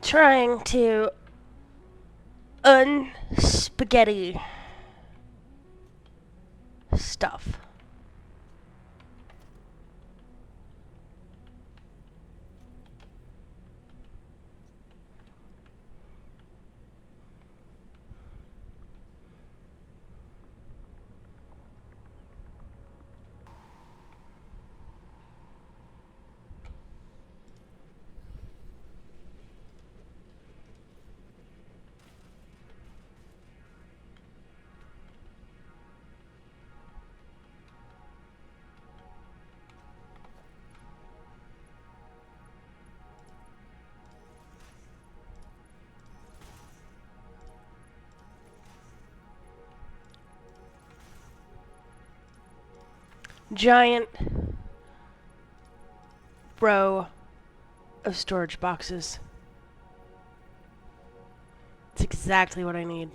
trying to unspaghetti stuff. Giant row of storage boxes. It's exactly what I need.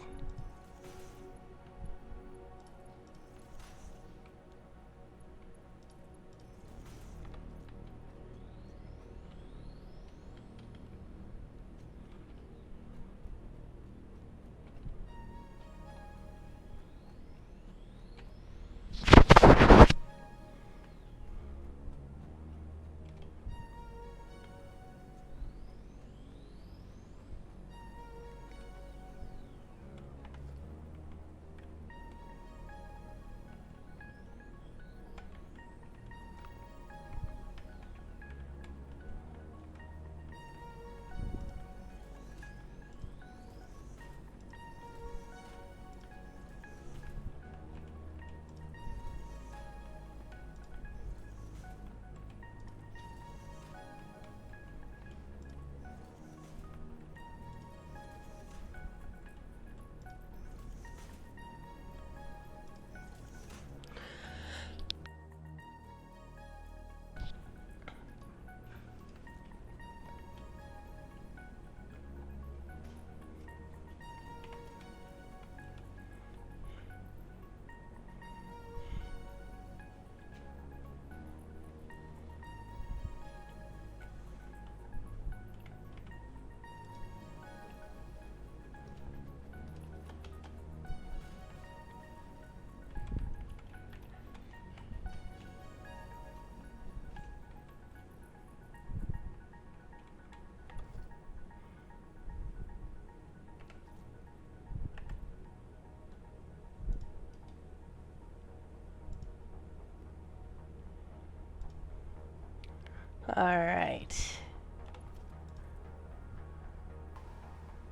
Alright.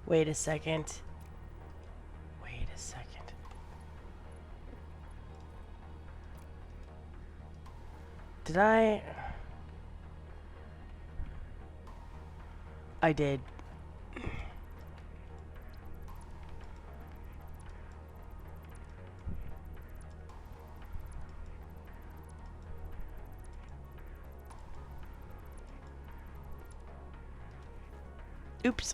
Wait a second. Wait a second. Did I did. Oops.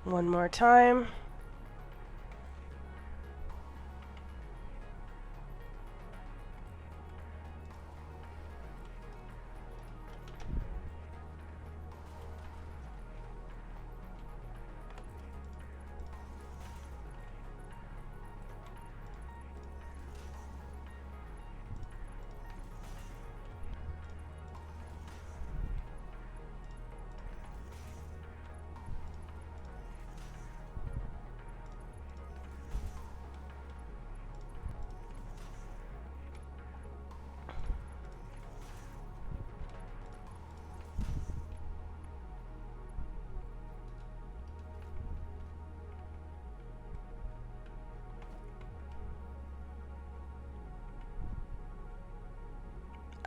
One more time.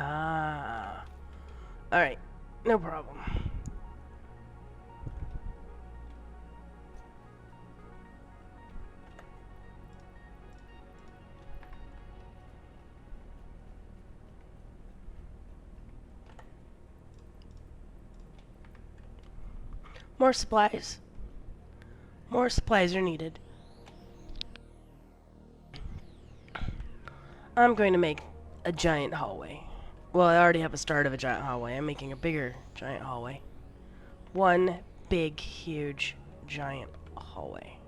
Ah. Alright. No problem. More supplies. More supplies are needed. I'm going to make a giant hallway. Well, I already have a start of a giant hallway. I'm making a bigger giant hallway. One big, huge, giant hallway.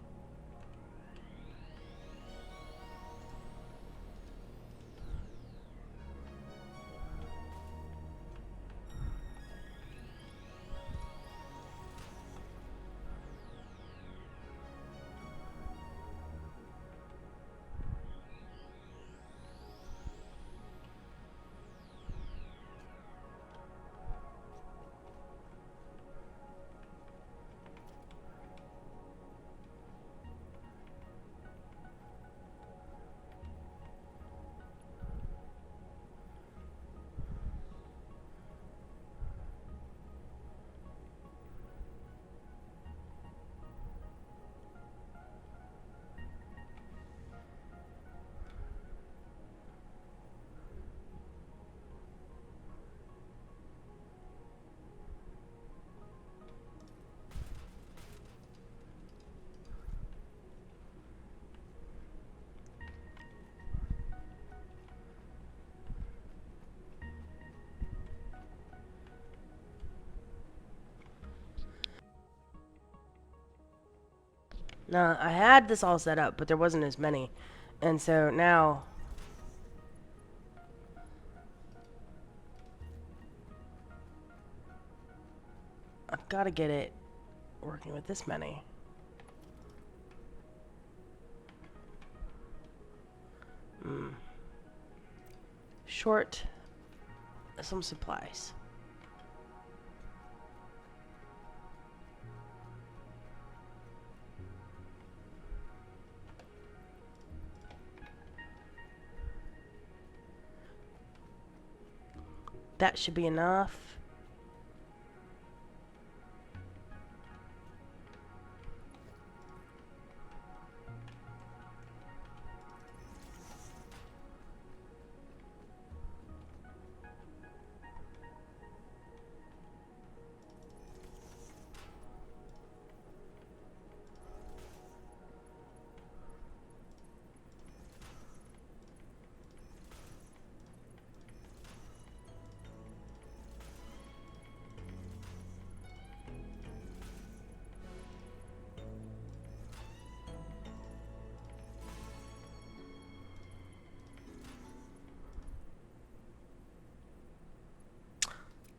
Now, I had this all set up, but there wasn't as many. And so now I've got to get it working with this many. Short some supplies. That should be enough.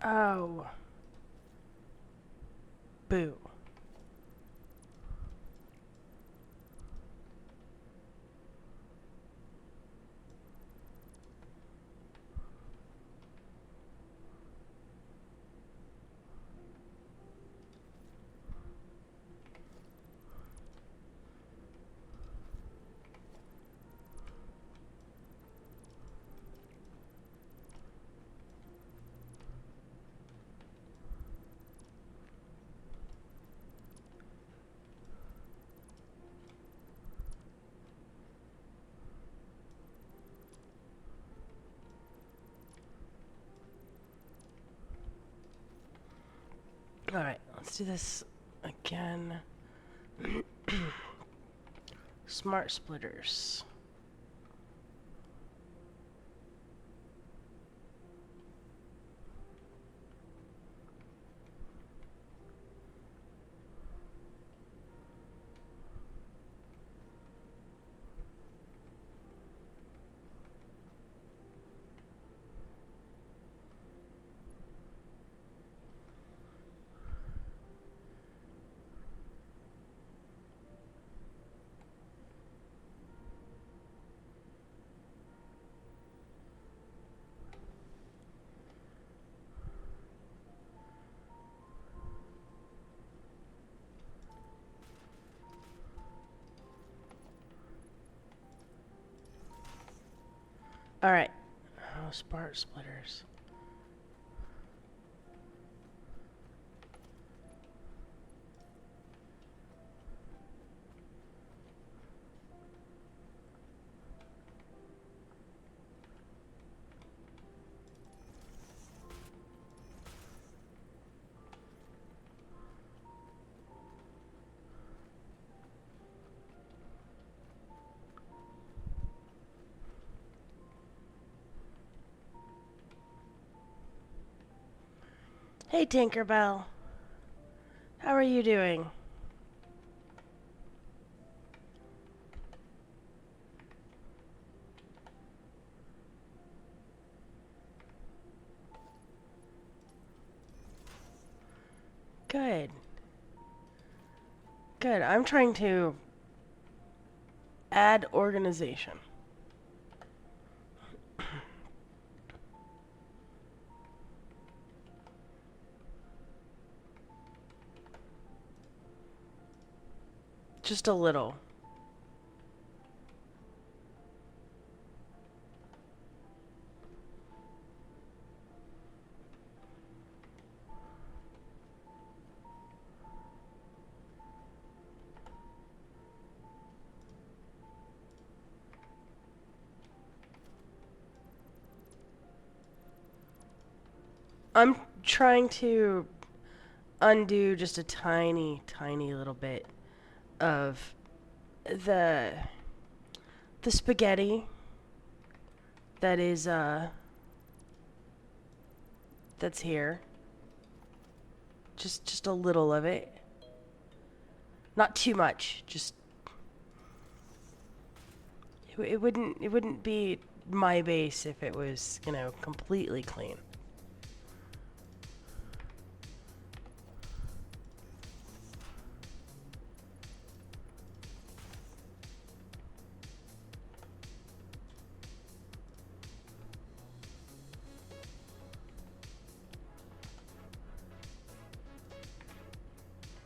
Oh. Boo. Alright, let's do this again. Smart splitters. Alright. Oh, smart splitters. Hey, Tinkerbell. How are you doing? Good. Good. I'm trying to add organization. Just a little. I'm trying to undo just a tiny, tiny little bit of the spaghetti that is that's here. Just a little of it. Not too much. Just it wouldn't be my base if it was, completely clean.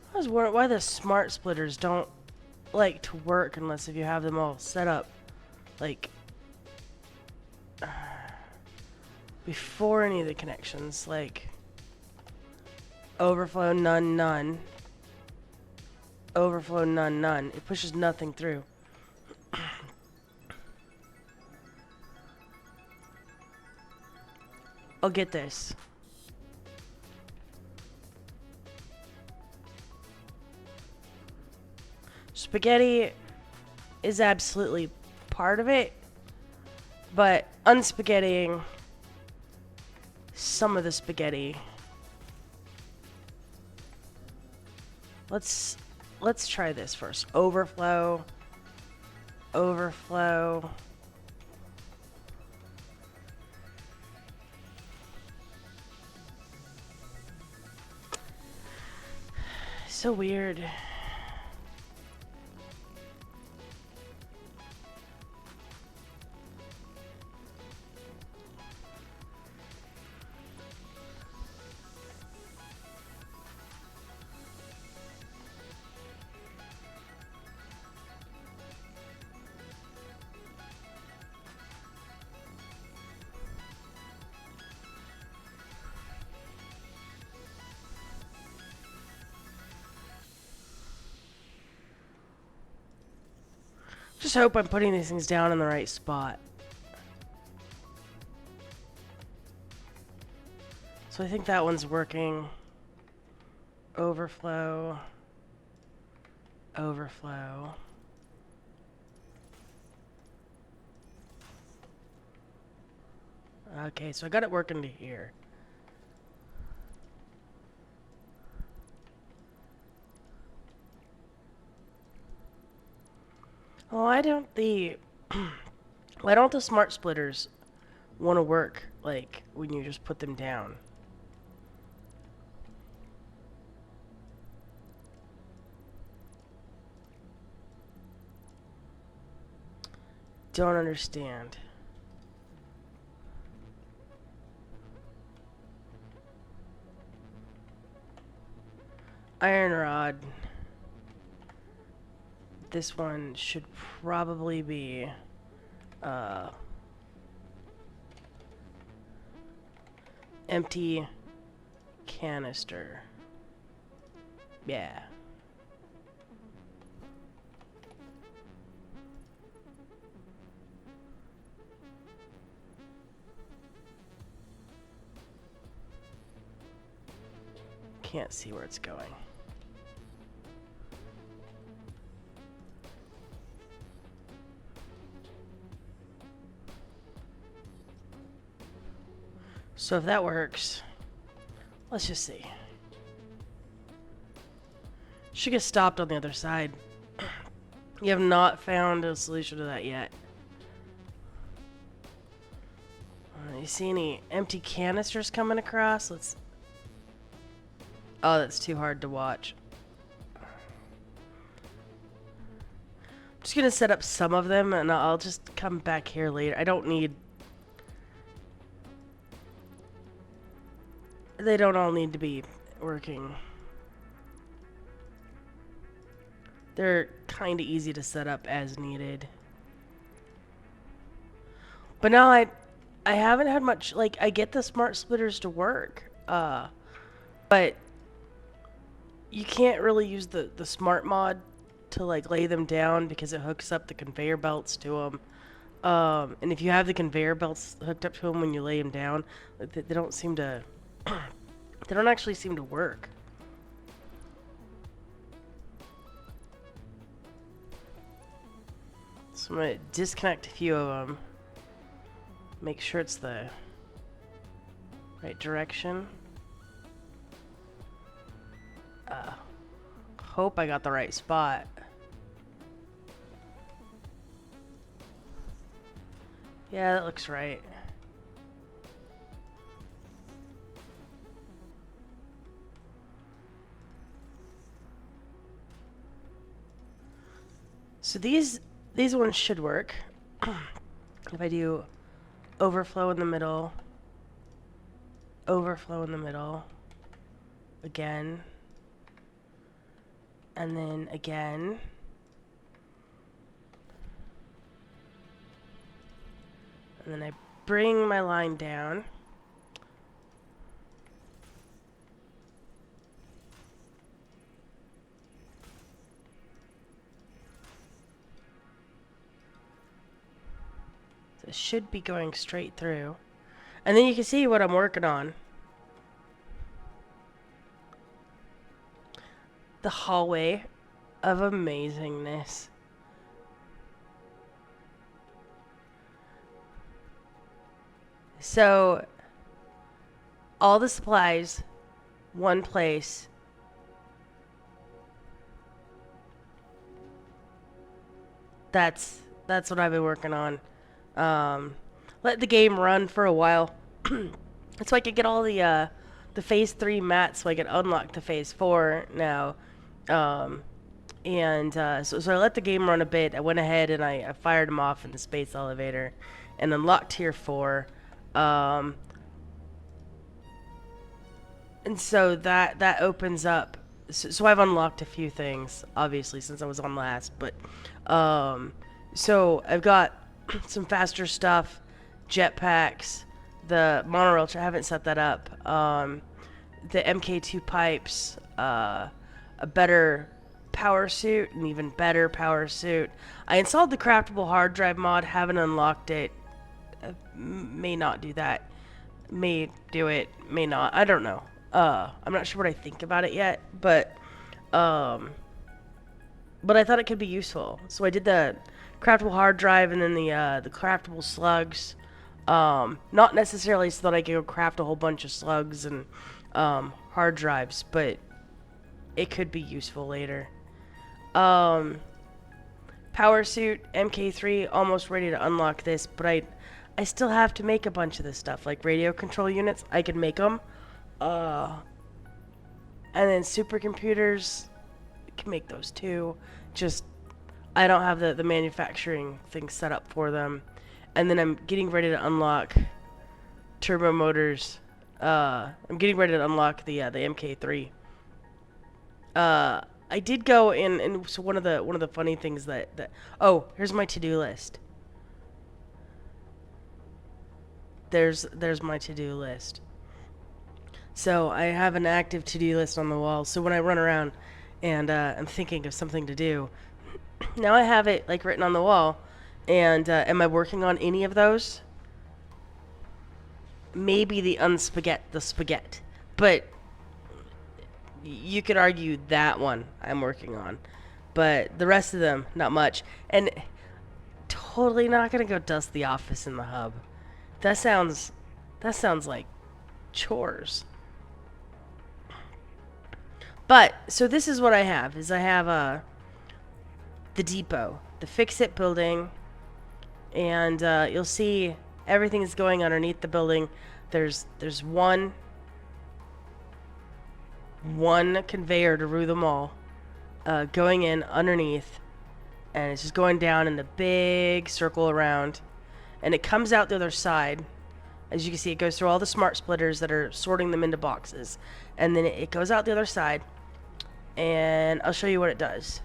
I was wondering why the smart splitters don't like to work unless if you have them all set up like before any of the connections, like overflow none none, overflow none none. It pushes nothing through. I'll get this. Spaghetti is absolutely part of it, but unspaghettiing some of the spaghetti. Let's try this first. Overflow. Overflow. So weird. Just hope I'm putting these things down in the right spot. So I think that one's working. Overflow. Overflow. Okay, so I got it working to here. Why don't the why don't the smart splitters want to work like when you just put them down? Don't understand. Iron rod. This one should probably be empty canister. Yeah. Can't see where it's going. So if that works, Let's just see. Should get stopped on the other side. You have not found a solution to that yet. You see any empty canisters coming across? Let's... Oh, that's too hard to watch. I'm just gonna set up some of them and I'll just come back here later. I don't need... They don't all need to be working. They're kind of easy to set up as needed. But now I haven't had much, like, I get the smart splitters to work, but you can't really use the smart mod to, like, lay them down because it hooks up the conveyor belts to them. And if you have the conveyor belts hooked up to them when you lay them down, they don't seem to, they don't actually seem to work. So I'm going to disconnect a few of them. Make sure it's the right direction. Hope I got the right spot. Yeah, that looks right. So these ones should work. If I do overflow in the middle, overflow in the middle, again, and then again, and then I bring my line down, so it should be going straight through, and then you can see what I'm working on. The hallway of amazingness. So, all the supplies, one place. That's what I've been working on. Let the game run for a while. So I could get all the phase 3 mats so I could unlock the phase 4 now. So I let the game run a bit. I went ahead and I fired them off in the space elevator and unlocked tier 4. And so that opens up. So I've unlocked a few things, obviously, since I was on last. But so I've got some faster stuff, jetpacks, the monorail, which I haven't set that up, the MK2 pipes, a better power suit, an even better power suit. I installed the craftable hard drive mod, haven't unlocked it. May not do that. May do it, may not. I don't know. I'm not sure what I think about it yet, but I thought it could be useful. So I did the craftable hard drive and then the craftable slugs. Not necessarily so that I could go craft a whole bunch of slugs and hard drives, but it could be useful later. Power suit, MK3, almost ready to unlock this, but I still have to make a bunch of this stuff, like radio control units. I can make them. And then supercomputers, can make those too. Just, I don't have the manufacturing thing set up for them. And then I'm getting ready to unlock turbo motors. I'm getting ready to unlock the MK3. I did go in, and so one of the funny things that oh, here's my to-do list. There's my to-do list. So I have an active to-do list on the wall. So when I run around and I'm thinking of something to do, now I have it like written on the wall. And am I working on any of those? Maybe the spagett, but you could argue that one I'm working on. But the rest of them, not much. And totally not gonna go dust the office in the hub. That sounds like chores. But so this is what I have: is I have the depot, the fix-it building, and you'll see everything is going underneath the building. There's one conveyor to rule them all, going in underneath, and it's just going down in a big circle around, and it comes out the other side. As you can see, it goes through all the smart splitters that are sorting them into boxes, and then it goes out the other side, and I'll show you what it does.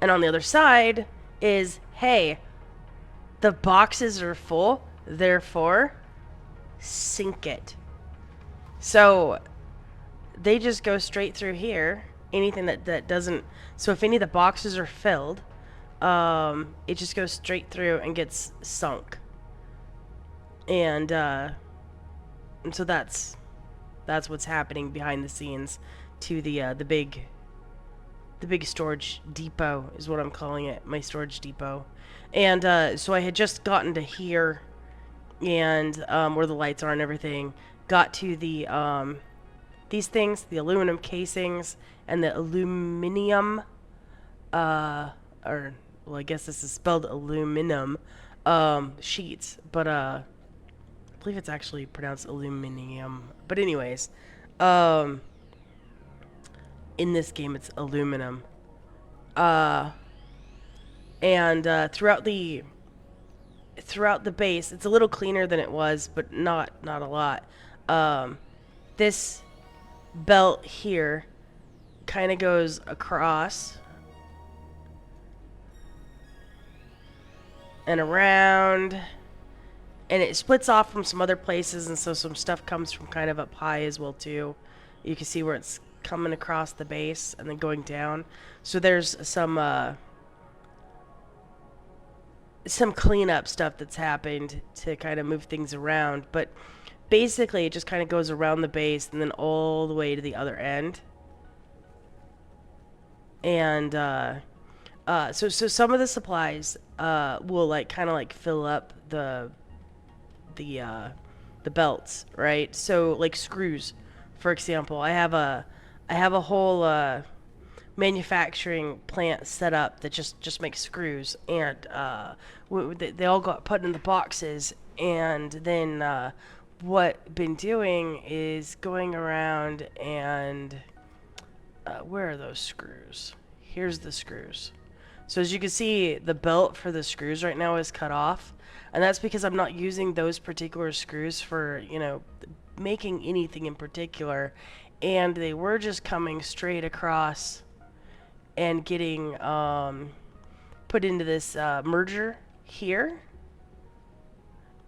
And on the other side is, hey, the boxes are full, therefore sink it. So they just go straight through here. Anything that doesn't, so if any of the boxes are filled, it just goes straight through and gets sunk. And so that's what's happening behind the scenes to the big storage depot is what I'm calling it, my storage depot. And so I had just gotten to here, and where the lights are and everything, got to the these things, the aluminum casings and the aluminium, or well, I guess this is spelled aluminum, sheets, but I believe it's actually pronounced aluminium. But anyways, in this game it's aluminum. And throughout the base, it's a little cleaner than it was, but not a lot. This belt here kind of goes across and around, and it splits off from some other places, and so some stuff comes from kind of up high as well too. You can see where it's coming across the base and then going down. So there's some cleanup stuff that's happened to kind of move things around, but basically it just kind of goes around the base and then all the way to the other end. And so some of the supplies will like kind of like fill up the belts, right? So like screws, for example, I have a whole manufacturing plant set up that just makes screws, and they all got put in the boxes, and then what been doing is going around and where are those screws? Here's the screws. So as you can see, the belt for the screws right now is cut off, and that's because I'm not using those particular screws for, you know, making anything in particular, and they were just coming straight across and getting put into this merger here,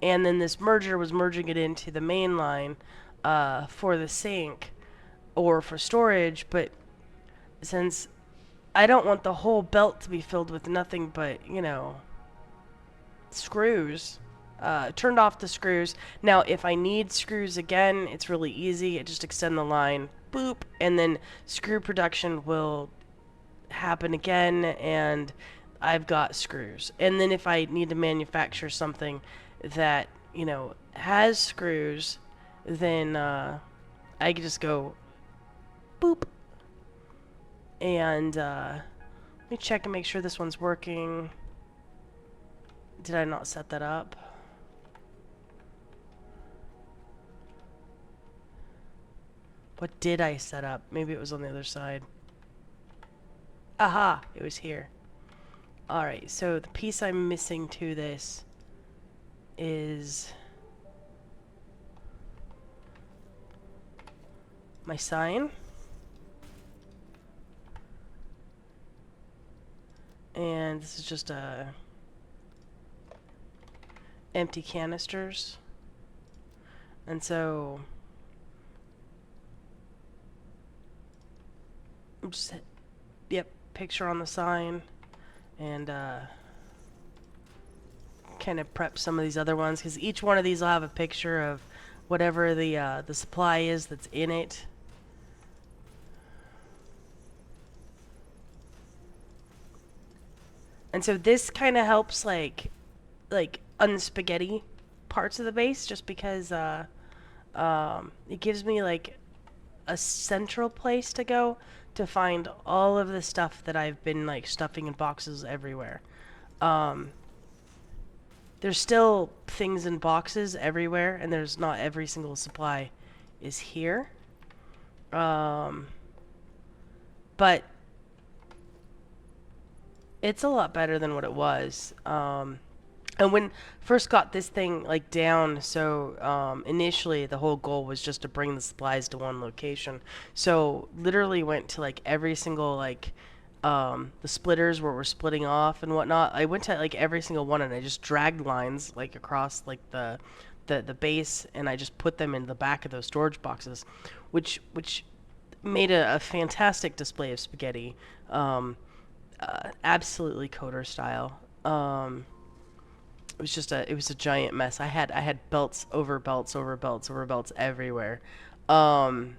and then this merger was merging it into the main line for the sink or for storage. But since I don't want the whole belt to be filled with nothing but, you know, screws, turned off the screws. Now if I need screws again, it's really easy. I just extend the line, boop, and then screw production will happen again, and I've got screws. And then if I need to manufacture something that, you know, has screws, then I can just go boop, and let me check and make sure this one's working. Did I not set that up? What did I set up? Maybe it was on the other side. Aha! It was here. Alright, so the piece I'm missing to this is my sign. And this is just empty canisters. And so I'm just, yep, picture on the sign, and kind of prep some of these other ones, because each one of these will have a picture of whatever the supply is that's in it. And so this kind of helps like unspaghetti parts of the base, just because It gives me like a central place to go to find all of the stuff that I've been like stuffing in boxes everywhere. Um, there's still things in boxes everywhere, and there's not every single supply is here. Um, but it's a lot better than what it was. And when first got this thing like down, so initially the whole goal was just to bring the supplies to one location. So literally went to like every single like the splitters where we're splitting off and whatnot. I went to like every single one and I just dragged lines like across like the base, and I just put them in the back of those storage boxes, which made a fantastic display of spaghetti. Absolutely coder style. It was a giant mess. I had belts over belts over belts over belts everywhere. Um,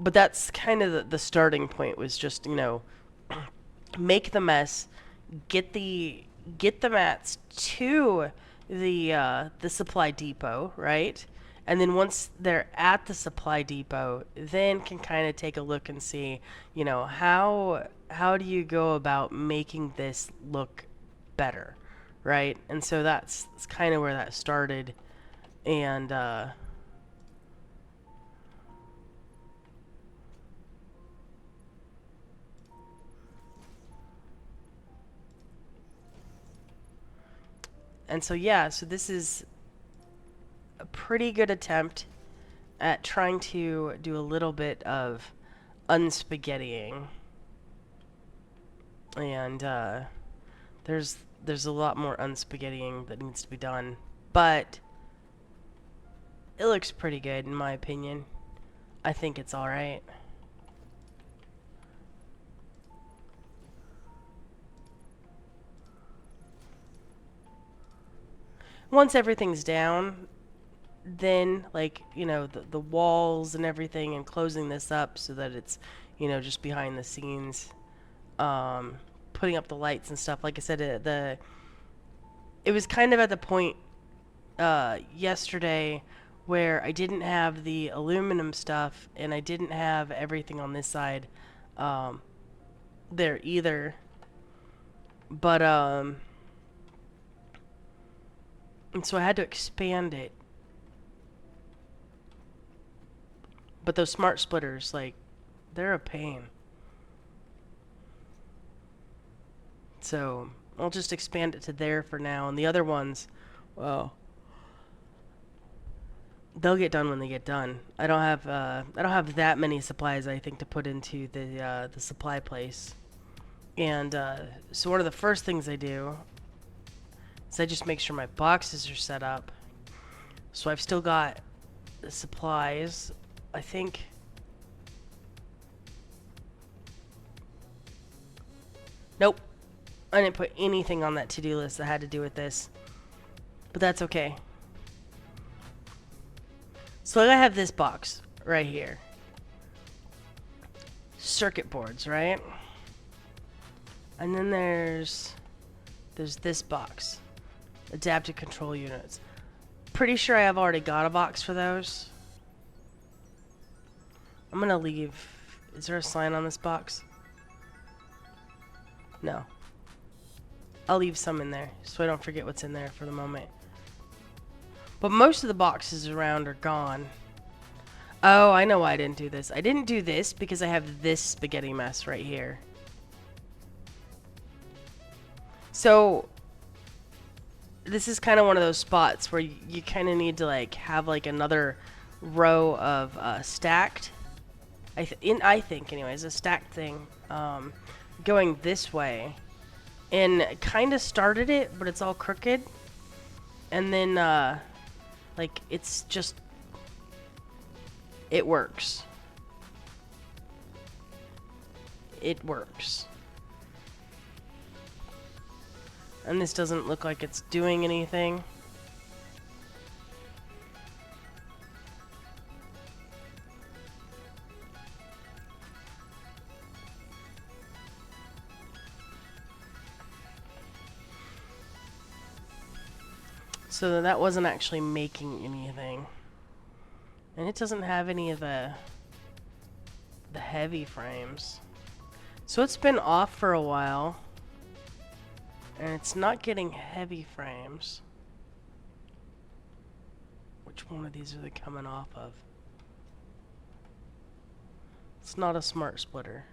but that's kind of the starting point, was just, make the mess, get the get the mats to the supply depot, right? And then once they're at the supply depot, then can kind of take a look and see, how do you go about making this look better, right? And so that's kind of where that started, and so yeah, so this is a pretty good attempt at trying to do a little bit of unspaghettiing, and there's there's a lot more unspaghettiing that needs to be done, but it looks pretty good in my opinion. I think it's all right. Once everything's down, then like the walls and everything, and closing this up so that it's just behind the scenes, um, putting up the lights and stuff. Like I said, it was kind of at the point yesterday where I didn't have the aluminum stuff and I didn't have everything on this side um, there either. But and so I had to expand it. But those smart splitters, like, they're a pain. So I'll just expand it to there for now, and the other ones, well, they'll get done when they get done. I don't have that many supplies, I think, to put into the supply place. And so one of the first things I do is I just make sure my boxes are set up. So I've still got the supplies. I think nope. I didn't put anything on that to-do list that had to do with this. But that's okay. So I have this box right here. Circuit boards, right? And then there's this box. Adaptive control units. Pretty sure I have already got a box for those. I'm gonna leave. Is there a sign on this box? No. I'll leave some in there so I don't forget what's in there for the moment. But most of the boxes around are gone. Oh, I know why I didn't do this. I didn't do this because I have this spaghetti mess right here. So this is kind of one of those spots where you kind of need to like have like another row of stacked. I think anyways, a stacked thing going this way, and kind of started it, but it's all crooked, and then like it's just it works. It works. And this doesn't look like it's doing anything. So that wasn't actually making anything. And it doesn't have any of the heavy frames. So it's been off for a while. And it's not getting heavy frames. Which one of these are they coming off of? It's not a smart splitter.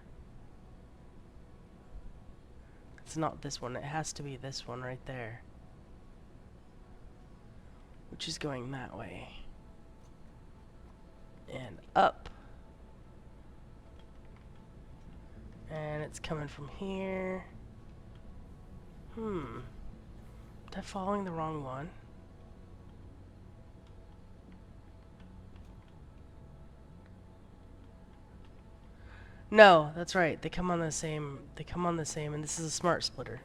It's not this one. It has to be this one right there. Which is going that way. And up. And it's coming from here. Am I following the wrong one? No, that's right. They come on the same, and this is a smart splitter.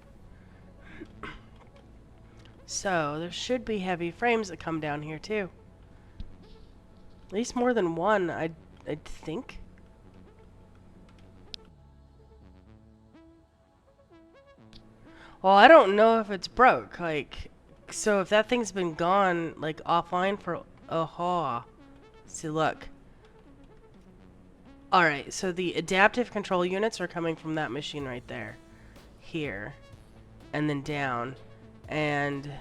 So, there should be heavy frames that come down here too. At least more than one, I'd think. Well, I don't know if it's broke. Like, so if that thing's been gone, like, offline for... Aha. See, look. Alright, so the adaptive control units are coming from that machine right there. Here. And then down. And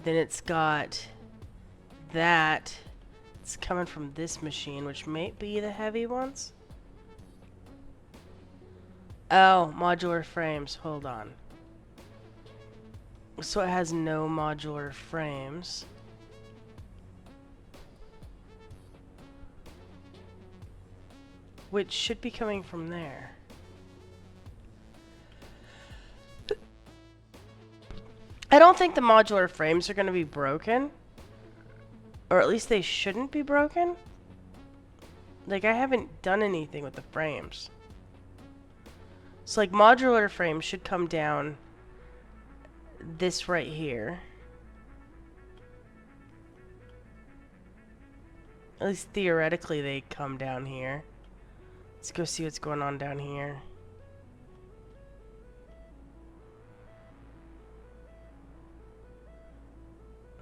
then it's got that. It's coming from this machine, which may be the heavy ones. Oh, modular frames. Hold on. So it has no modular frames. Which should be coming from there. I don't think the modular frames are going to be broken. Or at least they shouldn't be broken. Like, I haven't done anything with the frames. So, like, modular frames should come down this right here. At least theoretically they come down here. Let's go see what's going on down here.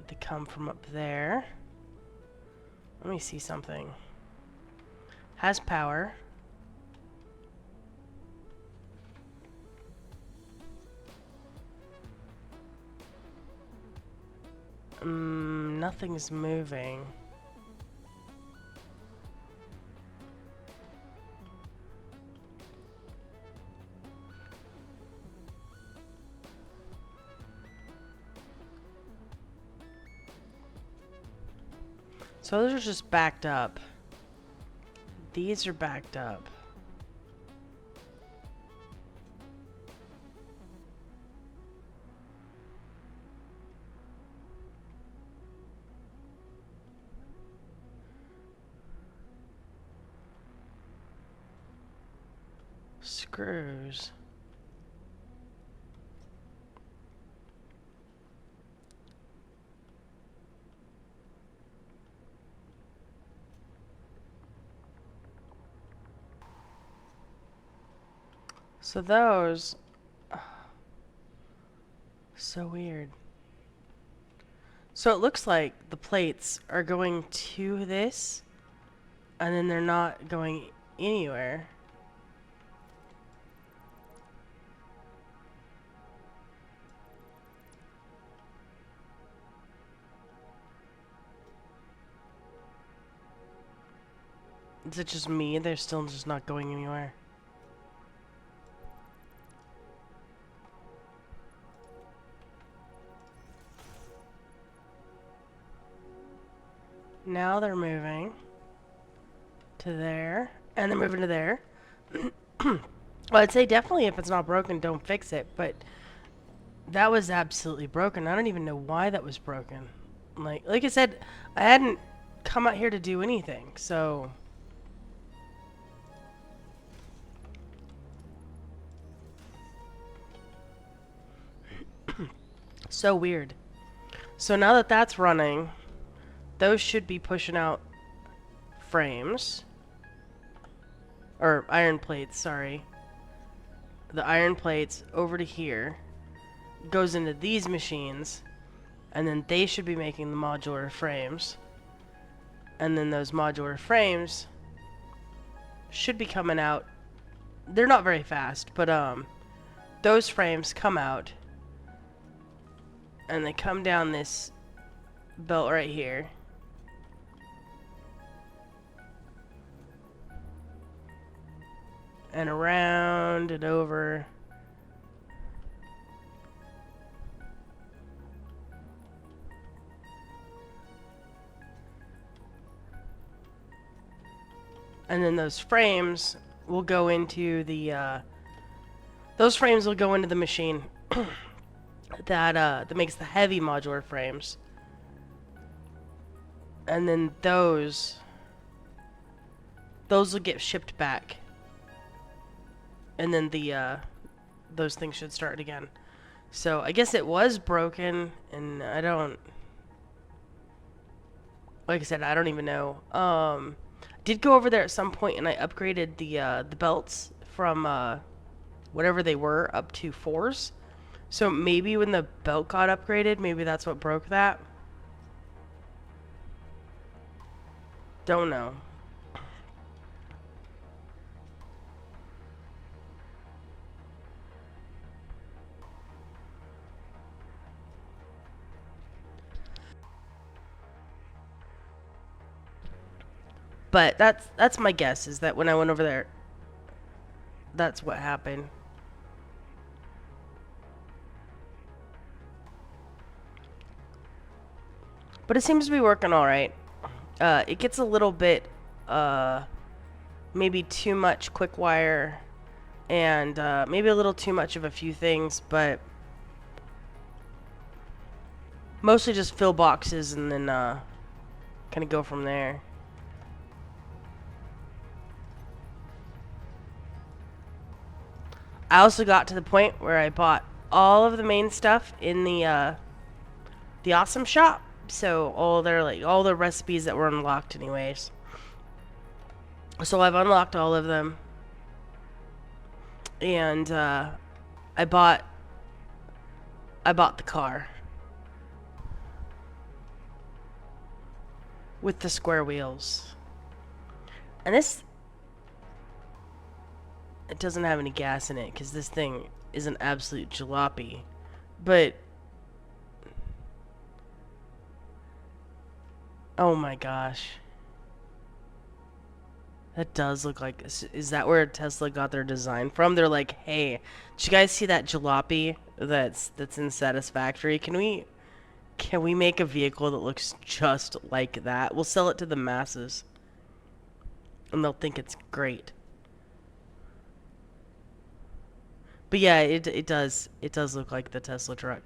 They come from up there. Let me see something. Has power. Nothing's moving. So those are just backed up. These are backed up. Screws. So those... So weird. So it looks like the plates are going to this, and then they're not going anywhere. Is it just me? They're still just not going anywhere. Now they're moving to there, and they're moving to there. Well, I'd say definitely if it's not broken, don't fix it, but that was absolutely broken. I don't even know why that was broken. Like I said, I hadn't come out here to do anything, so... So weird. So now that that's running, those should be pushing out frames. Or iron plates, sorry. The iron plates over to here. Goes into these machines. And then they should be making the modular frames. And then those modular frames should be coming out. They're not very fast, but those frames come out and they come down this belt right here. And around and over. And then those frames will go into the machine that makes the heavy modular frames. And then those will get shipped back. And then those things should start again. So I guess it was broken, and I don't, like I said, I don't even know. Did go over there at some point, and I upgraded the belts from whatever they were up to 4s. So maybe when the belt got upgraded, maybe that's what broke that. Don't know. But that's my guess, is that when I went over there, that's what happened. But it seems to be working all right. It gets a little bit, maybe too much quick wire, and maybe a little too much of a few things, but mostly just fill boxes and then kind of go from there. I also got to the point where I bought all of the main stuff in the awesome shop. So all the recipes that were unlocked anyways. So I've unlocked all of them. And I bought the car with the square wheels. And this, it doesn't have any gas in it because this thing is an absolute jalopy. But oh my gosh. That does look like, is that where Tesla got their design from? They're like, hey, did you guys see that jalopy that's in Satisfactory? Can we make a vehicle that looks just like that? We'll sell it to the masses. And they'll think it's great. But yeah, it does look like the Tesla truck.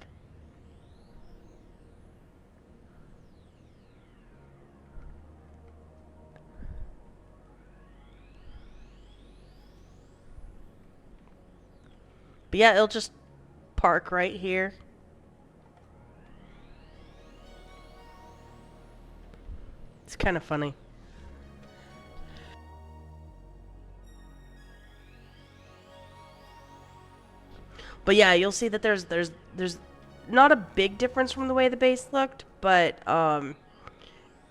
But yeah, it'll just park right here. It's kind of funny. But yeah, you'll see that there's not a big difference from the way the base looked, but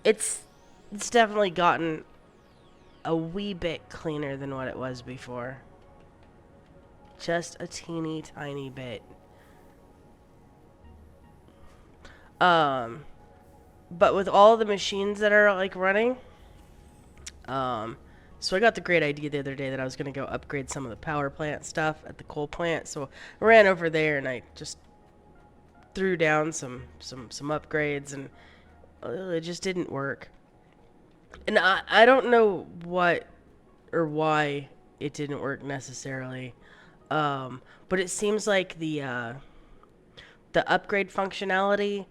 it's definitely gotten a wee bit cleaner than what it was before. Just a teeny tiny bit. But with all the machines that are like running, so I got the great idea the other day that I was gonna go upgrade some of the power plant stuff at the coal plant. So I ran over there and I just threw down some upgrades, and it just didn't work. And I don't know what or why it didn't work necessarily. But it seems like the upgrade functionality,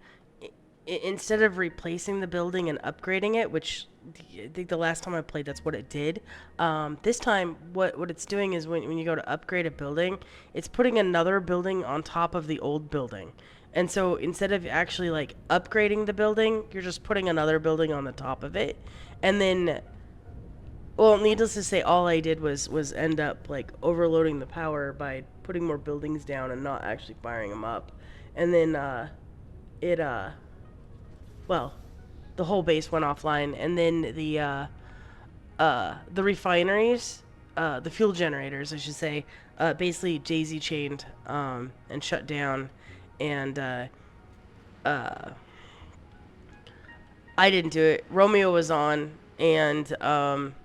instead of replacing the building and upgrading it, which I think the last time I played, that's what it did. This time, what it's doing is when you go to upgrade a building, it's putting another building on top of the old building. And so instead of actually like upgrading the building, you're just putting another building on the top of it. And then, well, needless to say, all I did was end up like overloading the power by putting more buildings down and not actually firing them up. And then well, the whole base went offline, and then the refineries, the fuel generators, I should say, basically daisy chained and shut down, and uh, I didn't do it. Romeo was on, and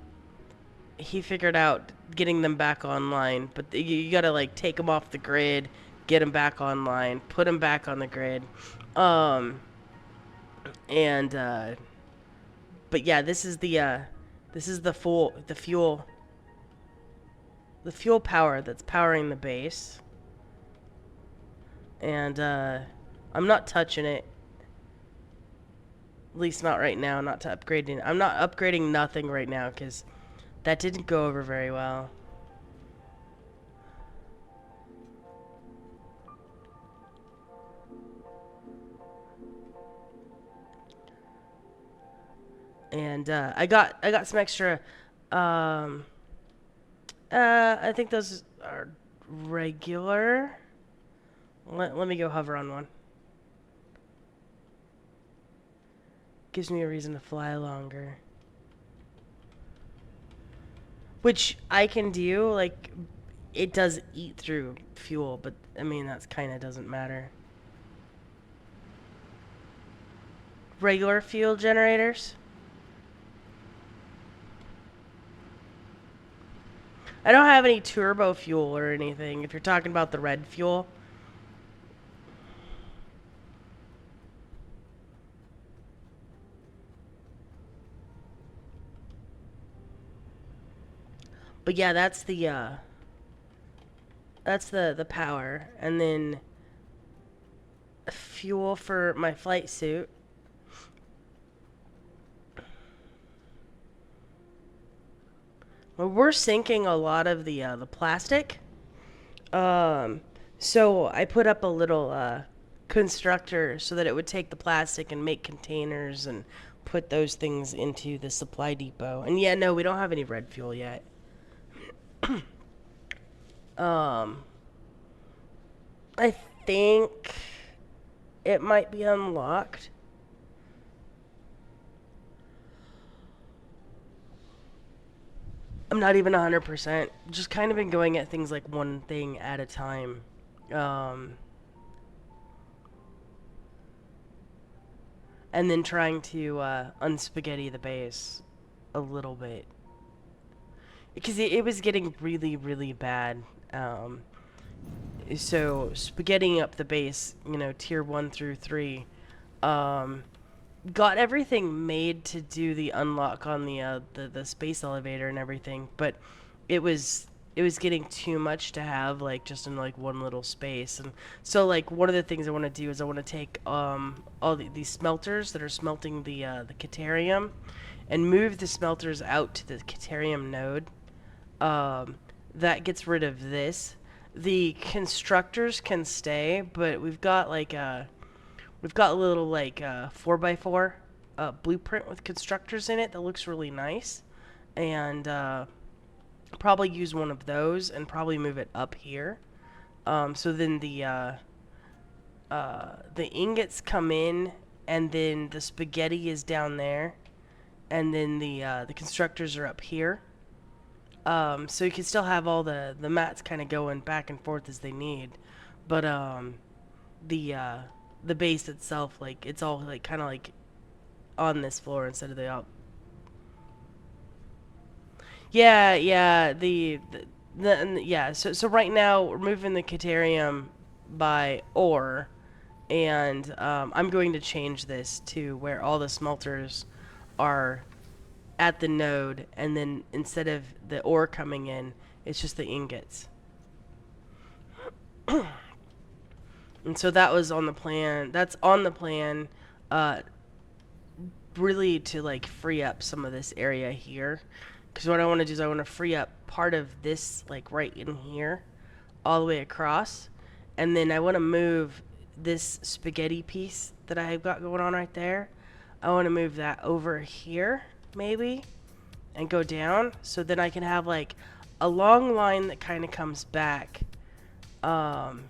he figured out getting them back online. But you gotta like take them off the grid, get them back online, put them back on the grid, um, and but yeah, this is the fuel power that's powering the base, and I'm not touching it. At least not right now. Not to upgrading. I'm not upgrading nothing right now because that didn't go over very well. And I got some extra. Um, I think those are regular. Let me go hover on one. Gives me a reason to fly longer. Which I can do, like, it does eat through fuel, but I mean, that's kind of doesn't matter. Regular fuel generators. I don't have any turbo fuel or anything, if you're talking about the red fuel. But yeah, that's the power, and then fuel for my flight suit. Well, we're sinking a lot of the plastic. Um, so I put up a little constructor so that it would take the plastic and make containers and put those things into the supply depot. And yeah, no, we don't have any red fuel yet. Um, I think it might be unlocked. I'm not even 100%. Just kind of been going at things like one thing at a time. Um, and then trying to unspaghetti the base a little bit. Because it was getting really, really bad. Um, so spaghettiing up the base, you know, tier 1 through 3, um, got everything made to do the unlock on the space elevator and everything, but it was it was getting too much to have like just in like one little space. And so like one of the things I want to do is I want to take all these smelters that are smelting the Caterium and move the smelters out to the Caterium node. um, that gets rid of this. The constructors can stay, but we've got a little like 4x4 blueprint with constructors in it that looks really nice, and probably use one of those and probably move it up here. So then the ingots come in, and then the spaghetti is down there, and then the constructors are up here. So you can still have all the mats kind of going back and forth as they need, but the uh, the base itself, like it's all like kind of like on this floor instead of the out. Yeah, yeah, yeah. So right now we're moving the Caterium by ore, and I'm going to change this to where all the smelters are at the node, and then instead of the ore coming in, it's just the ingots. And so that was on the plan. That's on the plan, uh, really to like free up some of this area here. Because what I want to do is I want to free up part of this, like right in here, all the way across, and then I want to move this spaghetti piece that I've got going on right there. I want to move that over here, maybe, and go down, so then I can have like a long line that kind of comes back, um,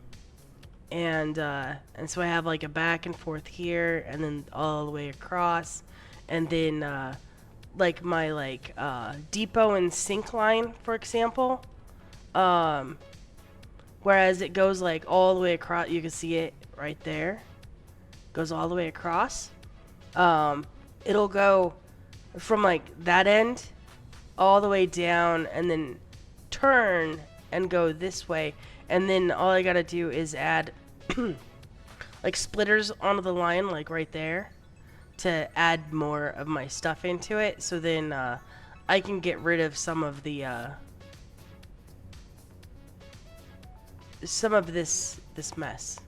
and so I have like a back and forth here, and then all the way across, and then like my depot and sink line, for example. Um, Whereas it goes like all the way across. You can see it right there. Goes all the way across. Um, it'll go from like that end all the way down and then turn and go this way. And then all I gotta do is add like splitters onto the line, like right there, to add more of my stuff into it. So then I can get rid of some of this mess.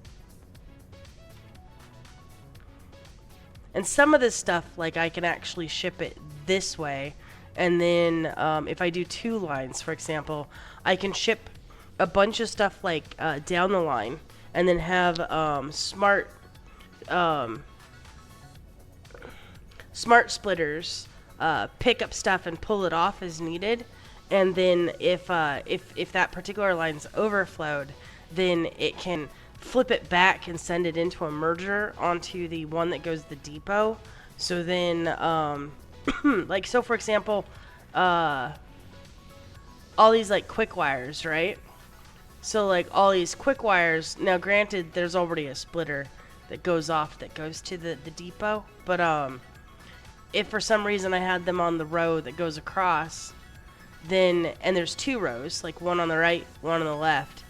And some of this stuff, like, I can actually ship it this way. And then if I do 2 lines, for example, I can ship a bunch of stuff, like, down the line. And then have smart splitters pick up stuff and pull it off as needed. And then if that particular line's overflowed, then it can flip it back and send it into a merger onto the one that goes to the depot. So then, like, so for example, all these like quick wires, right? So like all these quick wires, now granted there's already a splitter that goes off that goes to the depot, but if for some reason I had them on the row that goes across, then, and there's 2 rows, like one on the right, one on the left,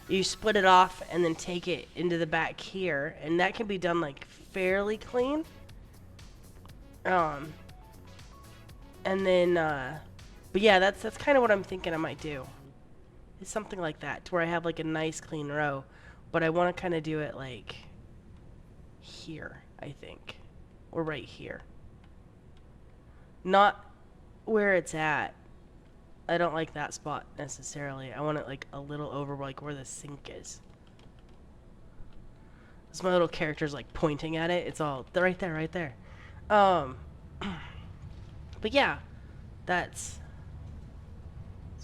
you split it off and then take it into the back here, and that can be done like fairly clean. And then, but yeah, that's kind of what I'm thinking I might do. It's something like that, to where I have like a nice clean row, but I want to kind of do it like here, I think, or right here. Not where it's at. I don't like that spot necessarily. I want it like a little over like where the sink is. This my little character's like pointing at it. It's all right there, right there. But yeah, it's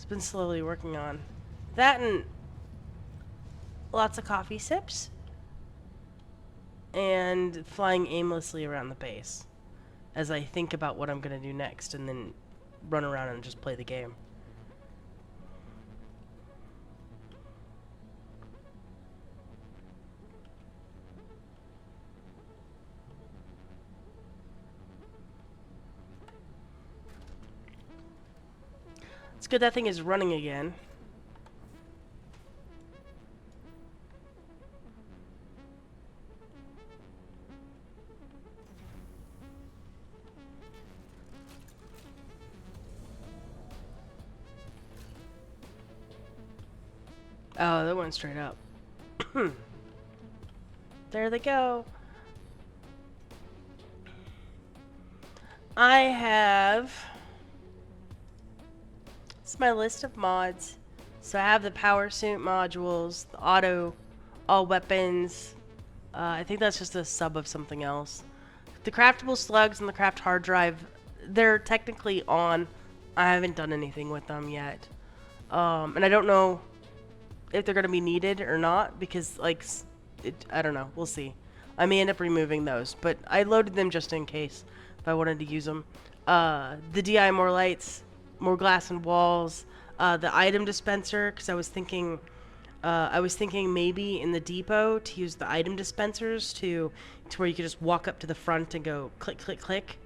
been slowly working on that, and lots of coffee sips and flying aimlessly around the base as I think about what I'm gonna do next, and then run around and just play the game. It's good that thing is running again. Oh, that went straight up. There they go. I have... It's my list of mods. So I have the power suit modules, the auto, all weapons. I think that's just a sub of something else. The craftable slugs and the craft hard drive, they're technically on. I haven't done anything with them yet. And I don't know if they're going to be needed or not, because, like, I don't know. We'll see. I may end up removing those, but I loaded them just in case if I wanted to use them. The DI more lights, more glass and walls, the item dispenser, because I was thinking maybe in the depot to use the item dispensers to where you could just walk up to the front and go click, click, click.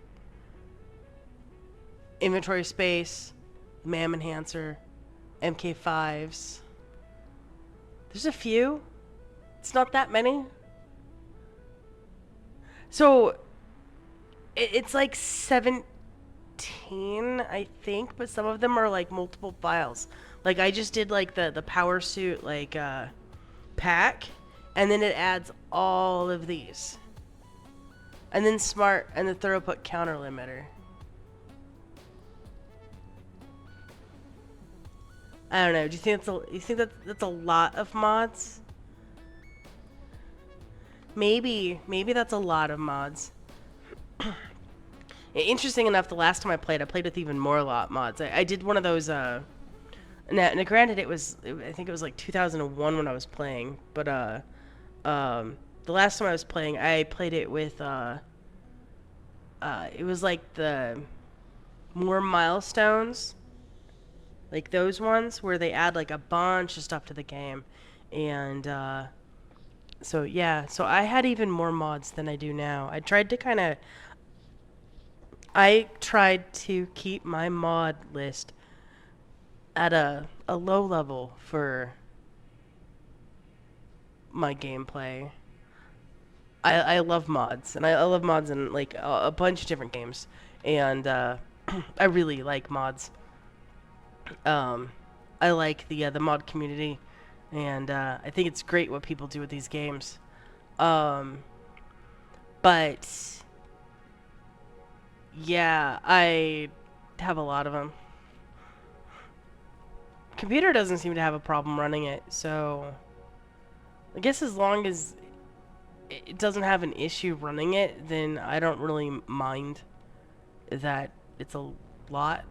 Inventory space, MAM enhancer, MK5s. There's a few. It's not that many. So it's like 17, I think, but some of them are like multiple files. Like I just did like the power suit like pack, and then it adds all of these. And then smart and the throughput counter limiter. I don't know. Do you think that's a lot of mods? Maybe that's a lot of mods. Interesting enough, the last time I played with even more lot mods. I did one of those. Now, granted, I think it was like 2001 when I was playing, but the last time I was playing, I played it with it was like the more milestones, like those ones where they add like a bunch of stuff to the game, and so yeah, so I had even more mods than I do now. I tried to keep my mod list at a low level for my gameplay. I love mods, and I love mods in like a bunch of different games, and I really like mods. Um, I like the mod community, and I think it's great what people do with these games. Um, but yeah, I have a lot of them. Computer doesn't seem to have a problem running it, so I guess as long as it doesn't have an issue running it, then I don't really mind that it's a lot.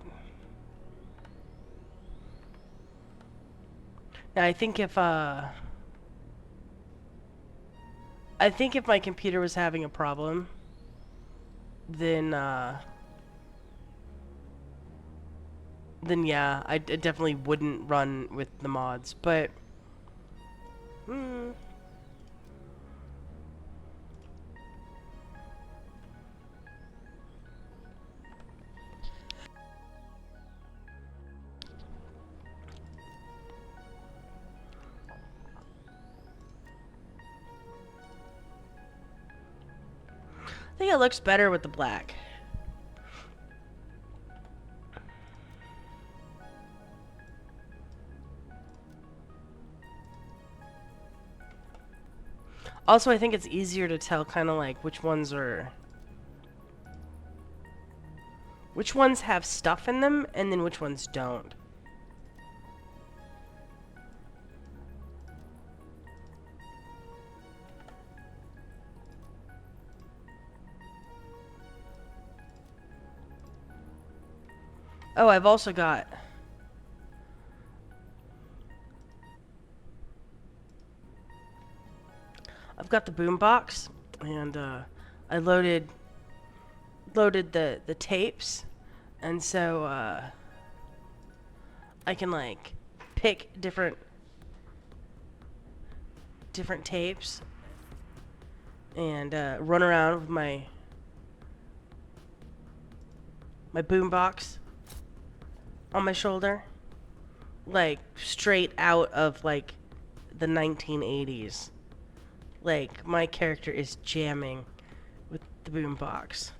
Now, I think if my computer was having a problem, then yeah, I definitely wouldn't run with the mods. But mm, I think it looks better with the black. Also, I think it's easier to tell kind of like which ones have stuff in them and then which ones don't. Oh, I've got the boombox, and I loaded the tapes, and so I can like pick different tapes and run around with my boombox on my shoulder, like straight out of like the 1980s. Like my character is jamming with the boombox.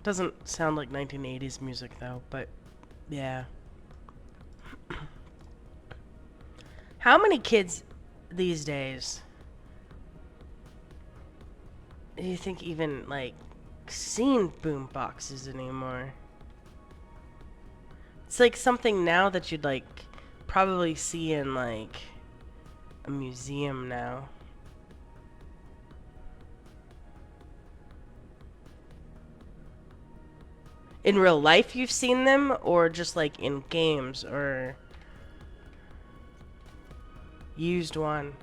Doesn't sound like 1980s music though, but yeah. How many kids these days do you think even like seen boom boxes anymore? It's like something now that you'd like probably see in like a museum now. In real life you've seen them or just like in games or used one?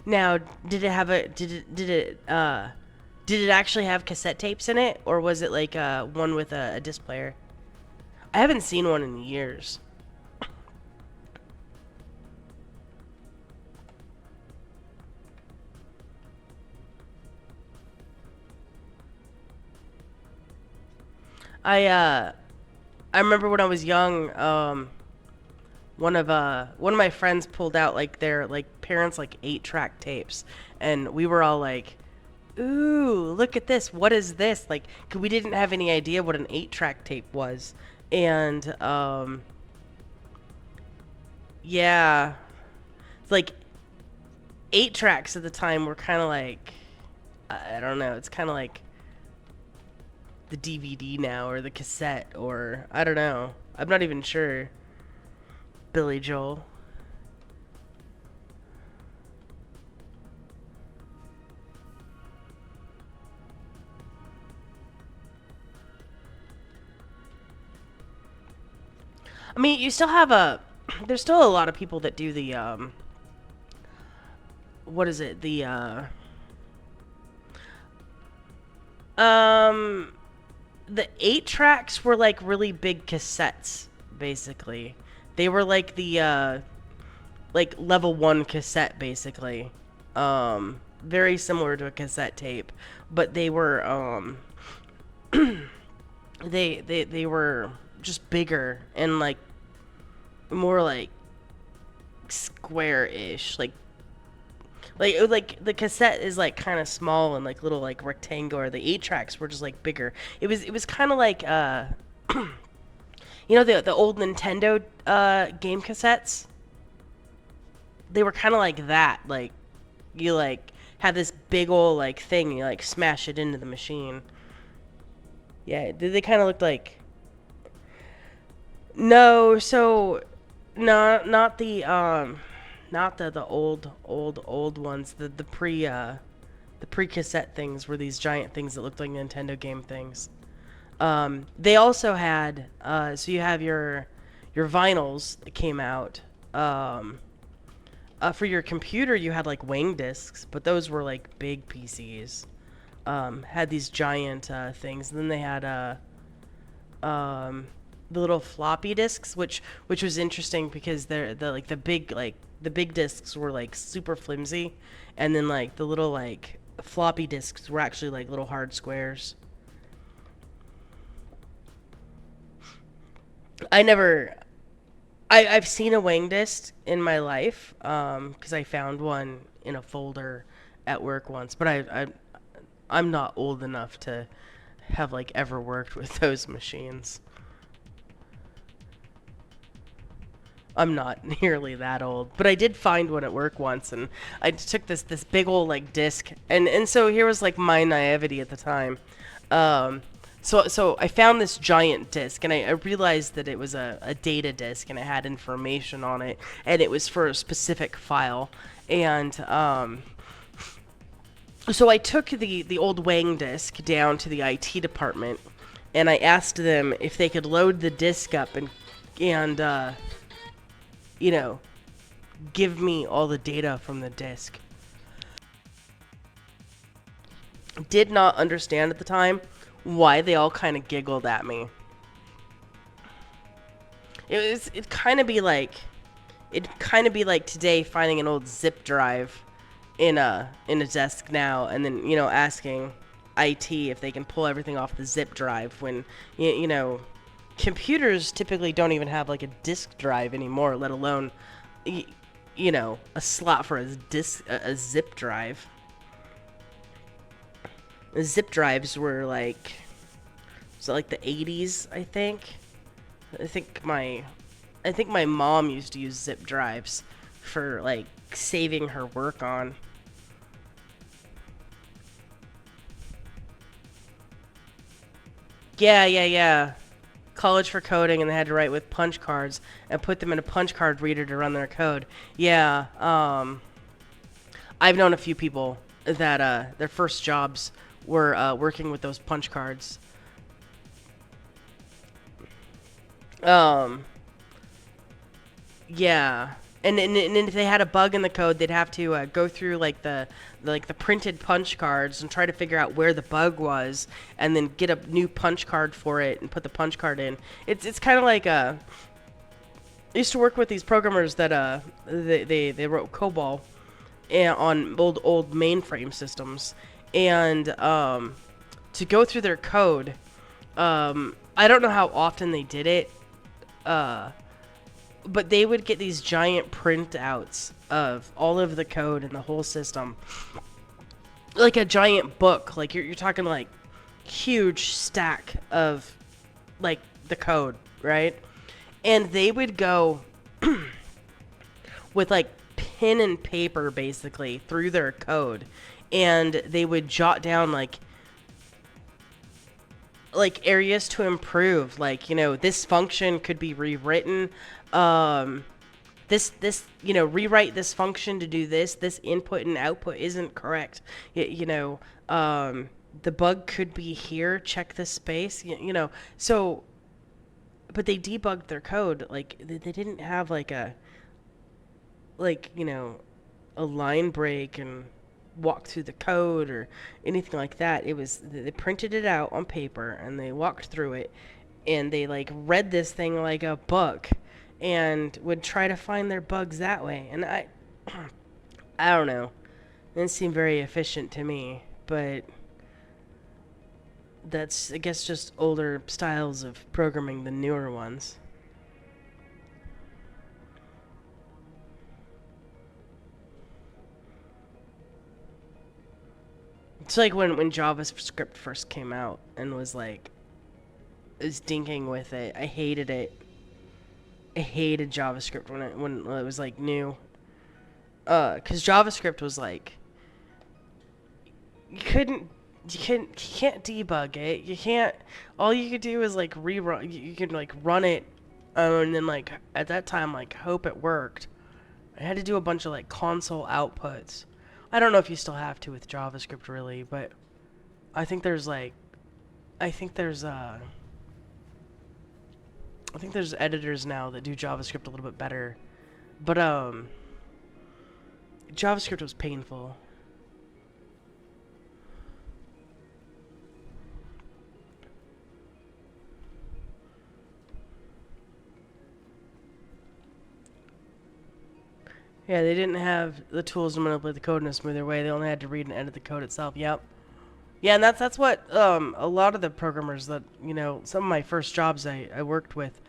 Now, did it actually have cassette tapes in it, or was it like one with a disc player? I haven't seen one in years. I uh I remember when I was young, one of my friends pulled out like their like parents like 8-track tapes, and we were all like, "Ooh, look at this! What is this?" Like, 'cause we didn't have any idea what an 8-track tape was, and yeah, it's like 8 tracks at the time were kind of like, I don't know, it's kind of like the DVD now or the cassette or I don't know. I'm not even sure. Billy Joel. I mean, you still have a. There's still a lot of people that do the what is it? Um the 8 tracks were like really big cassettes, basically. They were like the like level 1 cassette, basically. Very similar to a cassette tape, but they were they were just bigger and like more like square-ish, like the cassette is like kind of small and like little like rectangular. The 8 tracks were just like bigger. It was kind of like the old Nintendo game cassettes. They were kind of like that. Like you like had this big old like thing. You like smash it into the machine. Yeah, they kind of looked like. No, so no, not the old ones. The pre cassette things were these giant things that looked like Nintendo game things. They also had so you have your vinyls that came out. For your computer, you had like wing discs, but those were like big PCs. Had these giant things, and then they had the little floppy disks, which was interesting because the big discs were like super flimsy, and then like the little like floppy disks were actually like little hard squares. I never I've seen a wang disc in my life because I found one in a folder at work once, but I'm not old enough to have like ever worked with those machines. I'm not nearly that old, but I did find one at work once, and I took this big old like disc, and so here was like my naivety at the time. Um, so I found this giant disc, and I realized that it was a data disc, and it had information on it, and it was for a specific file, and so I took the old Wang disc down to the IT department, and I asked them if they could load the disc up and you know, give me all the data from the disk. Did not understand at the time why they all kind of giggled at me. It'd kind of be like today finding an old zip drive in a desk now, and then asking IT if they can pull everything off the zip drive when computers typically don't even have like a disk drive anymore, let alone a slot for a zip drive. Zip drives were like, was it like the 80s, I think. I think my mom used to use zip drives for like saving her work on. Yeah. College for coding, and they had to write with punch cards and put them in a punch card reader to run their code. Yeah, I've known a few people that their first jobs were working with those punch cards. Um, yeah, and if they had a bug in the code, they'd have to go through like the printed punch cards and try to figure out where the bug was, and then get a new punch card for it and put the punch card in. It's kind of like I used to work with these programmers that they wrote COBOL on old mainframe systems, and to go through their code, I don't know how often they did it, uh, but they would get these giant printouts of all of the code in the whole system, like a giant book. Like you're talking like huge stack of like the code, right? And they would go with like pen and paper basically through their code, and they would jot down like areas to improve, like this function could be rewritten, um rewrite this function to do this input and output isn't correct. The bug could be here, check this space. So but they debugged their code. Like they didn't have like a line break and walk through the code or anything like that. It was they printed it out on paper and they walked through it and they like read this thing like a book and would try to find their bugs that way. And I don't know. It didn't seem very efficient to me, but that's I guess just older styles of programming than newer ones. It's like when JavaScript first came out and was dinking with it. I hated it. I hated JavaScript when it was like new. Cause JavaScript was like you couldn't you can't debug it. You can't. All you could do is like rerun. You could like run it, and then like at that time like hope it worked. I had to do a bunch of like console outputs. I don't know if you still have to with JavaScript really, but I think there's like I think there's uh I think there's editors now that do JavaScript a little bit better. But JavaScript was painful. Yeah, they didn't have the tools to manipulate the code in a smoother way. They only had to read and edit the code itself. Yep. Yeah, and that's what a lot of the programmers that some of my first jobs I worked with,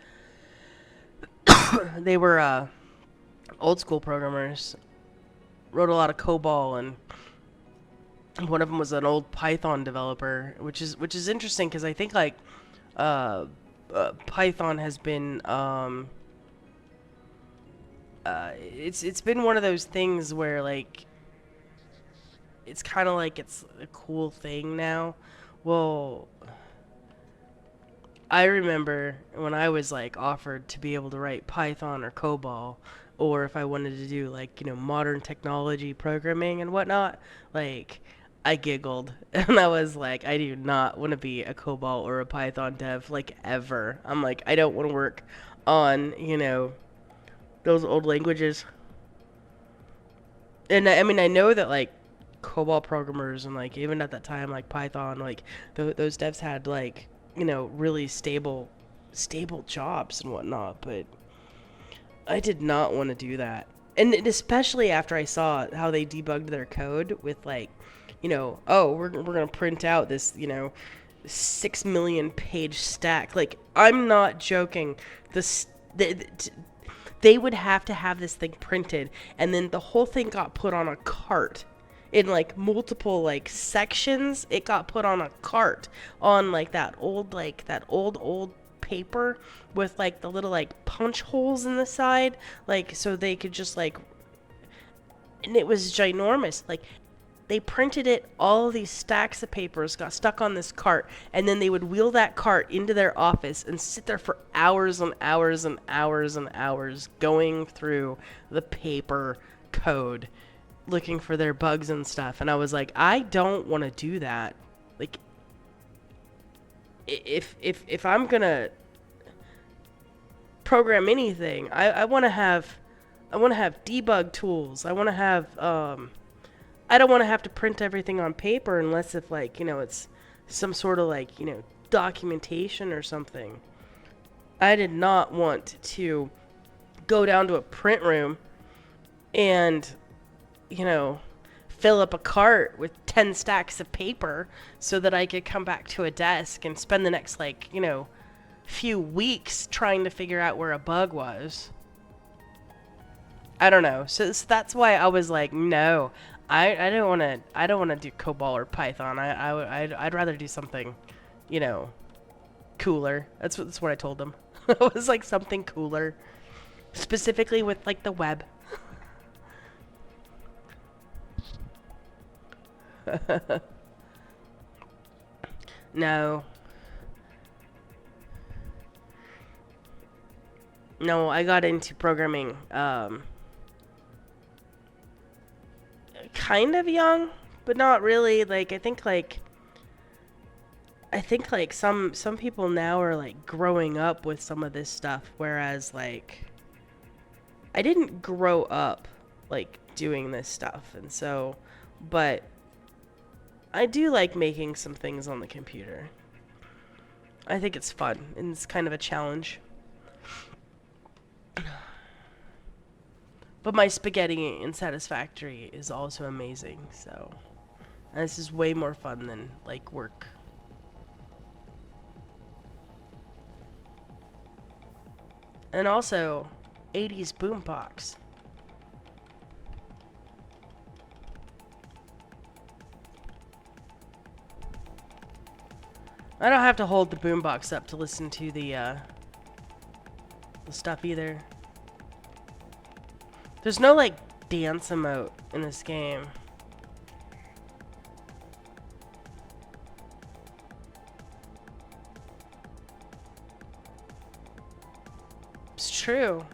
they were old school programmers. Wrote a lot of COBOL, and one of them was an old Python developer, which is interesting because I think like Python has been it's been one of those things where like it's kind of like it's a cool thing now. Well, I remember when I was like offered to be able to write Python or COBOL, or if I wanted to do like modern technology programming and whatnot, like I giggled and I was like, I do not want to be a COBOL or a Python dev like ever. I'm like, I don't want to work on those old languages. And I mean, I know that like COBOL programmers and like even at that time like Python like those devs had like really stable jobs and whatnot, but I did not want to do that. And especially after I saw how they debugged their code with like oh we're gonna print out this 6 million page stack. Like I'm not joking. This they would have to have this thing printed and then the whole thing got put on a cart in like multiple like sections. It got put on a cart on like that old paper with like the little like punch holes in the side, like so they could just like, and it was ginormous. Like they printed it, all of these stacks of papers got stuck on this cart, and then they would wheel that cart into their office and sit there for hours and hours and hours and hours going through the paper code looking for their bugs and stuff. And I was like, I don't want to do that. Like if I'm gonna program anything, I want to have debug tools. I want to have I don't want to have to print everything on paper unless if like it's some sort of like documentation or something. I did not want to go down to a print room and fill up a cart with 10 stacks of paper so that I could come back to a desk and spend the next like few weeks trying to figure out where a bug was. I don't know. So that's why I was like, no, I don't want to do COBOL or Python. I'd rather do something, cooler. That's what I told them. It was like something cooler, specifically with like the web. No, no, I got into programming kind of young, but not really. Like I think like I think like some people now are like growing up with some of this stuff, whereas like I didn't grow up like doing this stuff, and so, but I do like making some things on the computer. I think it's fun and it's kind of a challenge. But my spaghetti in Satisfactory is also amazing, so and this is way more fun than like work. And also 80s boombox. I don't have to hold the boombox up to listen to the stuff either. There's no like dance emote in this game. It's true.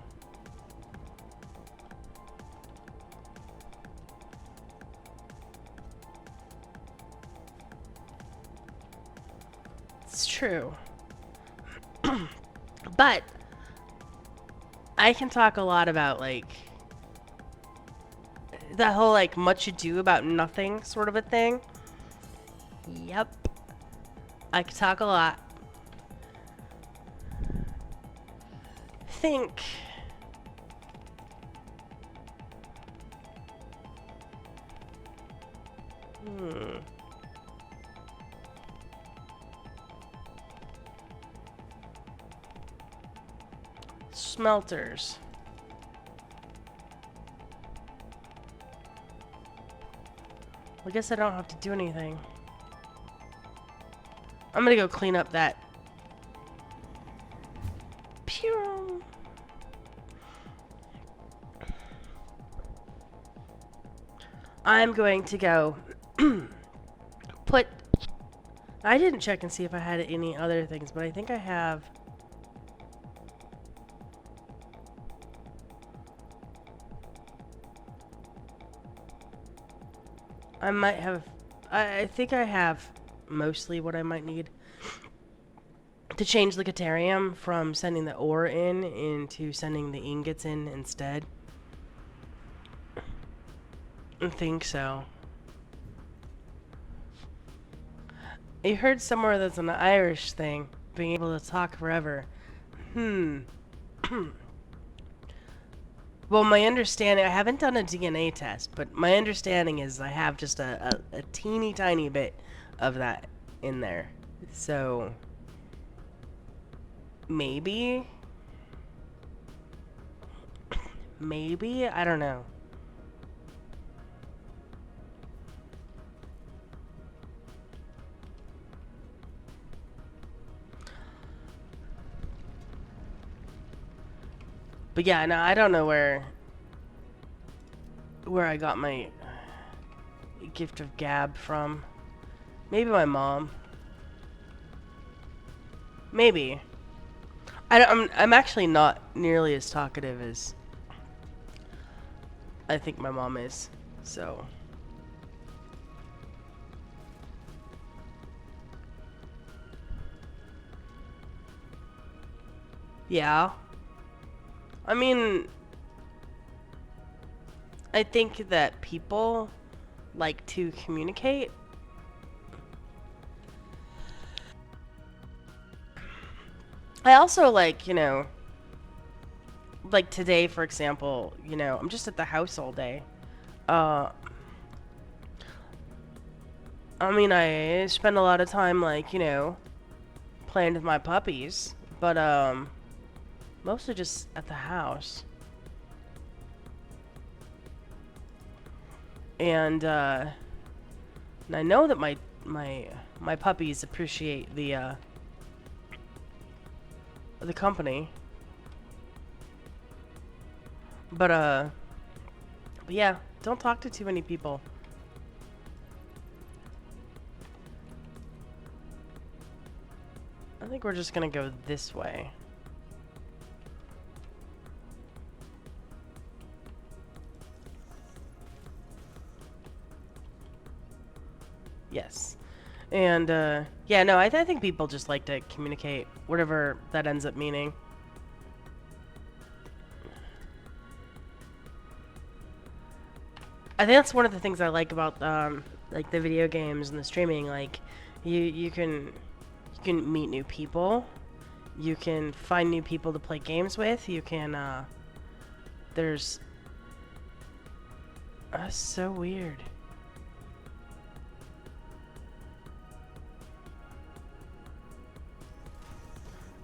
It's true. But I can talk a lot about like that whole like much ado about nothing sort of a thing. Yep. I can talk a lot. Think. Hmm. Smelters. I guess I don't have to do anything. I'm gonna go clean up that. Pew. I'm going to go put. I didn't check and see if I had any other things, but I think I have. I might have. I think I have mostly what I might need to change the Caterium from sending the ore in into sending the ingots in instead. I think so. I heard somewhere that's an Irish thing, being able to talk forever. Hmm. Well, my understanding, I haven't done a DNA test, but my understanding is I have just a teeny tiny bit of that in there. So, maybe? Maybe? I don't know. But yeah, no, I don't know where I got my gift of gab from. Maybe my mom. Maybe. I'm actually not nearly as talkative as I think my mom is. So, yeah. I mean, I think that people like to communicate. I also like, like today, for example, I'm just at the house all day. Uh, I mean, I spend a lot of time, like, playing with my puppies, but, mostly just at the house. And I know that my puppies appreciate the company. But yeah, don't talk to too many people. I think we're just gonna go this way. Yes. And yeah, no, I think people just like to communicate, whatever that ends up meaning. I think that's one of the things I like about like the video games and the streaming. Like, you can meet new people, you can find new people to play games with. You can there's that's so weird.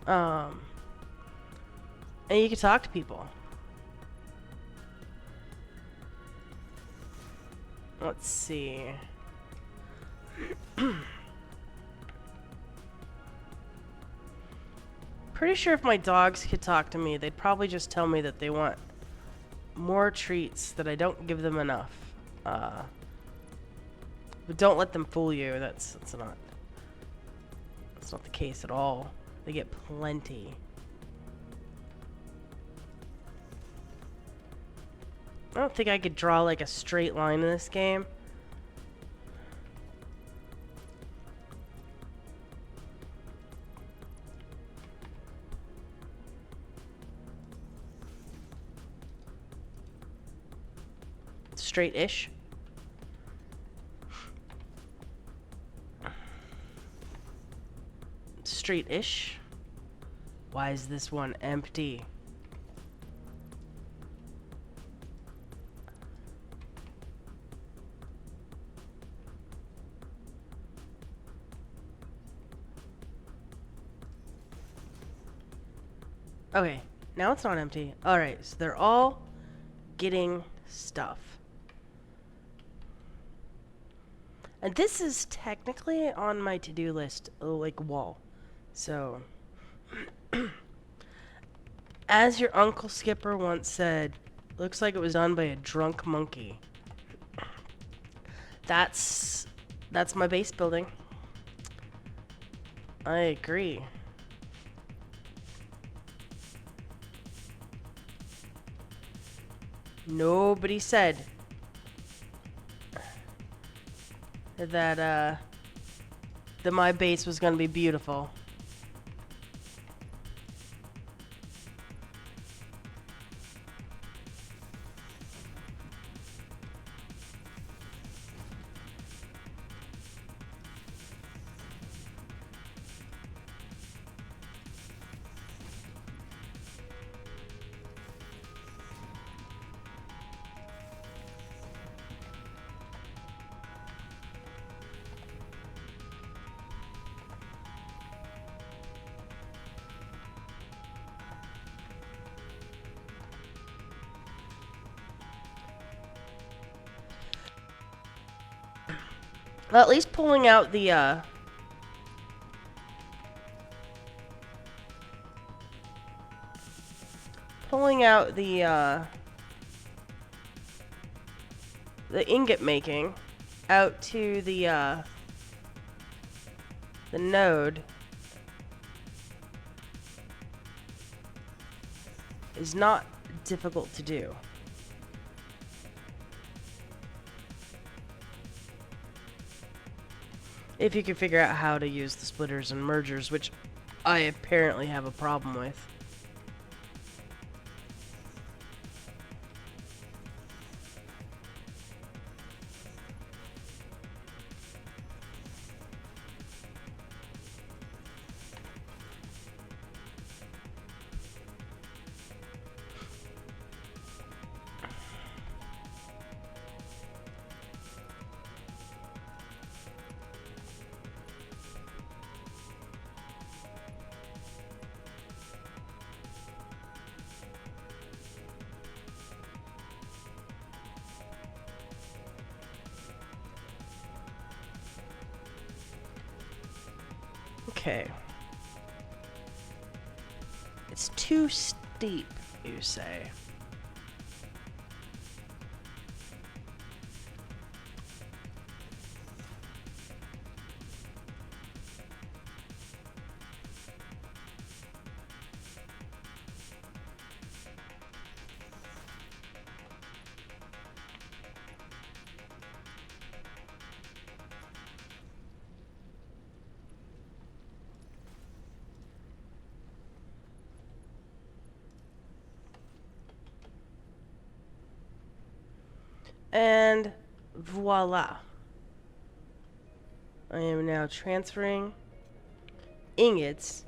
Um, and you can talk to people. Let's see. Pretty sure if my dogs could talk to me, they'd probably just tell me that they want more treats, that I don't give them enough. But don't let them fool you. That's not the case at all. They get plenty. I don't think I could draw like a straight line in this game. Straight-ish. Straight-ish. Why is this one empty? Okay, now it's not empty. Alright, so they're all getting stuff. And this is technically on my to-do list, like, wall. So, as your Uncle Skipper once said, looks like it was done by a drunk monkey. That's my base building. I agree. Nobody said that my base was gonna be beautiful. Well, at least pulling out the ingot making out to the node is not difficult to do. If you can figure out how to use the splitters and mergers, which I apparently have a problem with. Okay. It's too steep, you say. And voila. I am now transferring ingots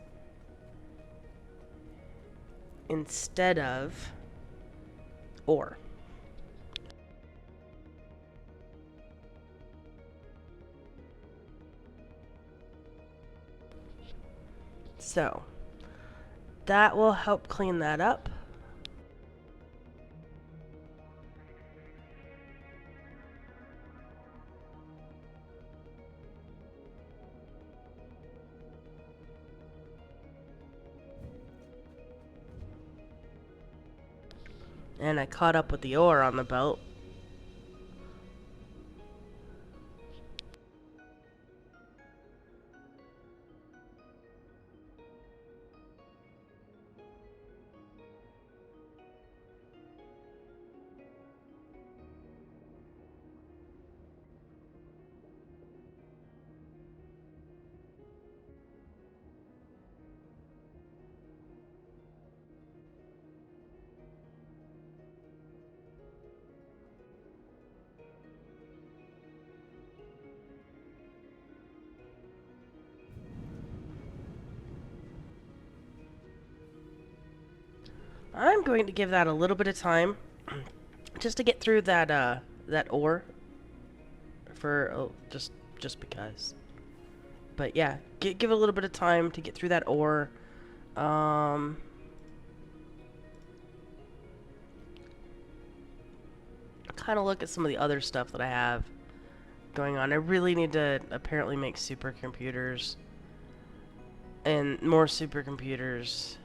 instead of ore. So that will help clean that up. And I caught up with the ore on the belt. I'm going to give that a little bit of time just to get through that ore for just because. But yeah, give it a little bit of time to get through that ore. Kind of look at some of the other stuff that I have going on. I really need to apparently make supercomputers and more supercomputers.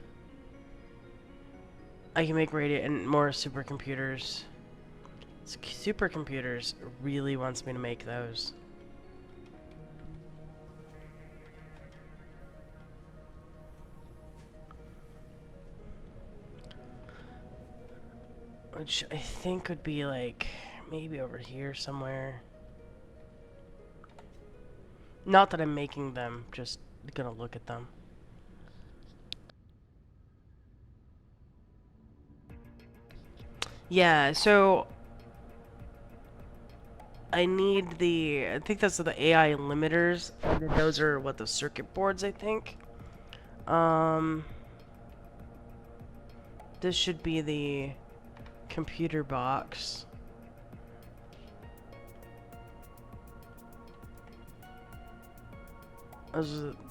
I can make radio and more supercomputers. Supercomputers really wants me to make those. Which I think would be like maybe over here somewhere. Not that I'm making them, just gonna look at them. Yeah, so I need I think those are the AI limiters. And those are what, the circuit boards, I think. This should be the computer box.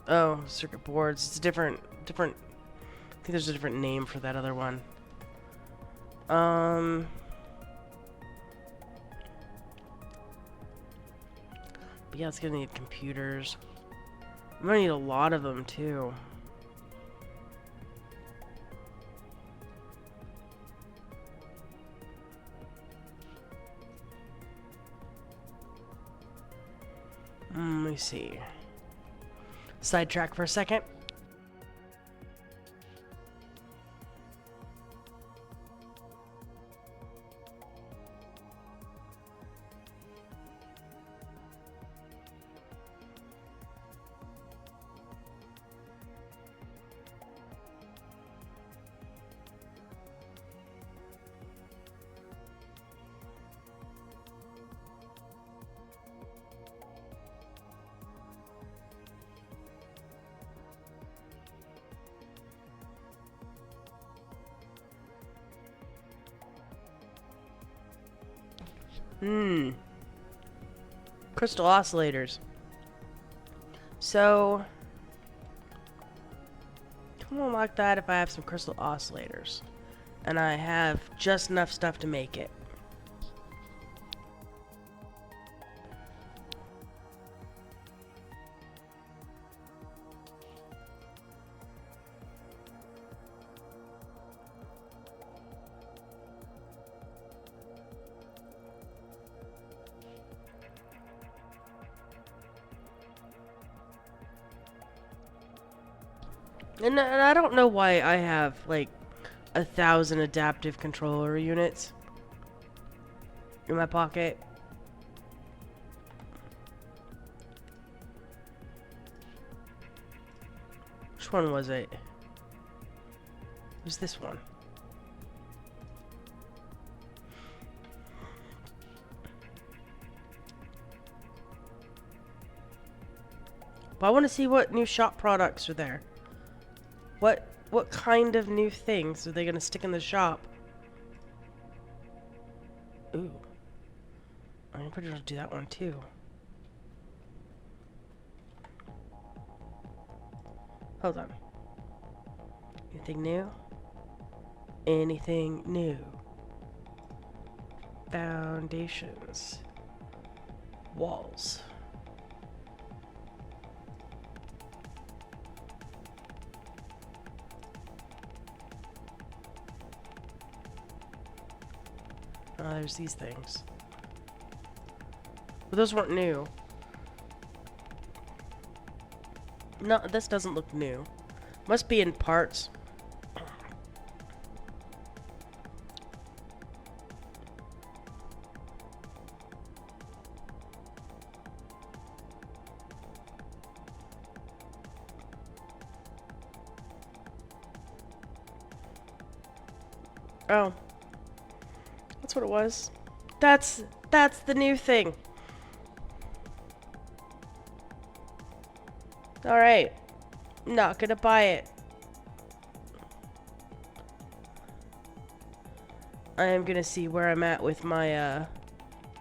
Oh, circuit boards. It's different. I think there's a different name for that other one. But yeah, it's gonna need computers. I'm gonna need a lot of them too. Let me see. Sidetrack for a second. Crystal oscillators. So, come on like that if I have some crystal oscillators. And I have just enough stuff to make it. And I don't know why I have, like, 1,000 adaptive controller units in my pocket. Which one was it? It was this one. I want to see what new shop products are there. What kind of new things are they gonna stick in the shop? Ooh. I'm pretty sure I'll do that one too. Hold on. Anything new? Anything new? Foundations. Walls. Oh, there's these things. But those weren't new. No, this doesn't look new. Must be in parts. Oh. That's what it was. That's the new thing. Alright. Not gonna buy it. I am gonna see where I'm at with my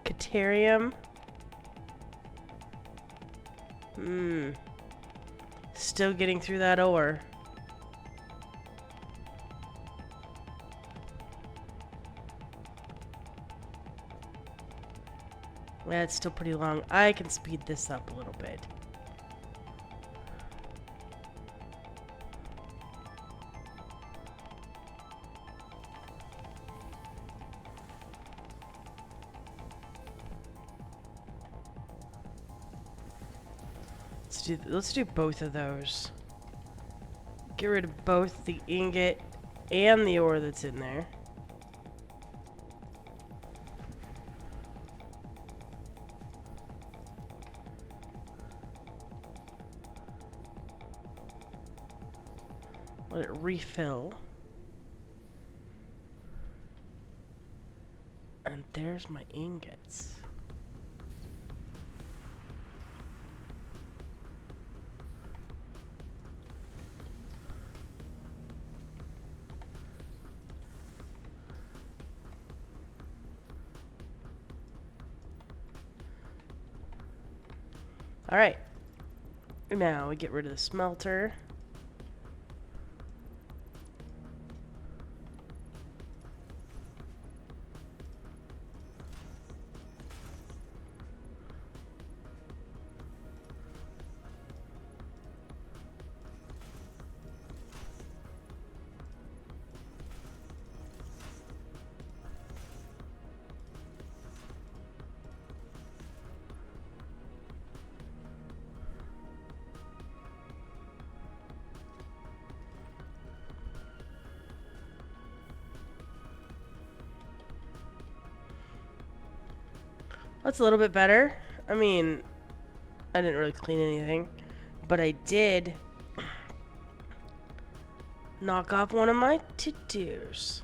Caterium. Still getting through that ore. Yeah, it's still pretty long. I can speed this up a little bit. Let's do both of those. Get rid of both the ingot and the ore that's in there. Let it refill. And there's my ingots. Alright. Now we get rid of the smelter. That's a little bit better. I mean, I didn't really clean anything, but I did knock off one of my to-dos.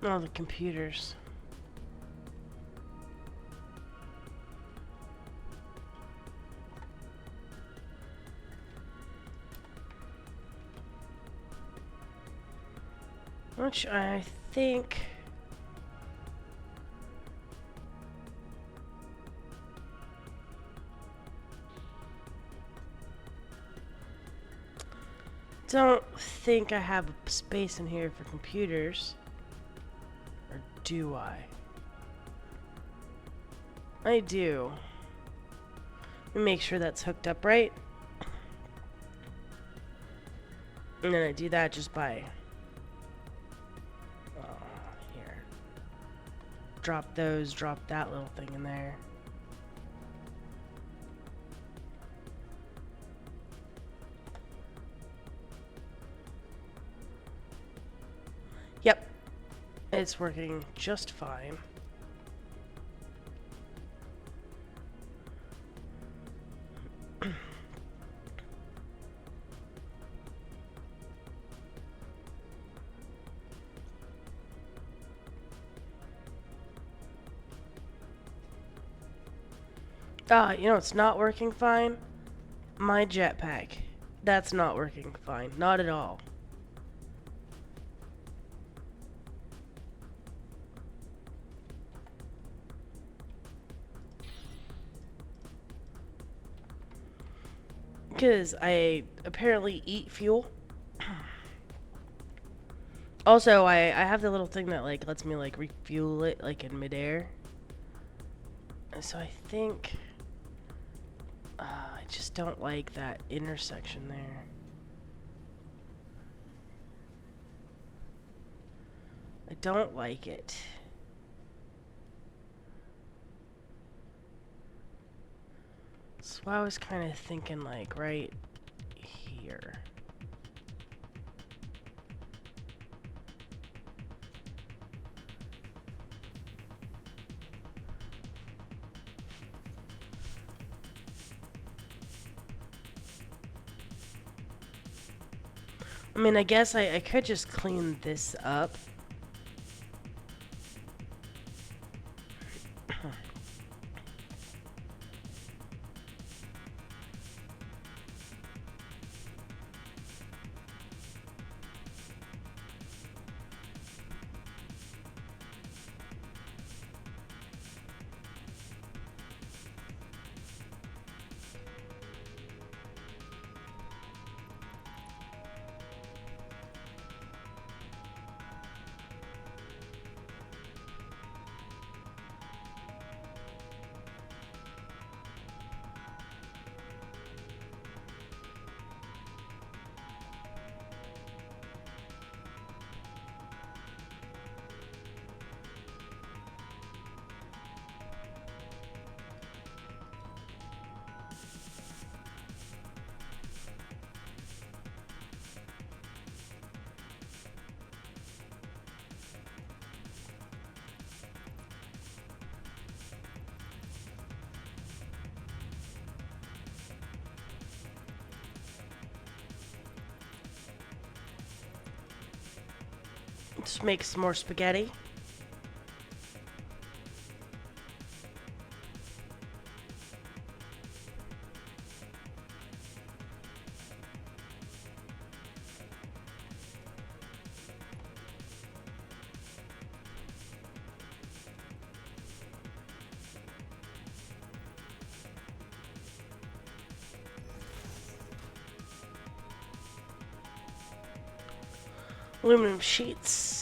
Oh, the computers. Which I think... Don't think I have space in here for computers. Or do I? I do. Let me make sure that's hooked up right. And then I do that just by... here. Drop those, drop that little thing in there. Yep. It's working just fine. You know it's not working fine? My jetpack. That's not working fine. Not at all. Because I apparently eat fuel. Also, I have the little thing that like lets me like refuel it like in midair. So I think I just don't like that intersection there. I don't like it. So I was kind of thinking like right here. I mean, I guess I could just clean this up. Just make some more spaghetti. Aluminum sheets.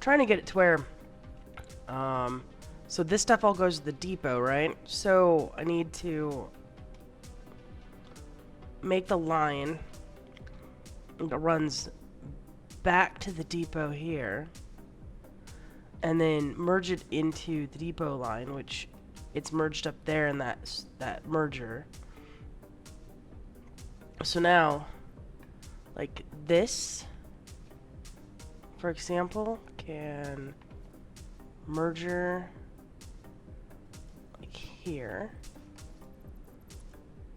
trying to get it to where, so this stuff all goes to the depot, right? So I need to make the line that runs back to the depot here, and then merge it into the depot line, which it's merged up there in that merger. So now, like this, for example, can merger like here.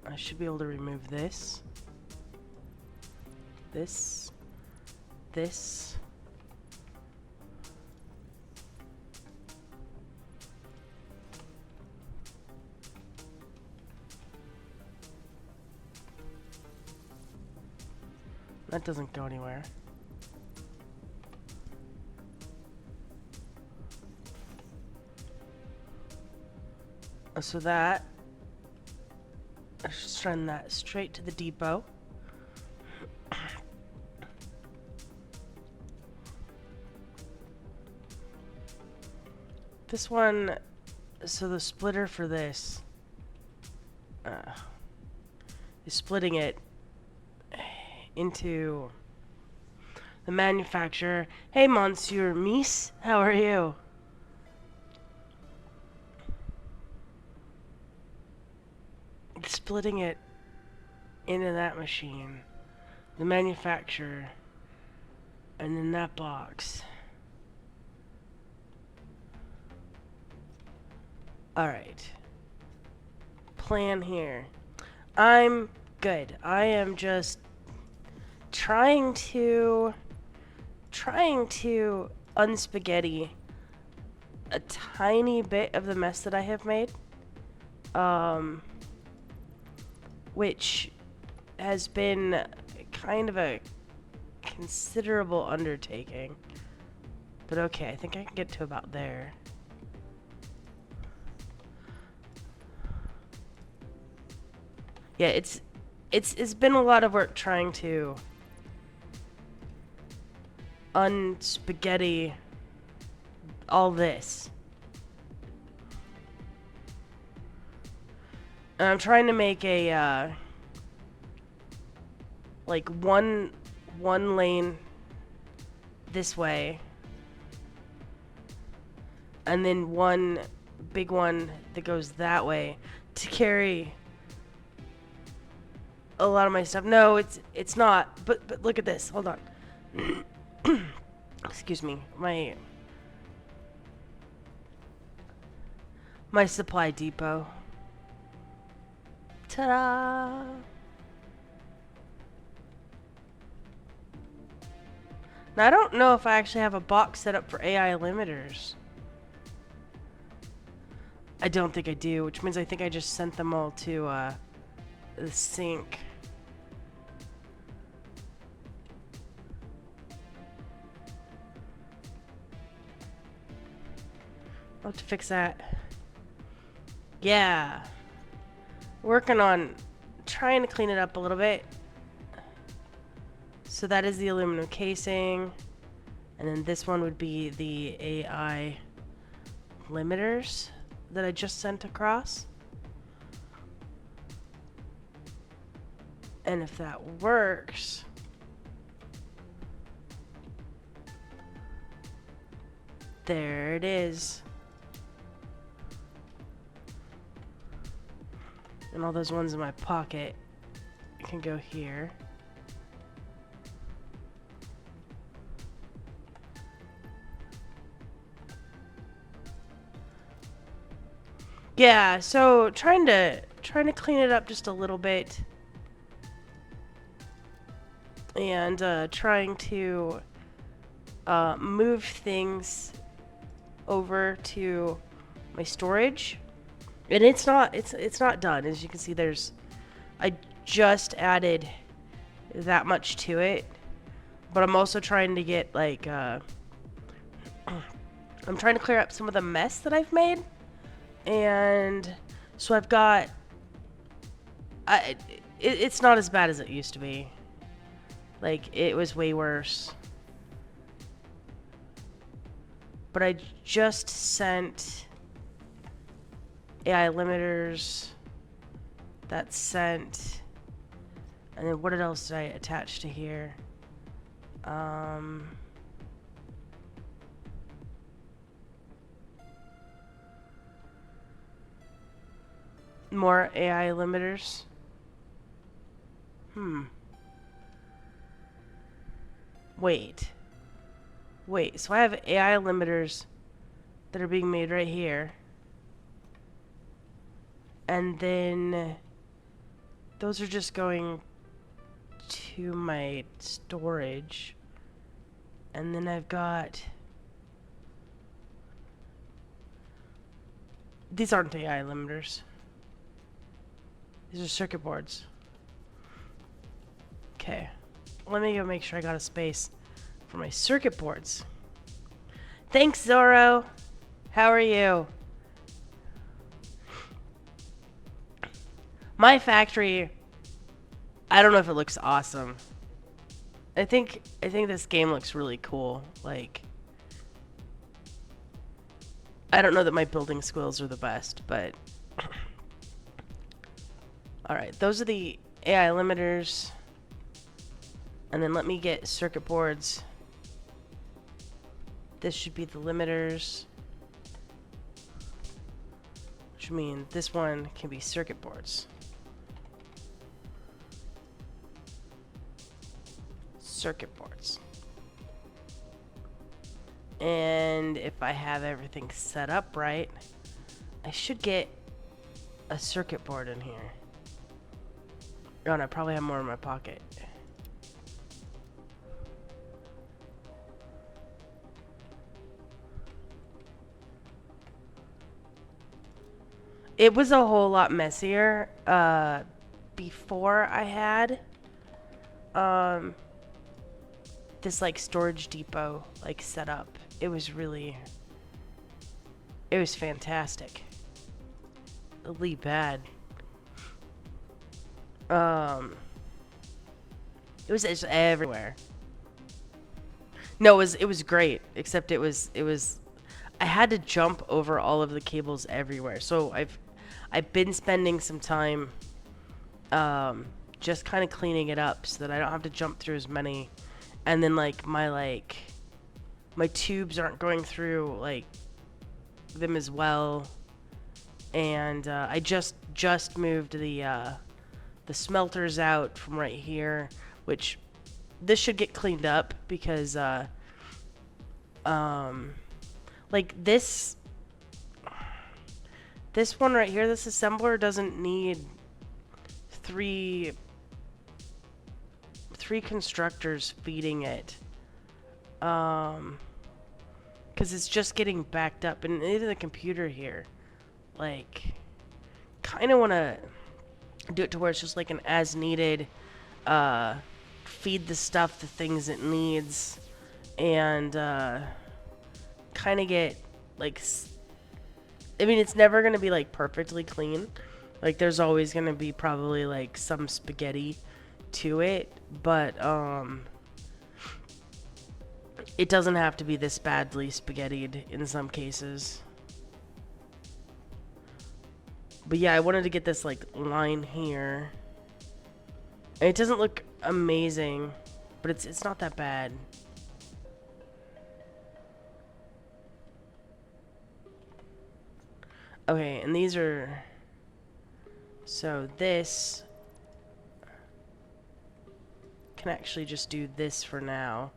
I should be able to remove this, this. That doesn't go anywhere. So that, I should send that straight to the depot. This one, so the splitter for this is splitting it into the manufacturer. Hey, Monsieur Mies, how are you? It's splitting it into that machine, the manufacturer, and then that box. Alright. Plan here. I'm good. I am just trying to unspaghetti a tiny bit of the mess that I have made. Which has been kind of a considerable undertaking. But okay, I think I can get to about there. Yeah, it's been a lot of work trying to unspaghetti all this. And I'm trying to make a like one lane this way, and then one big one that goes that way to carry a lot of my stuff. No, it's not. But look at this. Hold on. Excuse me. My supply depot. Ta-da! Now, I don't know if I actually have a box set up for AI limiters. I don't think I do, which means I think I just sent them all to the sink. I'll have to fix that. Yeah. Working on trying to clean it up a little bit. So that is the aluminum casing. And then this one would be the AI limiters that I just sent across. And if that works, there it is. And all those ones in my pocket can go here. Yeah, so trying to clean it up just a little bit. And trying to move things over to my storage. And it's not done. As you can see, I just added that much to it. But I'm also trying to get like I'm trying to clear up some of the mess that I've made. And so I've got it's not as bad as it used to be. Like, it was way worse. but I just sent AI limiters. That's sent. And then what else did I attach to here? More AI limiters. Wait. So I have AI limiters that are being made right here. And then those are just going to my storage. And then I've got... These aren't AI limiters. These are circuit boards. Okay. Let me go make sure I got a space for my circuit boards. Thanks, Zorro. How are you? My factory, I don't know if it looks awesome. I think this game looks really cool. Like, I don't know that my building skills are the best, but alright, those are the AI limiters. And then let me get circuit boards. This should be the limiters. Which means this one can be circuit boards. Circuit boards. And if I have everything set up right, I should get a circuit board in here. Oh, and I probably have more in my pocket. It was a whole lot messier before I had this like storage depot like set up. It was fantastic. Really bad. It was just everywhere. No, it was great, except it was I had to jump over all of the cables everywhere. So I've been spending some time just kind of cleaning it up so that I don't have to jump through as many. And then like my tubes aren't going through like them as well. And I just moved the smelters out from right here, which this should get cleaned up because like this one right here, this assembler doesn't need three constructors feeding it, because it's just getting backed up. And even the computer here, like, kind of want to do it to where it's just like an as needed, feed the stuff the things it needs, and kind of get like, I mean, it's never gonna be like perfectly clean. Like, there's always gonna be probably like some spaghetti to it, but it doesn't have to be this badly spaghettied in some cases. But yeah, I wanted to get this like line here. And it doesn't look amazing, but it's not that bad. Okay, and these are... So this... can actually just do this for now.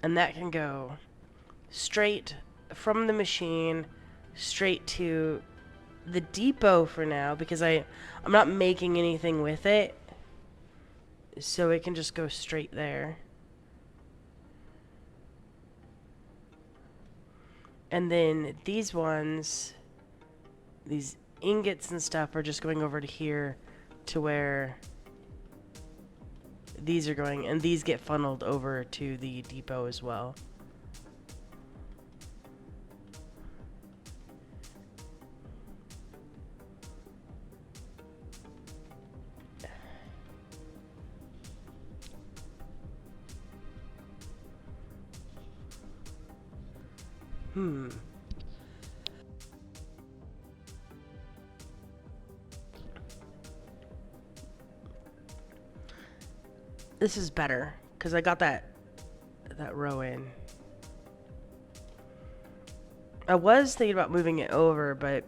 And that can go straight from the machine straight to the depot for now, because I'm not making anything with it. So it can just go straight there. And then these ones, these ingots and stuff, are just going over to here to where these are going, and these get funneled over to the depot as well. Hmm. This is better because I got that row in. I was thinking about moving it over, but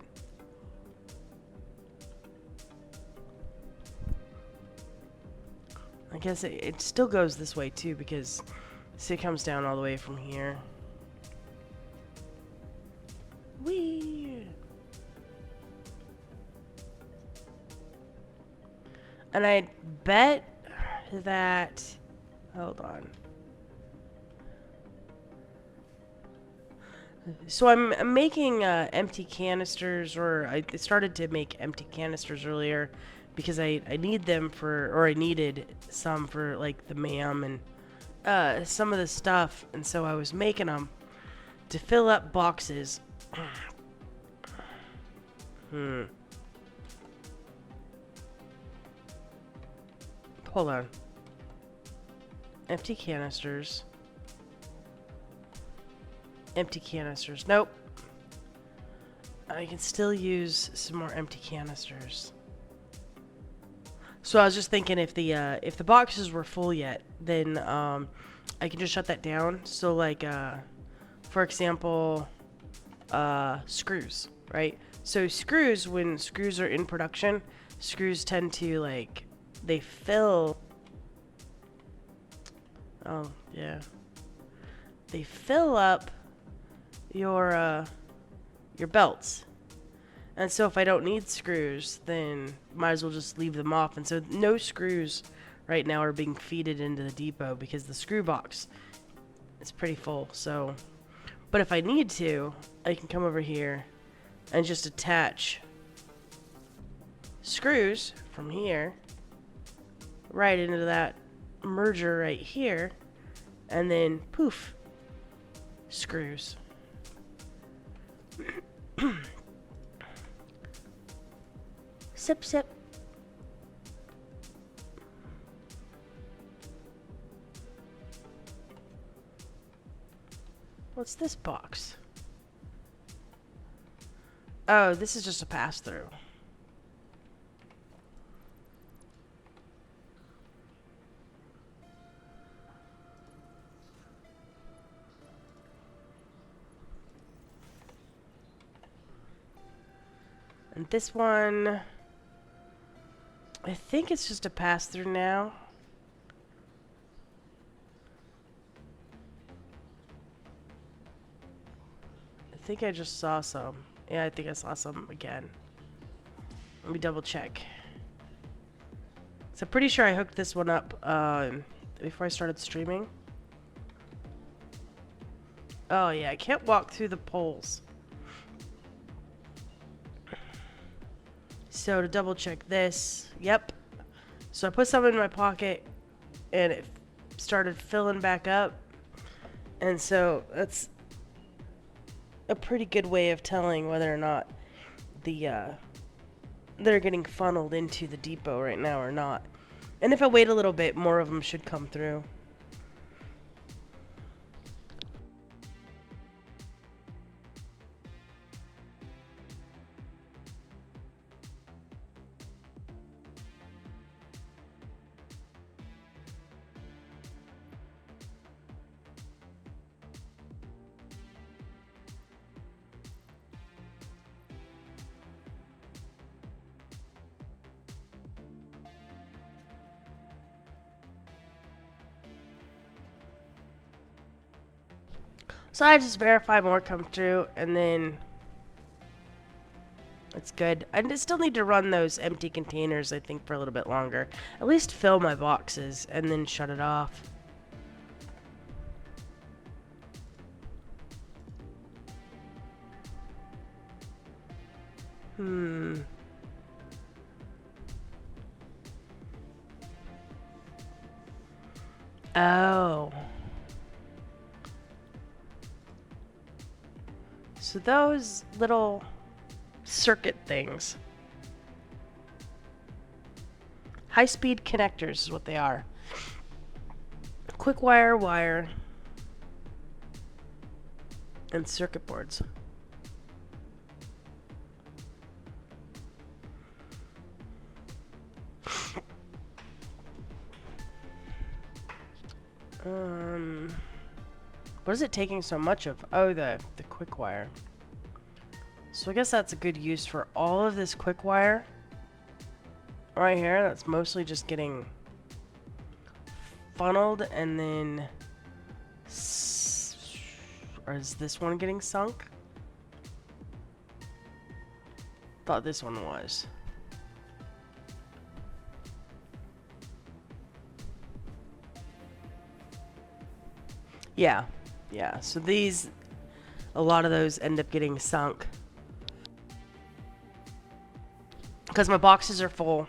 I guess it still goes this way too because see, it comes down all the way from here. Whee! And I bet that... Hold on. So I'm making empty canisters, or I started to make empty canisters earlier because I need them for, or I needed some for like the ma'am and some of the stuff, and so I was making them to fill up boxes. Hold on. Empty canisters. Empty canisters. Nope. I can still use some more empty canisters. So I was just thinking if the boxes were full yet, then I can just shut that down. So like for example, screws, right? So screws, when screws are in production, screws tend to like they fill. Oh yeah. They fill up your belts. And so if I don't need screws, then might as well just leave them off. And so no screws right now are being feeded into the depot because the screw box is pretty full. So, but if I need to, I can come over here and just attach screws from here right into that merger right here, and then poof, screws. Sip, sip. What's this box? Oh, this is just a pass-through. And this one, I think it's just a pass-through now. I think I just saw some. Yeah, I think I saw some again. Let me double check. So I'm pretty sure I hooked this one up before I started streaming. Oh yeah, I can't walk through the poles. So to double check this, yep. So I put some in my pocket and it started filling back up. And so that's a pretty good way of telling whether or not they're getting funneled into the depot right now or not. And if I wait a little bit, more of them should come through. So I just verify more come through, and then it's good. I still need to run those empty containers, I think, for a little bit longer. At least fill my boxes, and then shut it off. Oh. So those little circuit things. High-speed connectors is what they are. Quick wire. and circuit boards. What is it taking so much of? Oh, the quick wire. So I guess that's a good use for all of this quick wire right here. That's mostly just getting funneled and then... Or is this one getting sunk? Thought this one was. Yeah. Yeah, so these, a lot of those end up getting sunk. Because my boxes are full.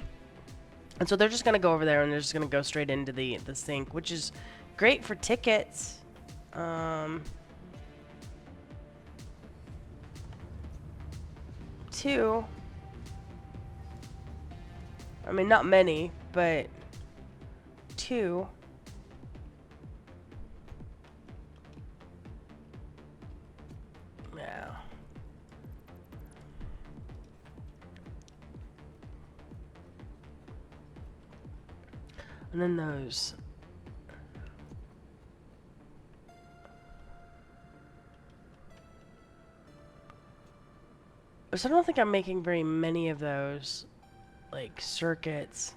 And so they're just going to go over there and they're just going to go straight into the sink, which is great for tickets. Two. I mean, not many, but two. Yeah. And then those. So I don't think I'm making very many of those, like, circuits.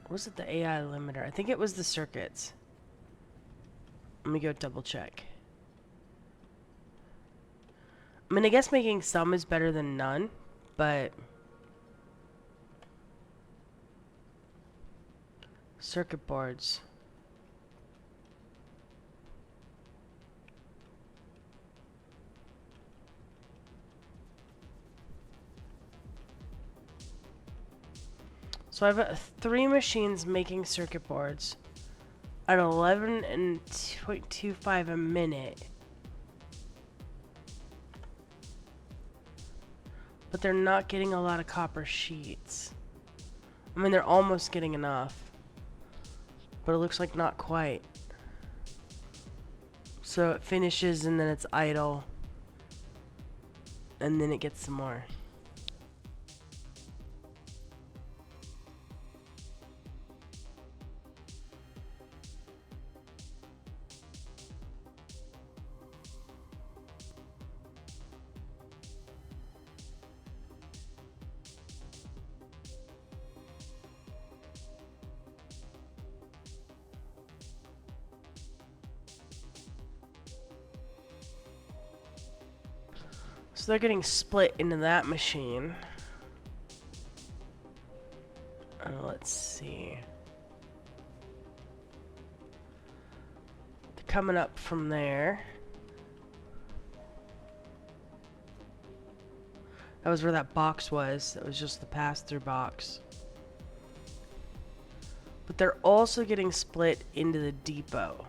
Was it the AI limiter? I think it was the circuits. Let me go double check. I mean, I guess making some is better than none, but... Circuit boards. So I have 3 machines making circuit boards at 11.25 a minute. But they're not getting a lot of copper sheets. I mean, they're almost getting enough. But it looks like not quite. So it finishes and then it's idle. And then it gets some more. So they're getting split into that machine. Let's see. They're coming up from there. That was where that box was. That was just the pass-through box. But they're also getting split into the depot.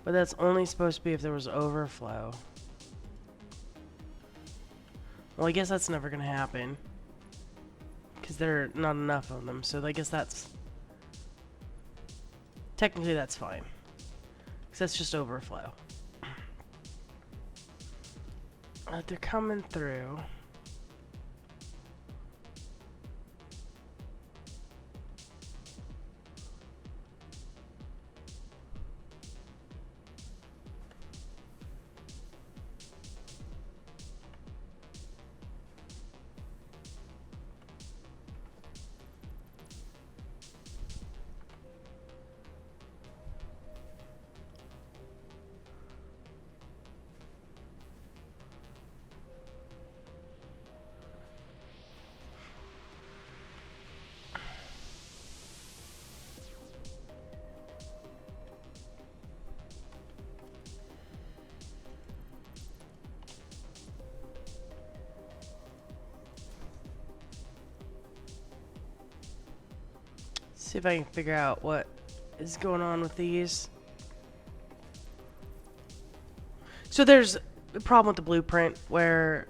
But that's only supposed to be if there was overflow. Well, I guess that's never going to happen. Because there are not enough of them. So I guess that's... Technically, that's fine. Because that's just overflow. They're coming through. See if I can figure out what is going on with these. So there's a problem with the blueprint where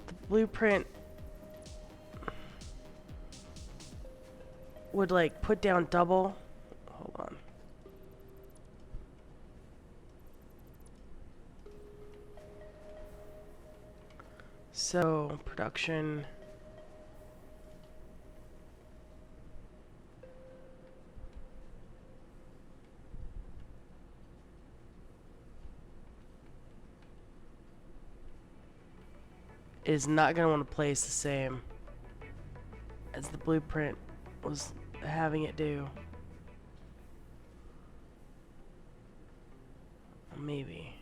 the blueprint would like put down double. Hold on. So production. Is not going to want to place the same as the blueprint was having it do. Maybe.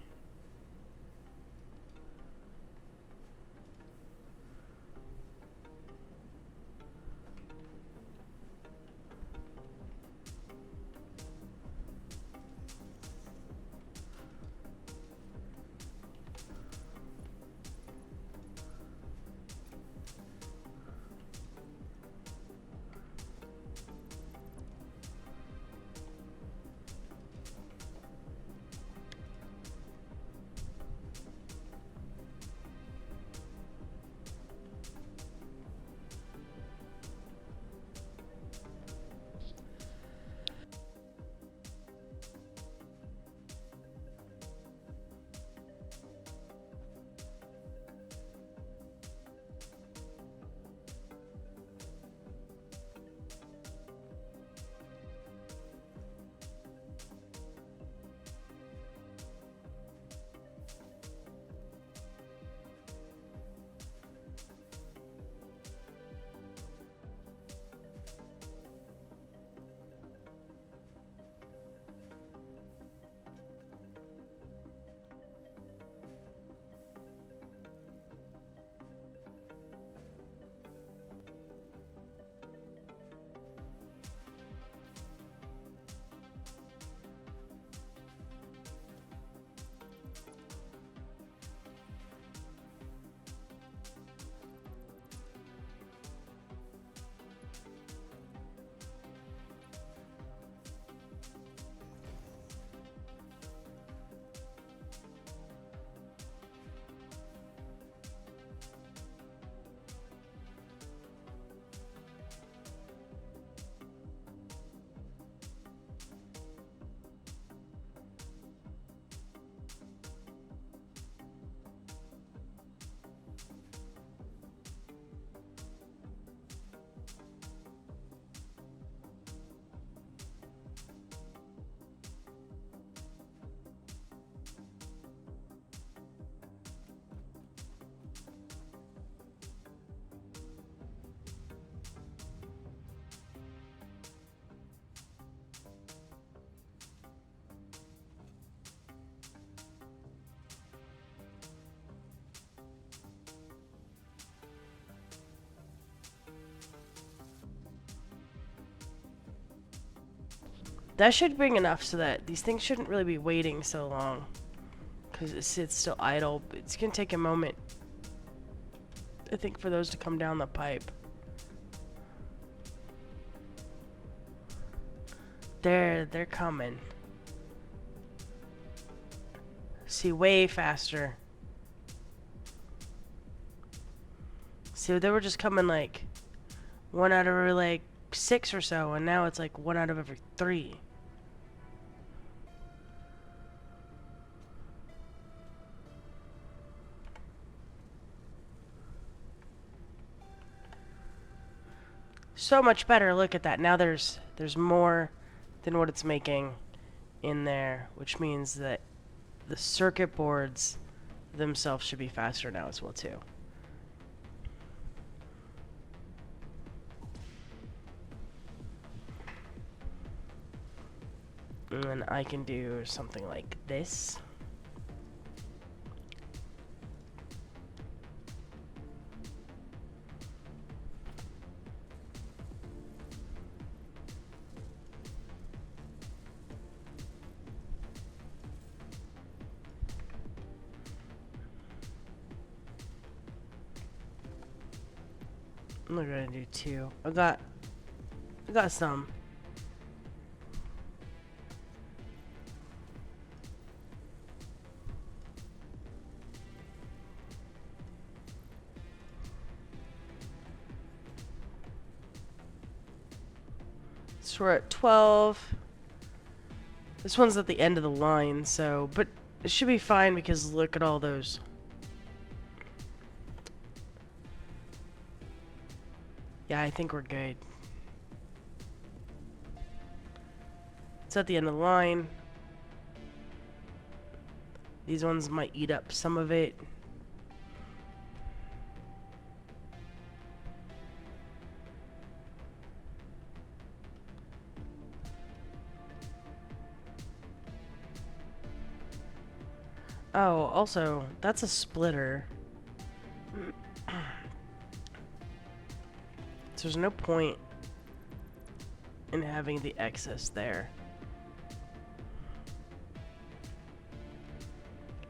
That should bring enough so that these things shouldn't really be waiting so long. Because it sits still idle. It's going to take a moment, I think, for those to come down the pipe. They're coming. See, way faster. See, they were just coming like 1 out of every like 6 or so, and now it's like 1 out of every 3. So much better. Look at that. Now there's more than what it's making in there, which means that the circuit boards themselves should be faster now as well too. And I can do something like this. I'm gonna do 2. I got some. So we're at 12. This one's at the end of the line, so... But it should be fine because look at all those. Yeah, I think we're good. It's at the end of the line. These ones might eat up some of it. Oh, also, that's a splitter. So there's no point in having the excess there.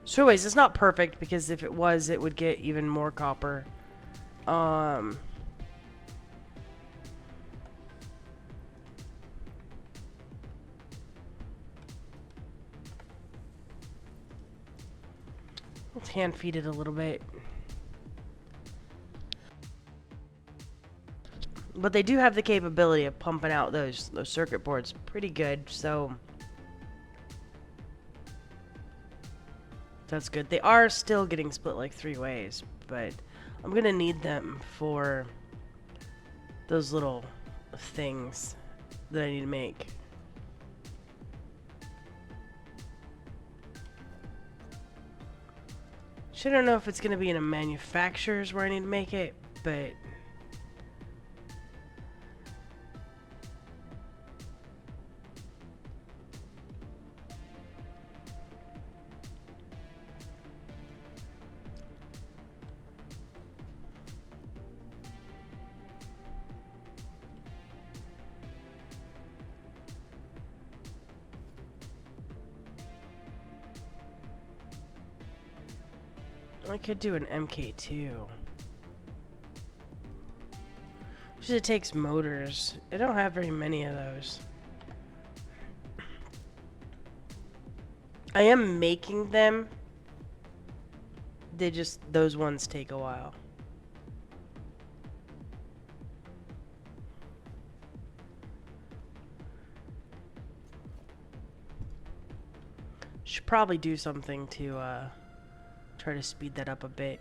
So anyways, it's not perfect because if it was, it would get even more copper. Let's hand feed it a little bit. But they do have the capability of pumping out those circuit boards pretty good, so that's good. They are still getting split like 3 ways, but I'm gonna need them for those little things that I need to make. I don't know if it's gonna be in a manufacturer's where I need to make it, but I could do an MK2. Which it takes motors. I don't have very many of those. I am making them. Those ones take a while. Should probably do something to try to speed that up a bit.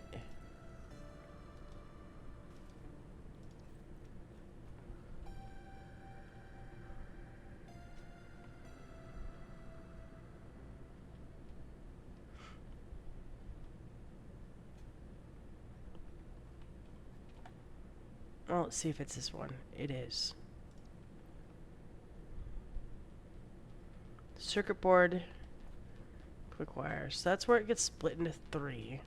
Well, let's see if it's this one. It is. Circuit board. Quick wire. So that's where it gets split into 3.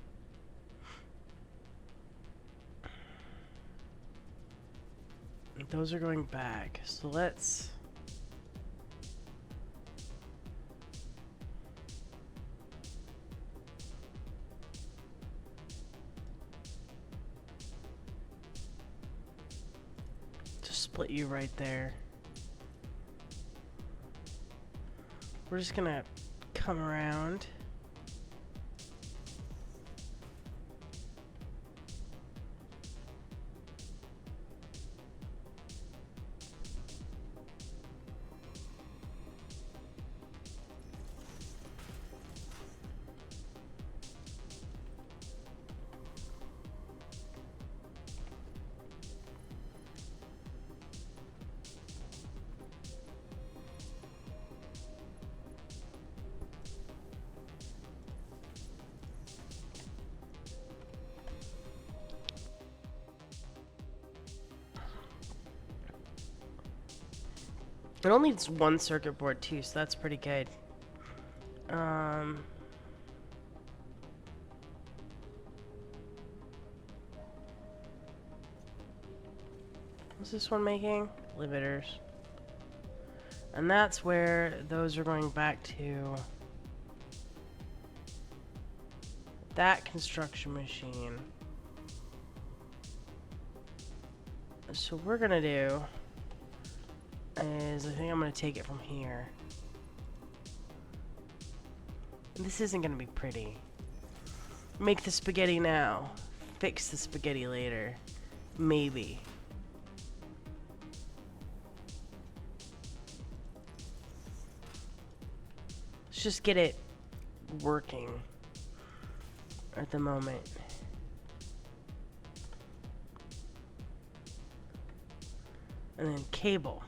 Those are going back. So let's... just split you right there. We're just gonna come around. It only needs 1 circuit board too, so that's pretty good. What's this one making? Limiters. And that's where those are going back to that construction machine. So what we're gonna do is I think I'm gonna take it from here. This isn't gonna be pretty. Make the spaghetti now. Fix the spaghetti later. Maybe. Let's just get it working at the moment. And then cable.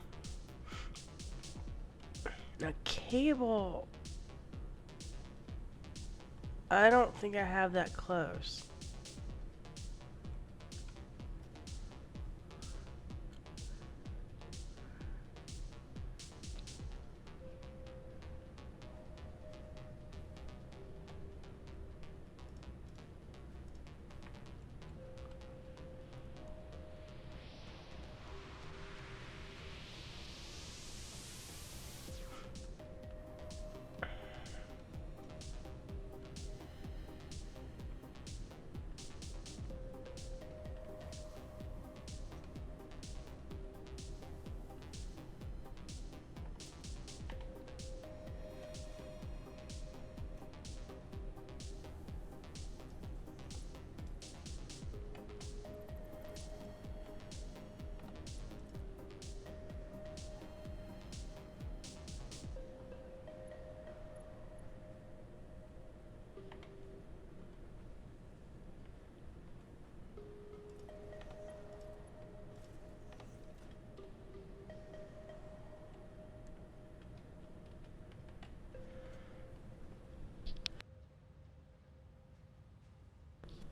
Now cable, I don't think I have that close.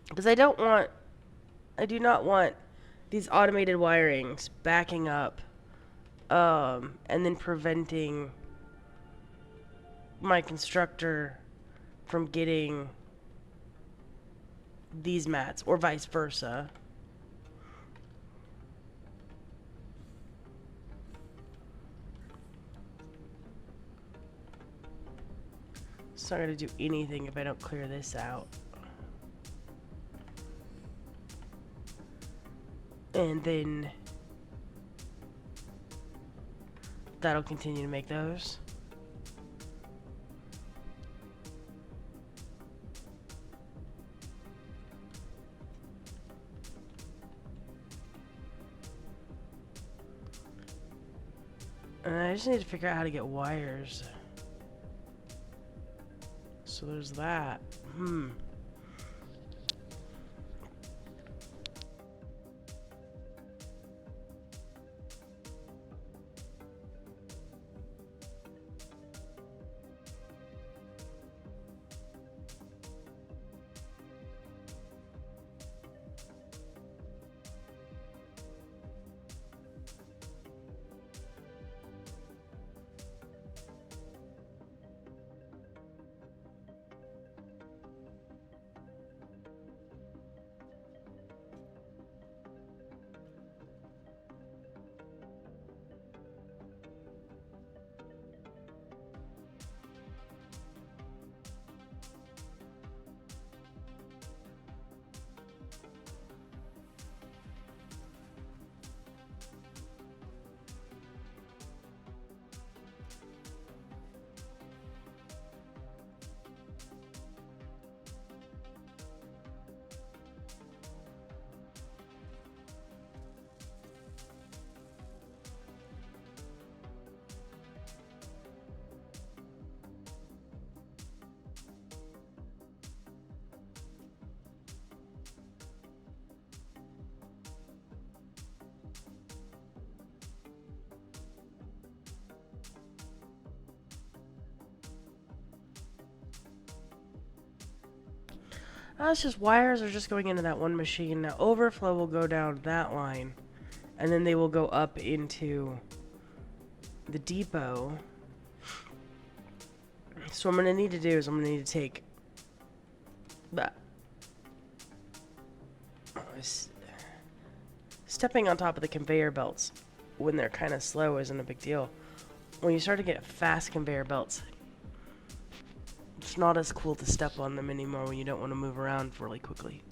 Because I do not want these automated wirings backing up, and then preventing my constructor from getting these mats, or vice versa. It's not going to do anything if I don't clear this out. And then that'll continue to make those. And I just need to figure out how to get wires. So there's that. It's just wires are just going into that one machine. Now overflow will go down that line, and then they will go up into the depot. So what I'm going to need to do is I'm going to need to take that. Stepping on top of the conveyor belts when they're kind of slow isn't a big deal. When you start to get fast conveyor belts, it's not as cool to step on them anymore when you don't want to move around really quickly.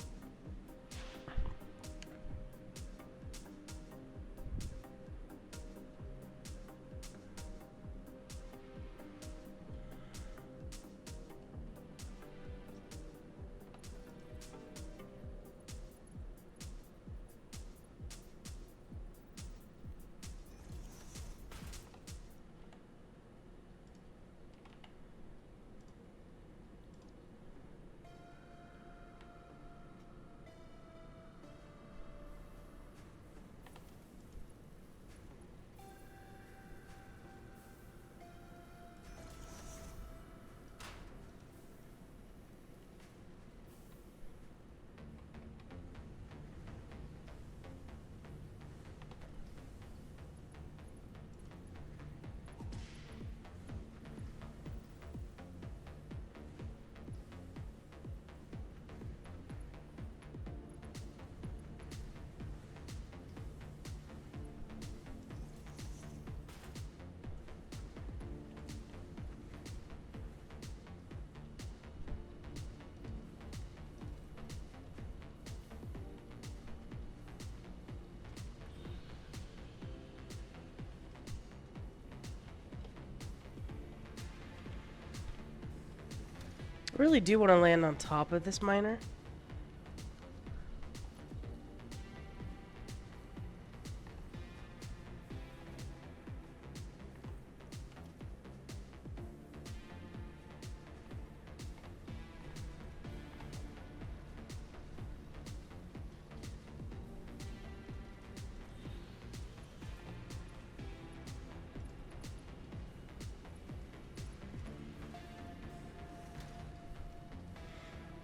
I really do want to land on top of this miner.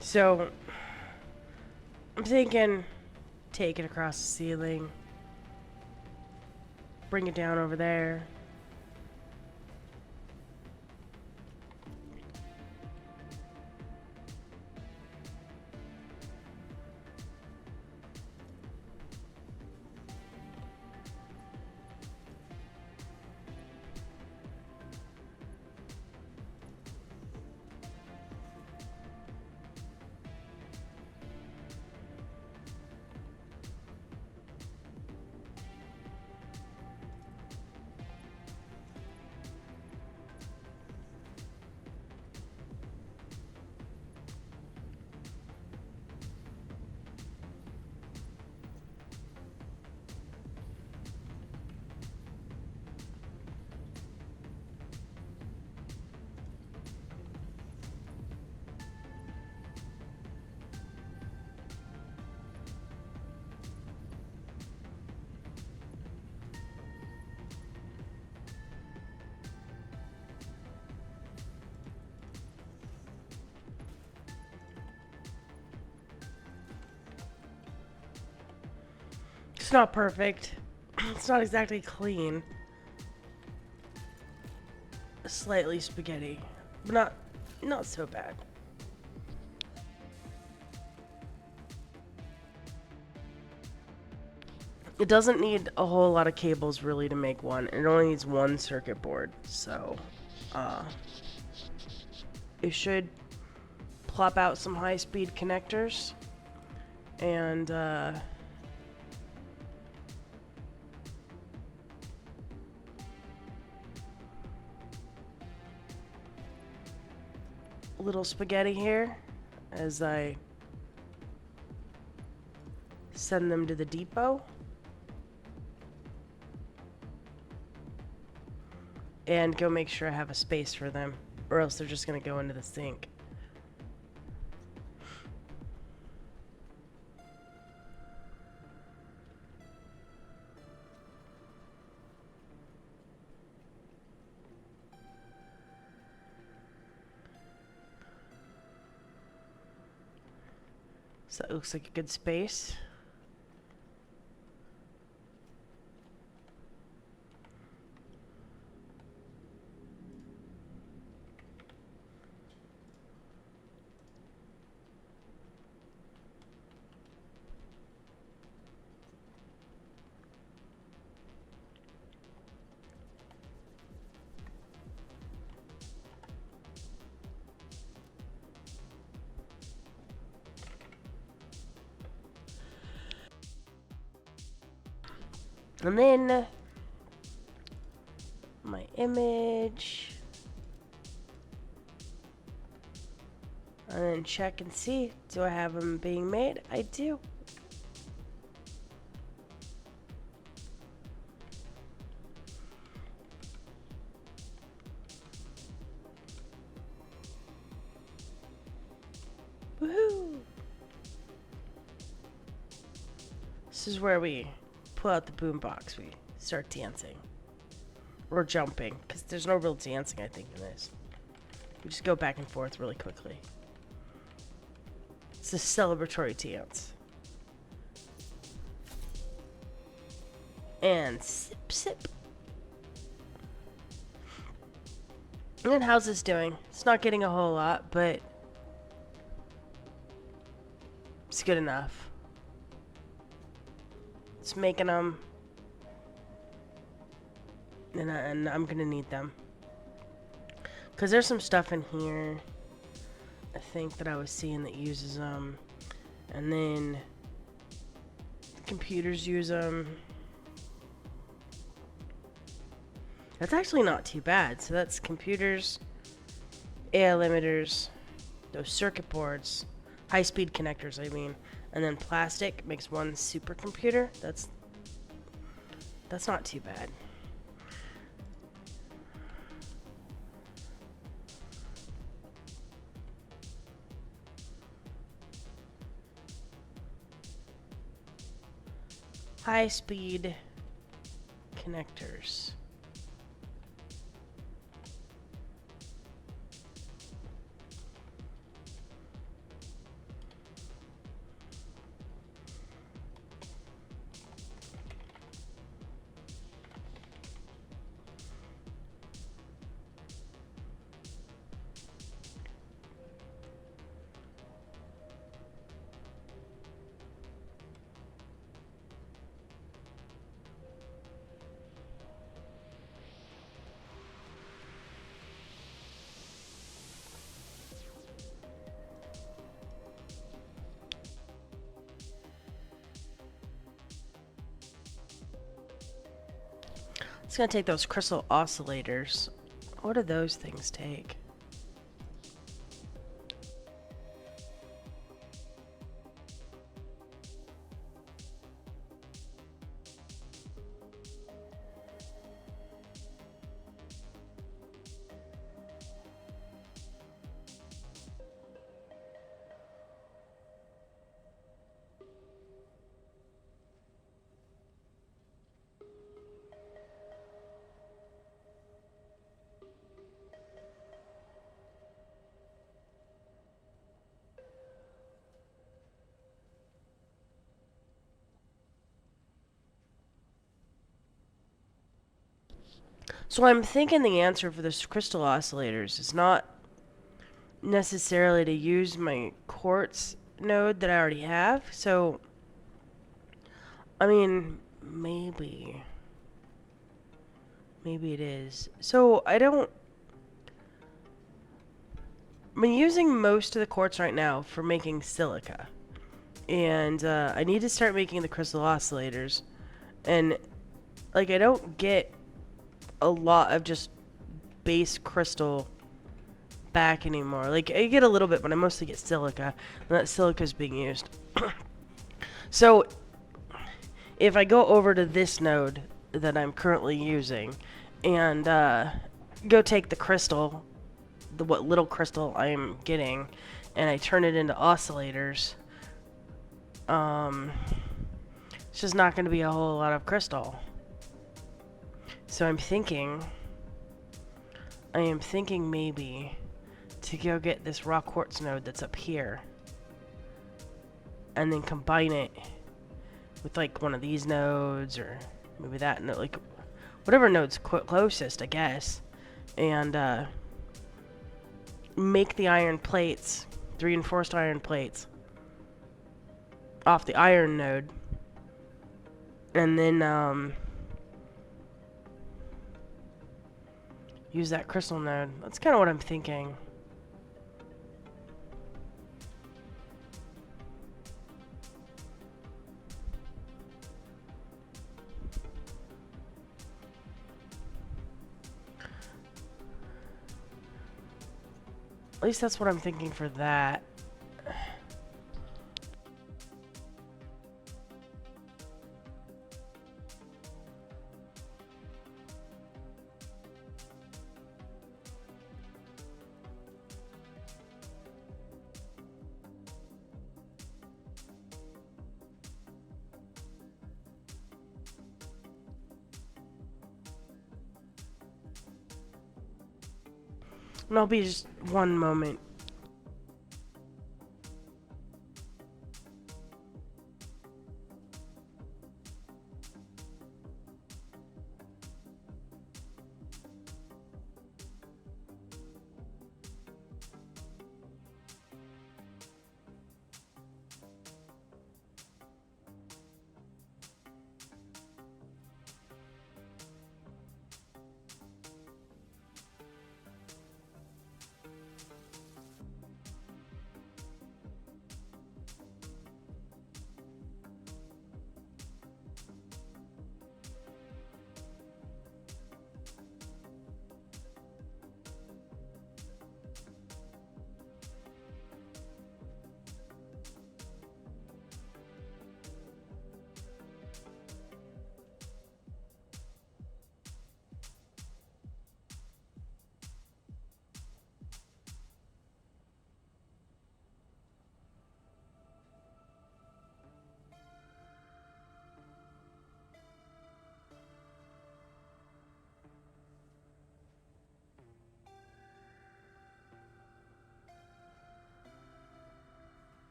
So, I'm thinking take it across the ceiling, bring it down over there. It's not perfect. It's not exactly clean. Slightly spaghetti, but not so bad. It doesn't need a whole lot of cables really to make one. It only needs one circuit board, so it should plop out some high-speed connectors and little spaghetti here as I send them to the depot. And go make sure I have a space for them, or else they're just gonna go into the sink. So that looks like a good space. And then my image. And then check and see. Do I have them being made? I do. Woohoo! This is where we pull out the boombox. We start dancing. Or jumping. Because there's no real dancing, I think, in this. We just go back and forth really quickly. It's a celebratory dance. And sip, sip. And then how's this doing? It's not getting a whole lot, but it's good enough. It's making them, and I'm gonna need them. Because there's some stuff in here, I think, that I was seeing that uses them. And then the computers use them. That's actually not too bad. So that's computers, AI limiters, those circuit boards, high-speed connectors, I mean, and then plastic makes one supercomputer. That's not too bad. High-speed connectors. It's gonna take those crystal oscillators. What do those things take? So I'm thinking the answer for this crystal oscillators is not necessarily to use my quartz node that I already have. So, I mean, maybe it is. So I'm using most of the quartz right now for making silica. And I need to start making the crystal oscillators. And, like, I don't get a lot of just base crystal back anymore. Like, I get a little bit, but I mostly get silica. And that silica is being used. So, if I go over to this node that I'm currently using and go take the crystal, what little crystal I am getting, and I turn it into oscillators, it's just not going to be a whole lot of crystal. So I am thinking maybe to go get this raw quartz node that's up here and then combine it with like one of these nodes or maybe that node, like whatever node's closest, I guess, and make the iron plates, the reinforced iron plates off the iron node, and then use that crystal node. That's kind of what I'm thinking. At least that's what I'm thinking for that. And I'll be just one moment.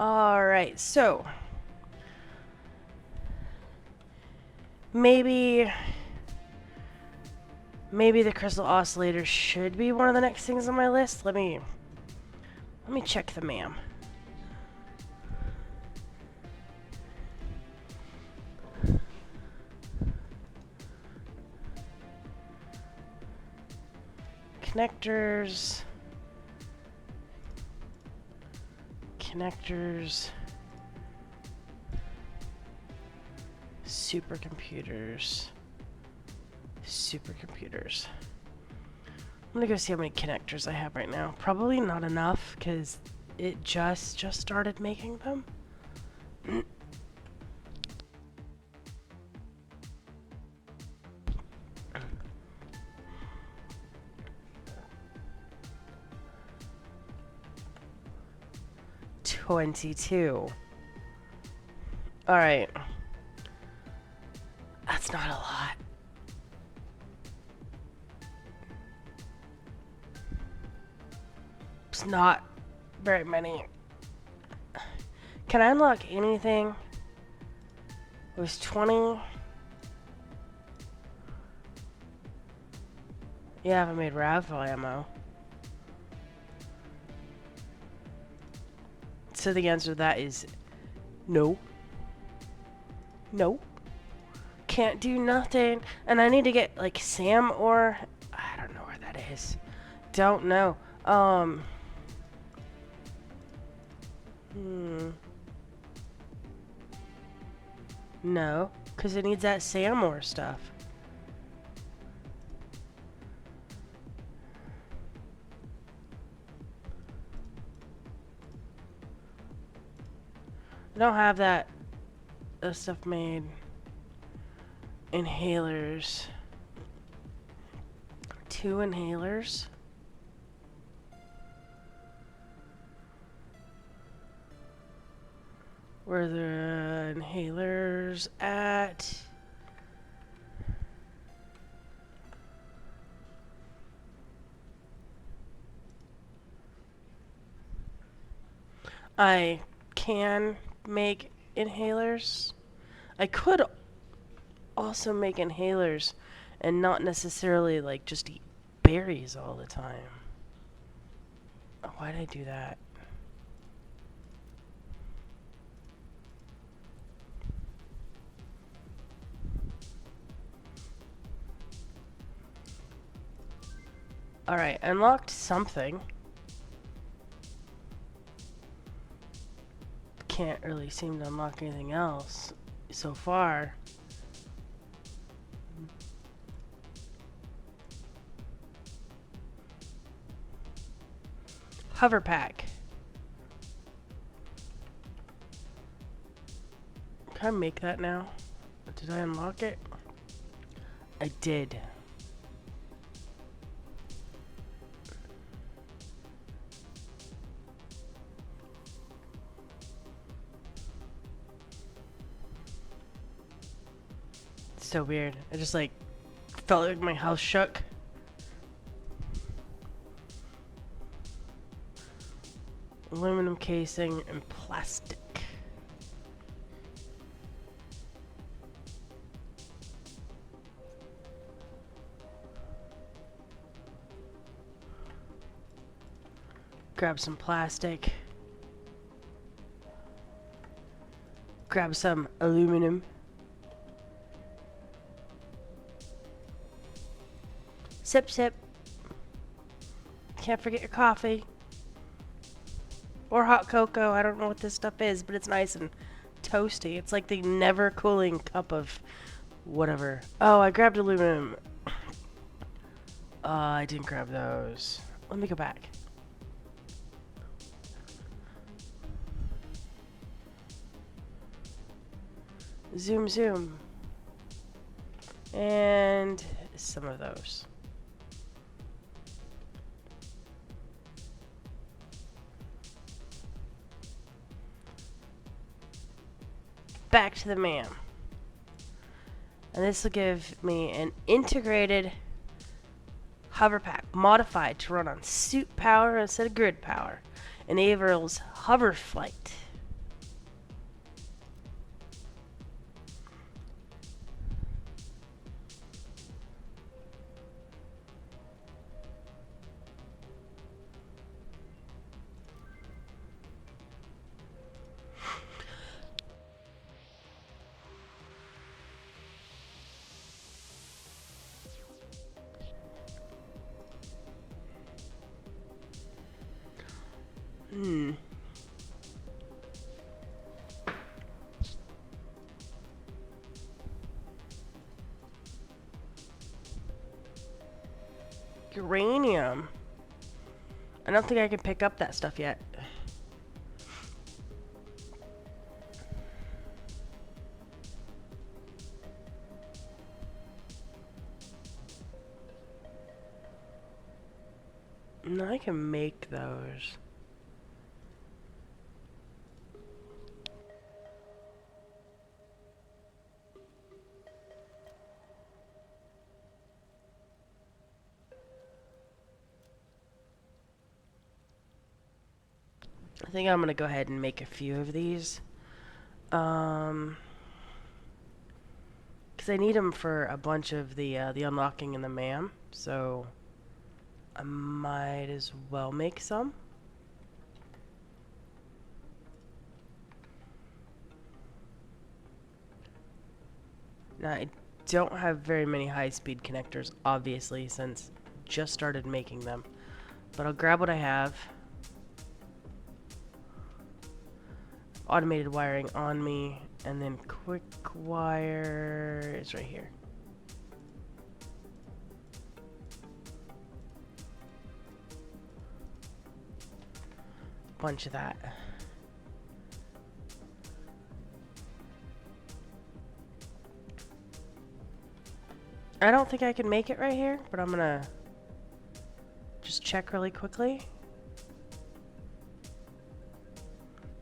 Alright, so maybe the crystal oscillator should be one of the next things on my list. Let me check the MAM. Connectors. Supercomputers. I'm gonna go see how many connectors I have right now. Probably not enough because it just started making them. 22. Alright. That's not a lot. It's not very many. Can I unlock anything? It was 20. Yeah, I haven't made rifle ammo. So the answer to that is no. No. Can't do nothing. And I need to get like Sam or I don't know where that is. Don't know. No, because it needs that Sam or stuff. I don't have that stuff made. Inhalers. 2 inhalers. Where are the inhalers at? I can make inhalers. I could also make inhalers and not necessarily like just eat berries all the time. Why did I do that? Alright, unlocked something. Can't really seem to unlock anything else so far. Hover pack. Can I make that now? Did I unlock it? I did. So weird. I just like felt like my house shook. Aluminum casing and plastic. Grab some plastic. Grab some aluminum. Sip, sip. Can't forget your coffee. Or hot cocoa. I don't know what this stuff is, but it's nice and toasty. It's like the never cooling cup of whatever. Oh, I grabbed aluminum. I didn't grab those. Let me go back. Zoom, zoom. And some of those. Back to the MAM. And this will give me an integrated hover pack modified to run on suit power instead of grid power. Enables hover flight. Uranium. I don't think I can pick up that stuff yet. No, I can make those. I think I'm gonna go ahead and make a few of these. Because I need them for a bunch of the unlocking and the MAM, so I might as well make some. Now, I don't have very many high-speed connectors, obviously, since just started making them. But I'll grab what I have. Automated wiring on me, and then quick wire is right here. Bunch of that. I don't think I can make it right here, but I'm gonna just check really quickly.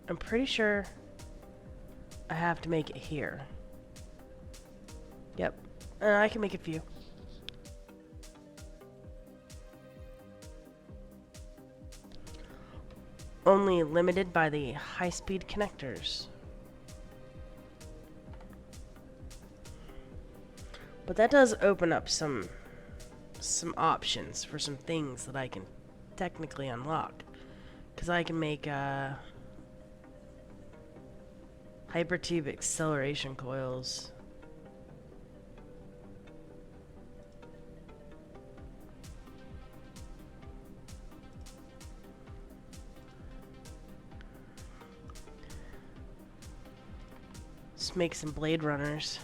I'm pretty sure I have to make it here. Yep, I can make a few. Only limited by the high-speed connectors. But that does open up some options for some things that I can technically unlock. Because I can make hypertube acceleration coils. Let's make some blade runners.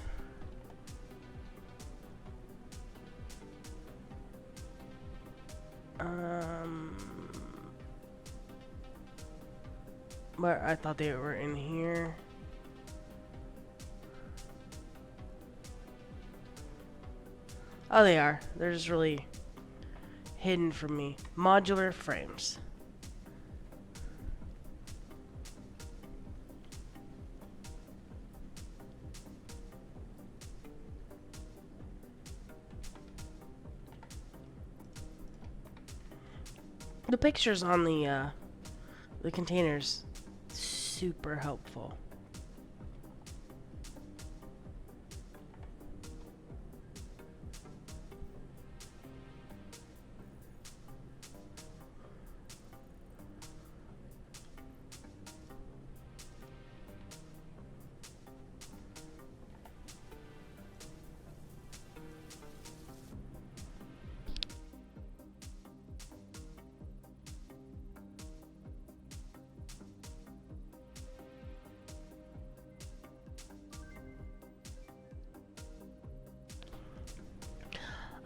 But I thought they were in here. Oh, they are. They're just really hidden from me. Modular frames. The pictures on the containers, super helpful.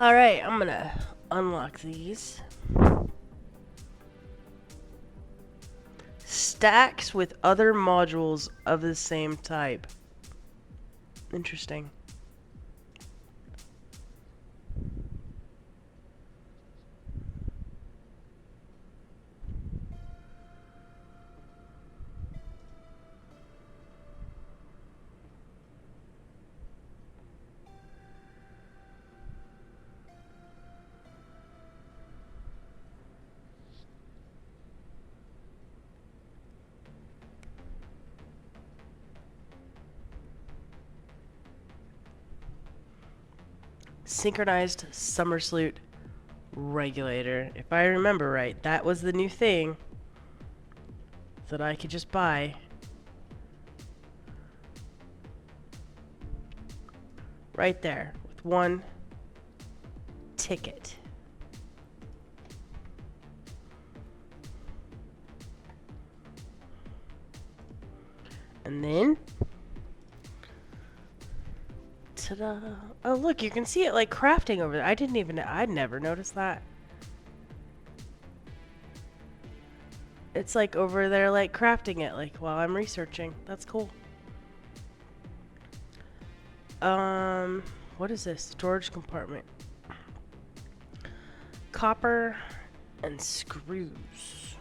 Alright, I'm gonna unlock these. Stacks with other modules of the same type. Interesting. Synchronized somersault regulator. If I remember right, that was the new thing that I could just buy. Right there, with one ticket. And then, ta-da! Oh look, you can see it like crafting over there. I'd never noticed that. It's like over there, like crafting it, like while I'm researching. That's cool. What is this? Storage compartment. Copper and screws.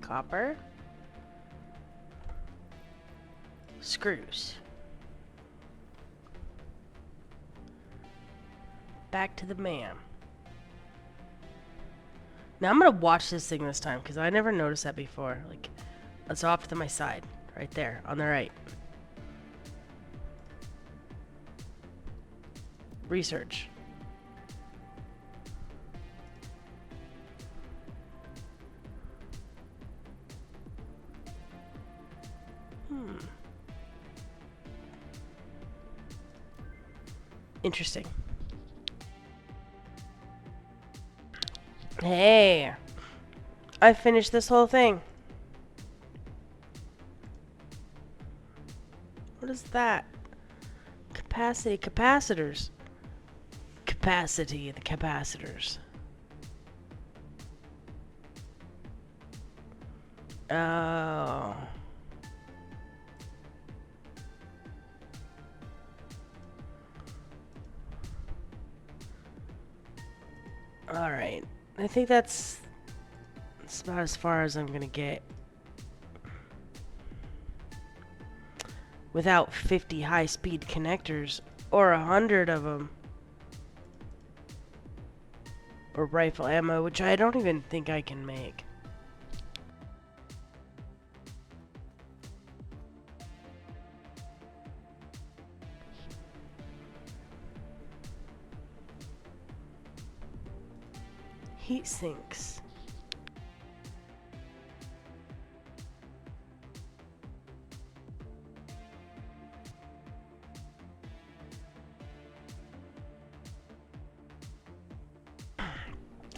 Copper. Screws. Back to the man. Now I'm gonna watch this thing this time because I never noticed that before. Like, it's off to my side, right there, on the right. Research. Interesting. Hey, I finished this whole thing. What is that? Capacity, capacitors. Capacity, the capacitors. Oh. Alright. I think that's about as far as I'm gonna get. Without 50 high-speed connectors. Or 100 of them. Or rifle ammo, which I don't even think I can make. Heat sinks.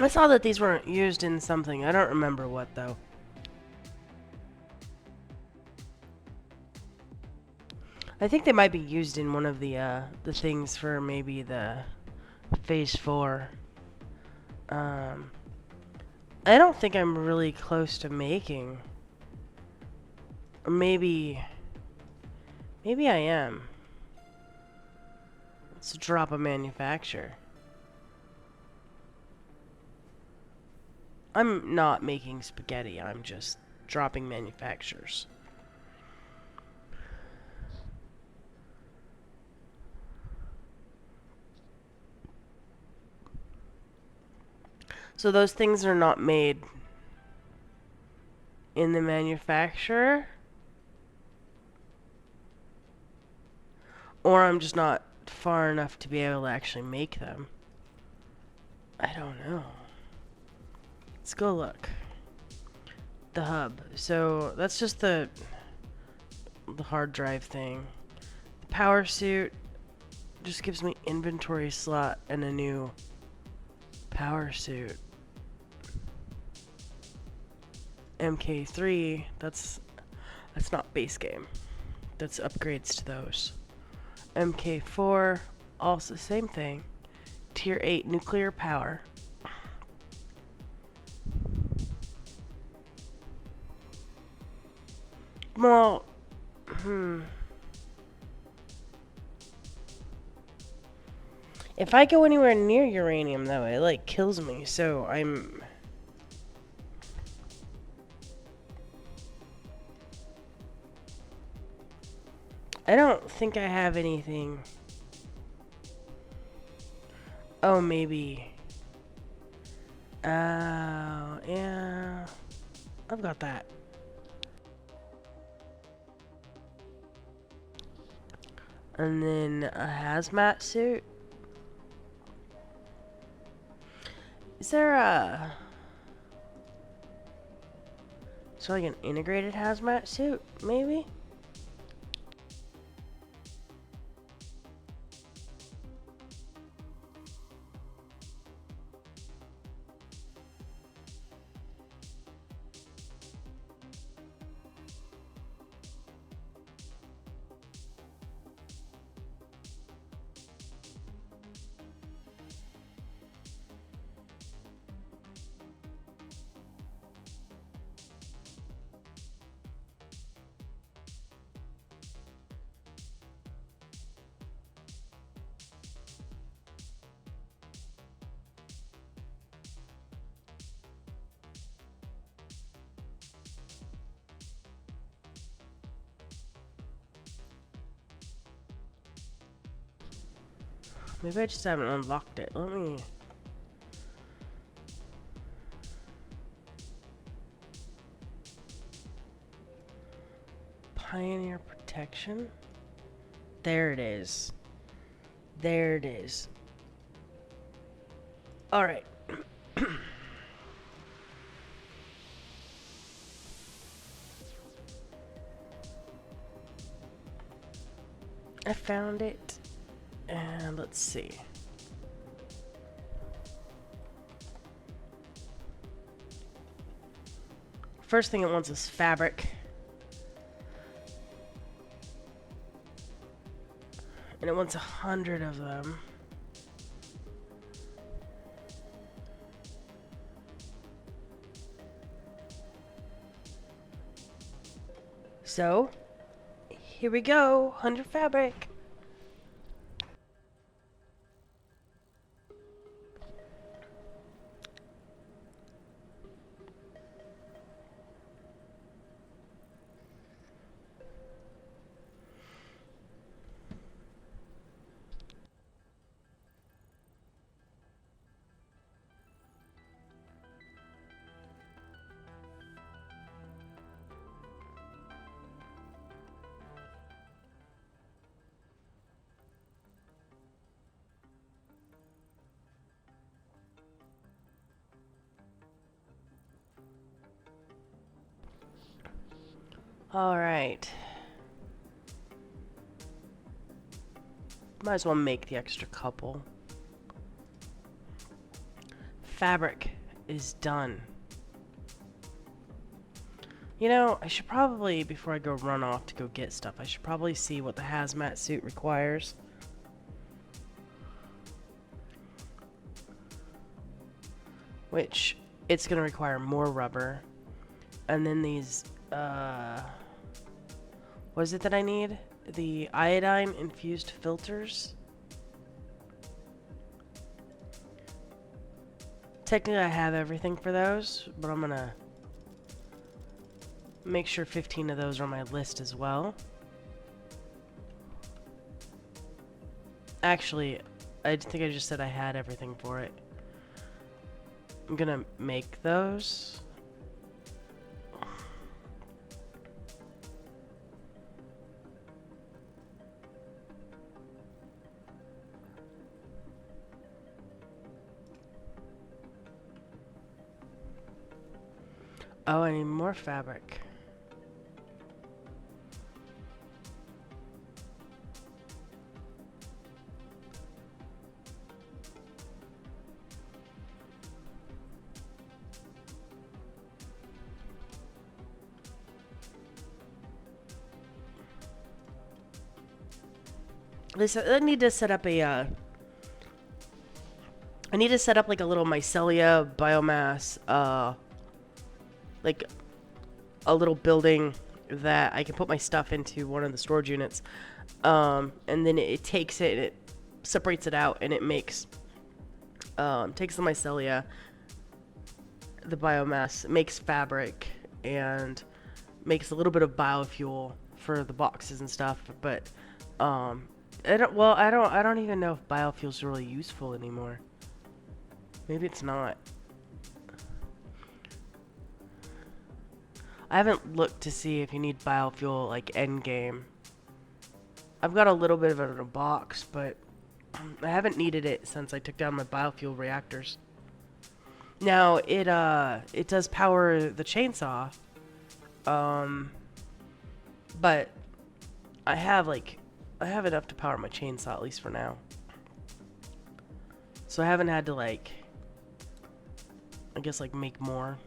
I saw that these weren't used in something. I don't remember what, though. I think they might be used in one of the things for maybe the Phase 4. I don't think I'm really close to making. Or maybe I am. Let's drop a manufacturer. I'm not making spaghetti, I'm just dropping manufacturers. So those things are not made in the manufacturer? Or I'm just not far enough to be able to actually make them. I don't know. Let's go look. The hub. So that's just the hard drive thing. The power suit just gives me inventory slot and a new power suit. MK3, that's not base game. That's upgrades to those. MK4, also same thing. Tier 8 nuclear power. Well, if I go anywhere near uranium, though, it, like, kills me, so I don't think I have anything. Oh, maybe. Oh, yeah. I've got that. And then a hazmat suit. Is there like an integrated hazmat suit, maybe? Maybe I just haven't unlocked it. Let me... Pioneer protection? There it is. There it is. Alright. I found it. And let's see. First thing it wants is fabric. And it wants 100 of them. So, here we go. 100 fabric. Alright. Might as well make the extra couple. Fabric is done. You know, I should probably, before I go run off to go get stuff, I should probably see what the hazmat suit requires. Which, it's going to require more rubber. And then these, what is it that I need? The iodine infused filters. Technically I have everything for those, but I'm going to make sure 15 of those are on my list as well. Actually, I think I just said I had everything for it. I'm gonna make those. Oh, I need more fabric. I need to set up a, I need to set up like a little mycelia biomass, like a little building that I can put my stuff into one of the storage units. And then it takes it and it separates it out and it makes, takes the mycelia, the biomass, makes fabric and makes a little bit of biofuel for the boxes and stuff. But, I don't even know if biofuel's really useful anymore. Maybe it's not. I haven't looked to see if you need biofuel like end game. I've got a little bit of it in a box, but I haven't needed it since I took down my biofuel reactors. Now it does power the chainsaw. But I have enough to power my chainsaw, at least for now. So I haven't had to I guess make more.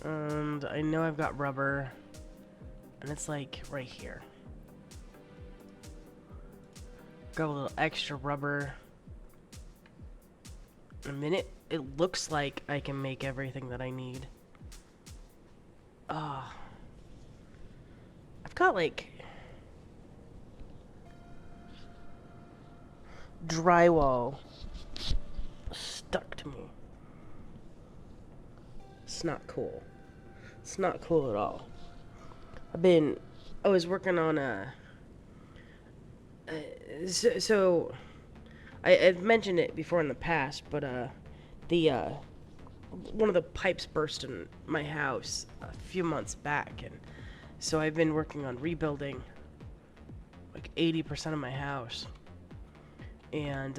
And I know I've got rubber. And it's right here. Got a little extra rubber. In a minute, it looks like I can make everything that I need. I've got drywall stuck to me. It's not cool. It's not cool at all. I was working on So I've mentioned it before in the past, but the one of the pipes burst in my house a few months back, and so I've been working on rebuilding like 80% of my house. And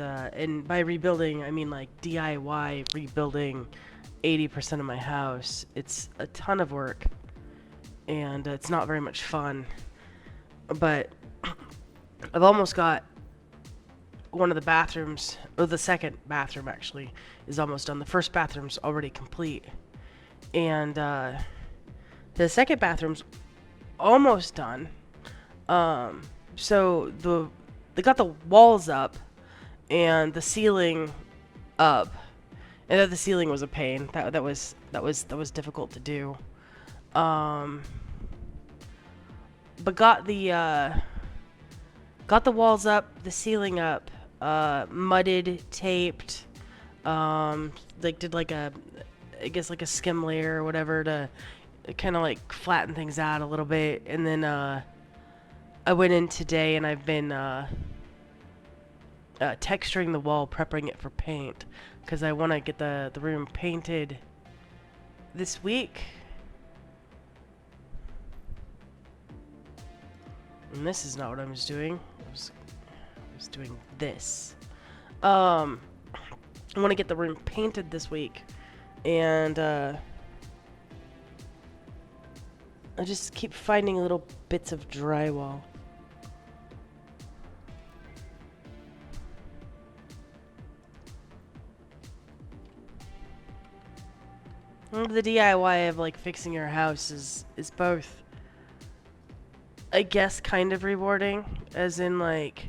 by rebuilding, I mean like DIY rebuilding 80% of my house. It's a ton of work, and it's not very much fun. But I've almost got one of the bathrooms, or the second bathroom actually, is almost done. The first bathroom's already complete, and the second bathroom's almost done. So they got the walls up and the ceiling up, and the ceiling was a pain. That was difficult to do. Um, but got the walls up, the ceiling up, mudded, taped, like did like a, I guess like a skim layer or whatever to kind of like flatten things out a little bit, and then I went in today and I've been texturing the wall, prepping it for paint, because I want to get the room painted this week. And this is not what I was doing. I was doing this. I want to get the room painted this week, and I just keep finding little bits of drywall. The DIY of like fixing your house is both, I guess, kind of rewarding, as in like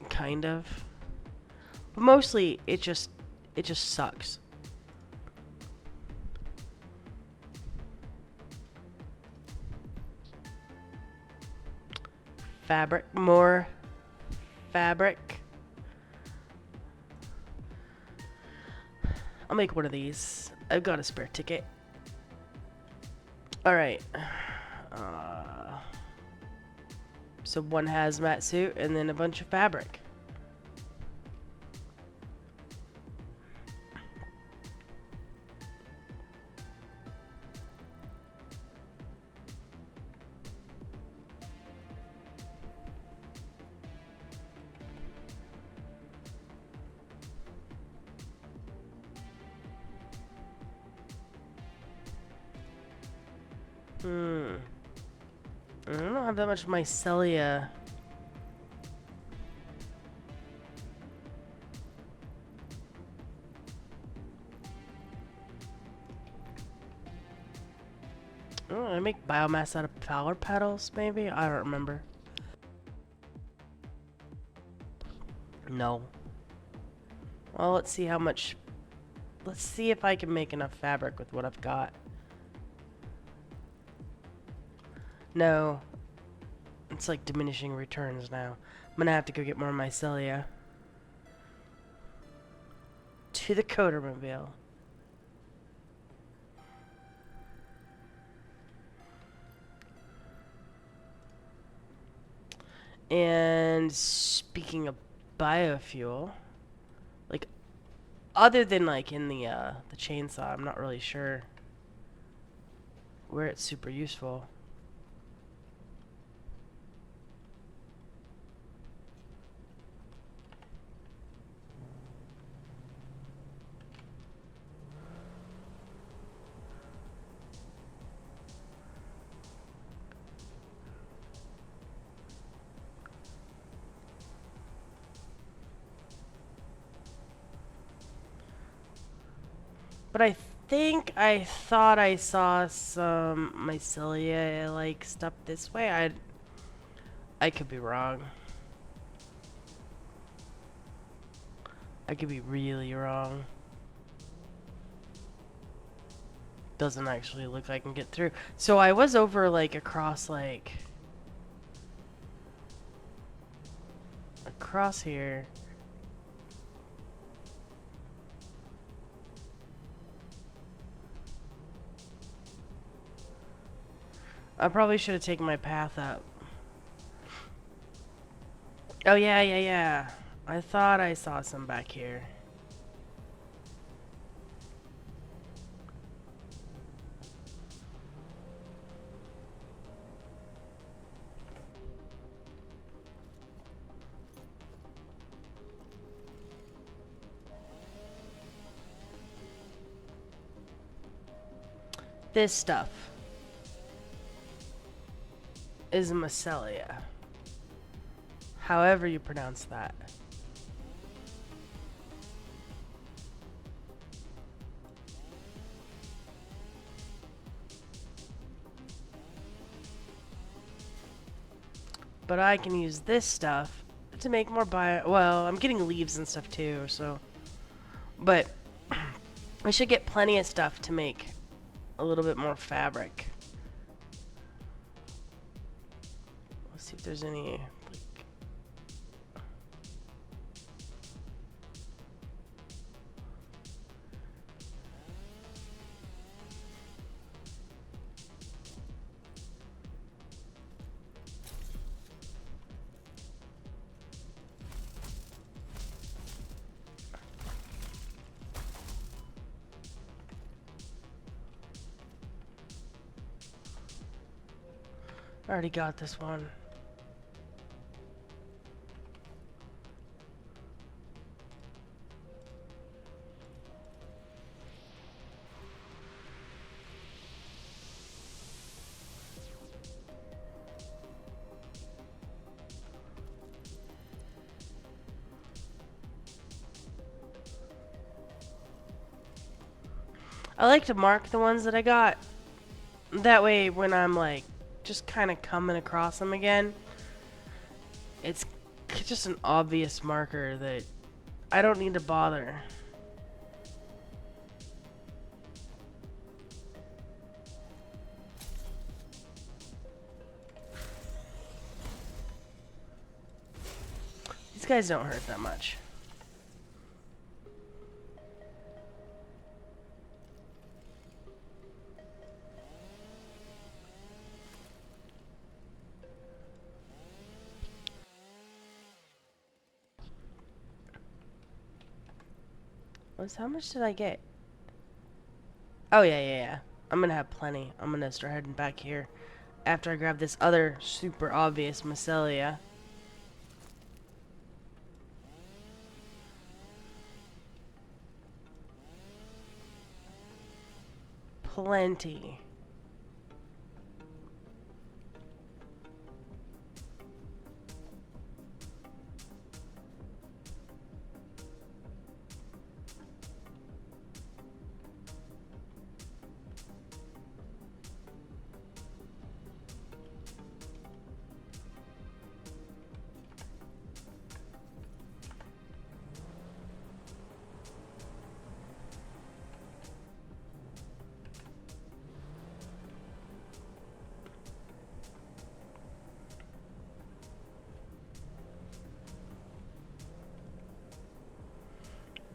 kind of, but mostly it just sucks. Fabric, more fabric. I'll make one of these. I've got a spare ticket. Alright. So one hazmat suit and then a bunch of fabric. I don't have that much mycelia. Oh, I make biomass out of flower petals, maybe? I don't remember. No. Well, let's see how much... Let's see if I can make enough fabric with what I've got. No. It's like diminishing returns now. I'm gonna have to go get more mycelia. To the codermobile. And speaking of biofuel, like, other than like in the chainsaw, I'm not really sure where it's super useful. But I think I thought I saw some mycelia like stuff this way. I could be wrong. I could be really wrong. Doesn't actually look like I can get through. So I was over like across here. I probably should have taken my path up. Oh, yeah, yeah, yeah. I thought I saw some back here. This stuff is a mycelia. However you pronounce that. But I can use this stuff to make more bio. Well, I'm getting leaves and stuff too, so. But I should get plenty of stuff to make a little bit more fabric. Let's see if there's any. I already got this one. I like to mark the ones that I got. That way, when I'm like just kind of coming across them again, it's just an obvious marker that I don't need to bother. These guys don't hurt that much. How much did I get? Oh, yeah, yeah, yeah. I'm gonna have plenty. I'm gonna start heading back here after I grab this other super obvious mycelia. Plenty.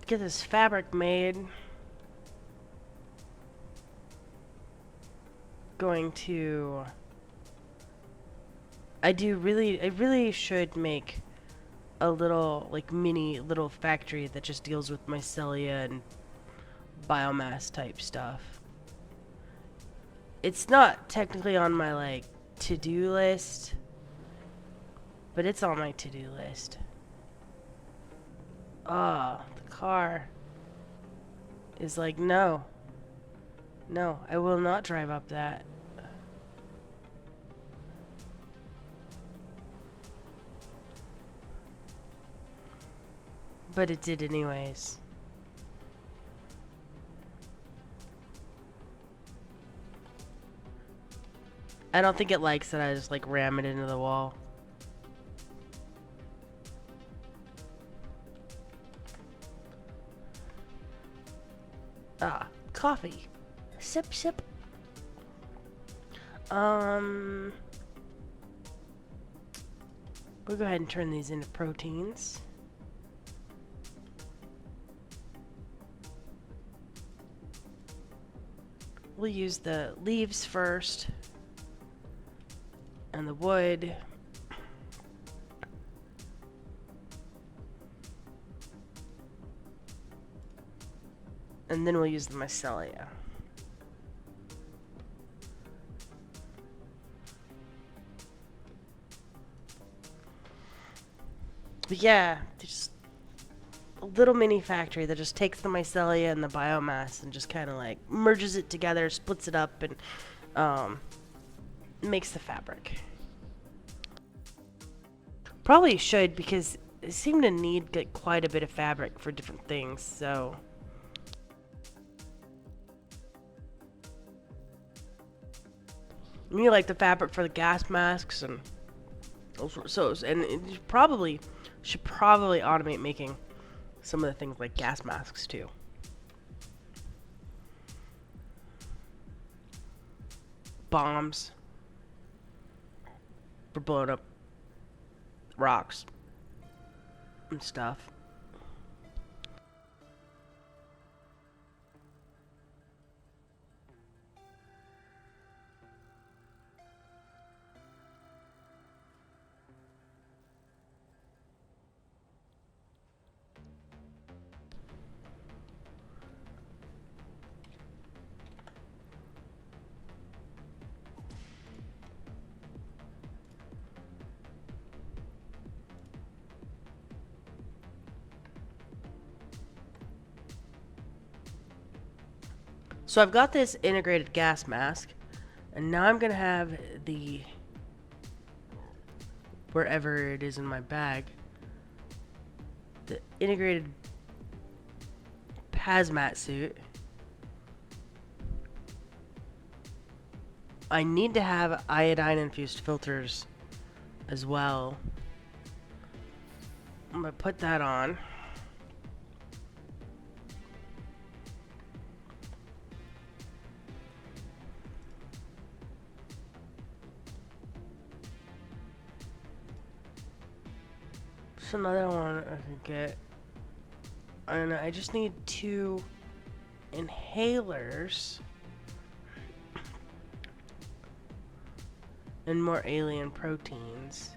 Get this fabric made. Going to. I really should make a little, like, mini little factory that just deals with mycelia and biomass type stuff. It's not technically on my, like, to-do list, but it's on my to-do list. Ah, the car is like, no. No, I will not drive up that. But it did anyways. I don't think it likes that I just like ram it into the wall. Ah, coffee. Sip, sip. We'll go ahead and turn these into proteins. We'll use the leaves first. And the wood. And then we'll use the micellia. But yeah, just a little mini factory that just takes the micellia and the biomass and just kind of like merges it together, splits it up, and um, makes the fabric. Probably should because it seem to need like, quite a bit of fabric for different things. So you like the fabric for the gas masks and and you probably should probably automate making some of the things like gas masks too. Bombs for blowing up rocks and stuff. So I've got this integrated gas mask, and now I'm gonna have the wherever it is in my bag, the integrated hazmat suit. I need to have iodine infused filters as well. I'm gonna put that on. There's another one I can get. And I just need 2 inhalers and more alien proteins.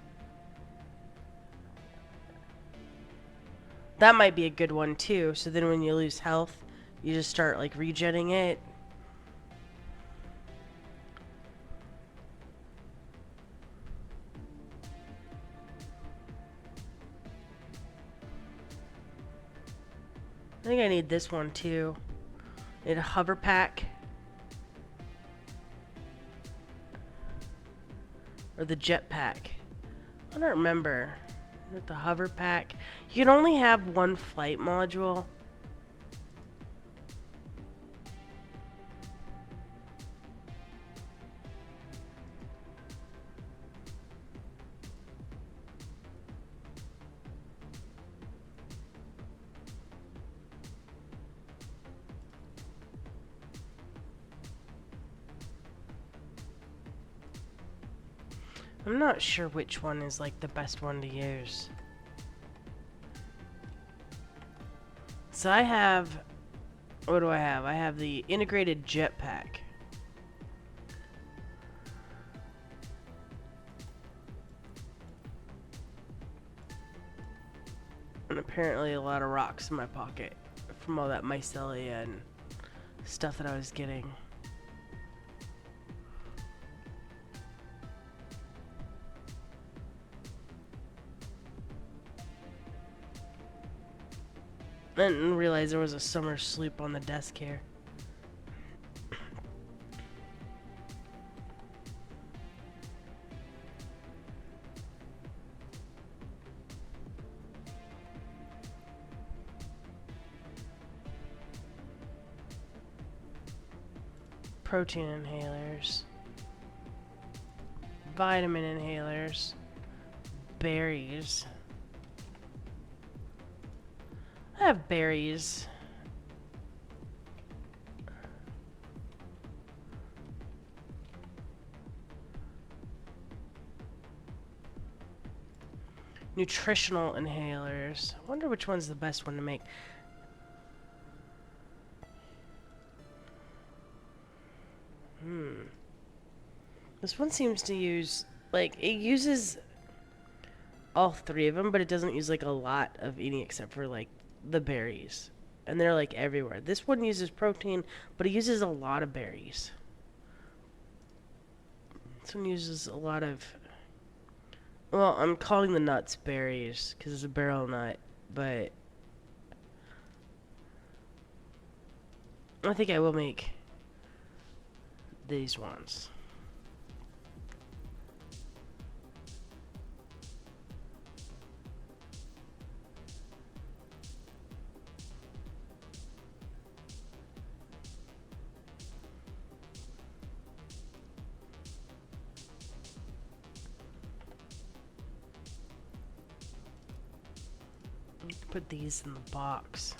That might be a good one too. So then when you lose health, you just start like regenning it. I think I need this one too. I need a hover pack. Or the jet pack. I don't remember. With the hover pack. You can only have 1 flight module. I'm not sure which one is like the best one to use. So I have, what do I have? I have the integrated jetpack. And apparently a lot of rocks in my pocket from all that micellia and stuff that I was getting. I didn't realize there was a summer sleep on the desk here. Protein inhalers. Vitamin inhalers. Berries. I have berries. Nutritional inhalers. I wonder which one's the best one to make. This one seems to use, like, it uses all 3 of them, but it doesn't use, like, a lot of any except for, like, the berries and they're like everywhere. This one uses protein, but it uses a lot of berries. This one uses a lot of... Well, I'm calling the nuts berries because it's a barrel nut, but I think I will make these ones. Put these in the box.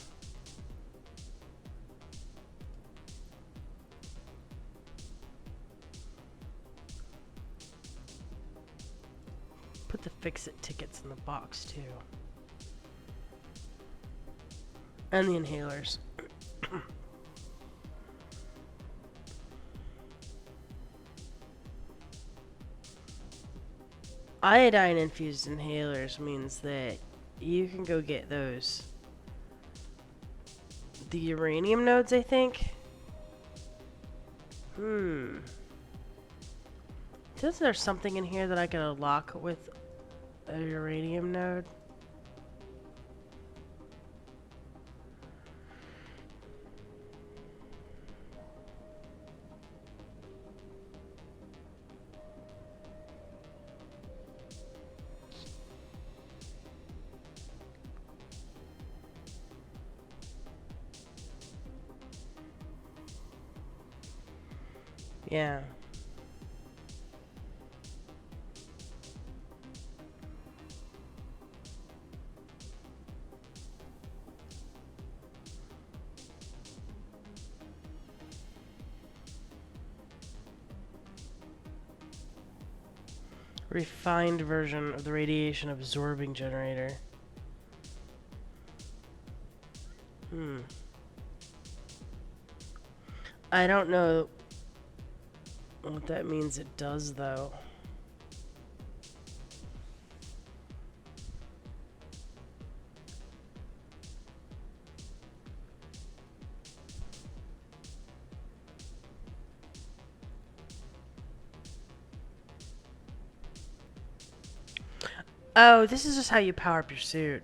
Put the fix-it tickets in the box too. And the inhalers. Iodine infused inhalers means that you can go get those. The uranium nodes, I think. Says there's something in here that I can unlock with a uranium node. Yeah. Refined version of the radiation absorbing generator. I don't know what that means it does, though. Oh, this is just how you power up your suit.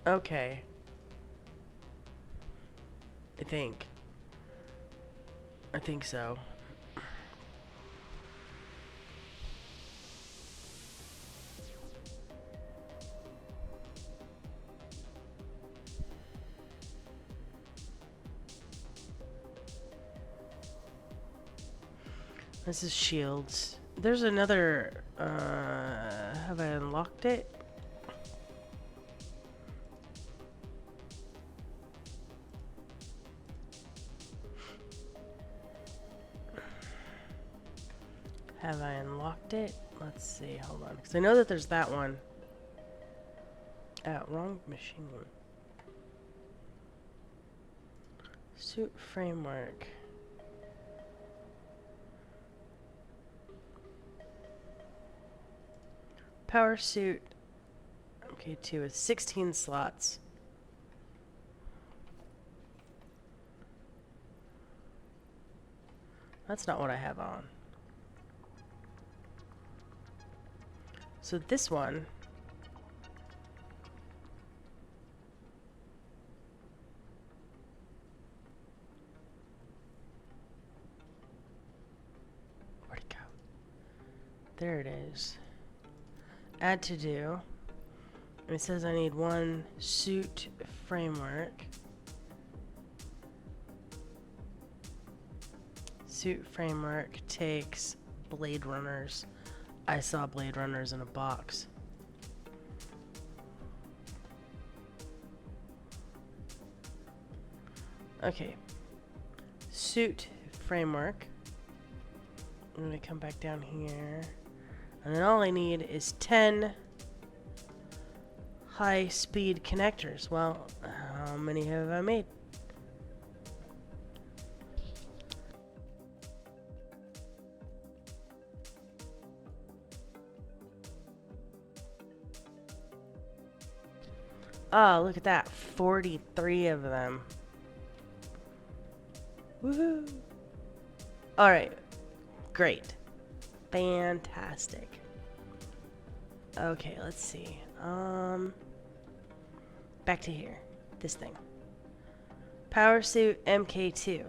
Okay. I think so. This is shields. There's another, have I unlocked it? Have I unlocked it? Let's see, hold on. Because I know that there's that one. Wrong machine. Suit framework. Power suit. Okay, 2 with 16 slots. That's not what I have on. So this one. Where'd it go? There it is. Add to do. And it says I need one suit framework. Suit framework takes Blade Runners. I saw Blade Runners in a box. Okay. Suit framework. I'm gonna come back down here. And then all I need is 10 high-speed connectors. Well, how many have I made? Oh, look at that. 43 of them. Woohoo. Alright. Great. Fantastic. Okay, let's see. Back to here. This thing. Power suit MK2.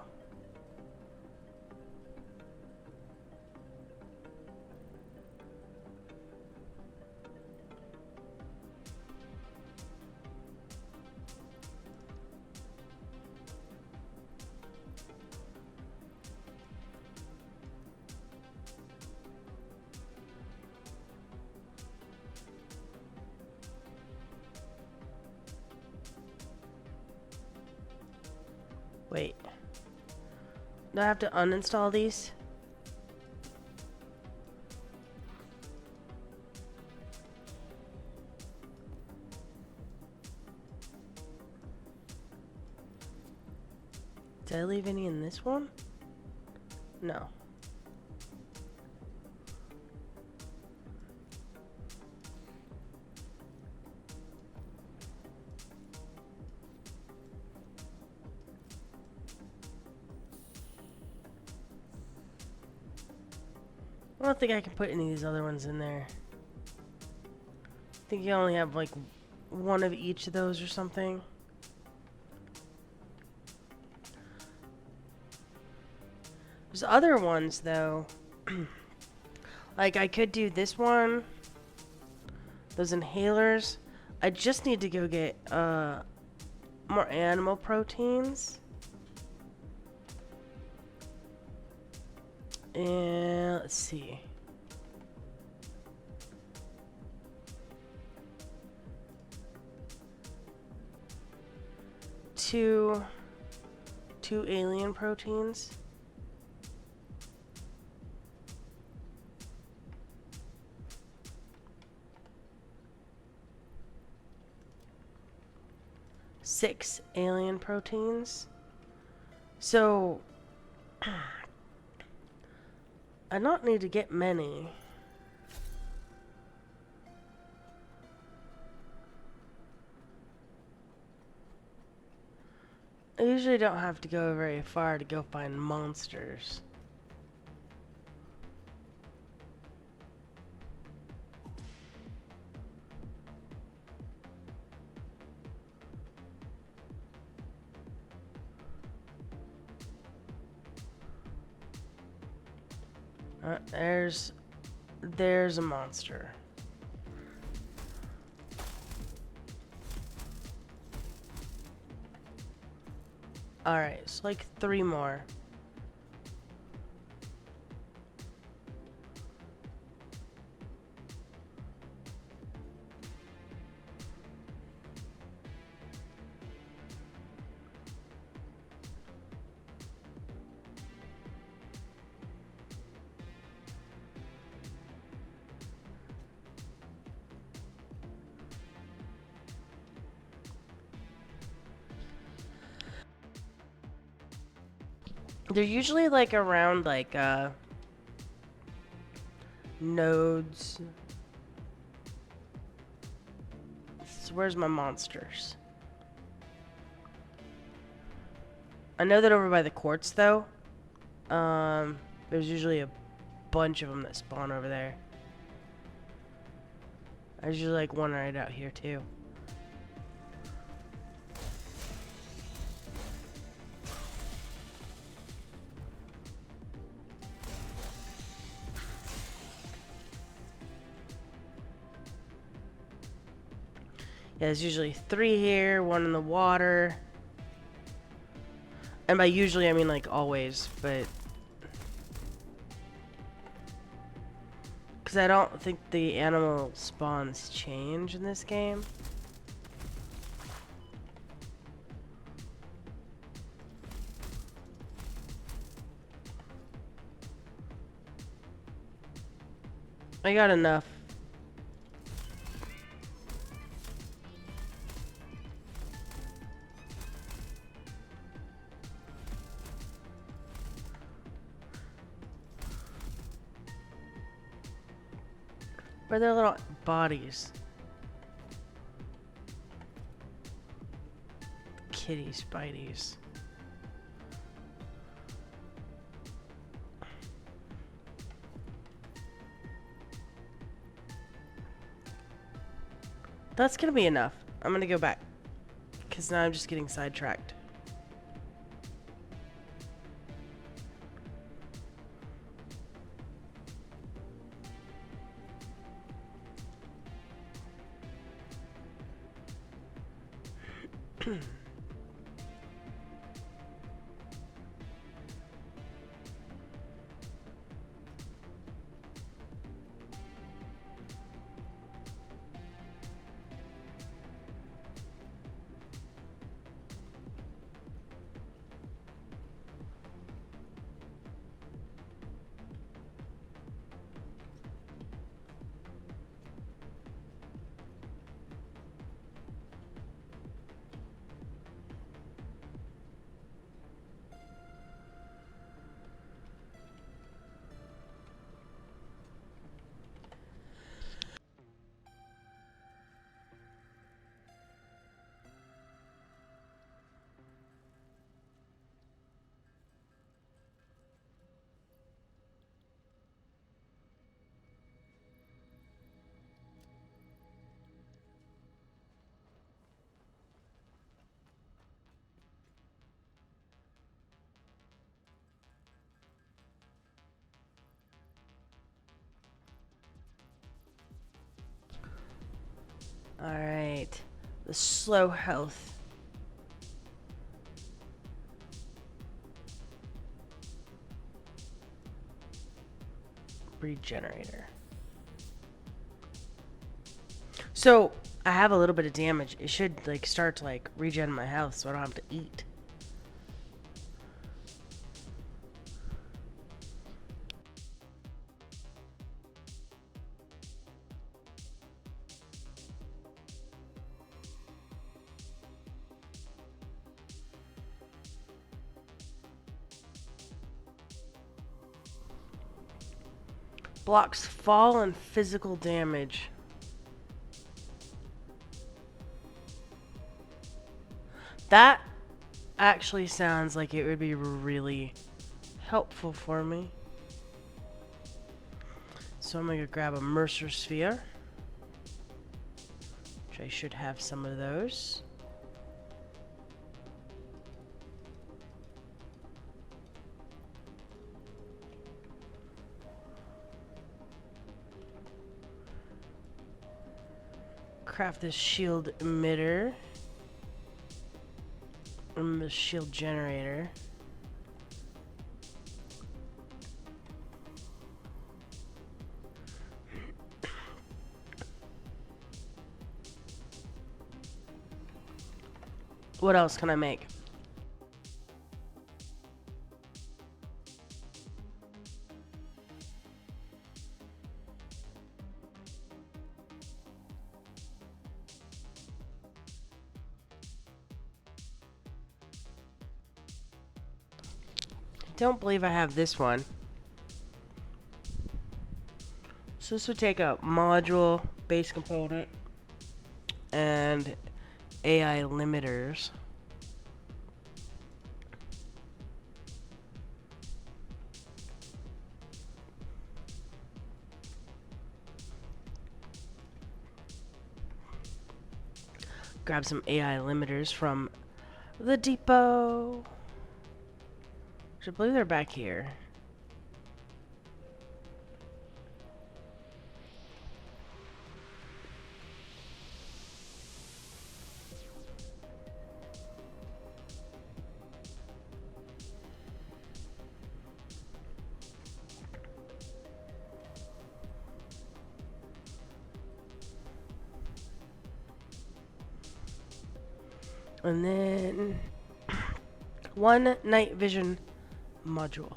Wait. Do I have to uninstall these? Did I leave any in this one? No. I don't think I can put any of these other ones in there. I think you only have like one of each of those or something. There's other ones though. Like I could do this one. Those inhalers. I just need to go get more animal proteins. And let's see. Two alien proteins. Six alien proteins. So I don't need to get many. I usually don't have to go very far to go find monsters. There's a monster. Alright, it's like 3 more. They're usually like around like nodes. So where's my monsters? I know that over by the quartz though, there's usually a bunch of them that spawn over there. There's usually like one right out here too. Yeah, there's usually 3 here, 1 in the water. And by usually, I mean like always, but... Because I don't think the animal spawns change in this game. I got enough. Where are their little bodies? Kitty Spideys. That's gonna be enough. I'm gonna go back. Because now I'm just getting sidetracked. Alright. The slow health. Regenerator. So, I have a little bit of damage. It should, like, start to, like, regen my health so I don't have to eat. Blocks fall and physical damage. That actually sounds like it would be really helpful for me. So I'm going to grab a Mercer Sphere, which I should have some of those. Craft this shield emitter. And the shield generator. What else can I make? Don't believe I have this one. So this would take a module, base component, and AI limiters. Grab some AI limiters from the depot. I believe they're back here. And then one night vision module.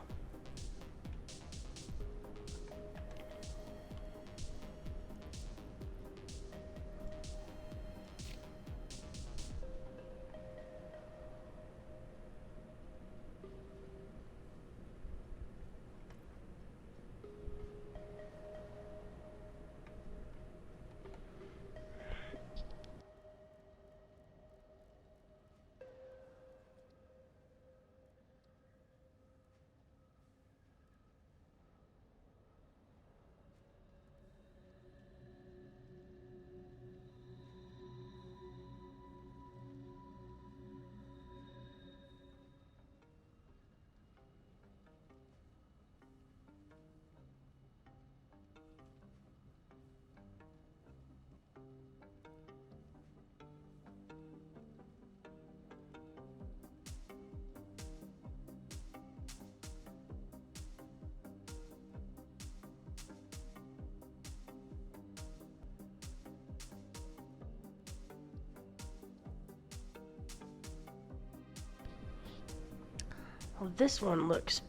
Well, this one looks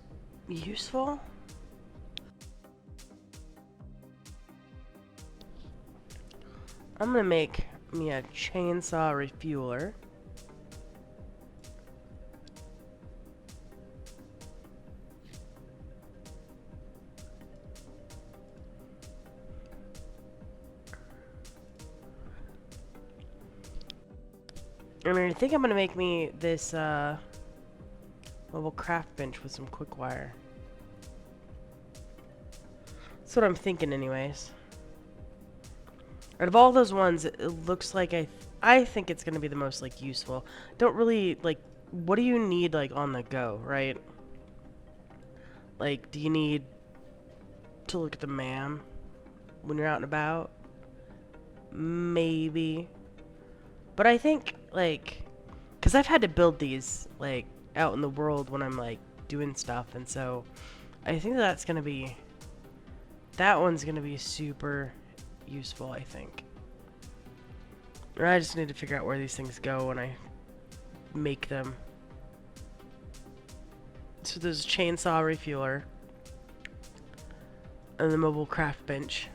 useful. I'm gonna make me a chainsaw refueler. I mean, I think I'm gonna make me this mobile craft bench with some quick wire. That's what I'm thinking, anyways. Out of all those ones, it looks like I think it's gonna be the most like useful. Don't really like. What do you need like on the go, right? Like, do you need to look at the map when you're out and about? Maybe. But I think like, cause I've had to build these like out in the world when I'm like doing stuff, and so I think that's gonna be. That one's gonna be super useful, I think. Or I just need to figure out where these things go when I make them. So there's a chainsaw refueler and the mobile craft bench.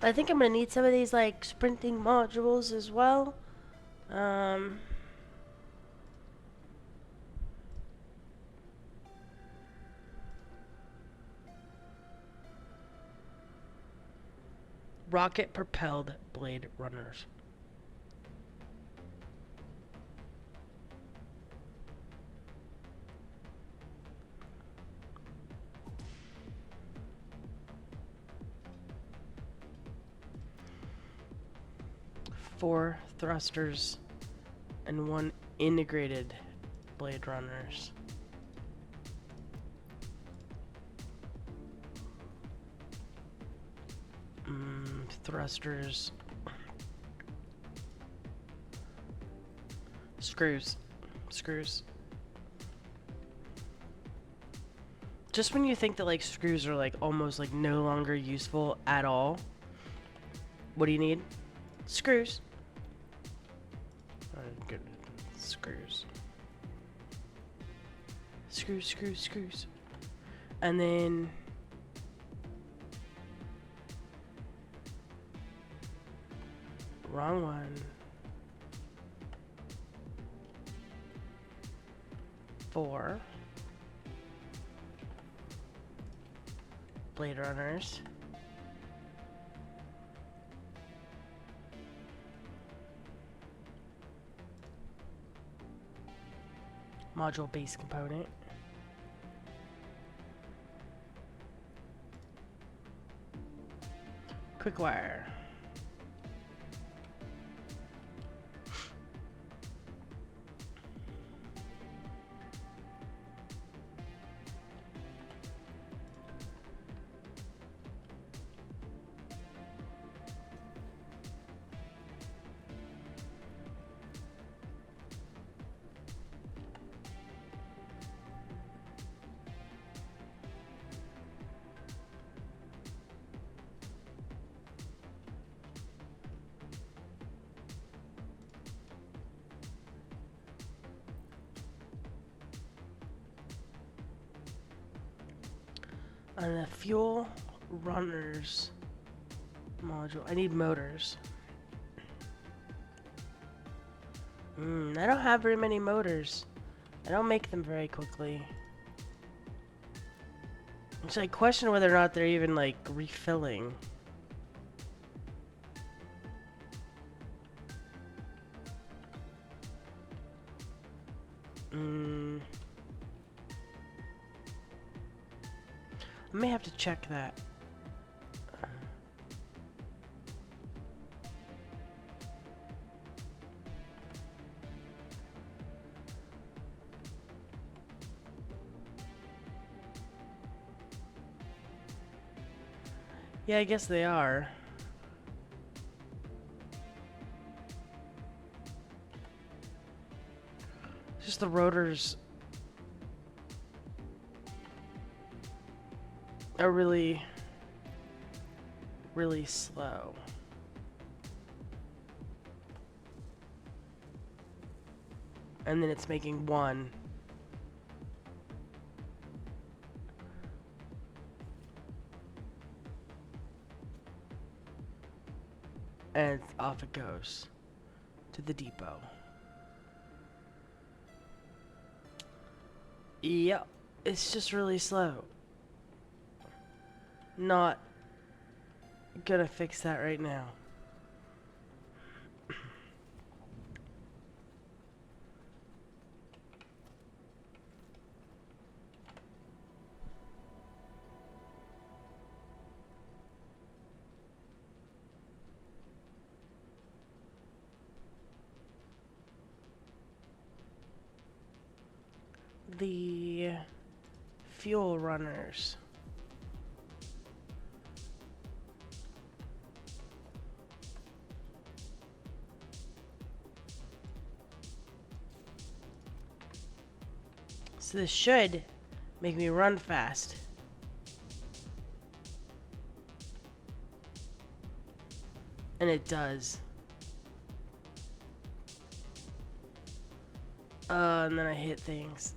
I think I'm gonna need some of these like sprinting modules as well. Um, rocket propelled blade runners. Four thrusters and one integrated blade runners. Thrusters. Screws. Screws. Just when you think that like screws are like almost like no longer useful at all, what do you need? Screws. Good. Screws. Screws, screws, screws. And then wrong one. 4 blade runners. Module base component. Quick wire. And a fuel runners module. I need motors. I don't have very many motors. I don't make them very quickly. Which I question whether or not they're even, like, refilling. I may have to check that. Yeah, I guess they are. Just the rotors are really, really slow. And then it's making one. And off it goes to the depot. Yep, it's just really slow. Not gonna fix that right now. The fuel runners. So this should make me run fast. And it does. And then I hit things.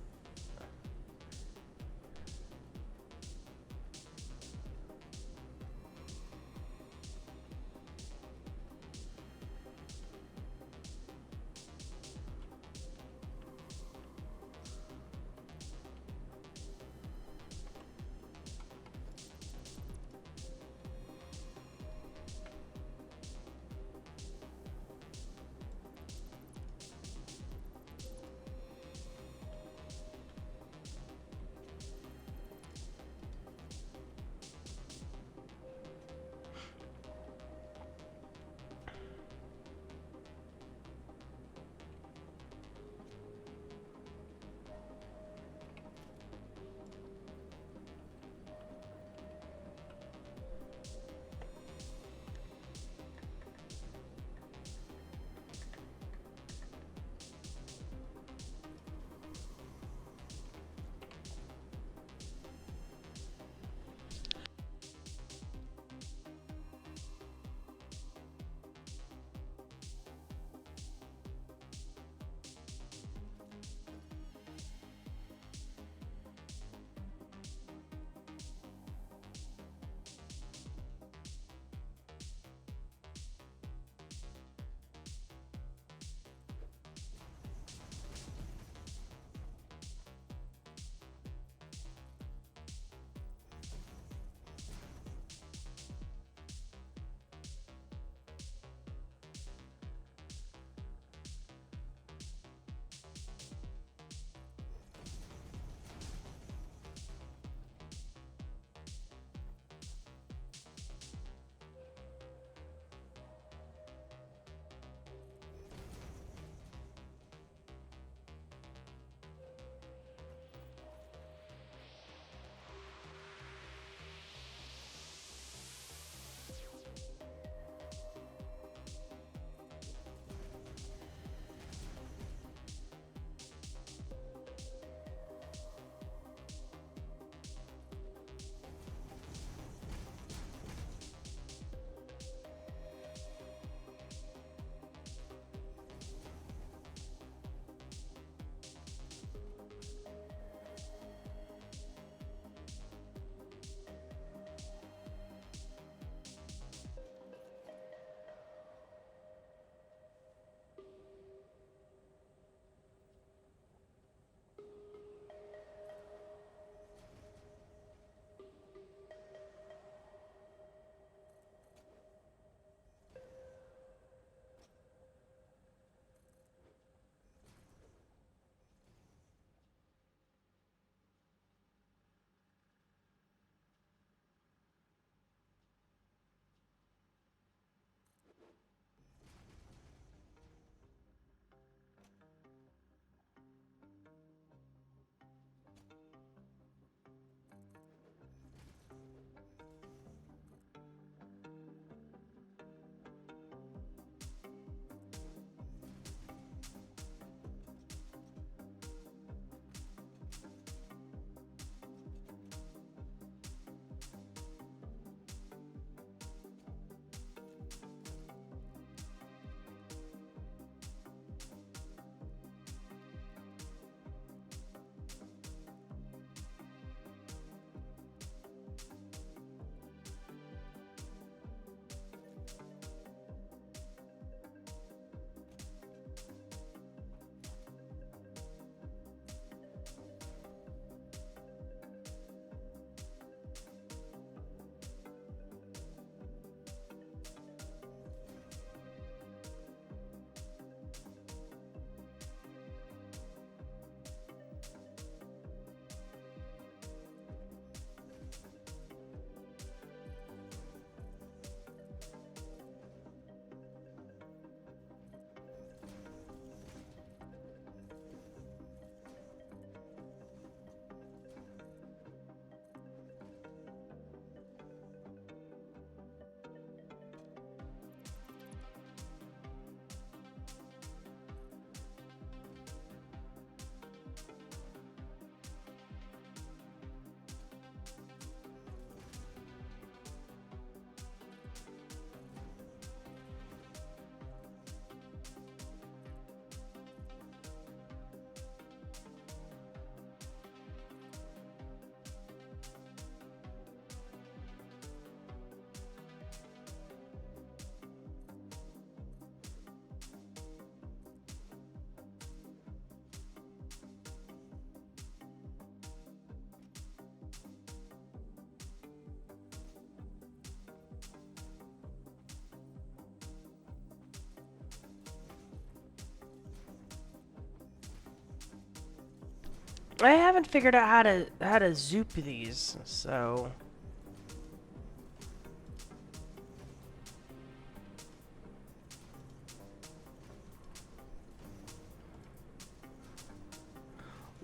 I haven't figured out how to zoop these, so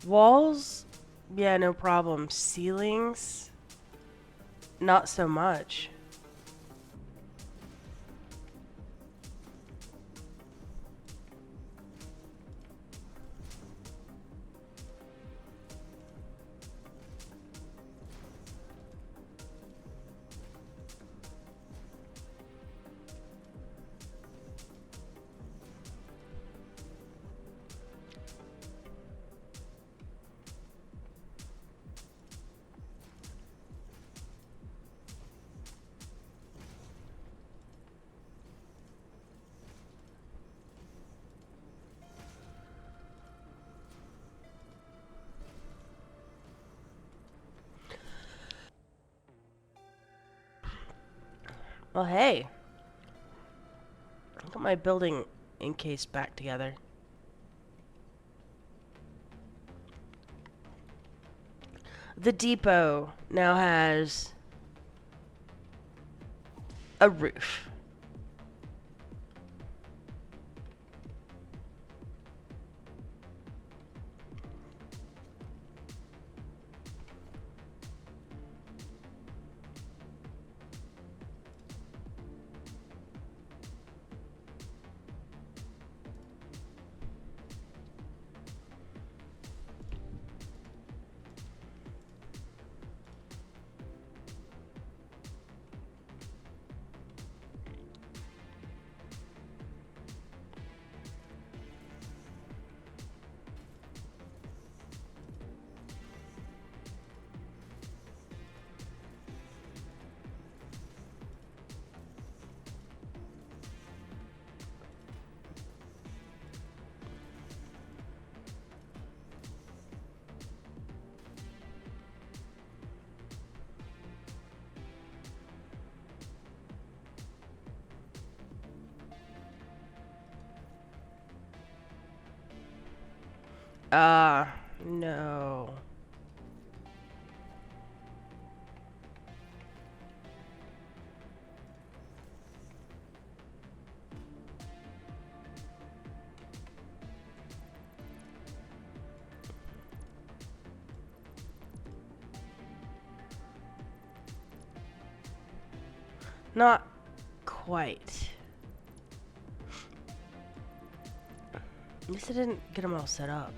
walls, yeah, no problem. Ceilings, not so much. Well, hey, I got my building encased back together. The depot now has a roof. No. Not quite. At least I didn't get them all set up.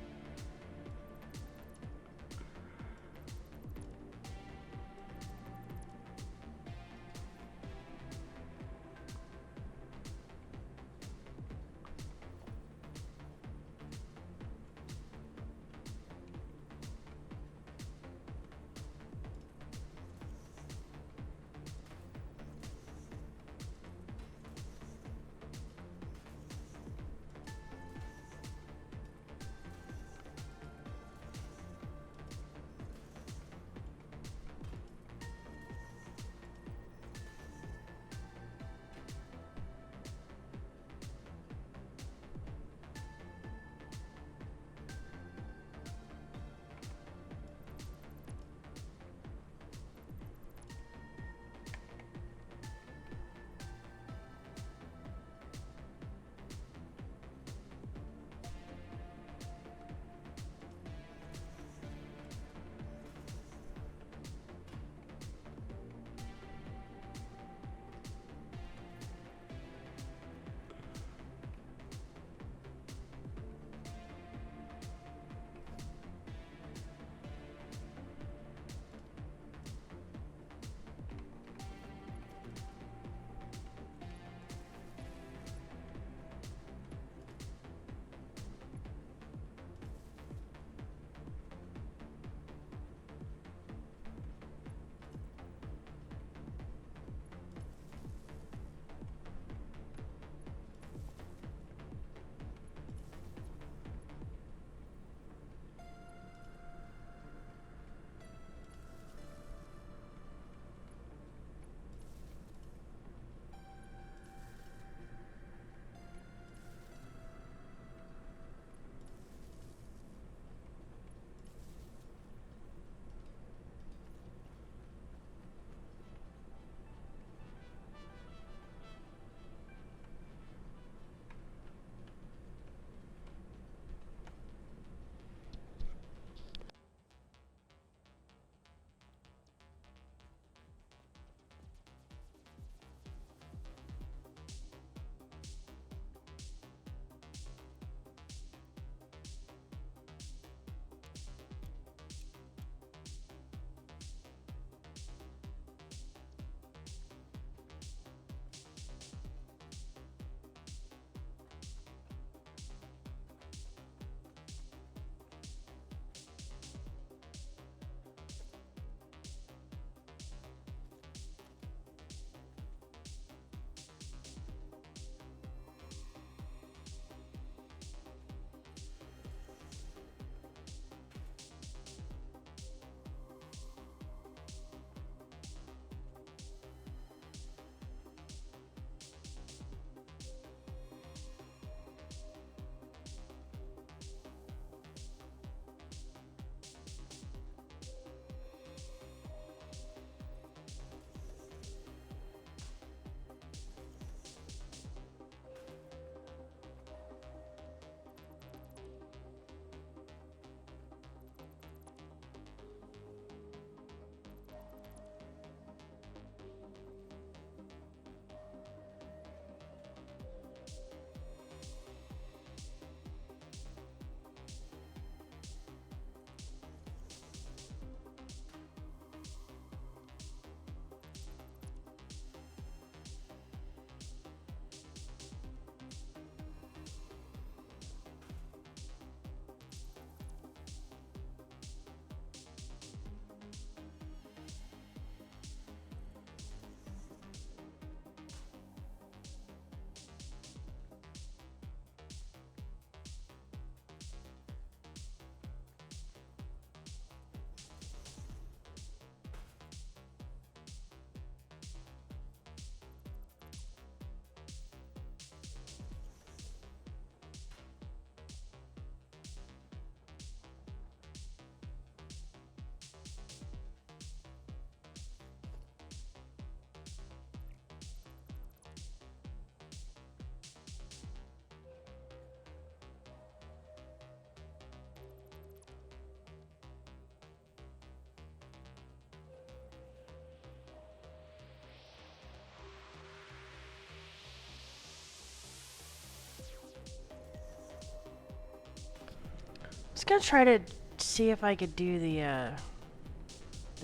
Just gonna try to see if I could do the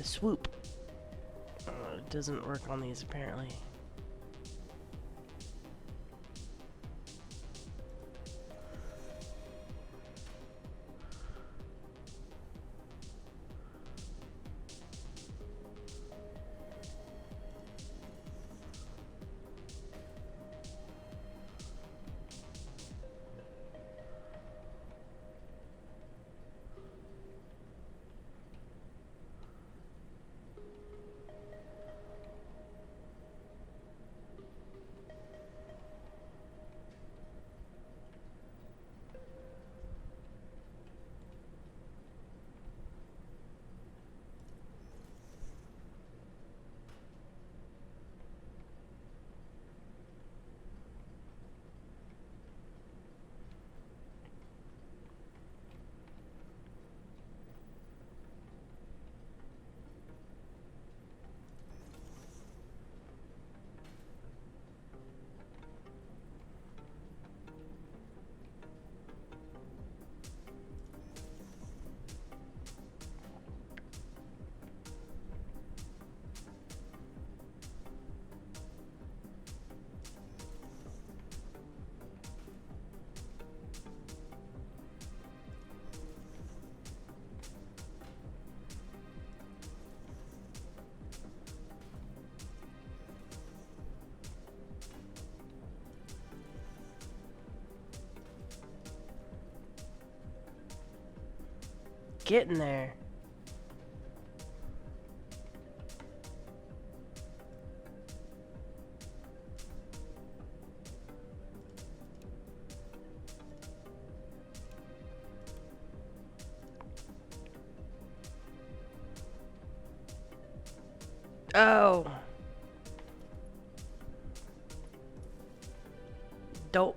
swoop. It doesn't work on these apparently. Getting there. Oh. Don't.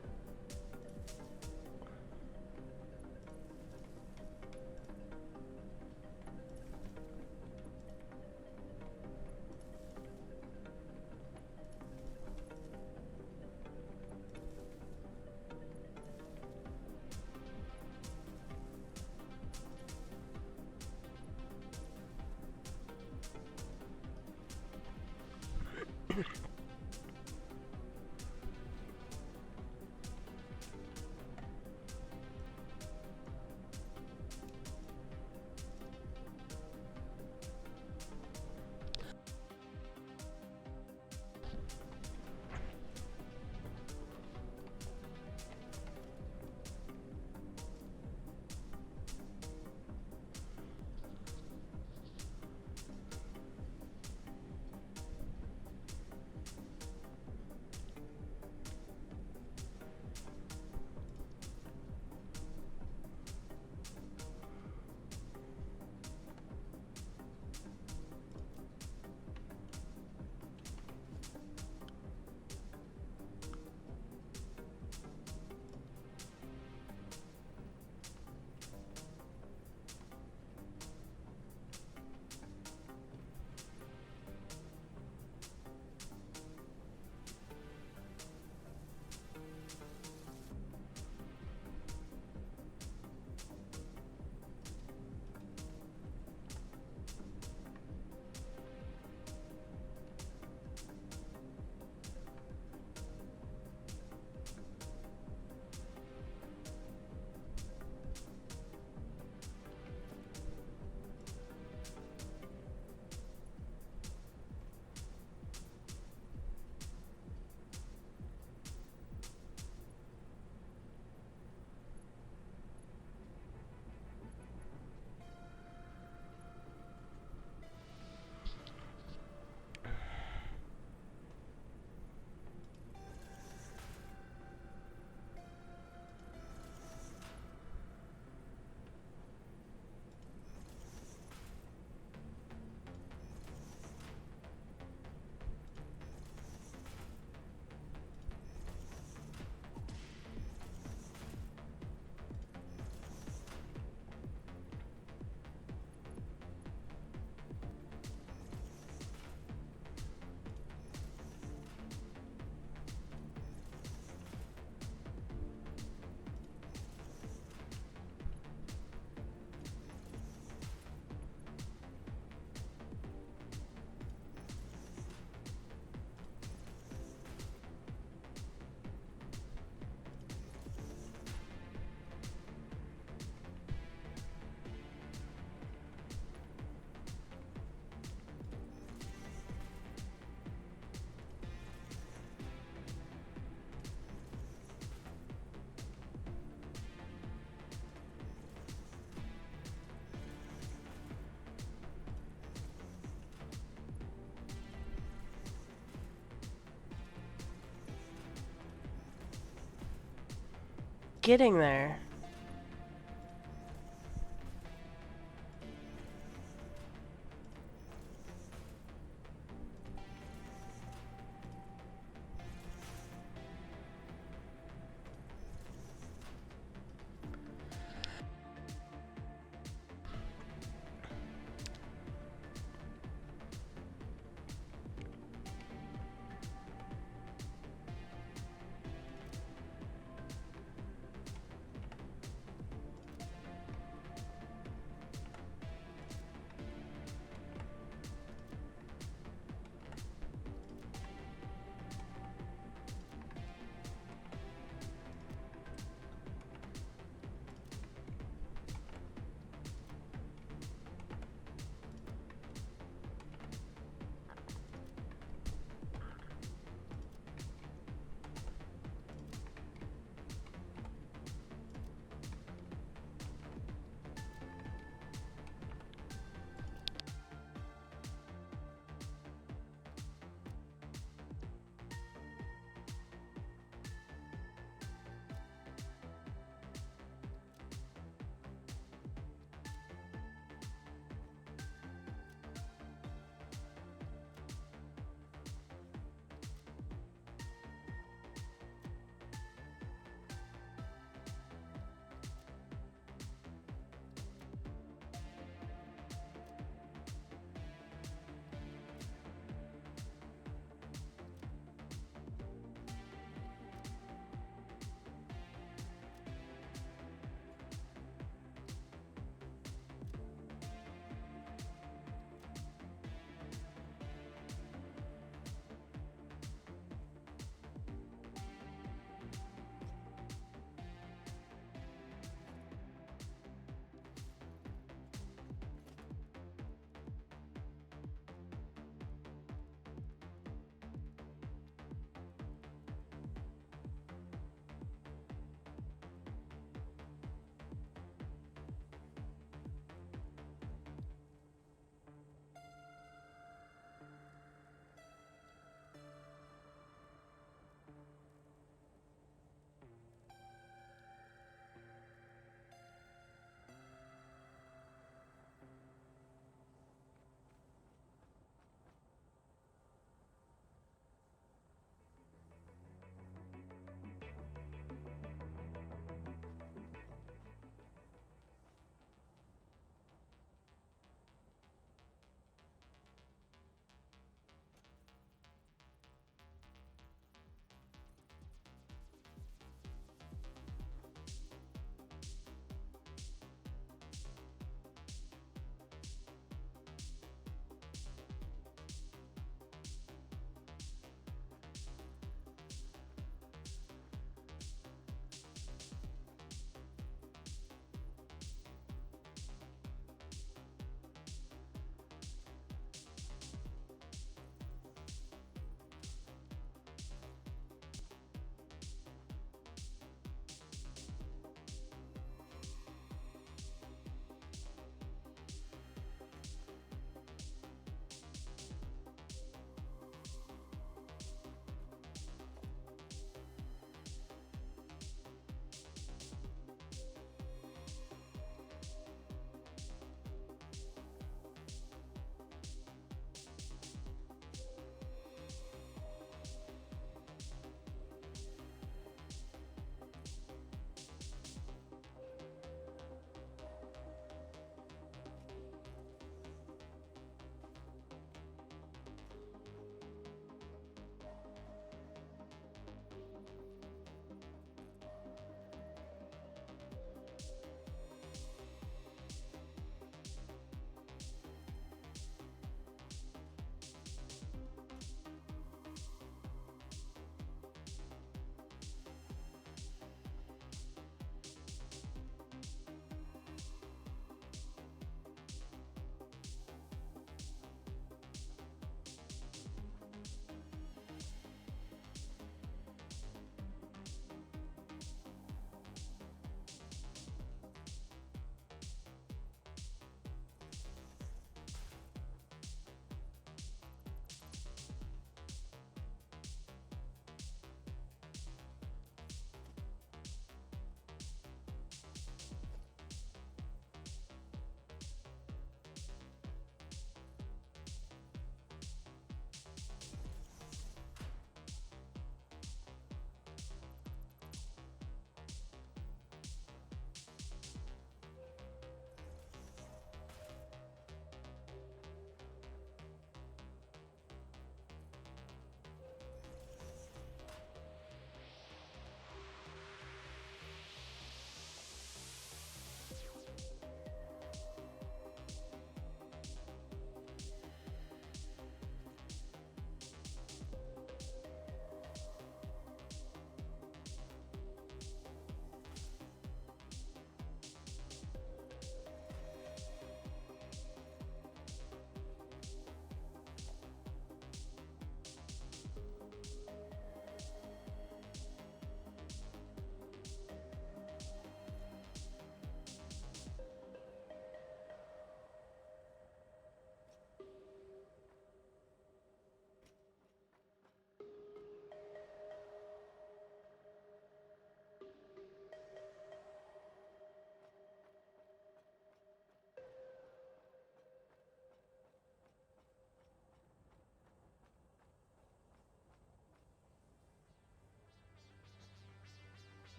getting there.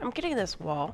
I'm getting this wall.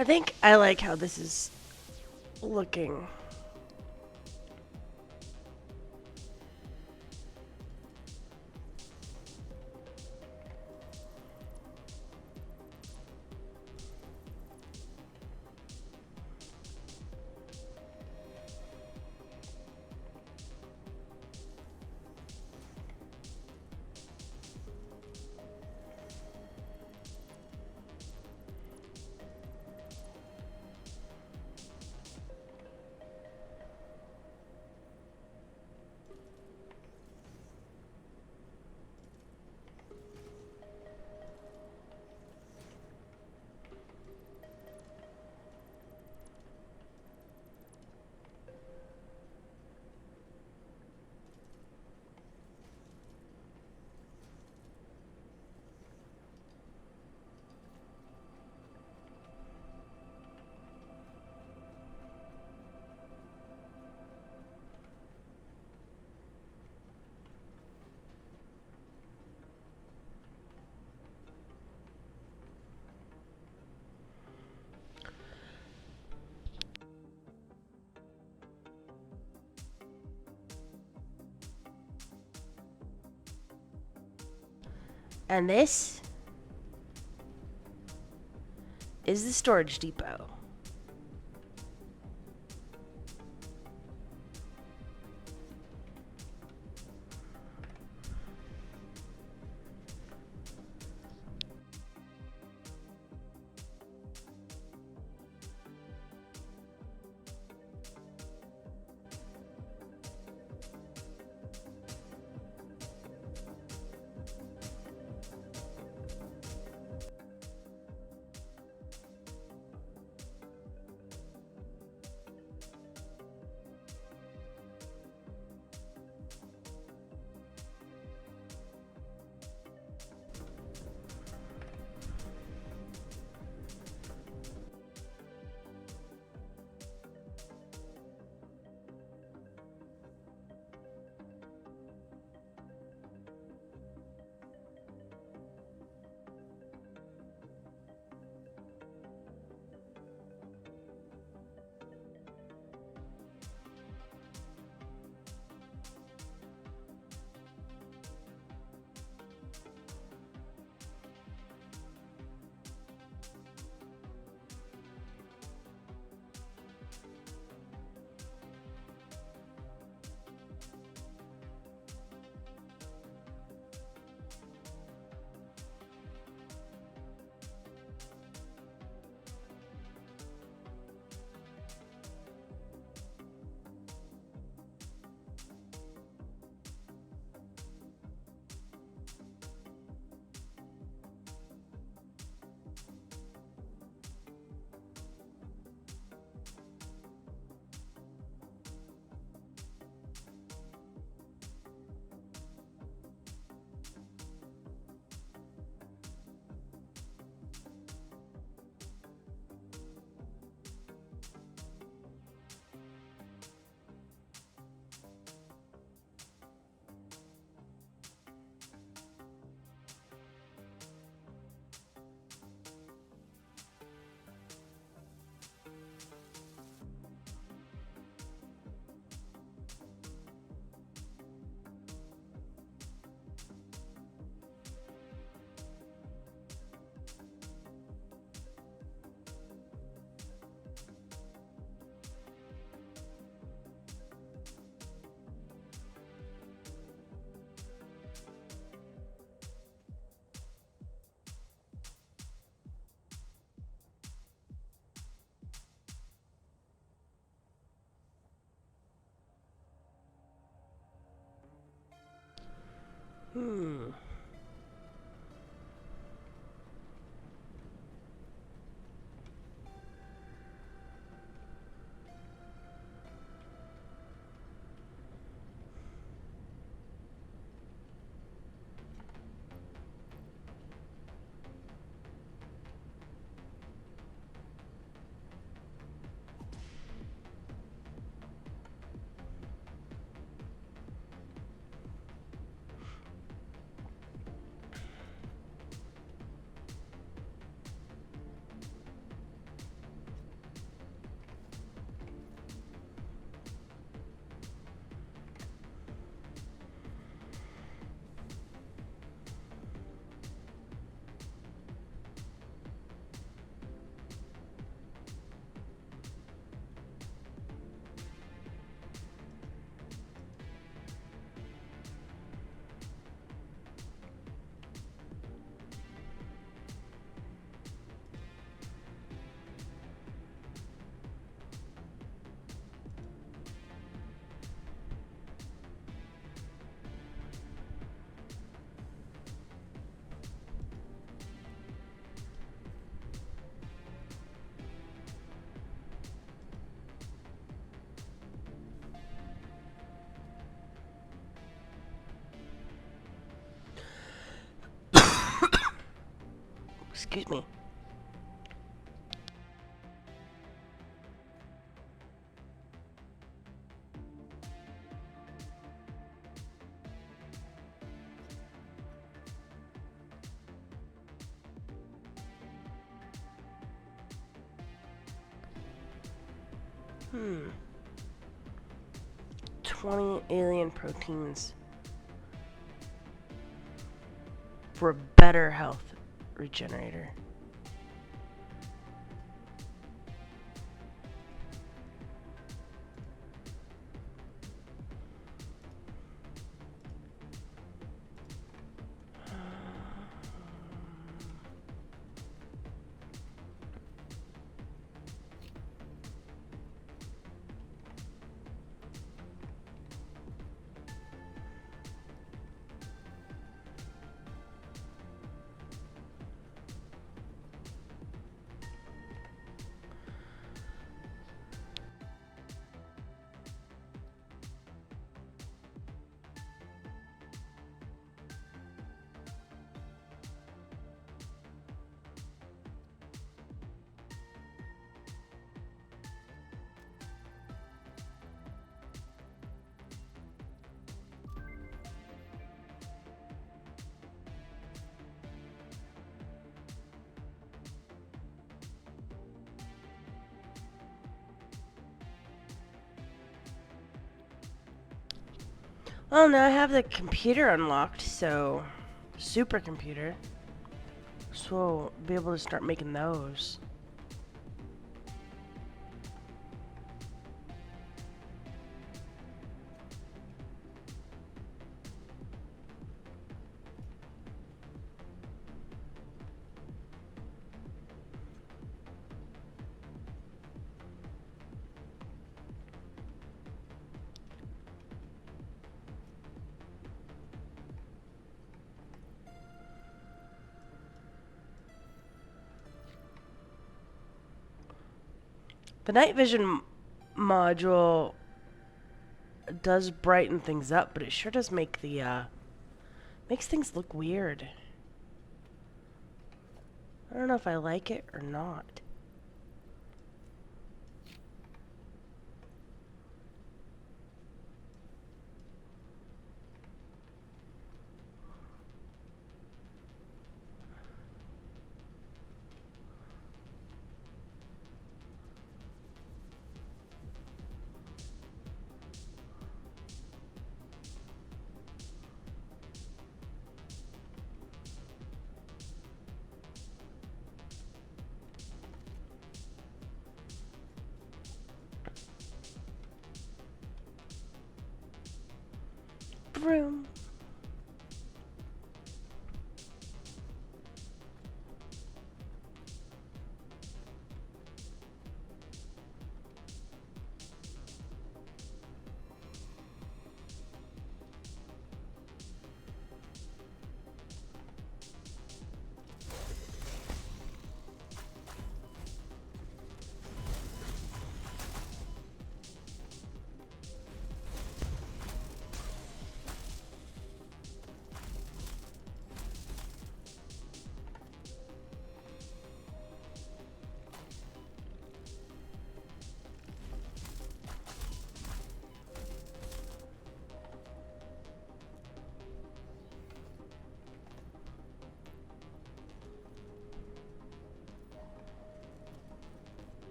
I think I like how this is looking. And this is the storage depot. Hmm. Excuse me. Hmm. 20 alien proteins for a better health regenerator. Well, now I have the computer unlocked, so supercomputer. So we'll be able to start making those. The night vision module does brighten things up, but it sure does make the makes things look weird. I don't know if I like it or not. Vroom.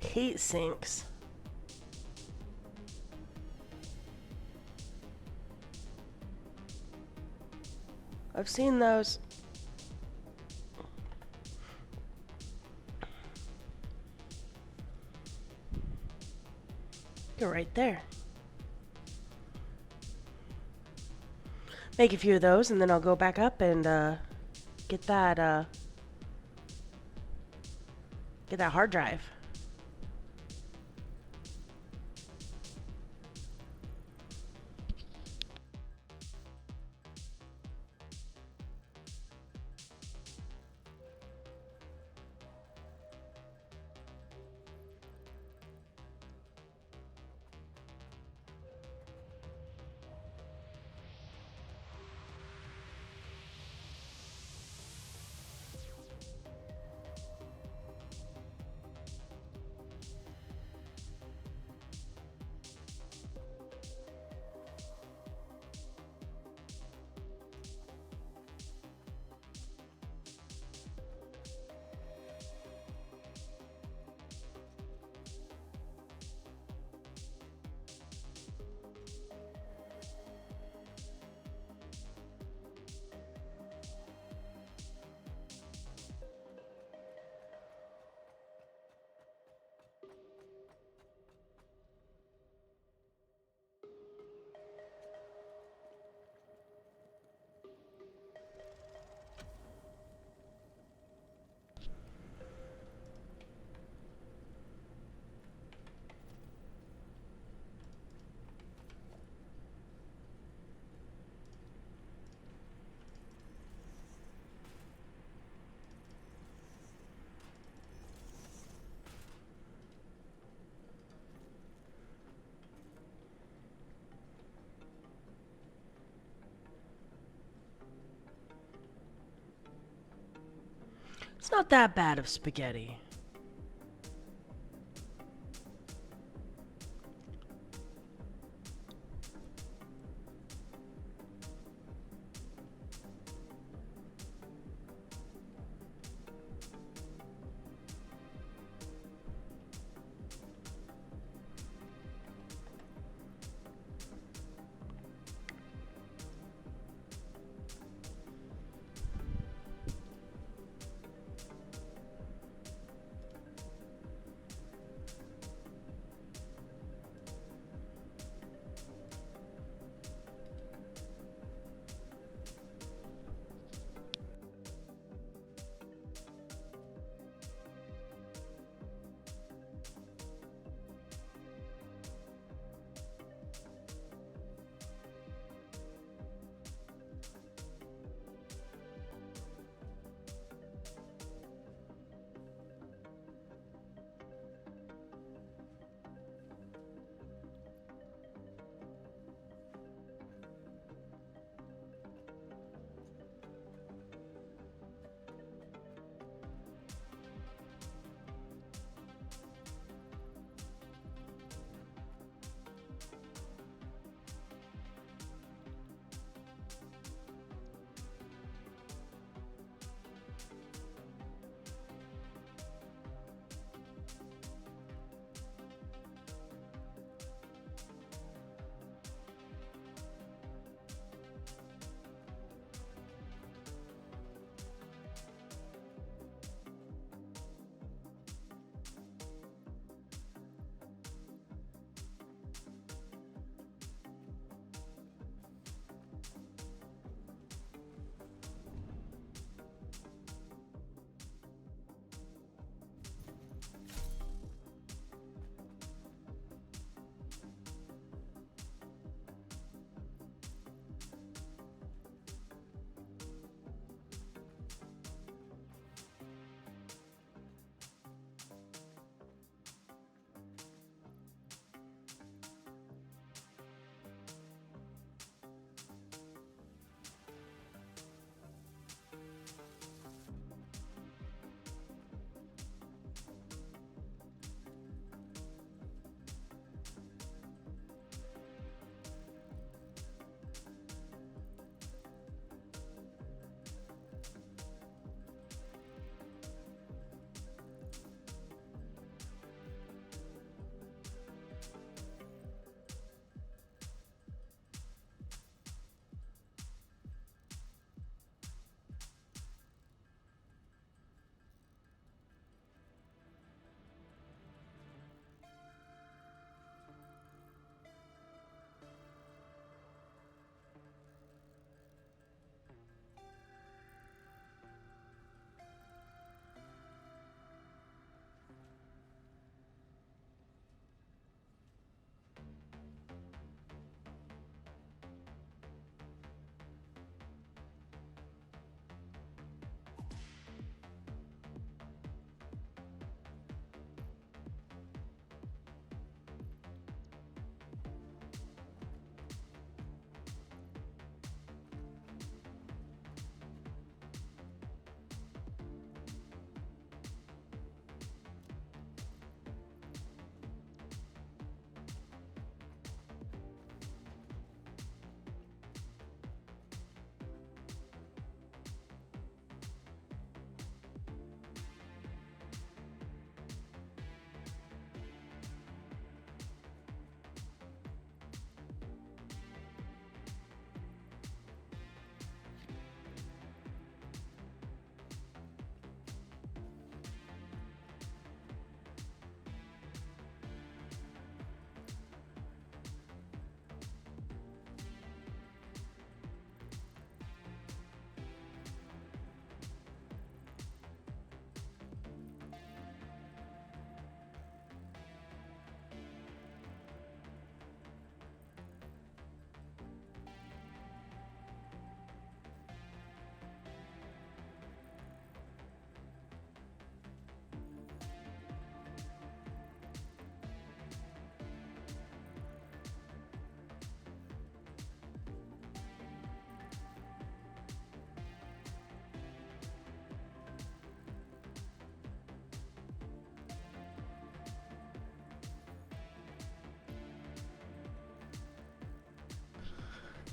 Heat sinks. I've seen those. You're right there. Make a few of those, and then I'll go back up and get that hard drive. not that bad of spaghetti.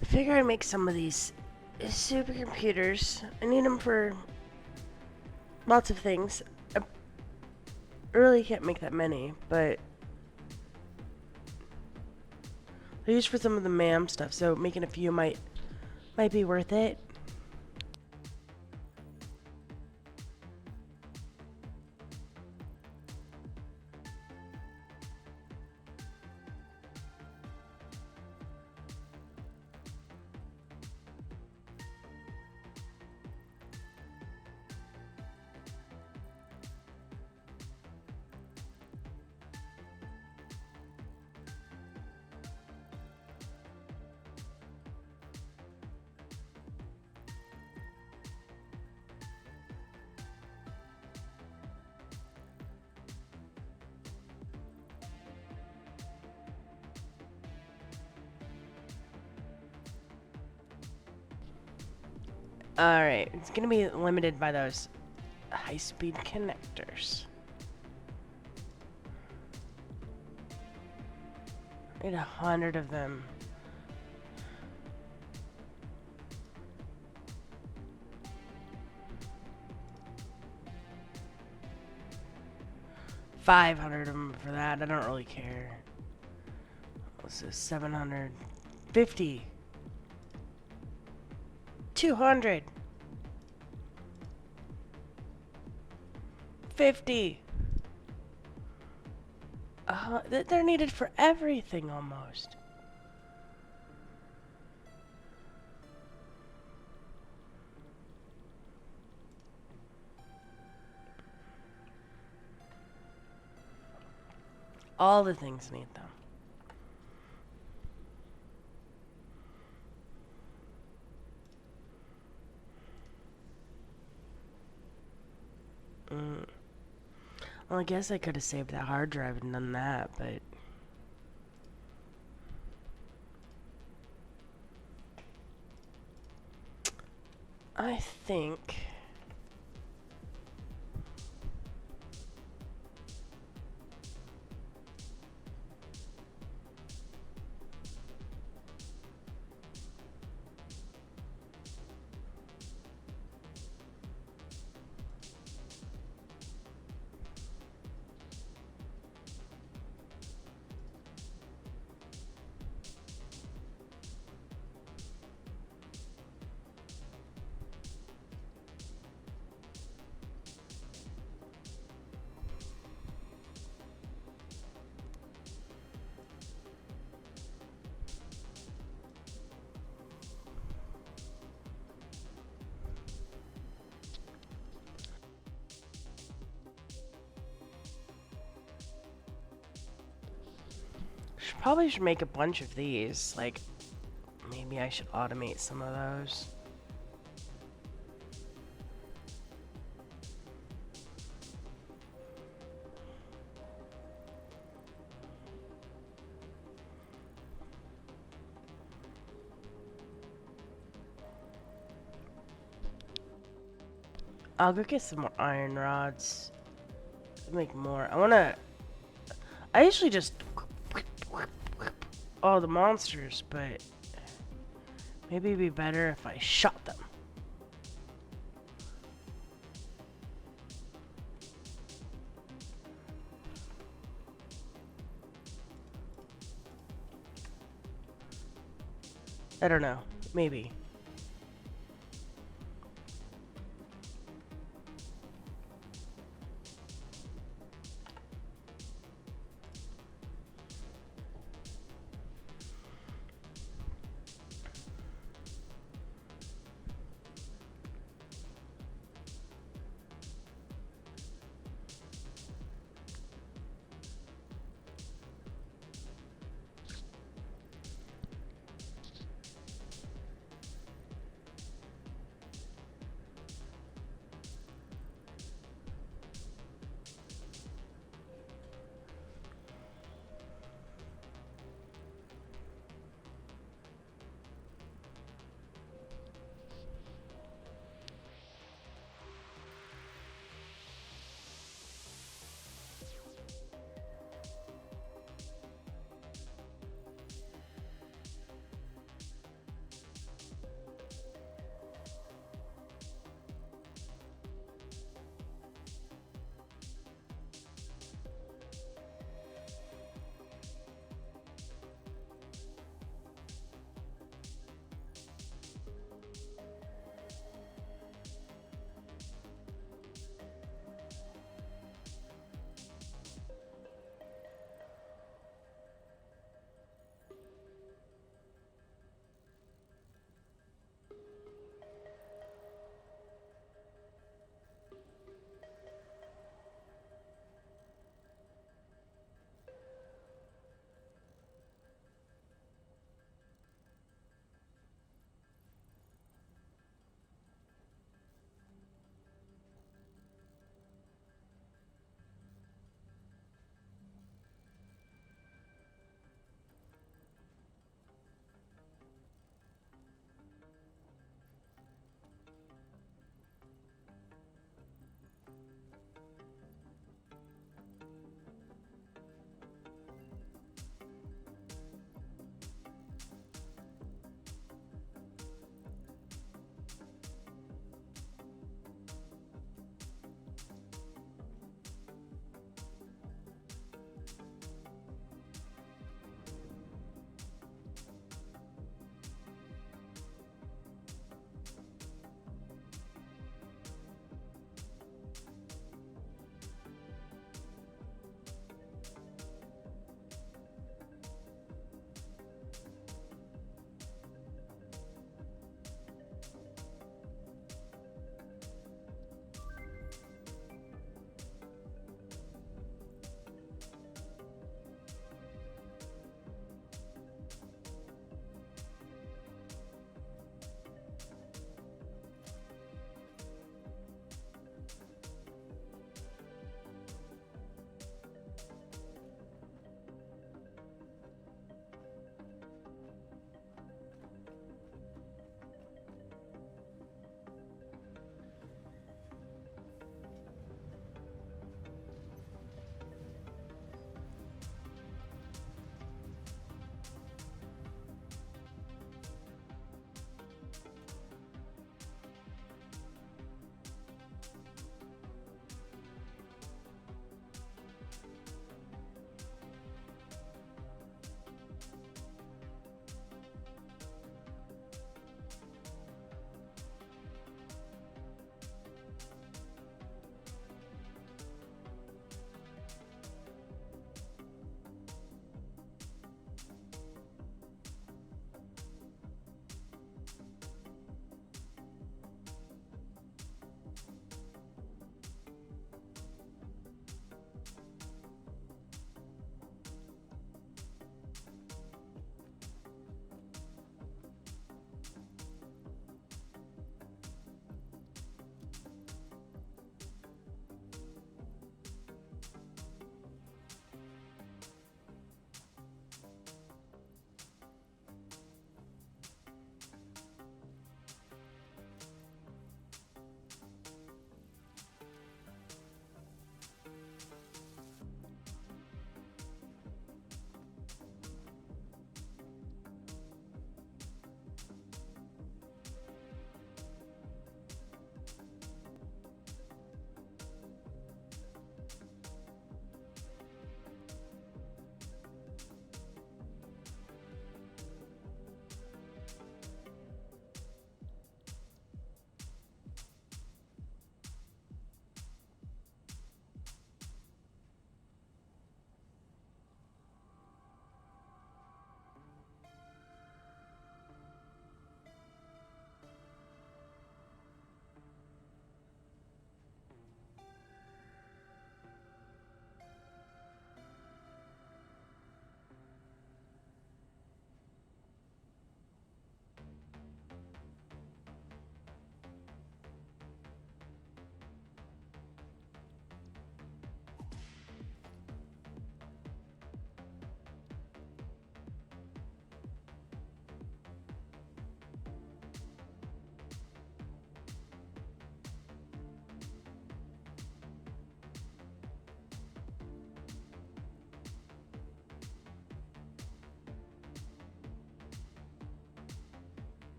I figure I'd make some of these supercomputers. I need them for lots of things. I really can't make that many, but they're used for some of the MAM stuff, so making a few might be worth it. Alright, it's gonna be limited by those high-speed connectors. I need 100 of them. $500 of them for that. I don't really care. What's this? 750. 200. 50. They're needed for everything almost. All the things need them. Well, I guess I could have saved that hard drive and done that, but I think probably should make a bunch of these. Like, maybe I should automate some of those. I'll go get some more iron rods. Make more. I usually just all the monsters, but maybe it'd be better if I shot them. I don't know. Maybe.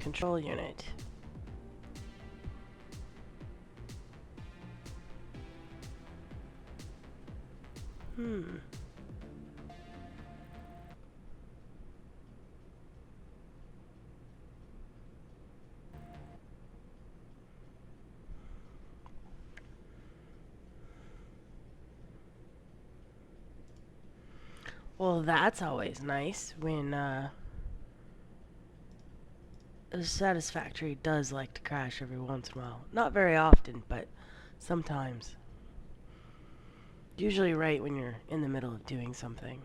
control unit. Well, that's always nice when Satisfactory does like to crash every once in a while. Not very often, but sometimes. Usually right when you're in the middle of doing something.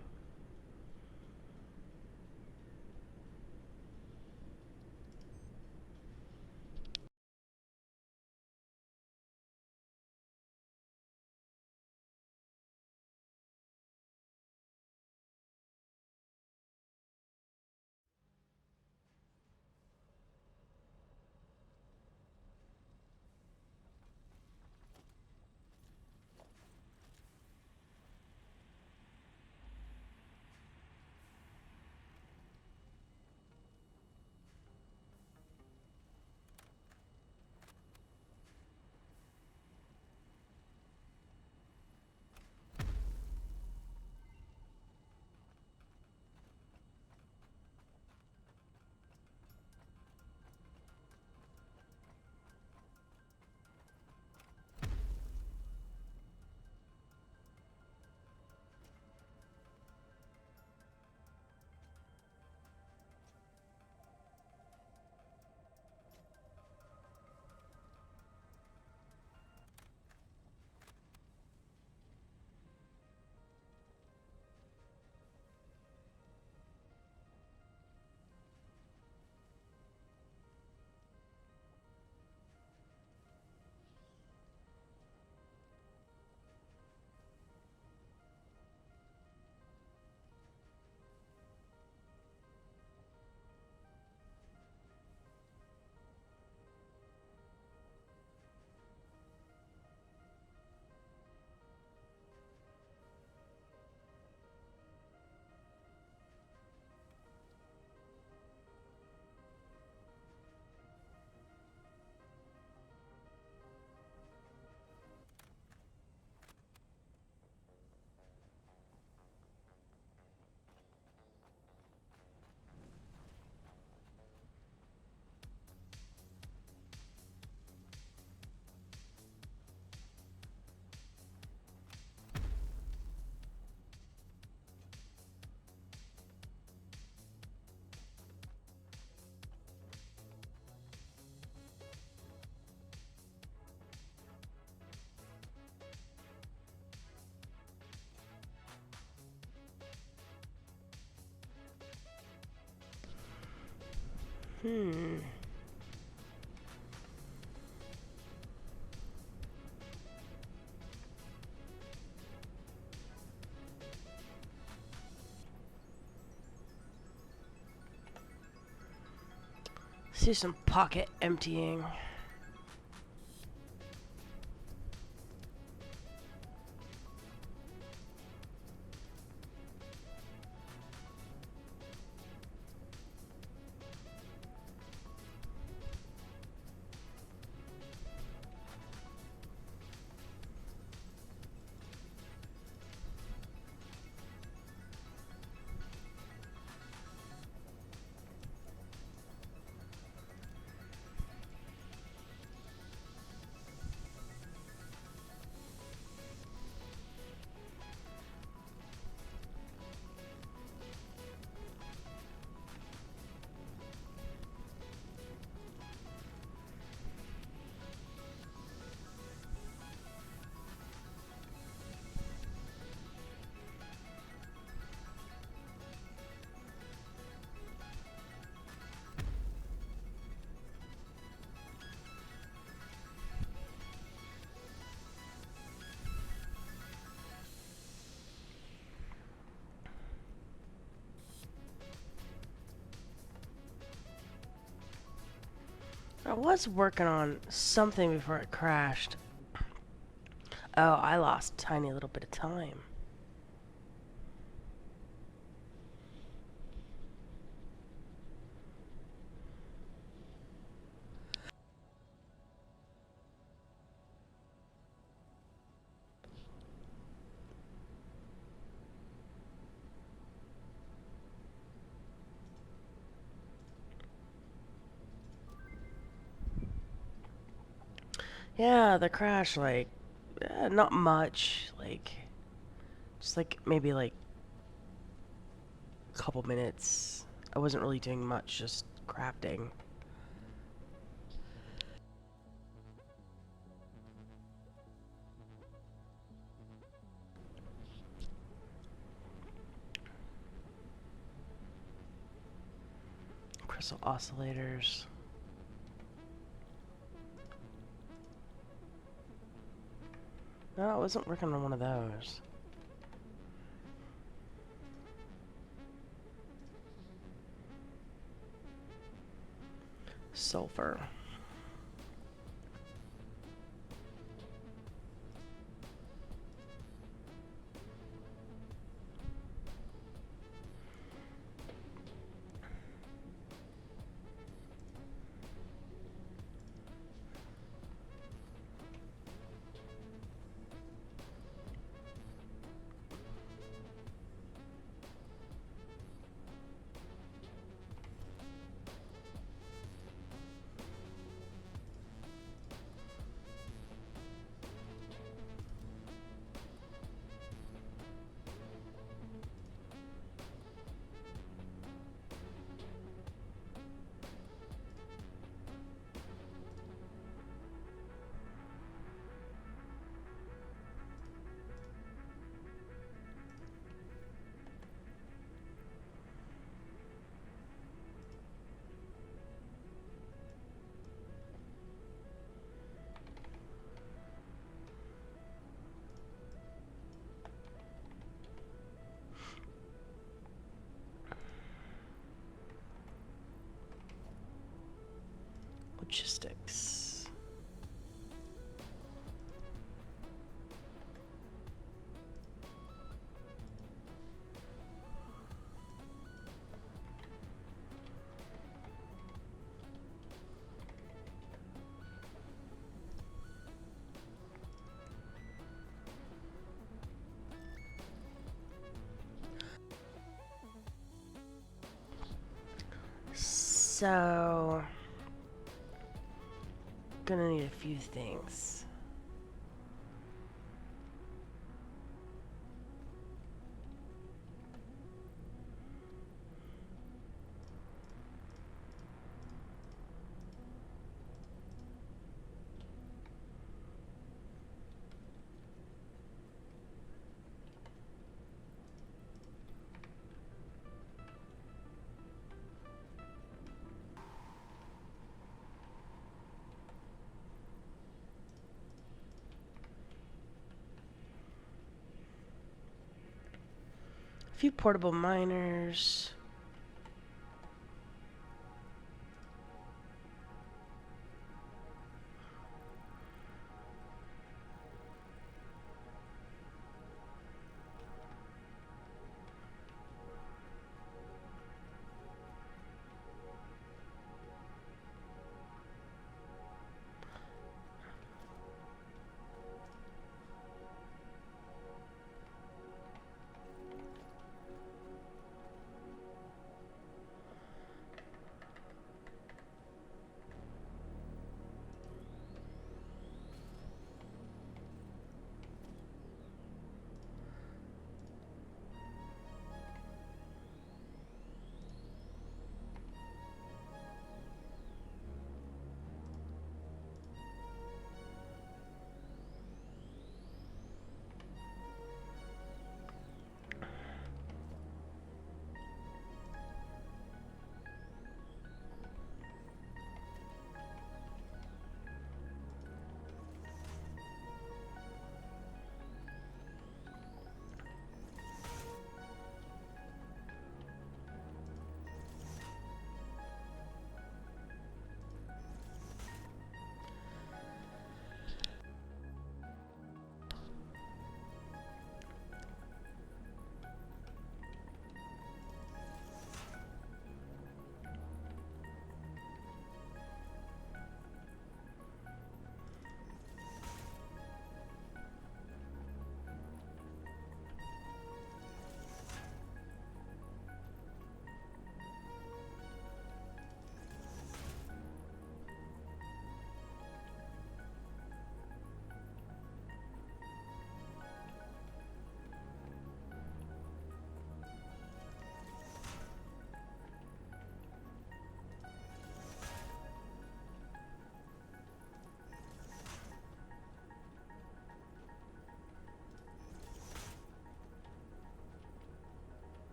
Hmm. Let's do some pocket emptying. I was working on something before it crashed. Oh, I lost a tiny little bit of time. Yeah, the crash, like, not much. Like, just like maybe like a couple minutes. I wasn't really doing much, just crafting. Crystal oscillators. No, I wasn't working on one of those. Sulfur. Logistics. So, gonna need a few things. A few portable miners.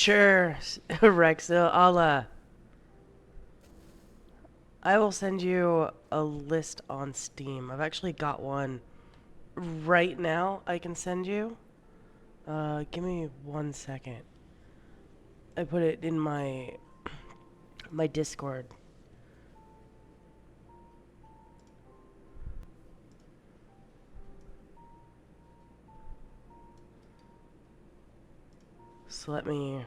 Sure, Rex. I will send you a list on Steam. I've actually got one right now. I can send you. Give me 1 second. I put it in my Discord. So let me.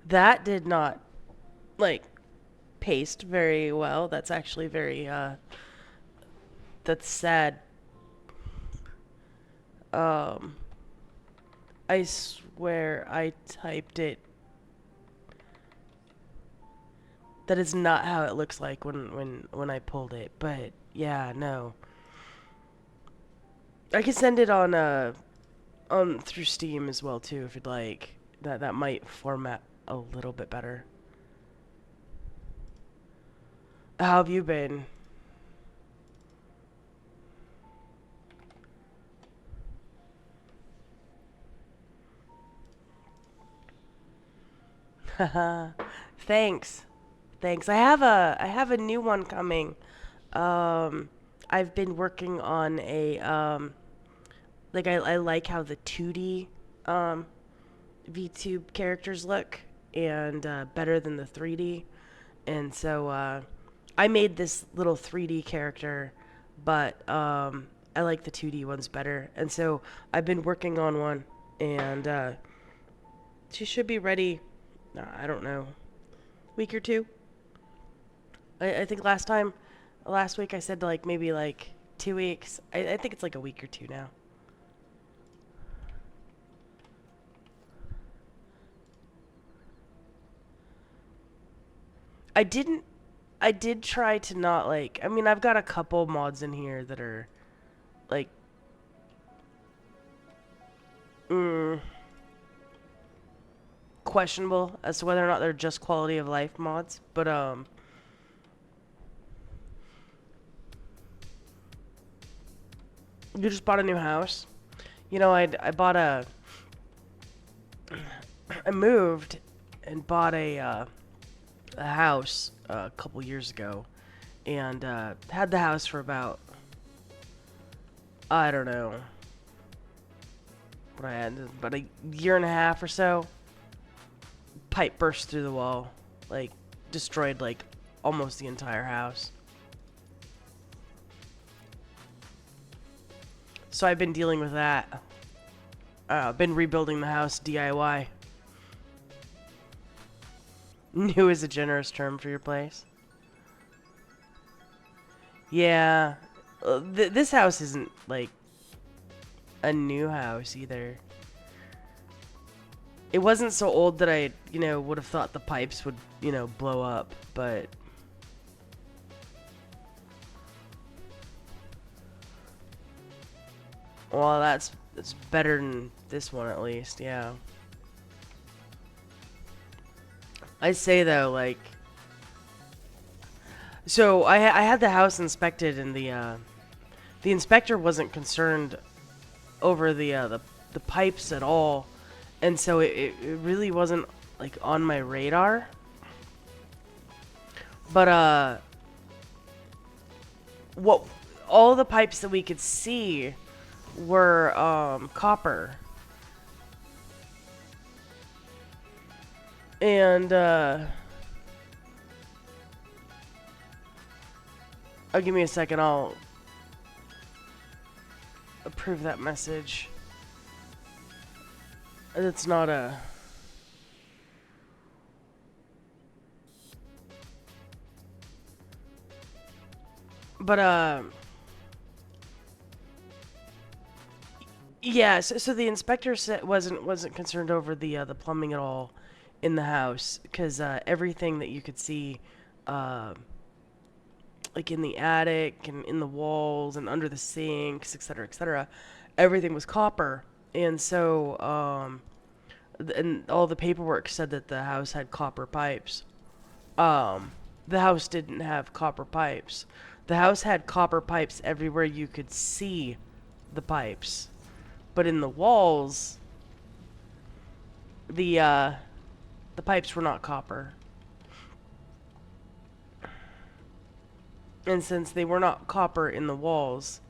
That did not like paste very well. That's actually very that's sad. Um I swear I typed it. That is not how it looks like when I pulled it. But yeah, no. I can send it on through Steam as well too if you'd like. That might format a little bit better. How have you been? Thanks. Thanks. I have a new one coming. Um I've been working on a like I like how the 2D um VTube characters look and better than the 3D. And so I made this little 3D character, but I like the 2D ones better. And so I've been working on one, and she should be ready. I don't know, week or two. I think last week I said like maybe like 2 weeks. I think it's like a week or two now. I didn't. I did try to not like. I mean, I've got a couple mods in here that are like, mm, questionable as to whether or not they're just quality of life mods. But you just bought a new house. You know, I bought a. I moved and bought a house a couple years ago, and had the house for about I don't know what I had about a year and a half or so. Pipe burst through the wall, like destroyed like almost the entire house. So I've been dealing with that. Been rebuilding the house DIY. New is a generous term for your place. Yeah, this house isn't like a new house either. It wasn't so old that I, would have thought the pipes would, blow up, but well, that's better than this one at least. Yeah. I say though, like, so I had the house inspected, and the inspector wasn't concerned over the pipes at all, and so it really wasn't like on my radar. But what all the pipes that we could see were copper, and oh, give me a second. I'll approve that message. It's not a. But yeah. So the inspector wasn't concerned over the plumbing at all in the house, because everything that you could see, uh, like in the attic and in the walls and under the sinks, etc., everything was copper, and so and all the paperwork said that the house had copper pipes. Um, the house didn't have copper pipes. The house had copper pipes everywhere you could see the pipes. But in the walls, the pipes were not copper. And since they were not copper in the walls,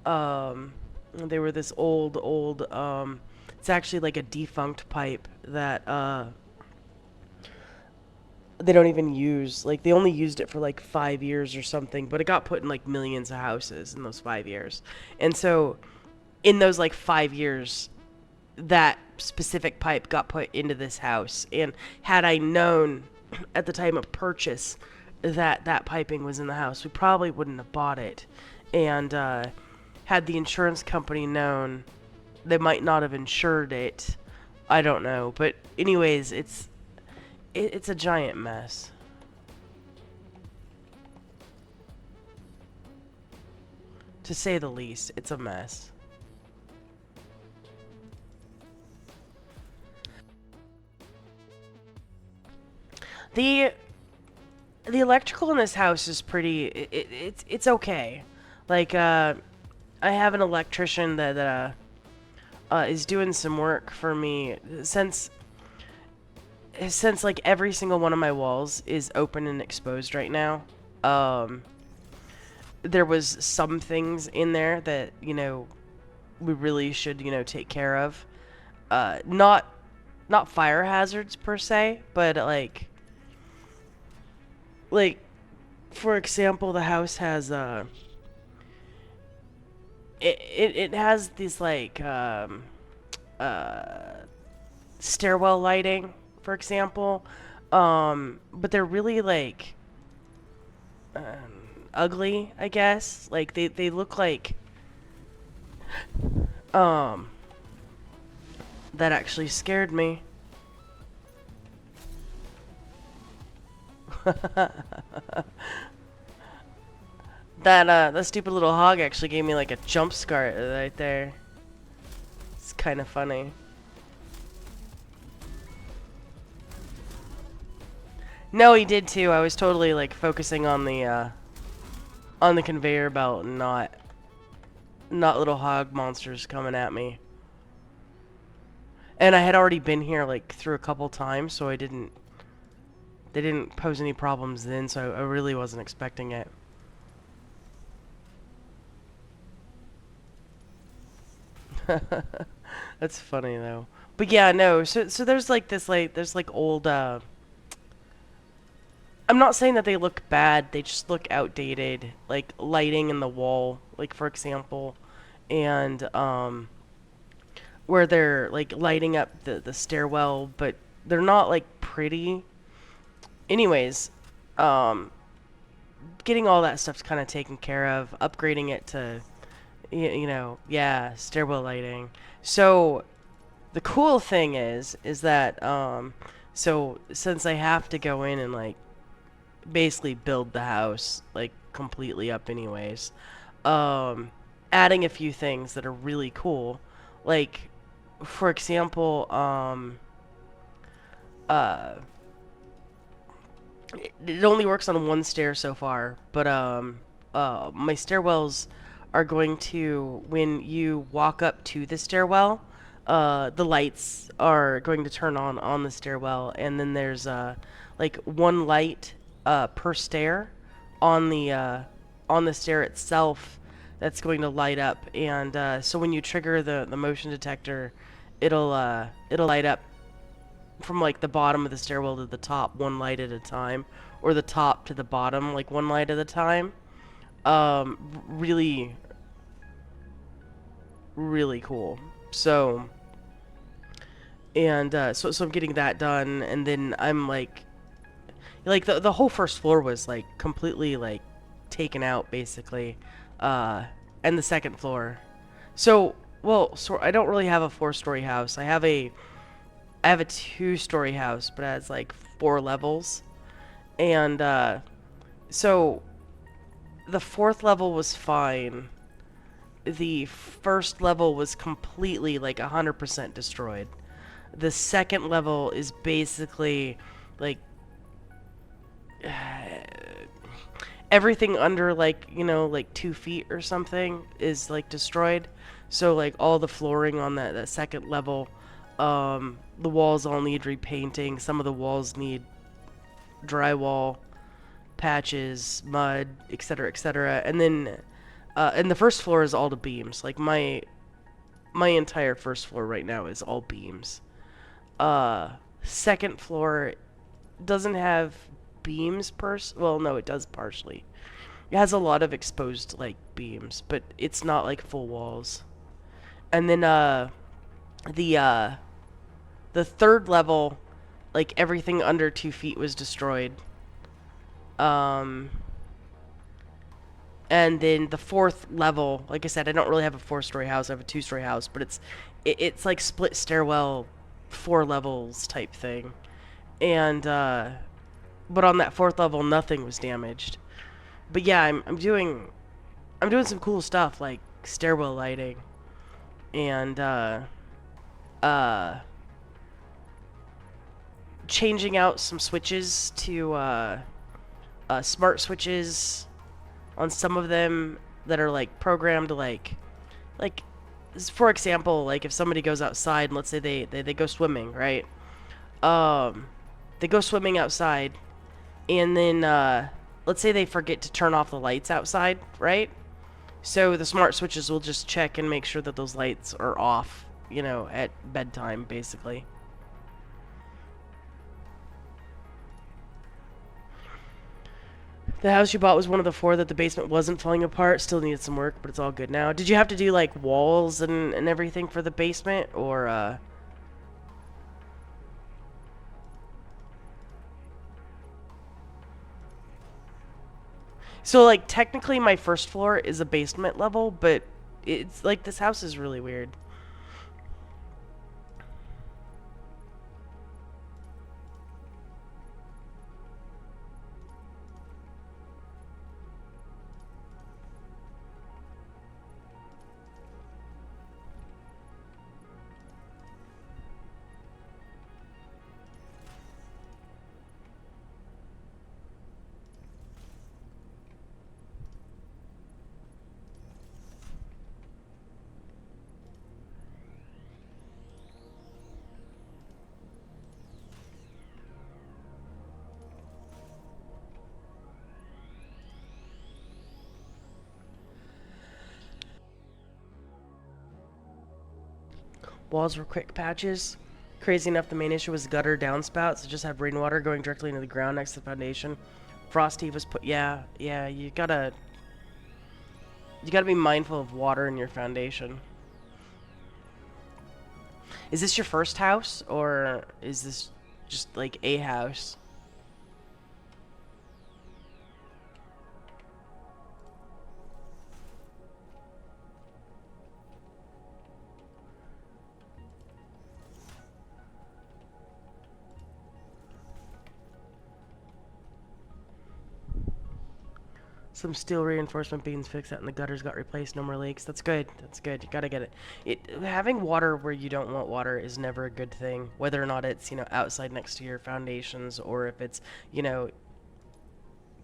they were this old, it's actually like a defunct pipe that, they don't even use. Like, they only used it for like 5 years or something, but it got put in like millions of houses in those 5 years. And so, in those like 5 years, that specific pipe got put into this house. And had I known at the time of purchase that that piping was in the house, we probably wouldn't have bought it. And had the insurance company known, they might not have insured it. I don't know. But anyways, it's a giant mess. To say the least, it's a mess. The the electrical in this house is pretty. It's okay. Like I have an electrician that is doing some work for me since like every single one of my walls is open and exposed right now. Um, there was some things in there that we really should take care of. Not fire hazards per se, but like for example, the house has it has these like uh stairwell lighting, for example, but they're really like um, ugly, I guess. Like they look like um that actually scared me. That stupid little hog actually gave me like a jump scare right there. It's kind of funny. No, he did too. I was totally like focusing on the conveyor belt and not little hog monsters coming at me. And I had already been here like through a couple times, so they didn't pose any problems then, so I really wasn't expecting it. That's funny though. But yeah, no. So there's like this there's like old I'm not saying that they look bad. They just look outdated, like lighting in the wall, like for example, and where they're like lighting up the stairwell, but they're not like pretty. Anyways, um getting all that stuff's kind of taken care of, upgrading it to yeah, stairwell lighting. So the cool thing is that so since I have to go in and like basically build the house like completely up anyways, um adding a few things that are really cool, like for example, uh it only works on one stair so far, but my stairwells are going to, when you walk up to the stairwell, the lights are going to turn on the stairwell, and then there's like one light per stair on the stair itself that's going to light up, and so when you trigger the motion detector, it'll light up from like the bottom of the stairwell to the top one light at a time, or the top to the bottom like one light at a time. Really, really cool. So, and so I'm getting that done, and then I'm like the whole first floor was like completely like taken out basically, and the second floor. So well, so I don't really have a four-story house. I have a two-story house, but it has like 4 levels, and so the fourth level was fine. The first level was completely like 100% destroyed. The second level is basically like everything under like, like 2 feet or something is like destroyed. So like all the flooring on that second level, the walls all need repainting. Some of the walls need drywall patches, mud, etc., etc. And the first floor is all the beams. Like my entire first floor right now is all beams. Second floor doesn't have beams well, no, it does partially. It has a lot of exposed like beams, but it's not like full walls. And then the uh the third level, like everything under 2 feet was destroyed. Um and then the fourth level, like I said, I don't really have a 4-story house. I have a 2-story house, but it's like split stairwell, 4 levels type thing. And but on that fourth level, nothing was damaged. But yeah, I'm doing some cool stuff like stairwell lighting and uh changing out some switches to smart switches on some of them that are like programmed to like for example, like if somebody goes outside and let's say they go swimming, right? Um they go swimming outside and then let's say they forget to turn off the lights outside, right? So the smart switches will just check and make sure that those lights are off, at bedtime basically. The house you bought was one of the 4 that the basement wasn't falling apart. Still needed some work, but it's all good now. Did you have to do like walls and everything for the basement, or So like technically my first floor is a basement level, but it's like this house is really weird. Walls were quick patches. Crazy enough, the main issue was gutter downspouts that just have rainwater going directly into the ground next to the foundation. Frost heave was put. Yeah, yeah. You gotta be mindful of water in your foundation. Is this your first house, or is this just like a house? Some steel reinforcement beams fixed that and the gutters got replaced. No more leaks. That's good. That's good. You gotta get it. Having water where you don't want water is never a good thing. Whether or not it's outside next to your foundations, or if it's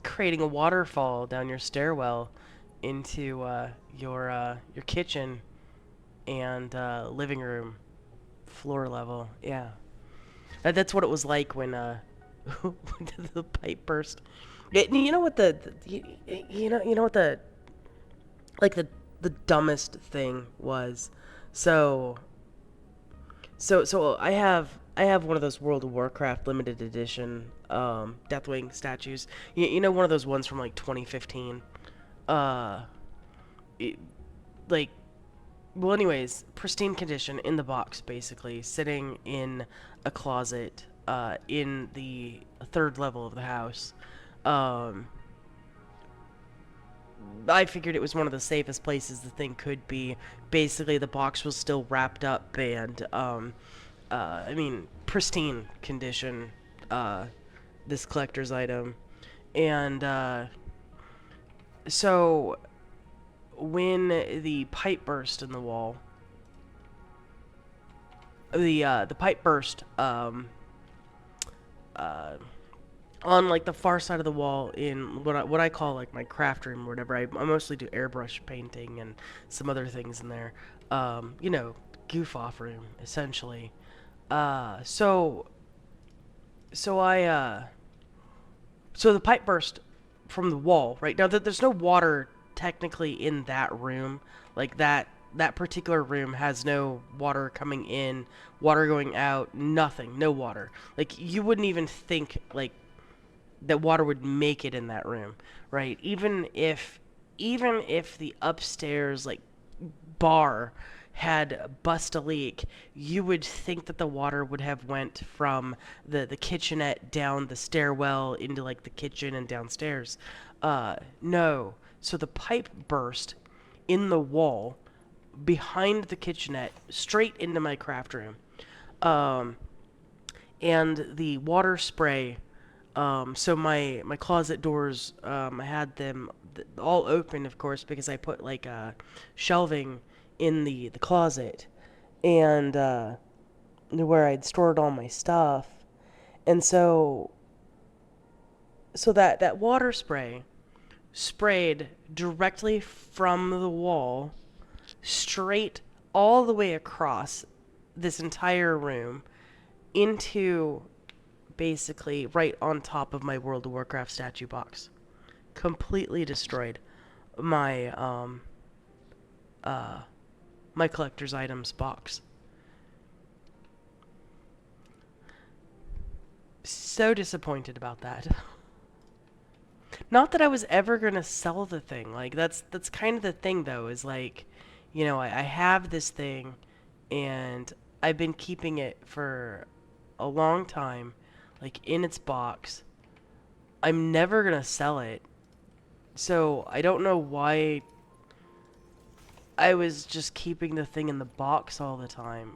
creating a waterfall down your stairwell into your kitchen and living room floor level. Yeah, that's what it was like when when the pipe burst. You know what you know what the dumbest thing was. So I have one of those World of Warcraft limited edition Deathwing statues. One of those ones from like 2015. Uh, it, like well, anyways, pristine condition in the box, basically sitting in a closet in the third level of the house. Um, I figured it was one of the safest places the thing could be. Basically, the box was still wrapped up and, I mean, pristine condition, this collector's item. And, so, when the pipe burst in the wall, the pipe burst, uh, on like the far side of the wall in what I call like my craft room or whatever. I mostly do airbrush painting and some other things in there. You know, goof off room essentially. Uh, so so I so the pipe burst from the wall. Right now, there's no water technically in that room. Like that particular room has no water coming in, water going out, nothing, no water. Like you wouldn't even think like that water would make it in that room, right? Even if the upstairs like bar had bust a leak, you would think that the water would have went from the kitchenette down the stairwell into like the kitchen and downstairs. No. So the pipe burst in the wall behind the kitchenette straight into my craft room. Um, and the water spray. So my closet doors, I had them all open, of course, because I put like shelving in the closet, and where I'd stored all my stuff, and so that water spray sprayed directly from the wall straight all the way across this entire room into basically right on top of my World of Warcraft statue box. Completely destroyed my uh my collector's items box. So disappointed about that. Not that I was ever gonna sell the thing. Like that's kind of the thing though, is like, I have this thing and I've been keeping it for a long time, like in its box. I'm never gonna sell it. So I don't know why I was just keeping the thing in the box all the time.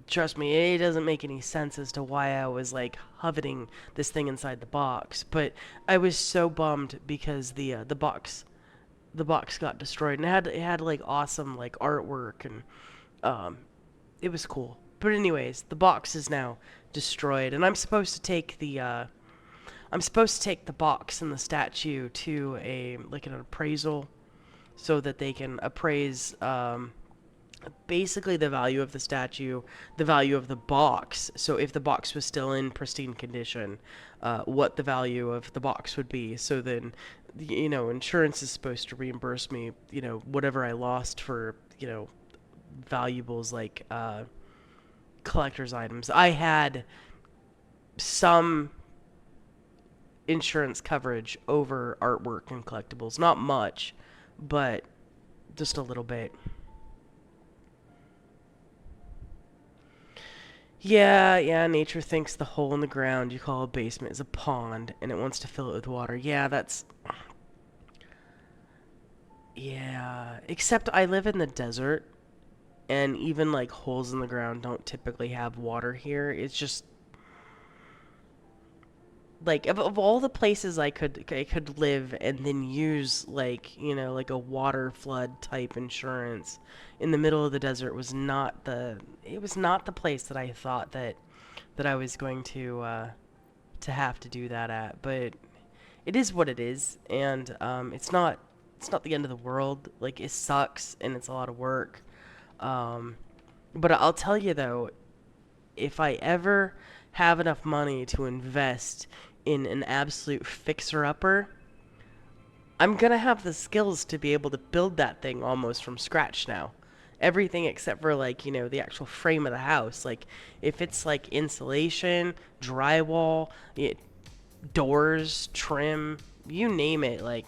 Trust me, it doesn't make any sense as to why I was like hoveting this thing inside the box. But I was so bummed because the box got destroyed, and it had like awesome like artwork, and um it was cool. But anyways, the box is now destroyed, and I'm supposed to take the box and the statue to a like an appraisal so that they can appraise basically the value of the statue, the value of the box. So if the box was still in pristine condition, what the value of the box would be. So then, insurance is supposed to reimburse me, whatever I lost for, valuables like collector's items. I had some insurance coverage over artwork and collectibles. Not much, but just a little bit. Yeah, yeah, nature thinks the hole in the ground you call a basement is a pond and it wants to fill it with water. Yeah, that's. Yeah. Except I live in the desert and even like holes in the ground don't typically have water here. It's just like of all the places I could live and then use like like a water flood type insurance in the middle of the desert was not the it was not the place that I thought that I was going to have to do that at. But it is what it is, and it's not the end of the world. Like it sucks and it's a lot of work. Um, but I'll tell you though, if I ever have enough money to invest in an absolute fixer upper, I'm gonna have the skills to be able to build that thing almost from scratch now. Everything except for like, the actual frame of the house. Like if it's like insulation, drywall, doors, trim, you name it, like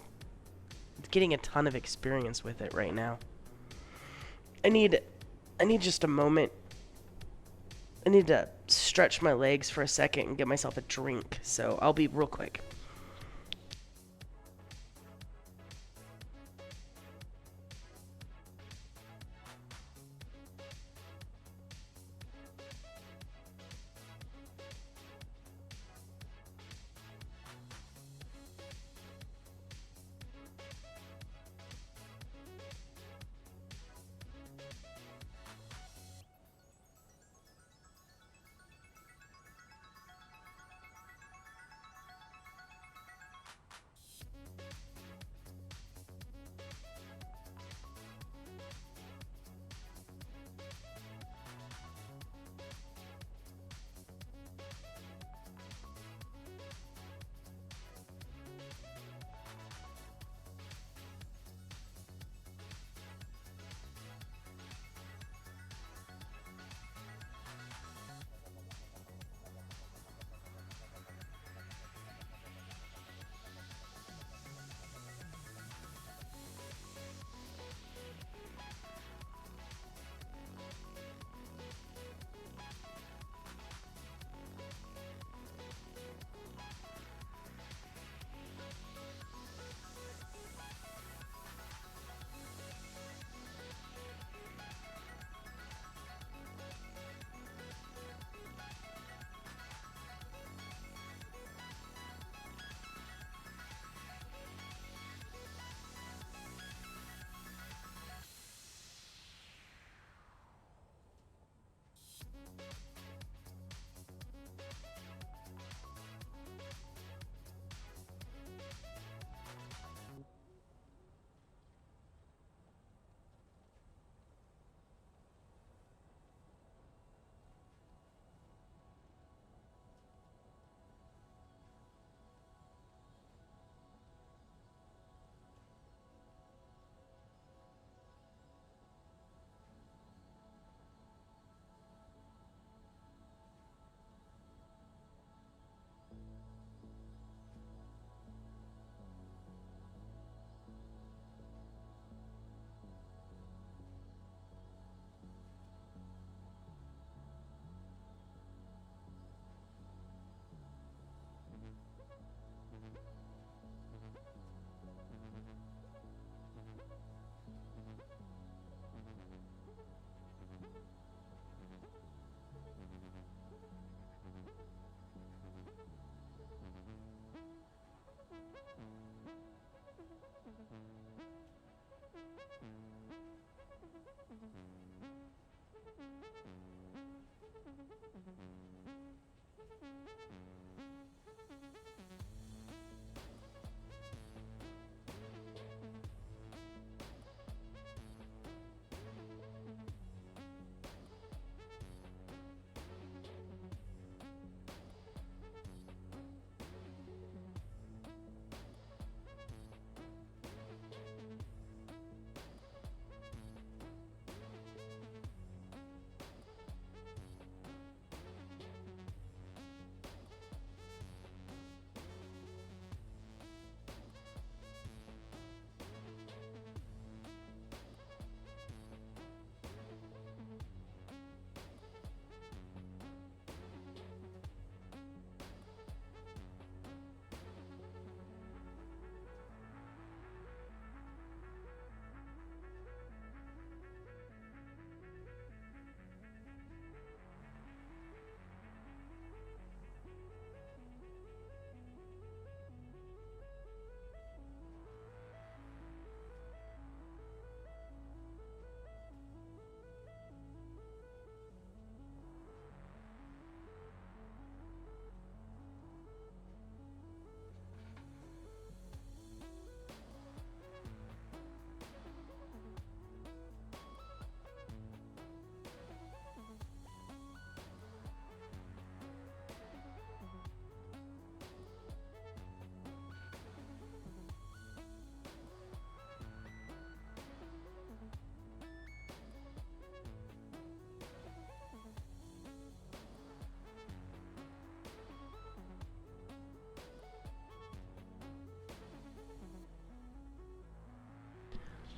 getting a ton of experience with it right now. I need I need just a moment. I need to stretch my legs for a second and get myself a drink. So I'll be real quick.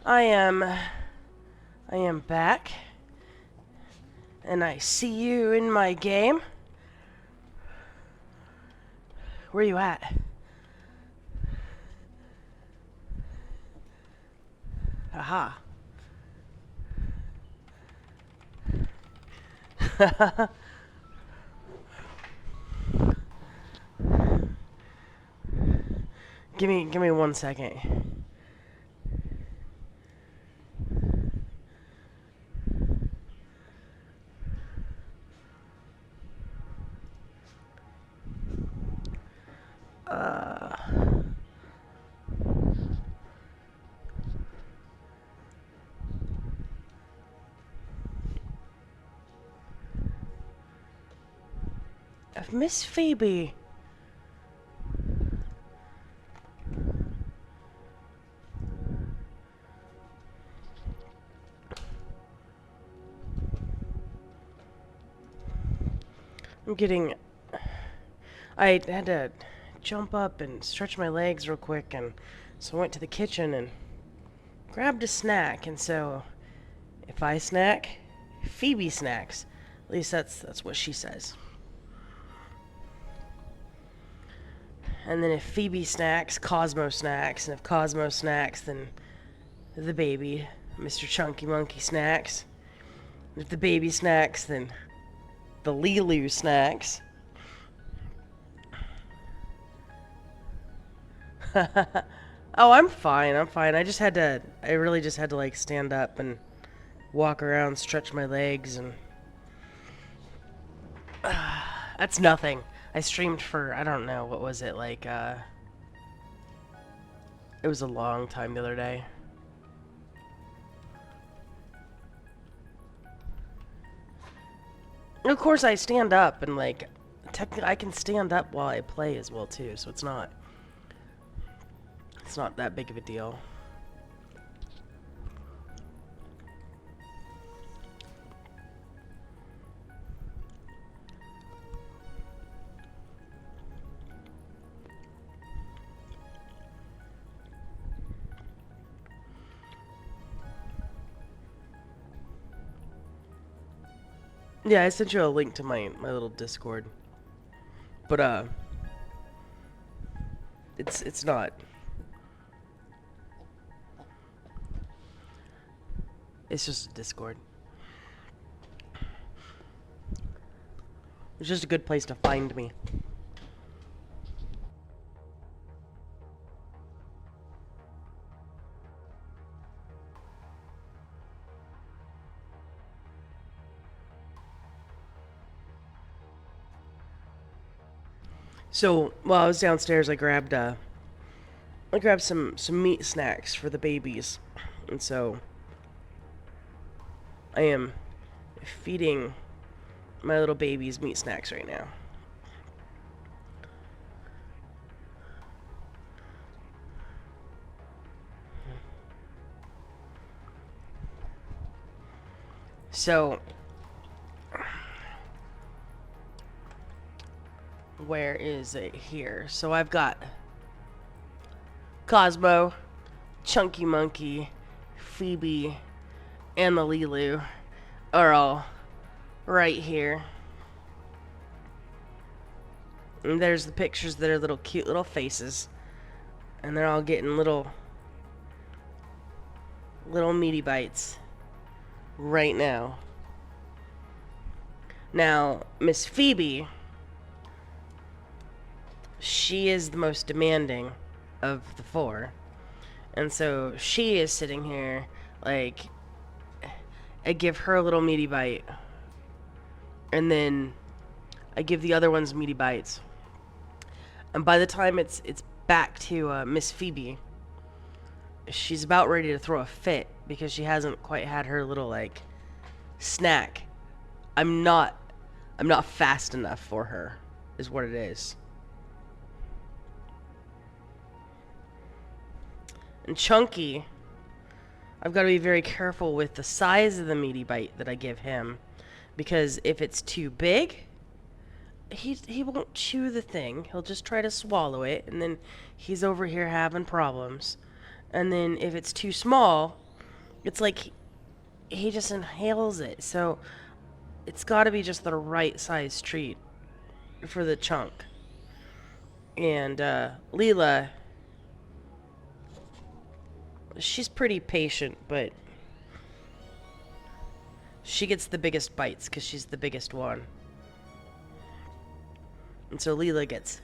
I am back, and I see you in my game. Where you at? Aha. Give me 1 second. Uh, Miss Phoebe. I'm getting. I had to jump up and stretch my legs real quick, and so I went to the kitchen and grabbed a snack. And so, if I snack, Phoebe snacks. At least that's what she says. And then if Phoebe snacks, Cosmo snacks, and if Cosmo snacks, then the baby, Mr. Chunky Monkey snacks. And if the baby snacks, then the Lilu snacks. Oh, I'm fine. I really just had to like stand up and walk around, stretch my legs, and that's nothing. I streamed for, I don't know, what was it, like, it was a long time the other day. And of course I stand up and like, technically I can stand up while I play as well too, so it's not that big of a deal. Yeah, I sent you a link to my little Discord. But it's not. It's just a Discord. It's just a good place to find me. So while I was downstairs, I grabbed some meat snacks for the babies, and so I am feeding my little babies meat snacks right now. So where is it here? So I've got Cosmo, Chunky Monkey, Phoebe, and the Lilu are all right here. And there's the pictures that are little cute little faces. And they're all getting little meaty bites right now. Now, Miss Phoebe, she is the most demanding of the four. And so she is sitting here like, I give her a little meaty bite, and then I give the other ones meaty bites. And by the time it's back to Miss Phoebe, she's about ready to throw a fit because she hasn't quite had her little like snack. I'm not fast enough for her, is what it is. And Chunky, I've got to be very careful with the size of the meaty bite that I give him, because if it's too big, he won't chew the thing. He'll just try to swallow it, and then he's over here having problems. And then if it's too small, It's like he just inhales it. So it's got to be just the right size treat for the chunk. And Leela, she's pretty patient, but she gets the biggest bites because she's the biggest one. And so Leela gets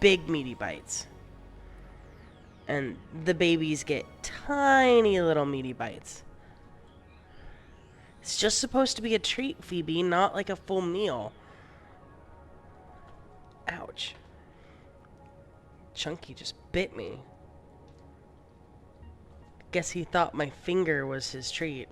big meaty bites. And the babies get tiny little meaty bites. It's just supposed to be a treat, Phoebe, not like a full meal. Ouch. Chunky just bit me. Guess he thought my finger was his treat.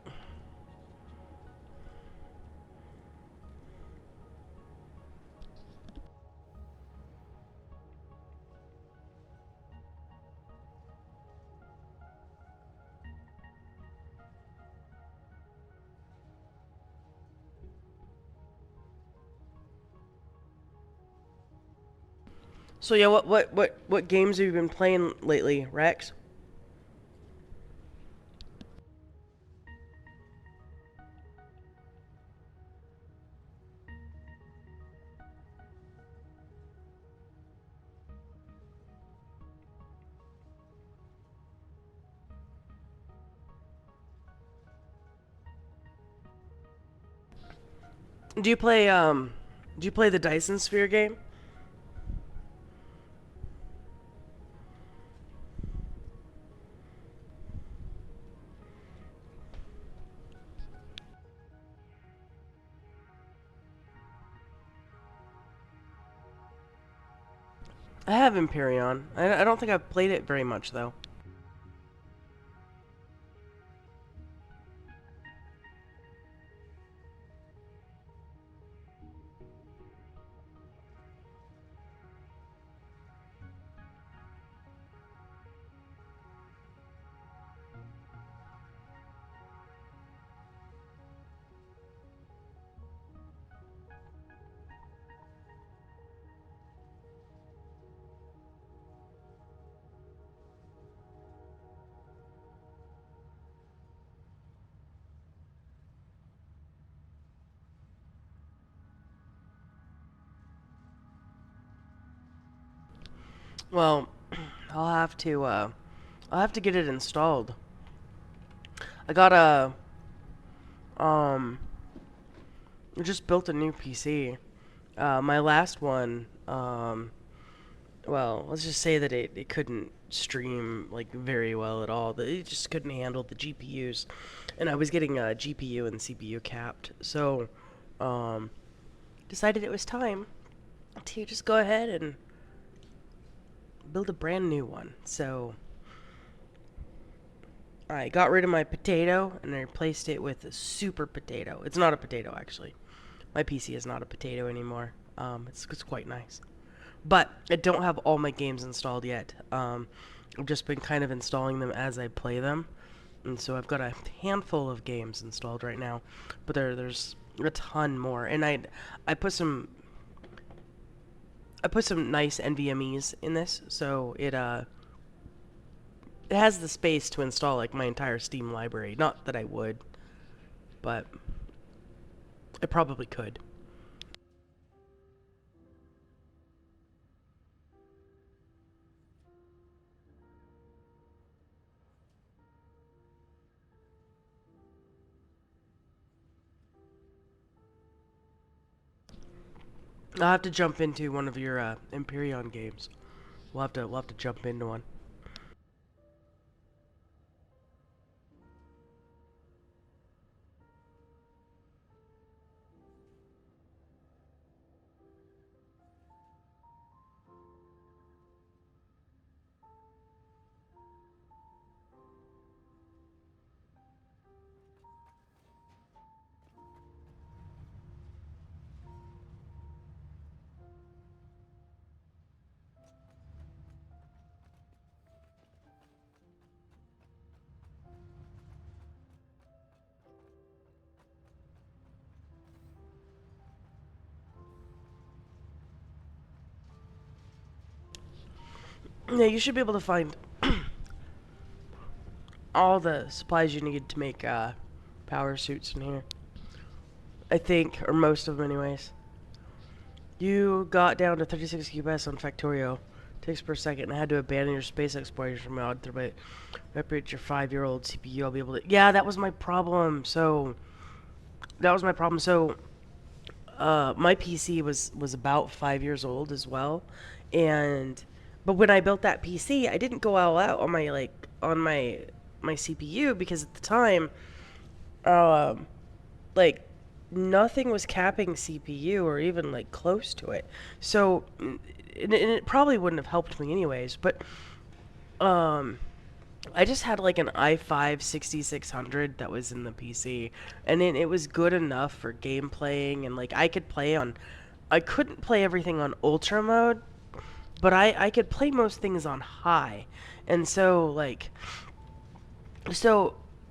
So yeah, what games have you been playing lately, Rex? Do you play do you play the Dyson Sphere game? I have Imperion. I don't think I've played it very much though. Well, I'll have to I'll have to get it installed. I got a um I just built a new PC. My last one well, let's just say that it couldn't stream like very well at all. It just couldn't handle the GPUs, and I was getting GPU and CPU capped. So, um, decided it was time to just go ahead and build a brand new one. So I got rid of my potato and I replaced it with a super potato. It's not a potato actually. My PC is not a potato anymore. It's quite nice. But I don't have all my games installed yet. I've just been kind of installing them as I play them, and so I've got a handful of games installed right now. But there's a ton more, and I put some nice NVMe's in this, so it has the space to install like my entire Steam library. Not that I would, but I probably could. I'll have to jump into one of your Empyrean games. We'll have to jump into one. Yeah, you should be able to find all the supplies you need to make power suits in here. I think, or most of them anyways. You got down to 36 QPS on Factorio. Takes per second, and I had to abandon your space exploration from mod to reparate your 5-year-old CPU. I'll be able to. Yeah, that was my problem. My PC was about 5 years old as well, and but when I built that PC, I didn't go all out on my CPU because at the time, um, like nothing was capping CPU or even like close to it. So, and it probably wouldn't have helped me anyways. But um, I just had like an i5 6600 that was in the PC, and then it was good enough for game playing, and like I could play on. I couldn't play everything on ultra mode, but I could play most things on high, and so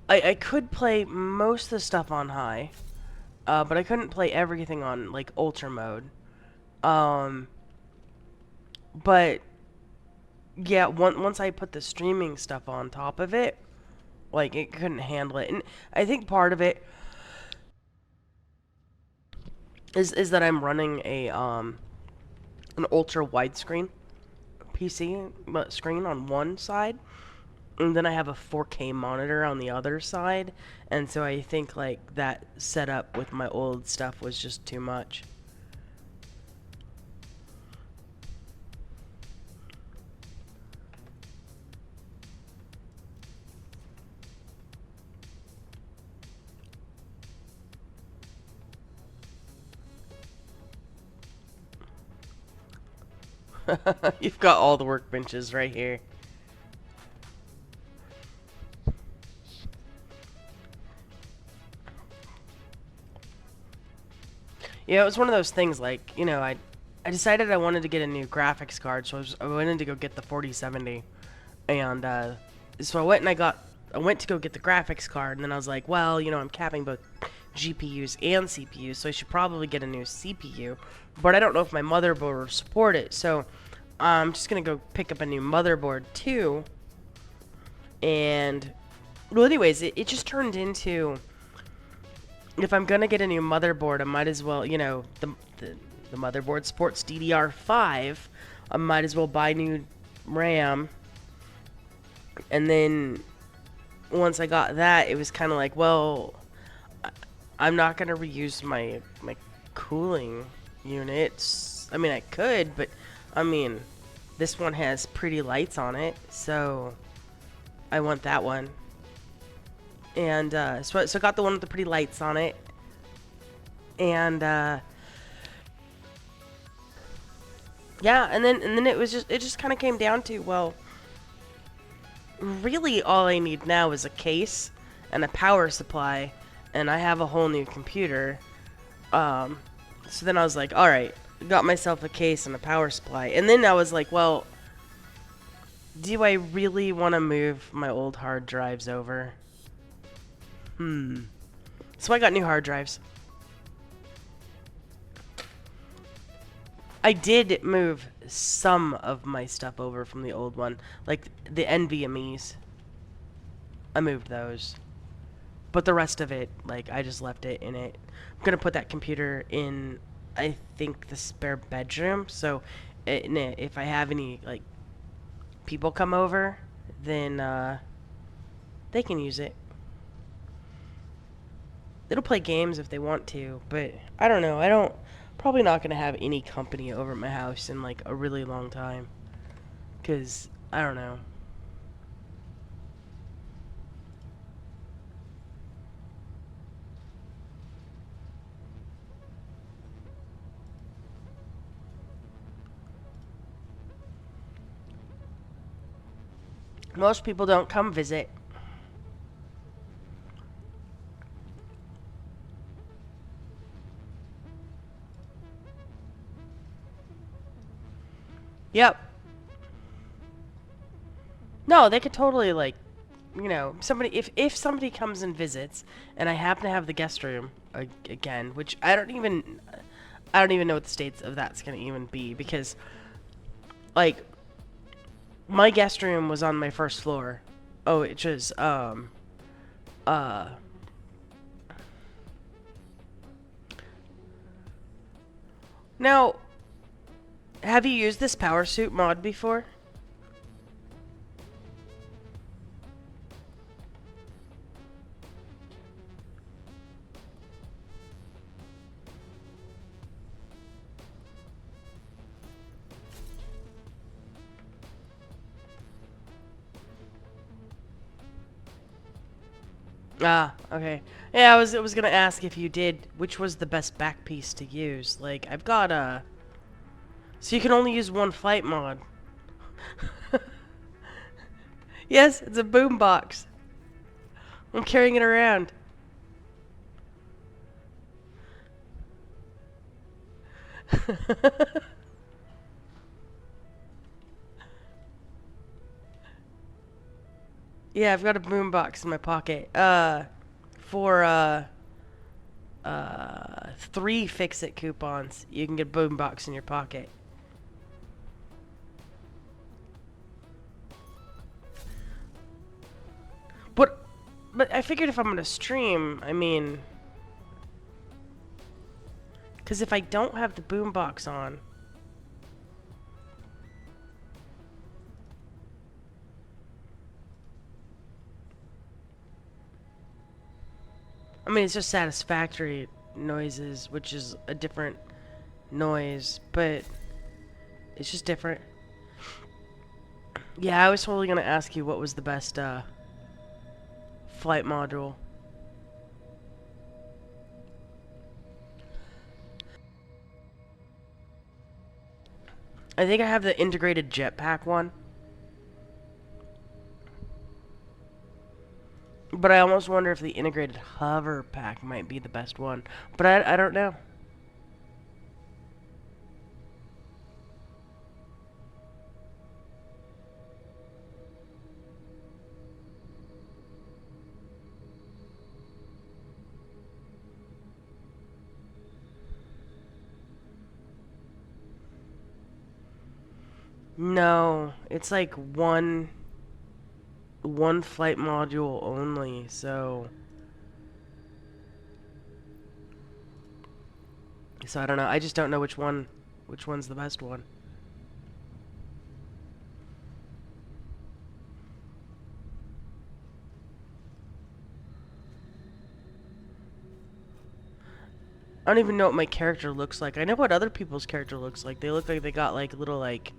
I could play most of the stuff on high, but I couldn't play everything on like ultra mode. Um, but yeah, once I put the streaming stuff on top of it, like it couldn't handle it. And I think part of it is that I'm running a an ultra widescreen PC screen on one side, and then I have a 4K monitor on the other side, and so I think like that setup with my old stuff was just too much. You've got all the workbenches right here. Yeah, it was one of those things like, I decided I wanted to get a new graphics card, so I went in to go get the 4070. And so I went to go get the graphics card, and then I was like, well, I'm capping both GPUs and CPUs, so I should probably get a new CPU. But I don't know if my motherboard will support it, so I'm just going to go pick up a new motherboard too. And, well, anyways, it just turned into, if I'm going to get a new motherboard, I might as well, the motherboard supports DDR5. I might as well buy new RAM. And then once I got that, it was kind of like, well, I'm not going to reuse my cooling units. I mean, I could, but I mean, this one has pretty lights on it, so I want that one. And so I got the one with the pretty lights on it. And yeah, and then it just kind of came down to, well, really all I need now is a case and a power supply, and I have a whole new computer. So then I was like, all right, got myself a case and a power supply, and then I was like, well, do I really want to move my old hard drives over? So I got new hard drives. I did move some of my stuff over from the old one, like the NVMe's. I moved those. But the rest of it, like, I just left it in it. I'm gonna put that computer in, I think, the spare bedroom, so if I have any, like, people come over, then, they can use it. It'll play games if they want to, but I don't know. Probably not gonna have any company over at my house in like a really long time, cause I don't know. Most people don't come visit. Yep. No, they could totally like, somebody if somebody comes and visits, and I happen to have the guest room again, which I don't even know what the states of that's gonna even be, because like my guest room was on my first floor, Oh, it just uh now, have you used this power suit mod before? Ah, okay. Yeah, I was gonna ask if you did, which was the best back piece to use. Like, I've got so you can only use one flight mod. Yes, it's a boombox. I'm carrying it around. Yeah, I've got a boombox in my pocket. For 3 fix-it coupons, you can get a boombox in your pocket. But, but I figured if I'm gonna stream, I mean, because if I don't have the boombox on, I mean, it's just Satisfactory noises, which is a different noise, but it's just different. Yeah, I was totally gonna ask you what was the best flight module. I think I have the integrated jetpack one, but I almost wonder if the integrated hover pack might be the best one. But I don't know. No, it's like one flight module only, so I don't know. I just don't know which one's the best one. I don't even know what my character looks like. I know what other people's character looks like. They look like they got like little like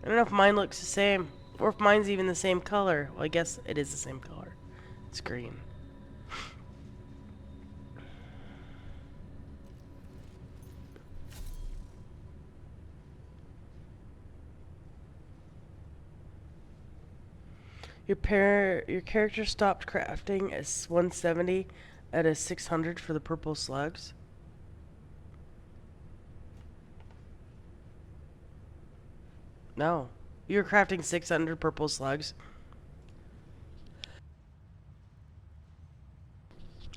I don't know if mine looks the same or if mine's even the same color. Well, I guess it is the same color. It's green. Your character stopped crafting at 170 at a 600 for the purple slugs. No. You're crafting 600 purple slugs.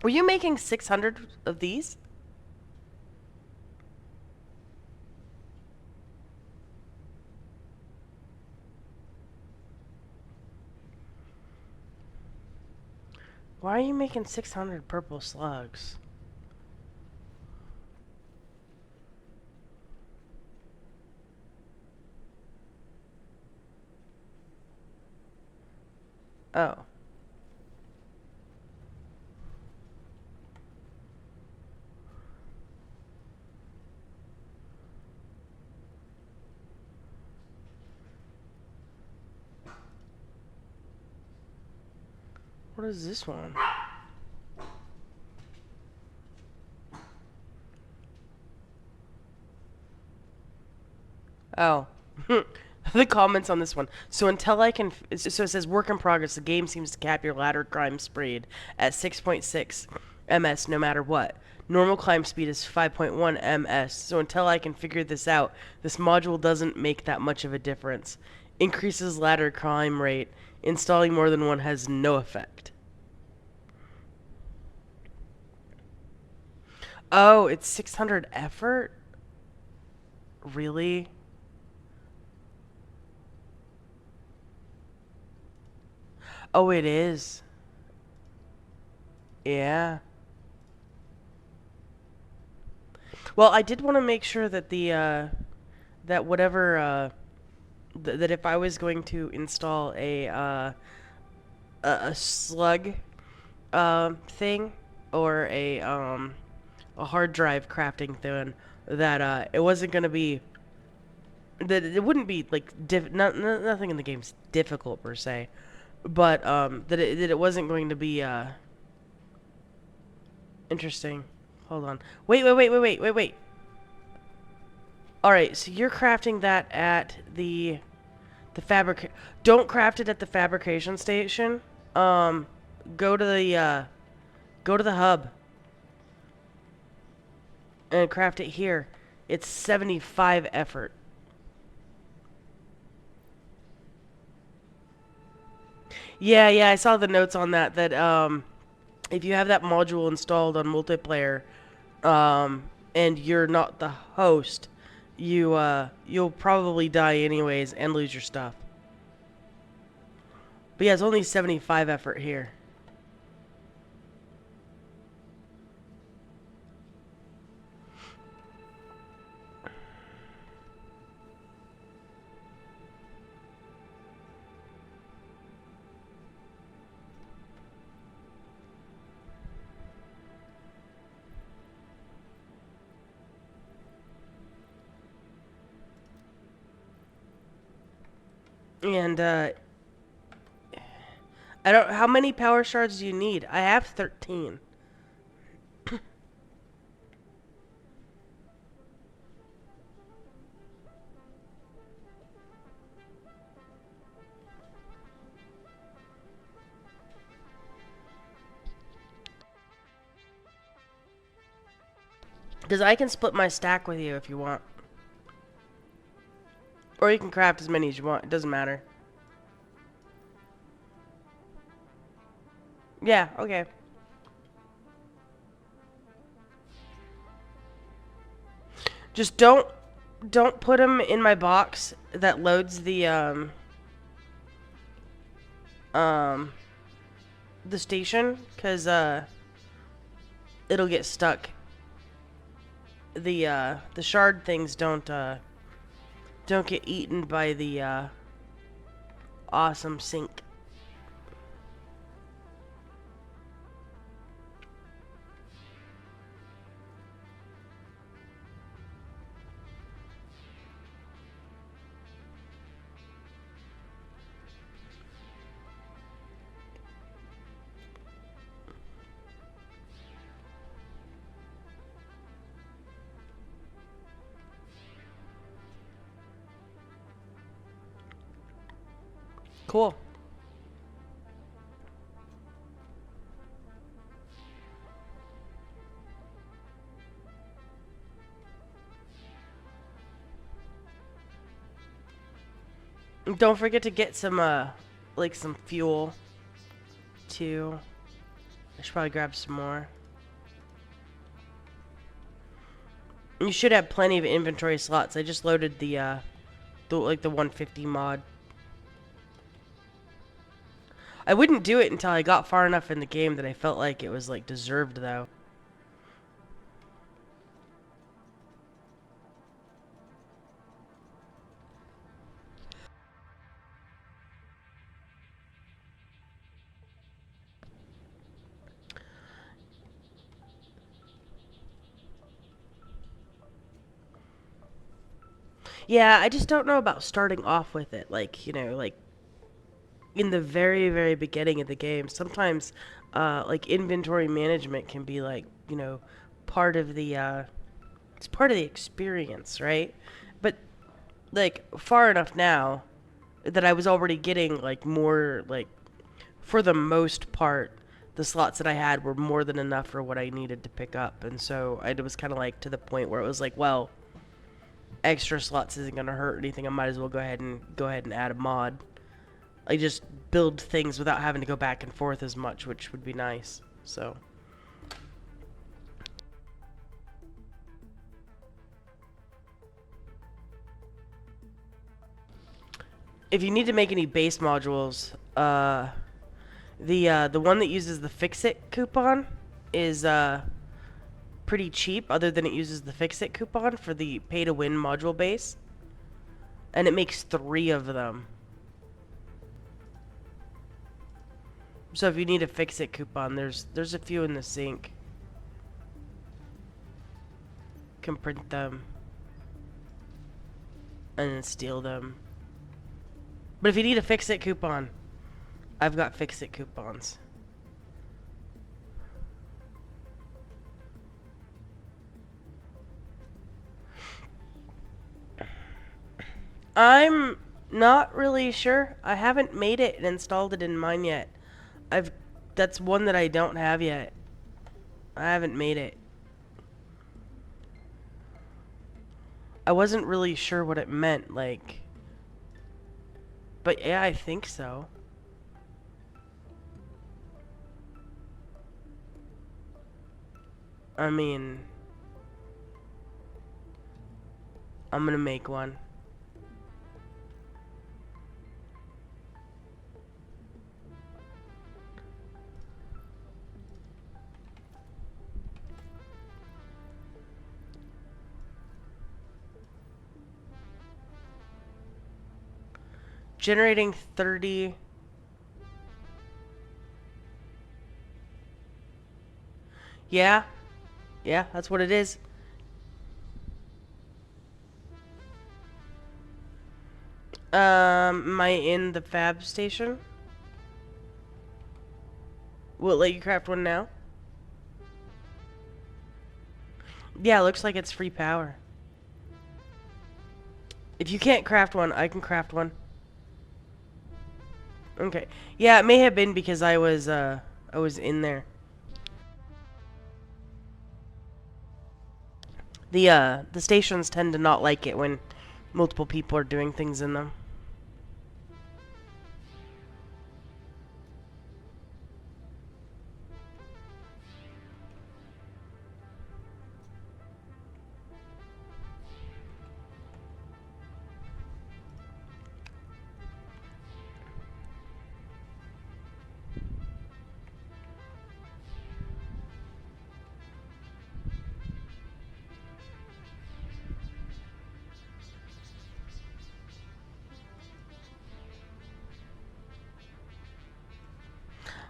Were you making 600 of these? Why are you making 600 purple slugs? Oh. What is this one? Oh. The comments on this one. So until I can, so it says work in progress. The game seems to cap your ladder climb speed at 6.6 ms no matter what. Normal climb speed is 5.1 ms. So until I can figure this out, this module doesn't make that much of a difference. Increases ladder climb rate. Installing more than one has no effect. Oh, it's 600 effort? Really? Oh, it is. Yeah. Well, I did want to make sure that that whatever that if I was going to install a slug thing or a hard drive crafting thing, that it wasn't gonna be that it wouldn't be like nothing in the game's difficult per se, but that it wasn't going to be interesting. Hold on. Wait. All right, so you're crafting that at the fabric. Don't craft it at the fabrication station. Um, go to the hub and craft it here. It's 75 effort. Yeah, I saw the notes on that. That if you have that module installed on multiplayer, and you're not the host, you'll probably die anyways and lose your stuff. But yeah, it's only 75 effort here. And I don't. How many power shards do you need? I have 13. Because I can split my stack with you if you want. Or you can craft as many as you want. It doesn't matter. Yeah, okay. Just don't put them in my box that loads um the station, cuz it'll get stuck. The shard things don't get eaten by the awesome sink. Cool. Don't forget to get some like some fuel too. I should probably grab some more. You should have plenty of inventory slots. I just loaded the 150 mod. I wouldn't do it until I got far enough in the game that I felt like it was like deserved though. Yeah, I just don't know about starting off with it. Like, like in the very, very beginning of the game. Sometimes, like inventory management can be like, part of it's part of the experience, right? But like far enough now that I was already getting like more like for the most part the slots that I had were more than enough for what I needed to pick up. And so I was kind of like to the point where it was like, well, extra slots isn't going to hurt anything. I might as well go ahead and add a mod. I just build things without having to go back and forth as much, which would be nice. So if you need to make any base modules, The one that uses the Fix It coupon is pretty cheap, other than it uses the Fix It coupon for the pay to win module base, and it makes 3 of them. So if you need a Fix It coupon, there's a few in the sink. You can print them and then steal them. But if you need a Fix It coupon, I've got Fix It coupons. I'm not really sure. I haven't made it and installed it in mine yet. That's one that I don't have yet. I haven't made it. I wasn't really sure what it meant, like. But yeah, I think so. I mean, I'm gonna make one. Generating 30. Yeah. Yeah, that's what it is. Am I in the fab station? Will it let you craft one now? Yeah, looks like it's free power. If you can't craft one, I can craft one. Okay. Yeah, it may have been because I was in there. The stations tend to not like it when multiple people are doing things in them.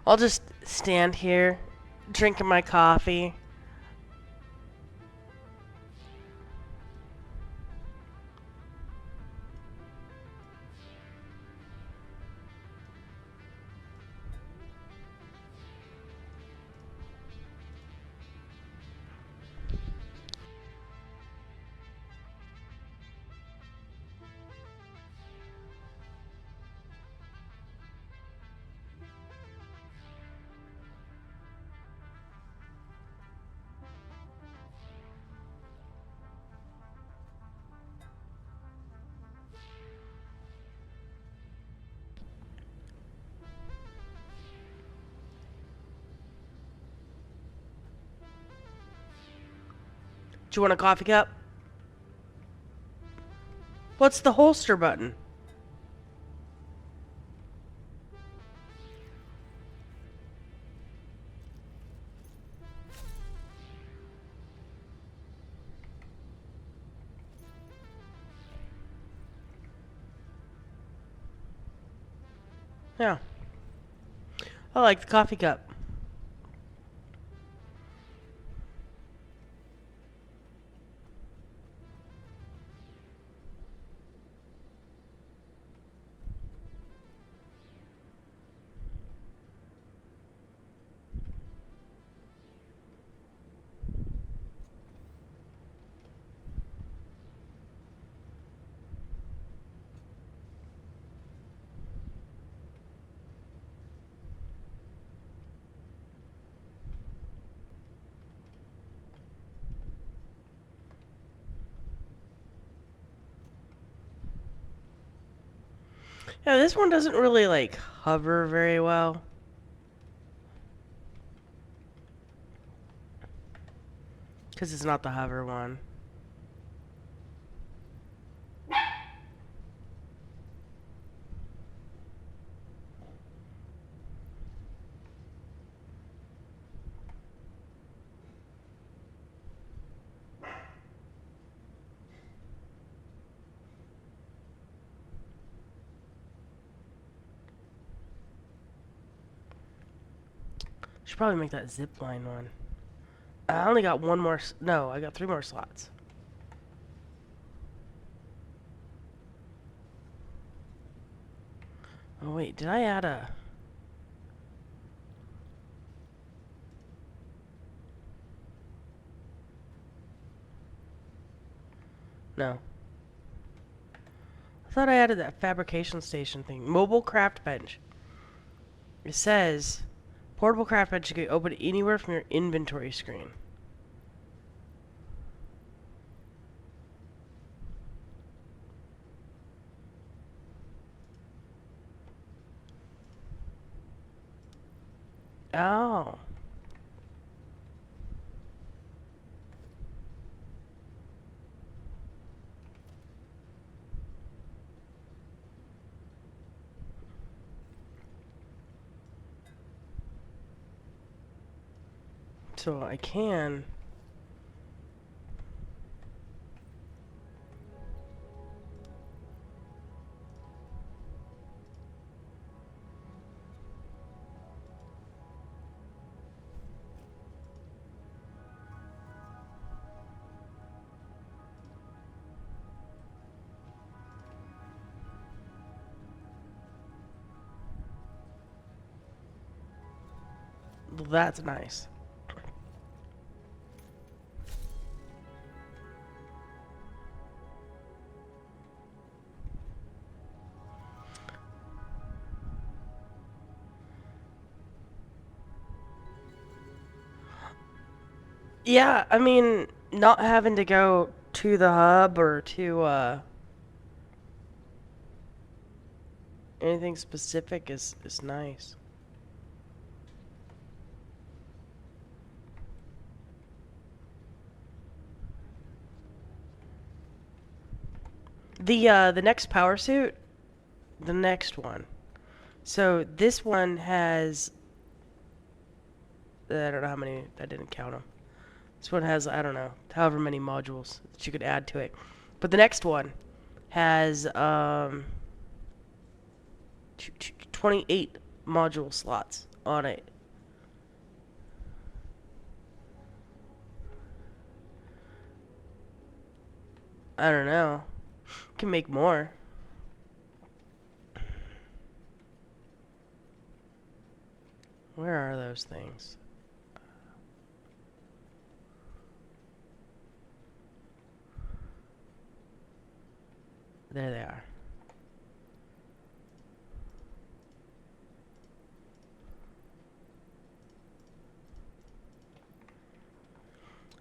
I'll just stand here, drinking my coffee. Do you want a coffee cup? What's the holster button? Yeah. I like the coffee cup. Yeah, this one doesn't really, like, hover very well. Because it's not the hover one. Should probably make that zip line one. I only got one more. No, I got 3 more slots. Oh wait, did I add a? No. I thought I added that fabrication station thing. Mobile craft bench. It says portable craft bench can be opened anywhere from your inventory screen. Oh. So I can. Well, that's nice. Yeah, I mean, not having to go to the hub or to anything specific is nice. The next power suit, the next one. So this one has I don't know how many. I didn't count them. This one has I don't know however many modules that you could add to it. But the next one has 28 module slots on it. I don't know. Can make more. Where are those things? There they are.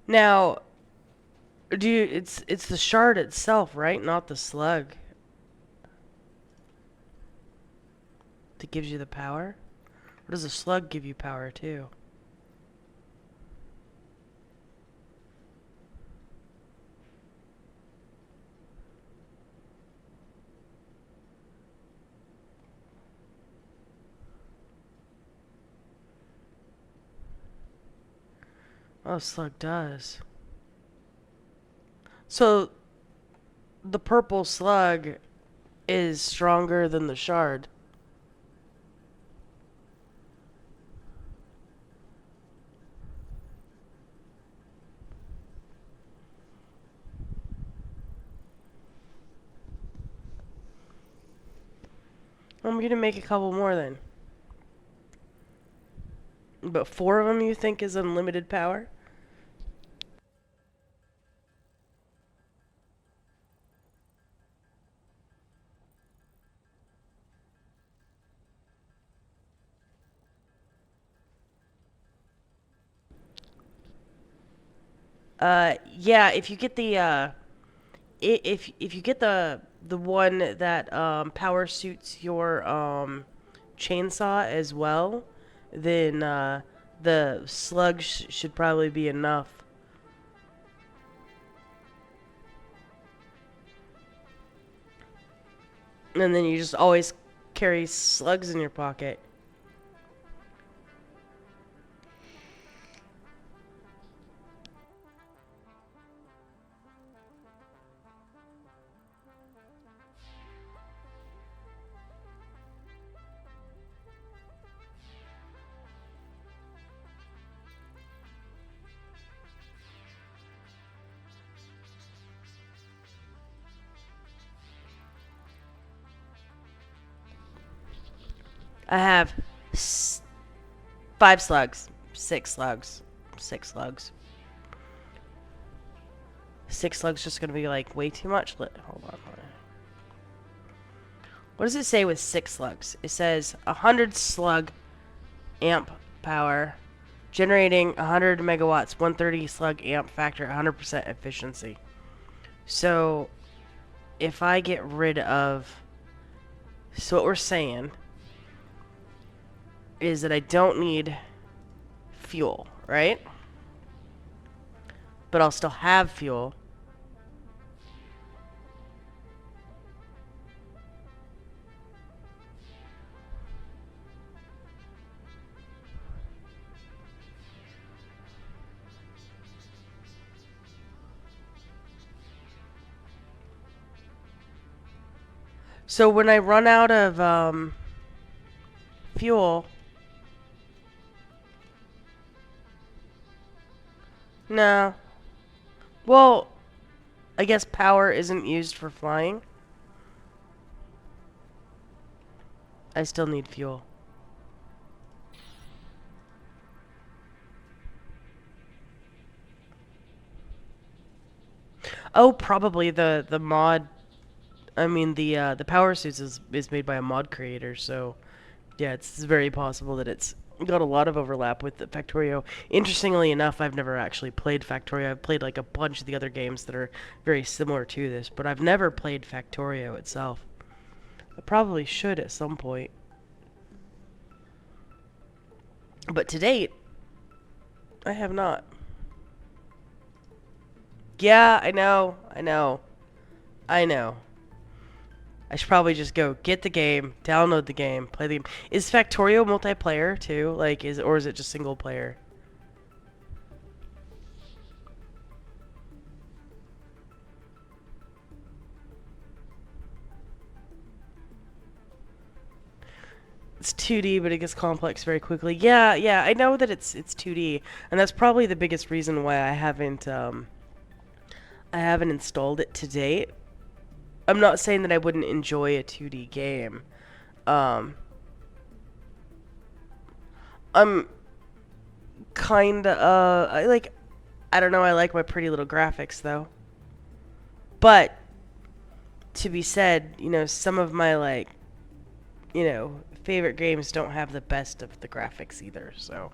Now, it's the shard itself, right? Not the slug that gives you the power? Or does the slug give you power too? Oh, slug does. So the purple slug is stronger than the shard. I'm gonna make a couple more then. But 4 of them you think is unlimited power? Yeah, if you get the if you get the one that power suits your chainsaw as well, then the slug should probably be enough. And then you just always carry slugs in your pocket. I have 5 slugs, 6 slugs, 6 slugs. 6 slugs just gonna be like way too much. Hold on. What does it say with 6 slugs? It says 100 slug amp power, generating 100 megawatts, 130 slug amp factor, 100% efficiency. So if I get rid of, so what we're saying is that I don't need fuel, right? But I'll still have fuel. So when I run out of fuel, no. Well, I guess power isn't used for flying. I still need fuel. Oh, probably the mod. I mean the power suits is made by a mod creator, so yeah, it's very possible that it's got a lot of overlap with the Factorio. Interestingly enough, I've never actually played Factorio. I've played like a bunch of the other games that are very similar to this, but I've never played Factorio itself. I probably should at some point. But to date, I have not. Yeah, I know. I know. I know. I should probably just go get the game, download the game, play the game. Is Factorio multiplayer too? Like, or is it just single player? It's 2D, but it gets complex very quickly. Yeah, yeah, I know that it's 2D, and that's probably the biggest reason why I haven't installed it to date. I'm not saying that I wouldn't enjoy a 2D game. Um, I'm kinda I don't know, I like my pretty little graphics though. But to be said, some of my favorite games don't have the best of the graphics either, so.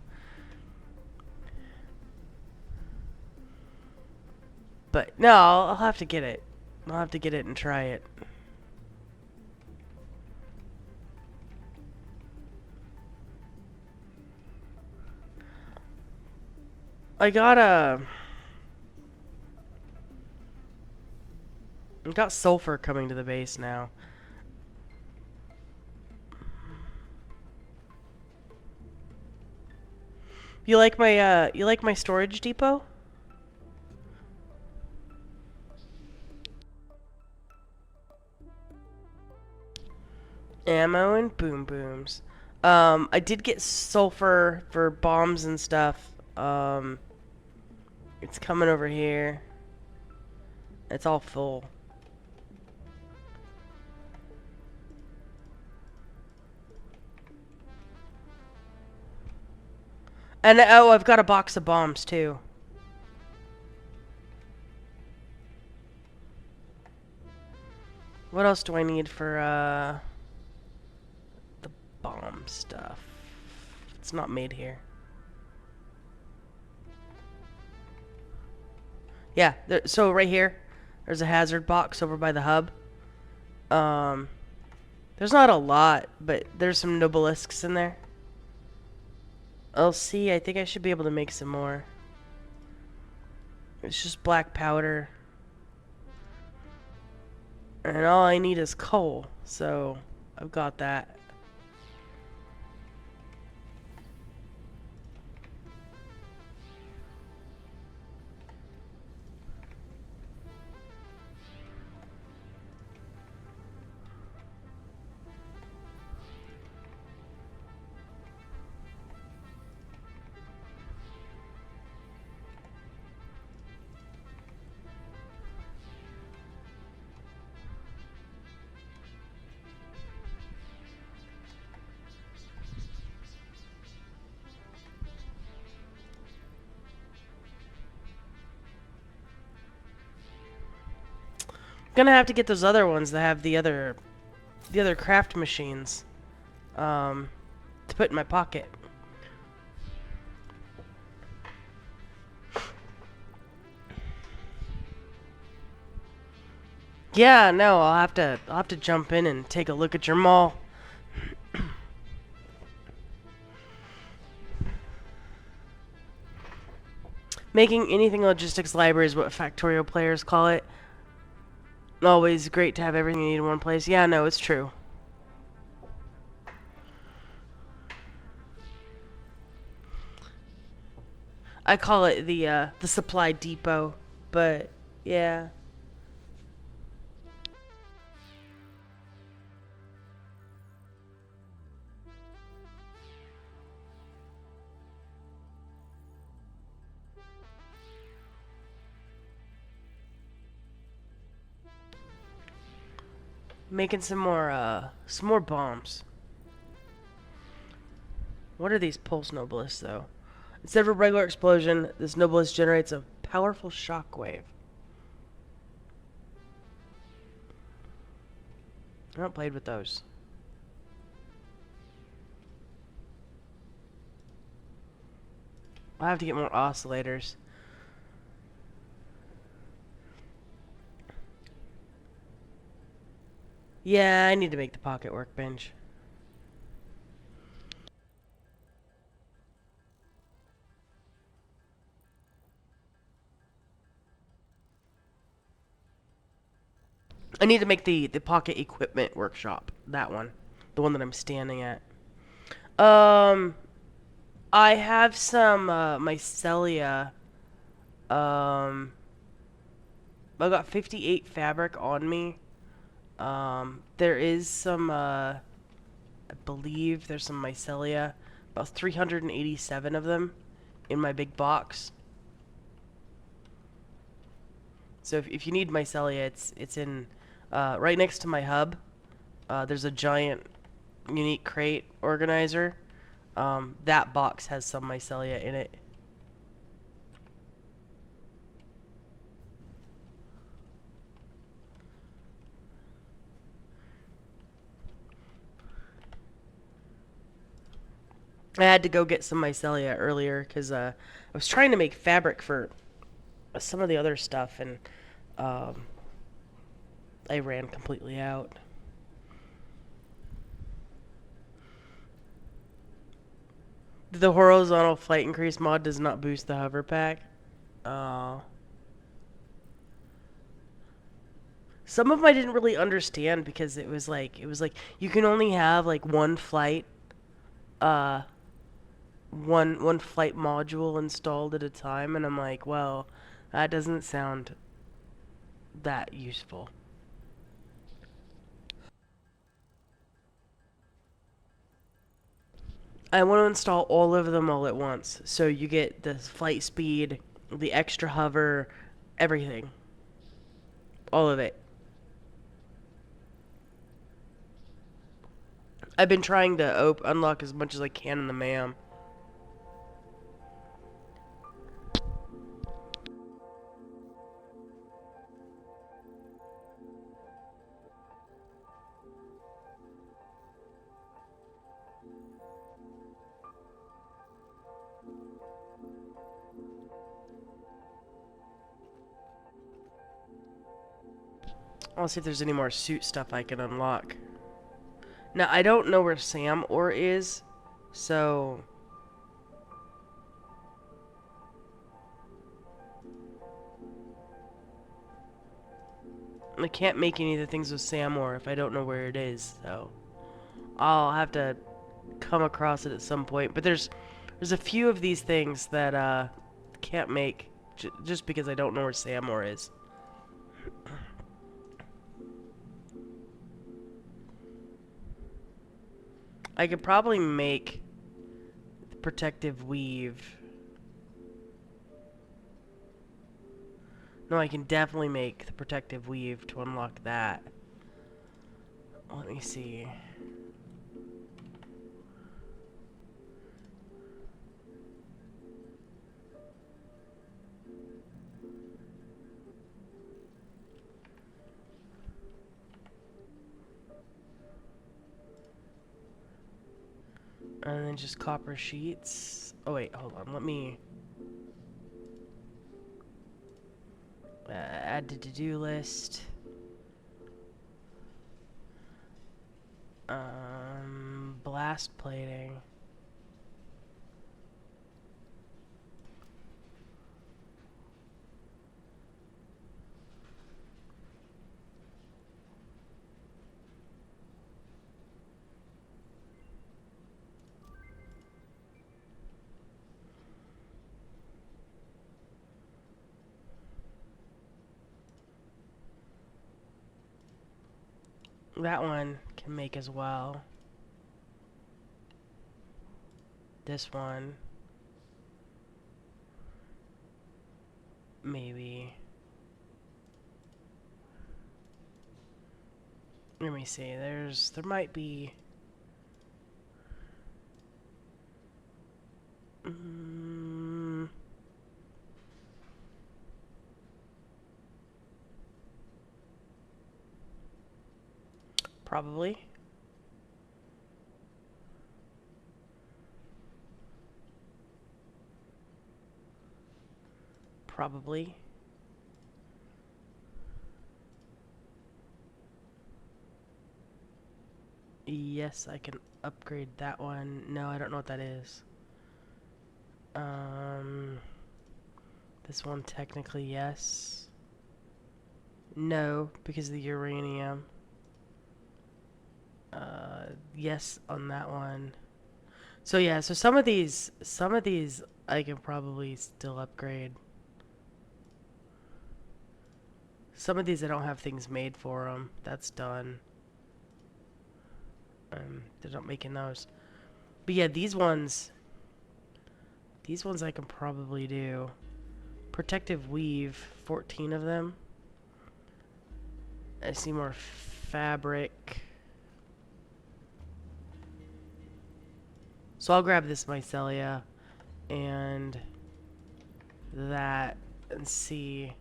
But no, I'll have to get it. I'll have to get it and try it. I got sulfur coming to the base now. You like my storage depot? Ammo and boom booms. I did get sulfur for bombs and stuff. It's coming over here. It's all full. And oh, I've got a box of bombs too. What else do I need for the bomb stuff? It's not made here. Yeah, so right here, there's a hazard box over by the hub. There's not a lot, but there's some nobelisks in there. I'll see. I think I should be able to make some more. It's just black powder. And all I need is coal, so I've got that. Gonna have to get those other ones that have the other craft machines to put in my pocket. Yeah, no, I'll have to jump in and take a look at your mall. Making anything logistics library is what Factorial players call it. Always great to have everything you need in one place. Yeah, no, it's true. I call it the supply depot, but yeah. Making some more bombs. What are these pulse noblists though? Instead of a regular explosion, this noblist generates a powerful shockwave. I haven't played with those. I have to get more oscillators. Yeah, I need to make the pocket workbench. I need to make the pocket equipment workshop. That one. The one that I'm standing at. Um, I have some mycelia. Um, I got 58 fabric on me. There is some, I believe there's some mycelia. About 387 of them in my big box. So if you need mycelia, it's in right next to my hub. There's a giant unique crate organizer. That box has some mycelia in it. I had to go get some mycelia earlier because I was trying to make fabric for some of the other stuff, and um, I ran completely out. The horizontal flight increase mod does not boost the hover pack. Uh, some of them I didn't really understand because it was like you can only have like uh one flight module installed at a time, and I'm like, well, that doesn't sound that useful. I want to install all of them all at once, so you get the flight speed, the extra hover, everything, all of it. I've been trying to unlock as much as I can in the MAM. I'll see if there's any more suit stuff I can unlock. Now, I don't know where Sam Ore is, so I can't make any of the things with Sam Ore if I don't know where it is, so I'll have to come across it at some point. But there's a few of these things that can't make just because I don't know where Sam Ore is. I could probably make the protective weave. No, I can definitely make the protective weave to unlock that. Let me see. And then just copper sheets. Oh wait, hold on. Let me add to to-do list. Blast plating. That one can make as well. This one. Maybe. Let me see. There might be. Probably. Probably. Yes, I can upgrade that one. No, I don't know what that is. This one technically yes. No, because of the uranium. Yes on that one. So yeah, so some of these I can probably still upgrade. Some of these I don't have things made for them. That's done. They're not making those. But yeah, these ones I can probably do. Protective weave, 14 of them. I see more fabric. So I'll grab this mycelia and that and see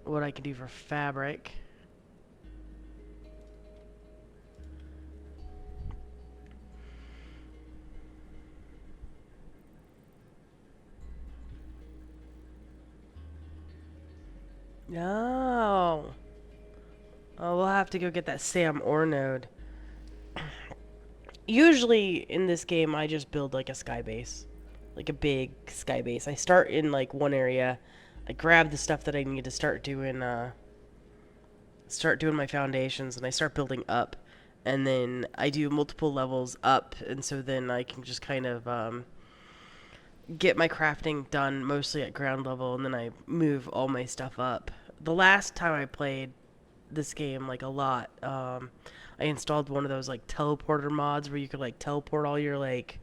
what I can do for fabric. No. Oh, we'll have to go get that Sam ore node. Usually in this game, I just build like a sky base. Like a big sky base. I start in like one area. I grab the stuff that I need to start doing my foundations, and I start building up. And then I do multiple levels up, and so then I can just kind of get my crafting done mostly at ground level, and then I move all my stuff up. The last time I played this game like a lot, I installed one of those like teleporter mods where you could like teleport all your like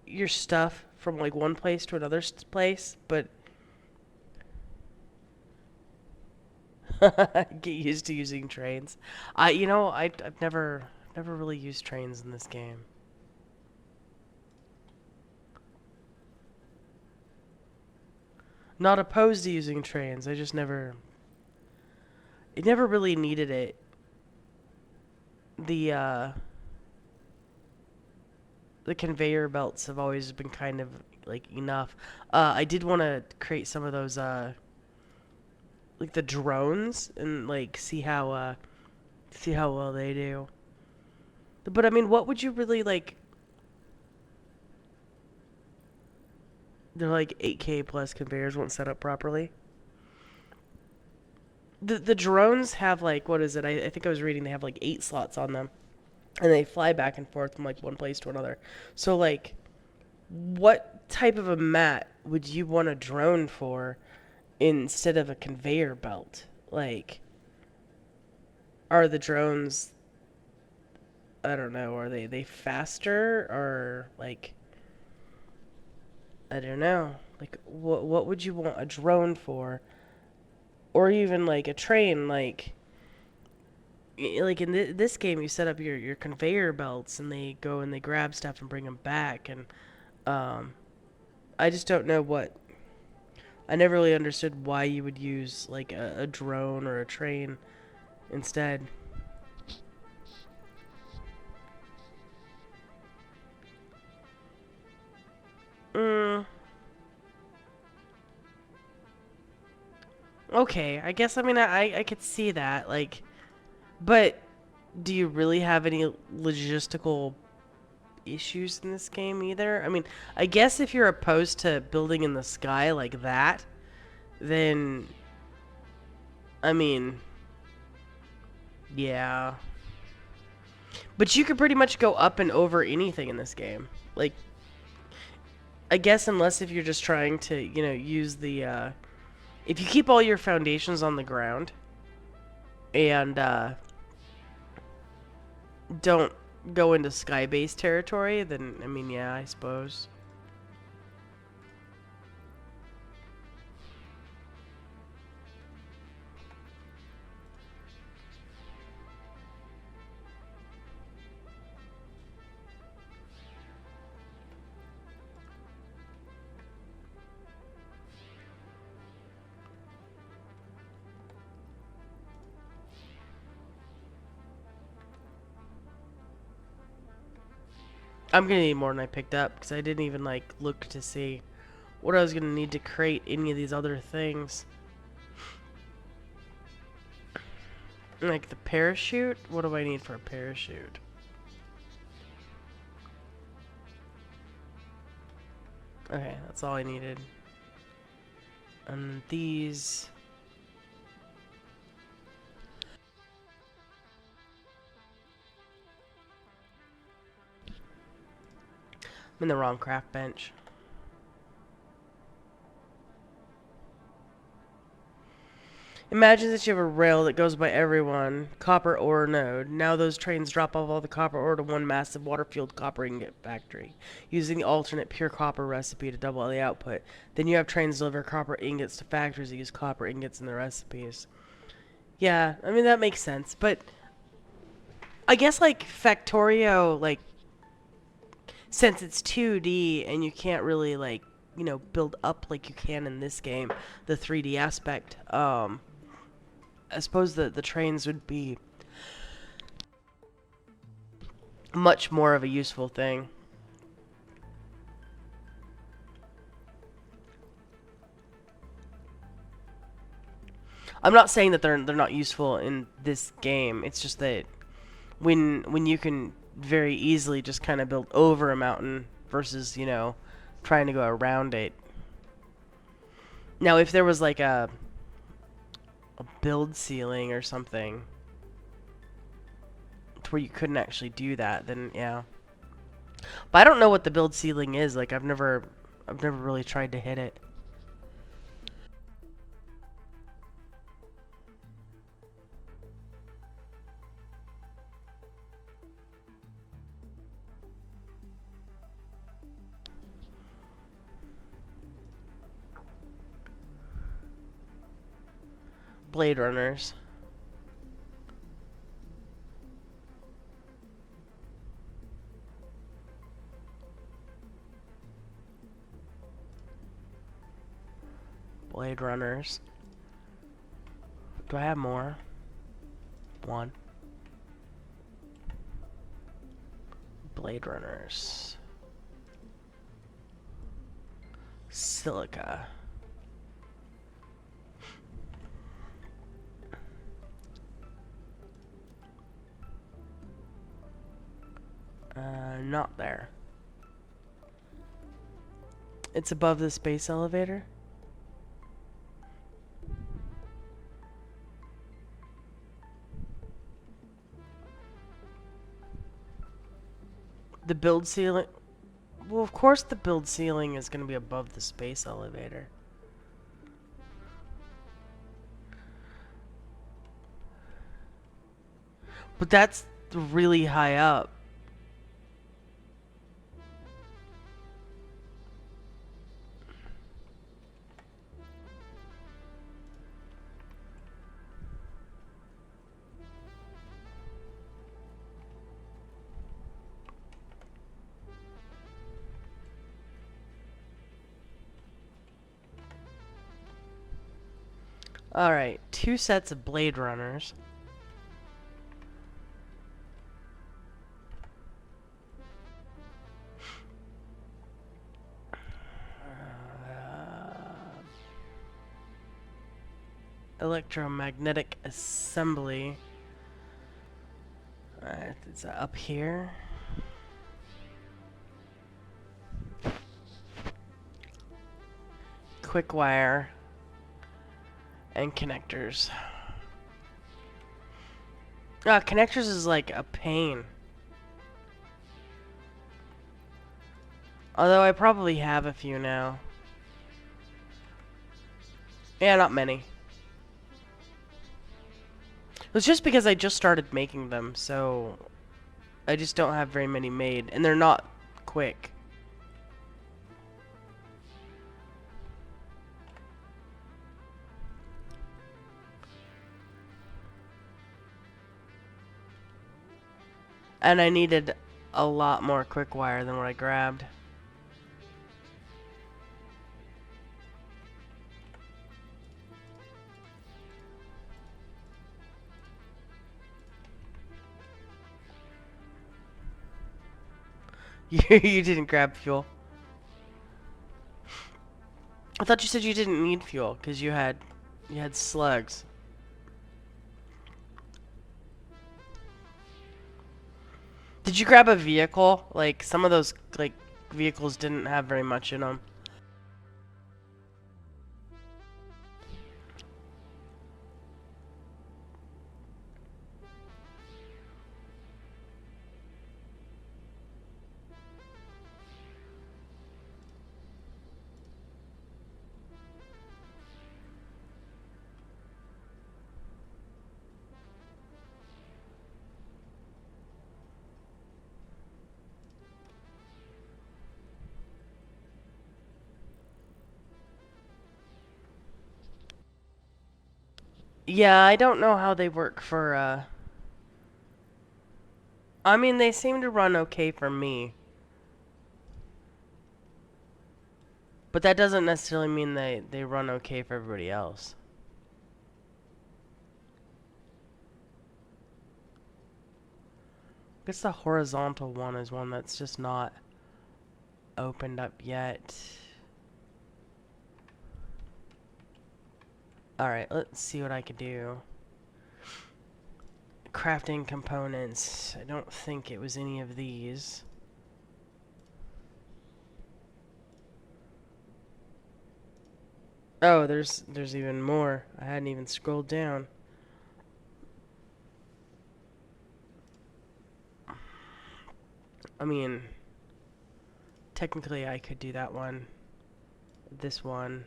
your stuff from like one place to another place, but get used to using trains. I've never really used trains in this game. Not opposed to using trains. I never really needed it. The the conveyor belts have always been kind of like enough. I did want to create some of those like the drones and like see how well they do. But I mean, what would you really like? They're like 8K plus conveyors won't set up properly. The drones have like what is it? I think I was reading they have like 8 slots on them, and they fly back and forth from like one place to another. So like, what type of a mat would you want a drone for instead of a conveyor belt? Like, are the drones? I don't know. Are they faster or like? I don't know. Like, what would you want a drone for, or even like a train? Like in this game, you set up your conveyor belts, and they go and they grab stuff and bring them back, and um, I just don't know what. I never really understood why you would use like a drone or a train instead. Mm, okay, I guess, I mean, I could see that, like, but do you really have any logistical issues in this game either? I mean, I guess if you're opposed to building in the sky like that, then, I mean, yeah. But you could pretty much go up and over anything in this game. Like, I guess unless if you're just trying to, use the, if you keep all your foundations on the ground and, don't go into sky-based territory, then, I mean, yeah, I suppose. I'm gonna need more than I picked up, because I didn't even, like, look to see what I was gonna need to create any of these other things. Like the parachute? What do I need for a parachute? Okay, that's all I needed. And these... I'm in the wrong craft bench. Imagine that you have a rail that goes by everyone, copper ore node. Now those trains drop off all the copper ore to one massive water-fueled copper ingot factory, using the alternate pure copper recipe to double the output. Then you have trains deliver copper ingots to factories that use copper ingots in their recipes. Yeah, I mean, that makes sense, but I guess, like, Factorio, like, since it's 2D and you can't really, like, build up like you can in this game, the 3D aspect, I suppose the trains would be much more of a useful thing. I'm not saying that they're not useful in this game. It's just that when you can very easily just kind of build over a mountain versus, trying to go around it. Now, if there was like a build ceiling or something to where you couldn't actually do that, then yeah. But I don't know what the build ceiling is. Like, I've never really tried to hit it. Blade Runners. Blade Runners. Do I have more? One. Blade Runners. Silica. Not there. It's above the space elevator? The build ceiling... Well, of course the build ceiling is going to be above the space elevator. But that's really high up. Alright, 2 sets of Blade Runners. Electromagnetic assembly. Alright, it's up here. Quick wire and connectors. Connectors is like a pain. Although I probably have a few now. Yeah, not many. It's just because I just started making them, so I just don't have very many made, and they're not quick. And I needed a lot more quick wire than what I grabbed. You didn't grab fuel. I thought you said you didn't need fuel because you had slugs. Did you grab a vehicle? Like some of those like vehicles didn't have very much in them. Yeah, I don't know how they work for I mean, they seem to run okay for me. But that doesn't necessarily mean they run okay for everybody else. I guess the horizontal one is one that's just not opened up yet. Alright, let's see what I could do. Crafting components. I don't think it was any of these. Oh, there's even more. I hadn't even scrolled down. I mean, technically I could do that one. This one.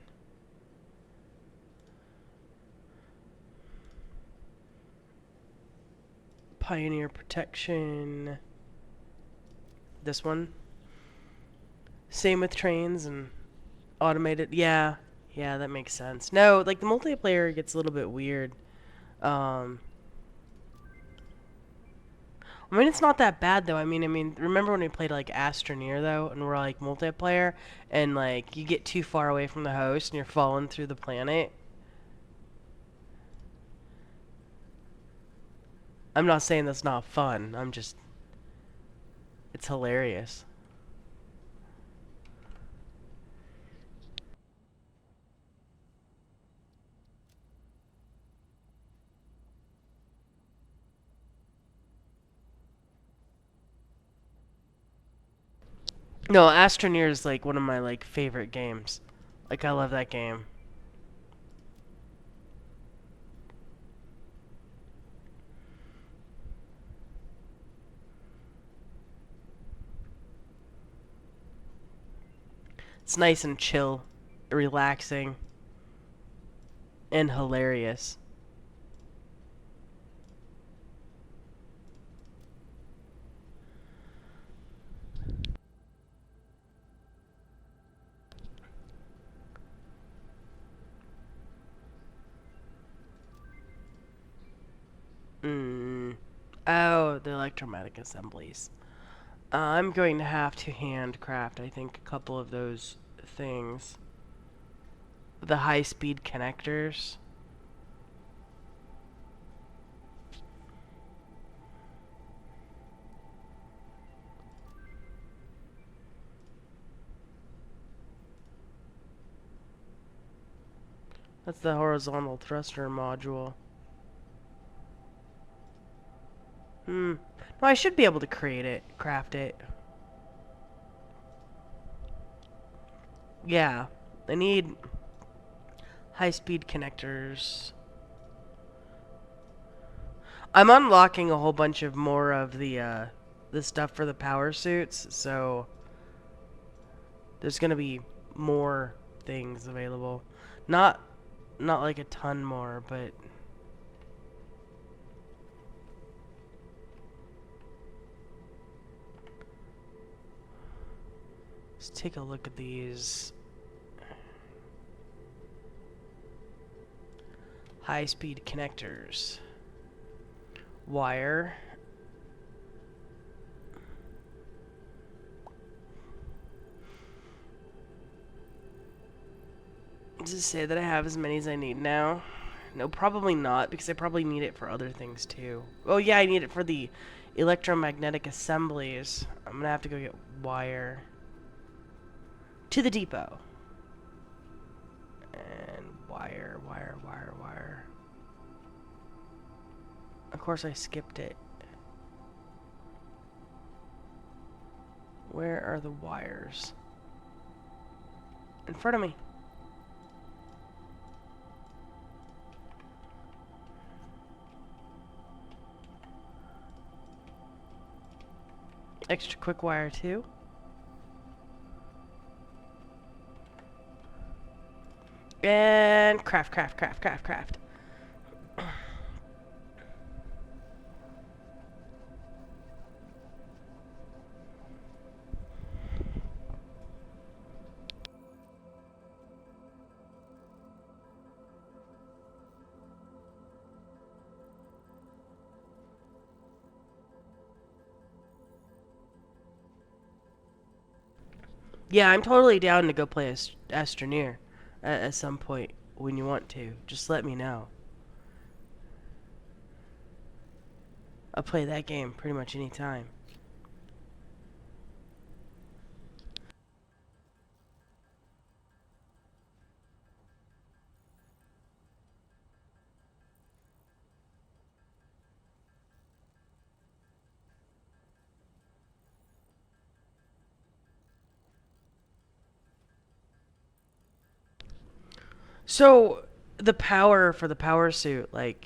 Pioneer protection. This one. Same with trains and automated. Yeah, yeah, that makes sense. No, like the multiplayer gets a little bit weird. Um, I mean, it's not that bad though. I mean, remember when we played like Astroneer though, and we're like multiplayer, and like you get too far away from the host and you're falling through the planet. I'm not saying that's not fun. It's hilarious. No, Astroneer is like one of my like favorite games. Like I love that game. It's nice and chill, relaxing, and hilarious. Mm. Oh, the electromagnetic assemblies. I'm going to have to handcraft, I think, a couple of those things. The high-speed connectors. That's the horizontal thruster module. Hmm. No, I should be able to create it, craft it. Yeah. I need high-speed connectors. I'm unlocking a whole bunch of more of the stuff for the power suits, so there's gonna be more things available. Not not like a ton more, but let's take a look at these high-speed connectors. Wire. Does it say that I have as many as I need now? No, probably not, because I probably need it for other things too. Oh yeah, I need it for the electromagnetic assemblies. I'm gonna have to go get wire to the depot. And wire, wire, wire, wire. Of course I skipped it. Where are the wires? In front of me. Extra quick wire too. And craft, craft, craft, craft, craft. Yeah, I'm totally down to go play Astroneer at some point when you want to. Just let me know. I'll play that game pretty much any time. So, the power for the power suit, like,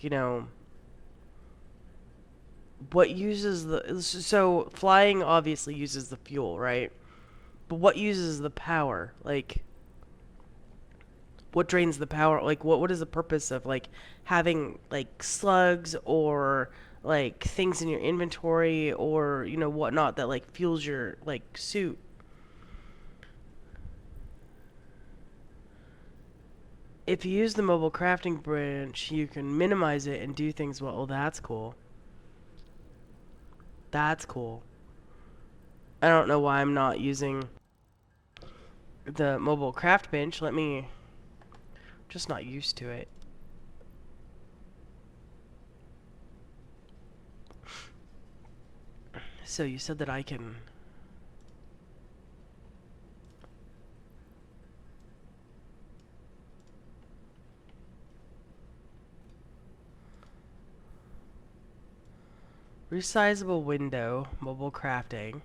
what uses the. So, flying obviously uses the fuel, right? But what uses the power? Like, what drains the power? Like, what is the purpose of, like, having, like, slugs or, like, things in your inventory or, whatnot that, like, fuels your, like, suit? If you use the mobile crafting branch, you can minimize it and do things well. Oh, that's cool. That's cool. I don't know why I'm not using the mobile craft bench. Let me... Just not used to it. So you said that I can... Resizable window, mobile crafting.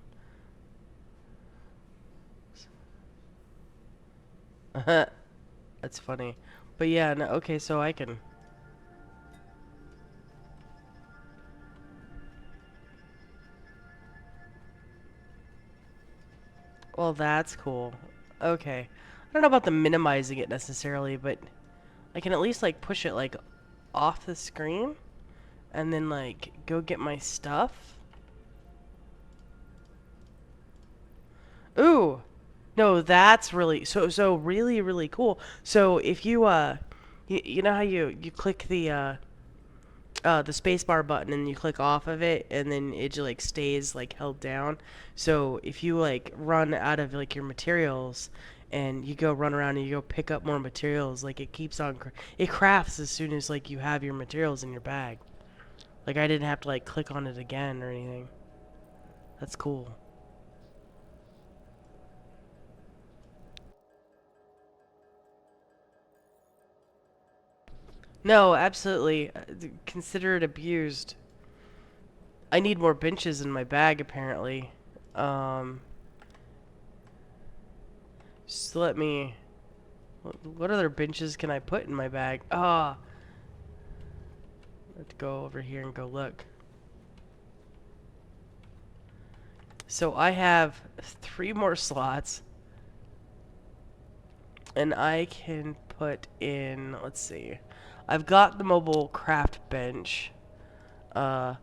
That's funny. But yeah, no, okay, so I can... Well, that's cool. Okay. I don't know about the minimizing it necessarily, but I can at least, like, push it, like, off the screen. And then, like, go get my stuff. Ooh! No, that's really... So really, really cool. So, if you, you know how you click the spacebar button and you click off of it and then it just like stays like held down. So if you like run out of like your materials and you go run around and you go pick up more materials, like it keeps on it crafts as soon as like you have your materials in your bag. Like I didn't have to like click on it again or anything. That's cool. No, absolutely. Consider it abused. I need more benches in my bag, apparently. Um, just let me... What other benches can I put in my bag? Ah, I have to go over here and go look. So I have 3 more slots. And I can put in... Let's see. I've got the mobile craft bench. Uh,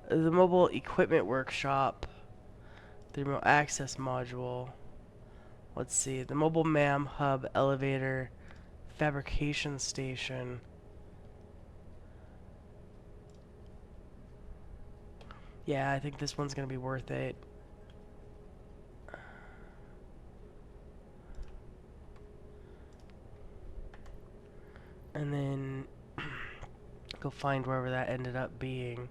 the mobile equipment workshop. The remote access module. Let's see. The mobile MAM hub elevator. Fabrication station. Yeah, I think this one's gonna be worth it. And then go find wherever that ended up being.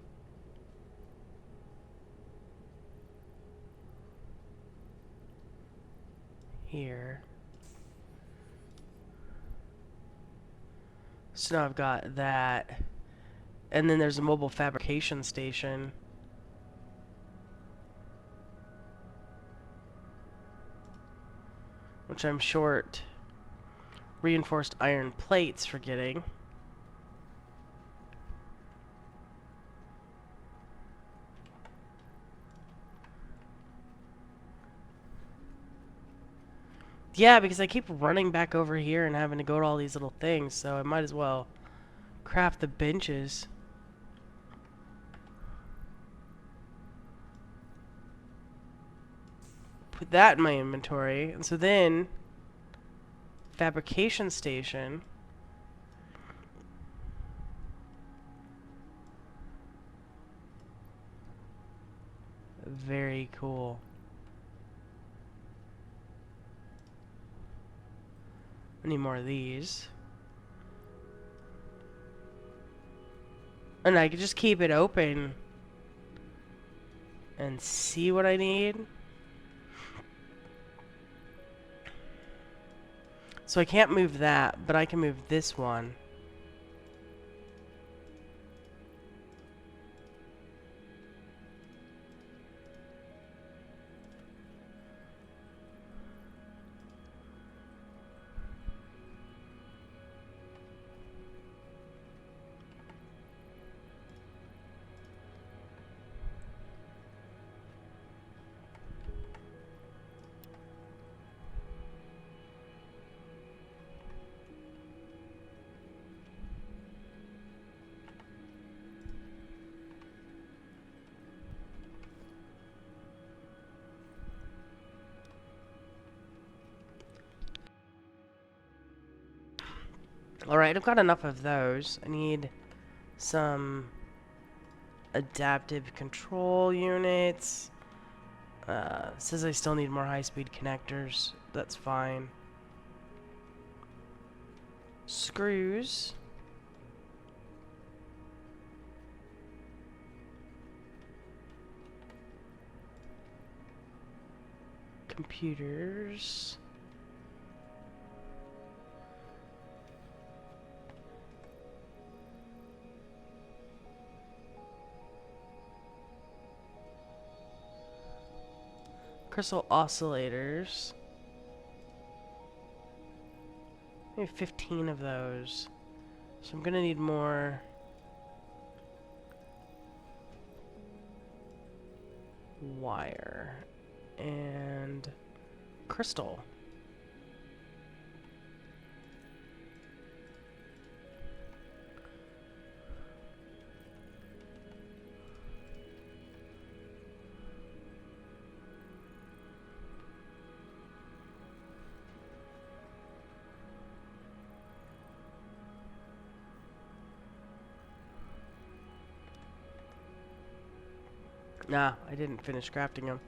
Here. So now I've got that. And then there's a mobile fabrication station. Which I'm short reinforced iron plates for getting. Yeah, because I keep running back over here and having to go to all these little things, so I might as well craft the benches. Put that in my inventory, and so then fabrication station. Very cool. I need more of these. And I can just keep it open and see what I need. So I can't move that, but I can move this one. Alright, I've got enough of those. I need some adaptive control units. Says I still need more high-speed connectors. That's fine. Screws. Computers. Crystal oscillators. Maybe 15 of those. So I'm gonna need more wire and crystal. Nah, I didn't finish crafting them.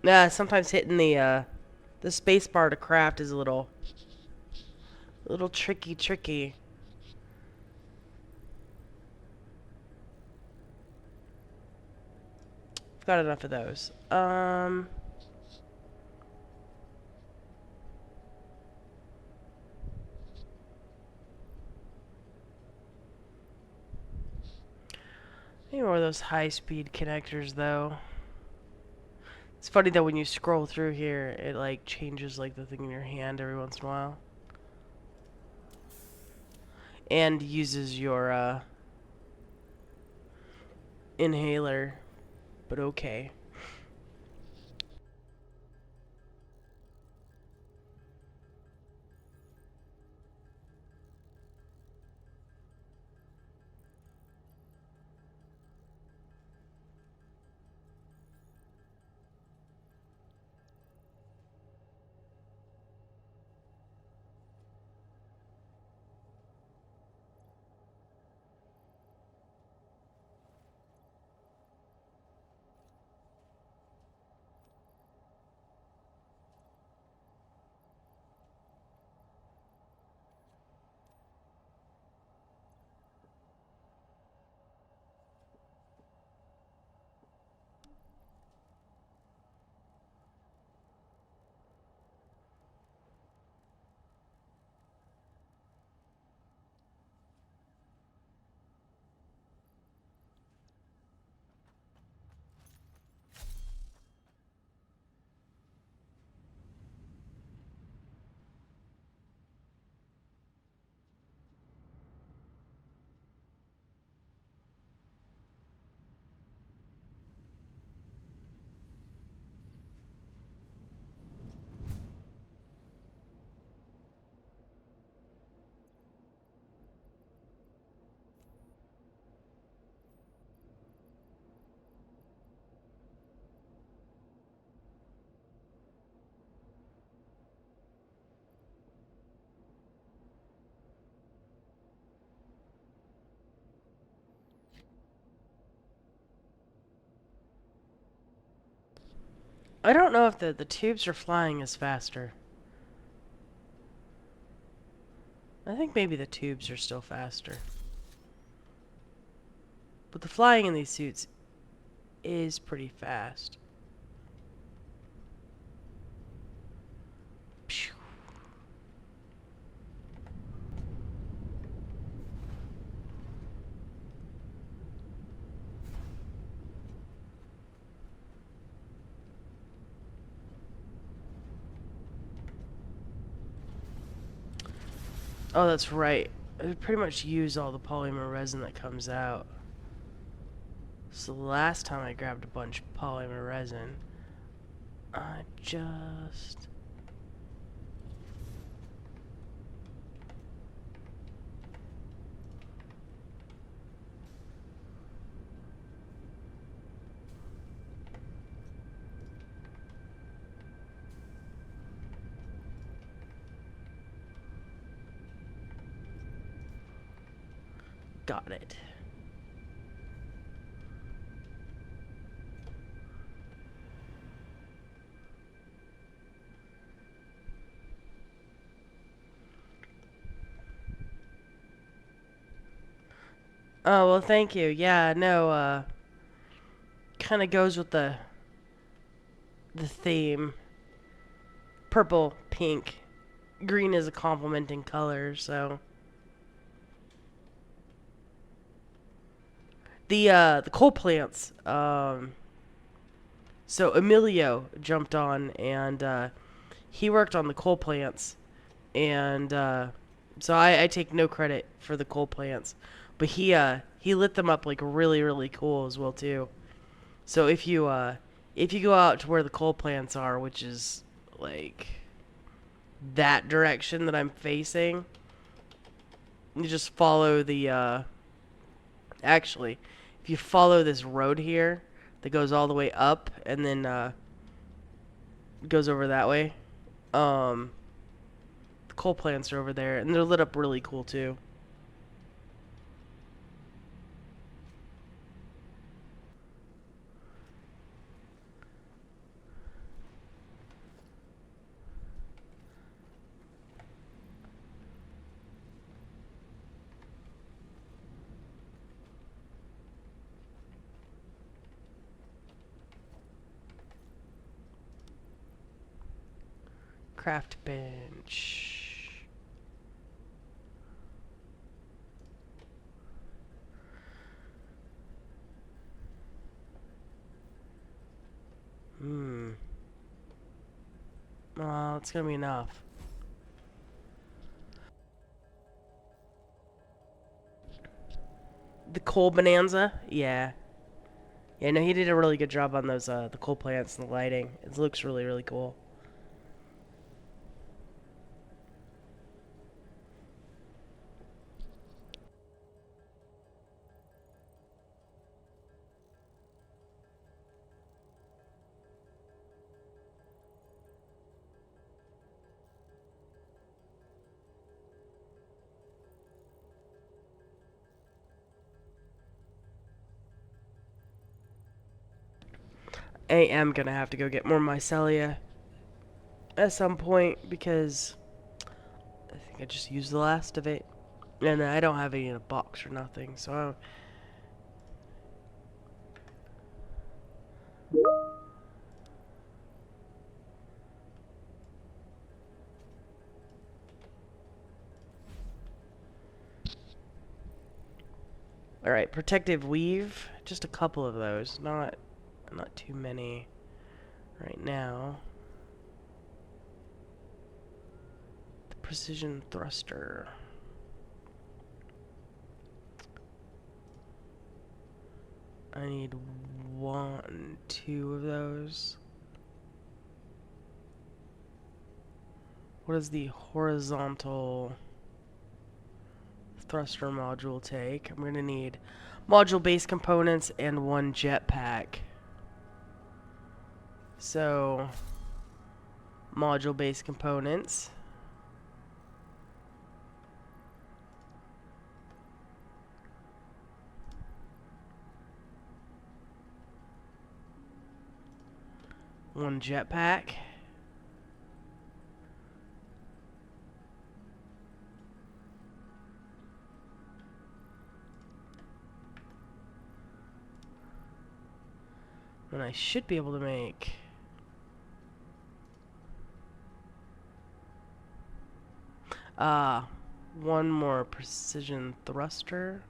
Nah, sometimes hitting the The space bar to craft is a little tricky. Got enough of those. Any more of those high-speed connectors, though? It's funny that when you scroll through here, it like changes like the thing in your hand every once in a while, and uses your inhaler. But okay. I don't know if the tubes are flying is faster. I think maybe the tubes are still faster. But the flying in these suits is pretty fast. Phew. Oh, that's right. I pretty much use all the polymer resin that comes out. So the last time I grabbed a bunch of polymer resin, I just... got it. Oh, well, thank you. Yeah, no, kind of goes with the theme. Purple, pink, green is a complementing color, so the coal plants. So Emilio jumped on, and he worked on the coal plants, and so I take no credit for the coal plants, but he lit them up like really cool as well too. So if you go out to where the coal plants are, which is like that direction that I'm facing, you just follow the actually, if you follow this road here that goes all the way up and then goes over that way, um, the coal plants are over there, and they're lit up really cool too. craft bench. Well, it's gonna be enough. The coal bonanza? Yeah. Yeah, no, he did a really good job on those, the coal plants and the lighting. It looks really, really cool. I am gonna have to go get more mycelia at some point because I think I just used the last of it. And I don't have any in a box or nothing, so alright, protective weave. Just a couple of those, not too many right now. The precision thruster. I need 1, 2 of those. What does the horizontal thruster module take? I'm gonna need module base components and 1 jetpack. So, module base components. One jetpack. And I should be able to make one more precision thruster.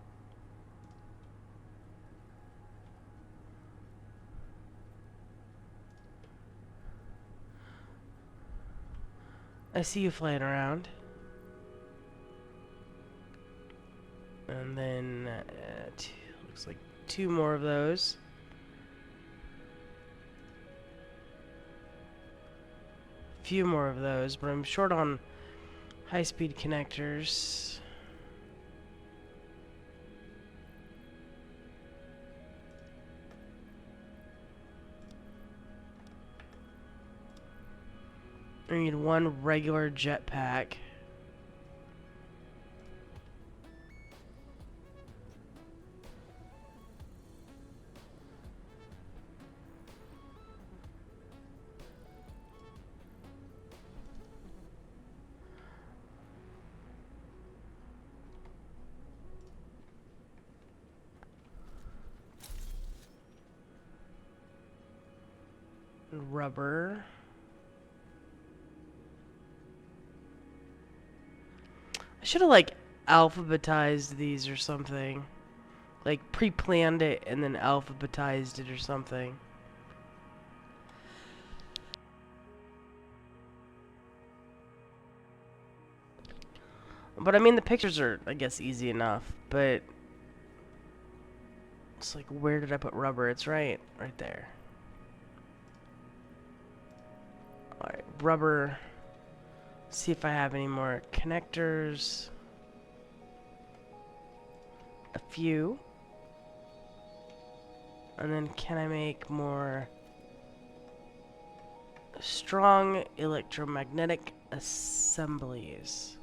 I see you flying around. And then looks like 2 more of those. Few more of those, but I'm short on high-speed connectors. I need 1 regular jetpack. Rubber. I should have like alphabetized these or something. Like pre-planned it and then alphabetized it or something. But I mean the pictures are, I guess, easy enough, but it's like, where did I put rubber? It's right there. Alright, rubber. See if I have any more connectors. A few. And then can I make more strong electromagnetic assemblies?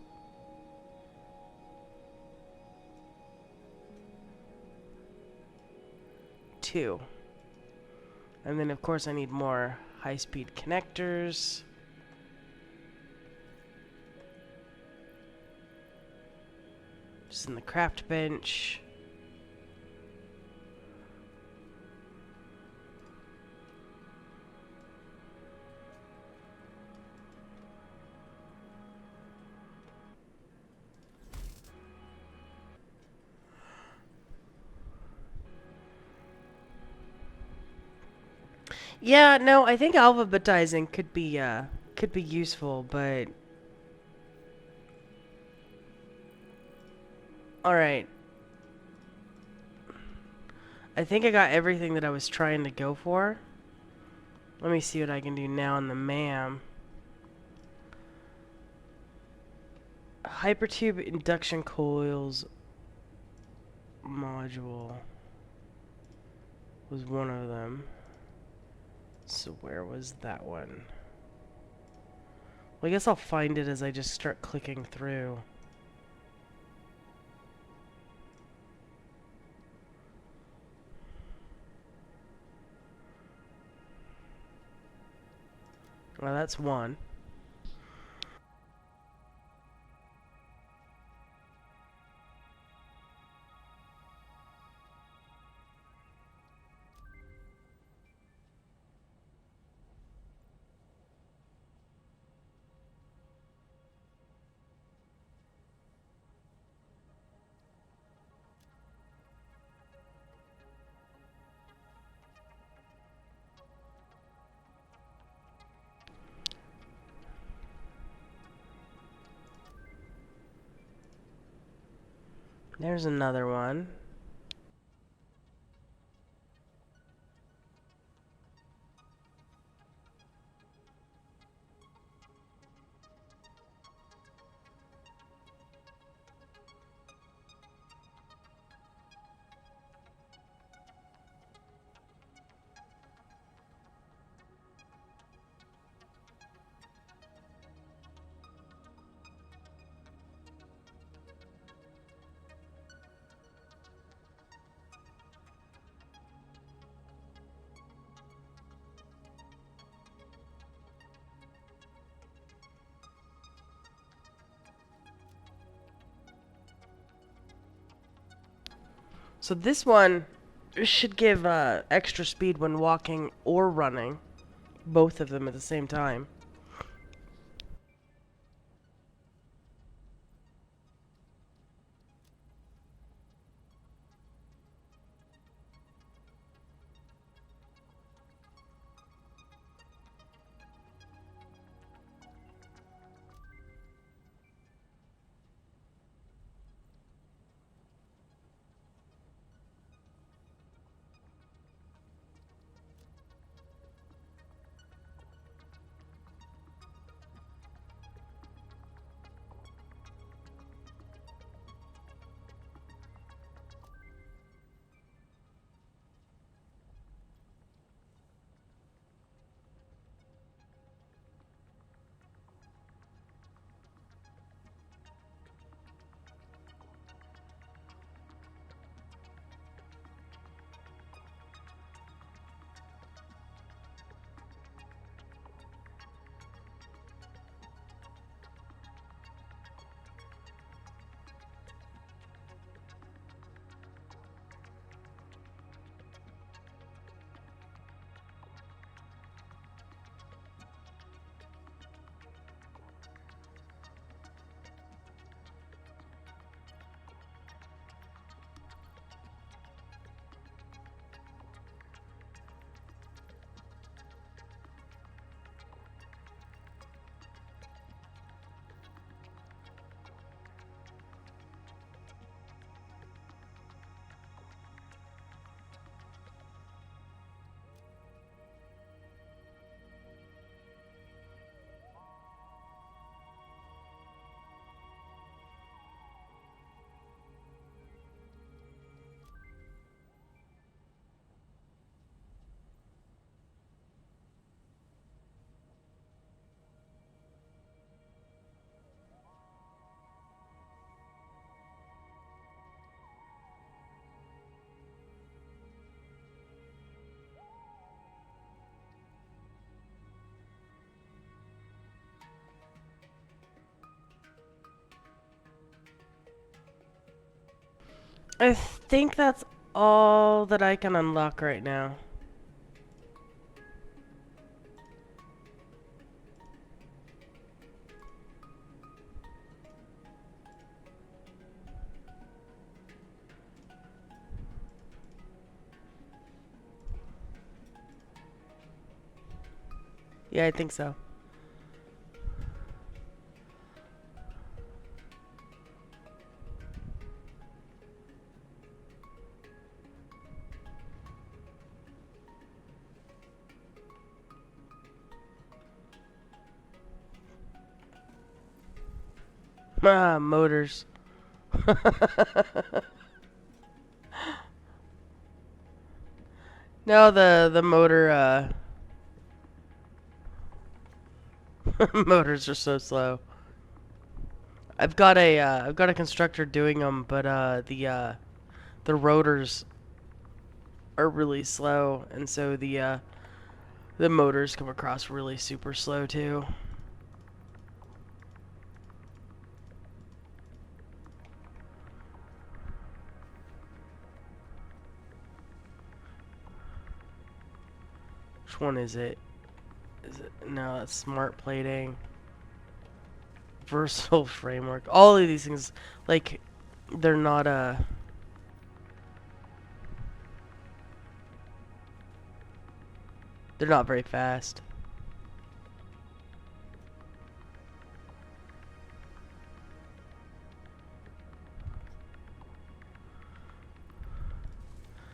Two. And then of course I need more high-speed connectors. Just in the craft bench. Yeah, no, I think alphabetizing could be useful, but all right. I think I got everything that I was trying to go for. Let me see what I can do now in the MAM. Hypertube induction coils module was one of them. So where was that one? Well, I guess I'll find it as I just start clicking through. Well, that's one. There's another one. So this one should give extra speed when walking or running. Both of them at the same time. I think that's all that I can unlock right now. Yeah, I think so. Ah, motors. No, the motor motors are so slow. I've got a constructor doing them, but the rotors are really slow, and so the motors come across really super slow too. Which one is it? Is it no? That's smart plating. Versatile framework. All of these things, like, they're not they're not very fast.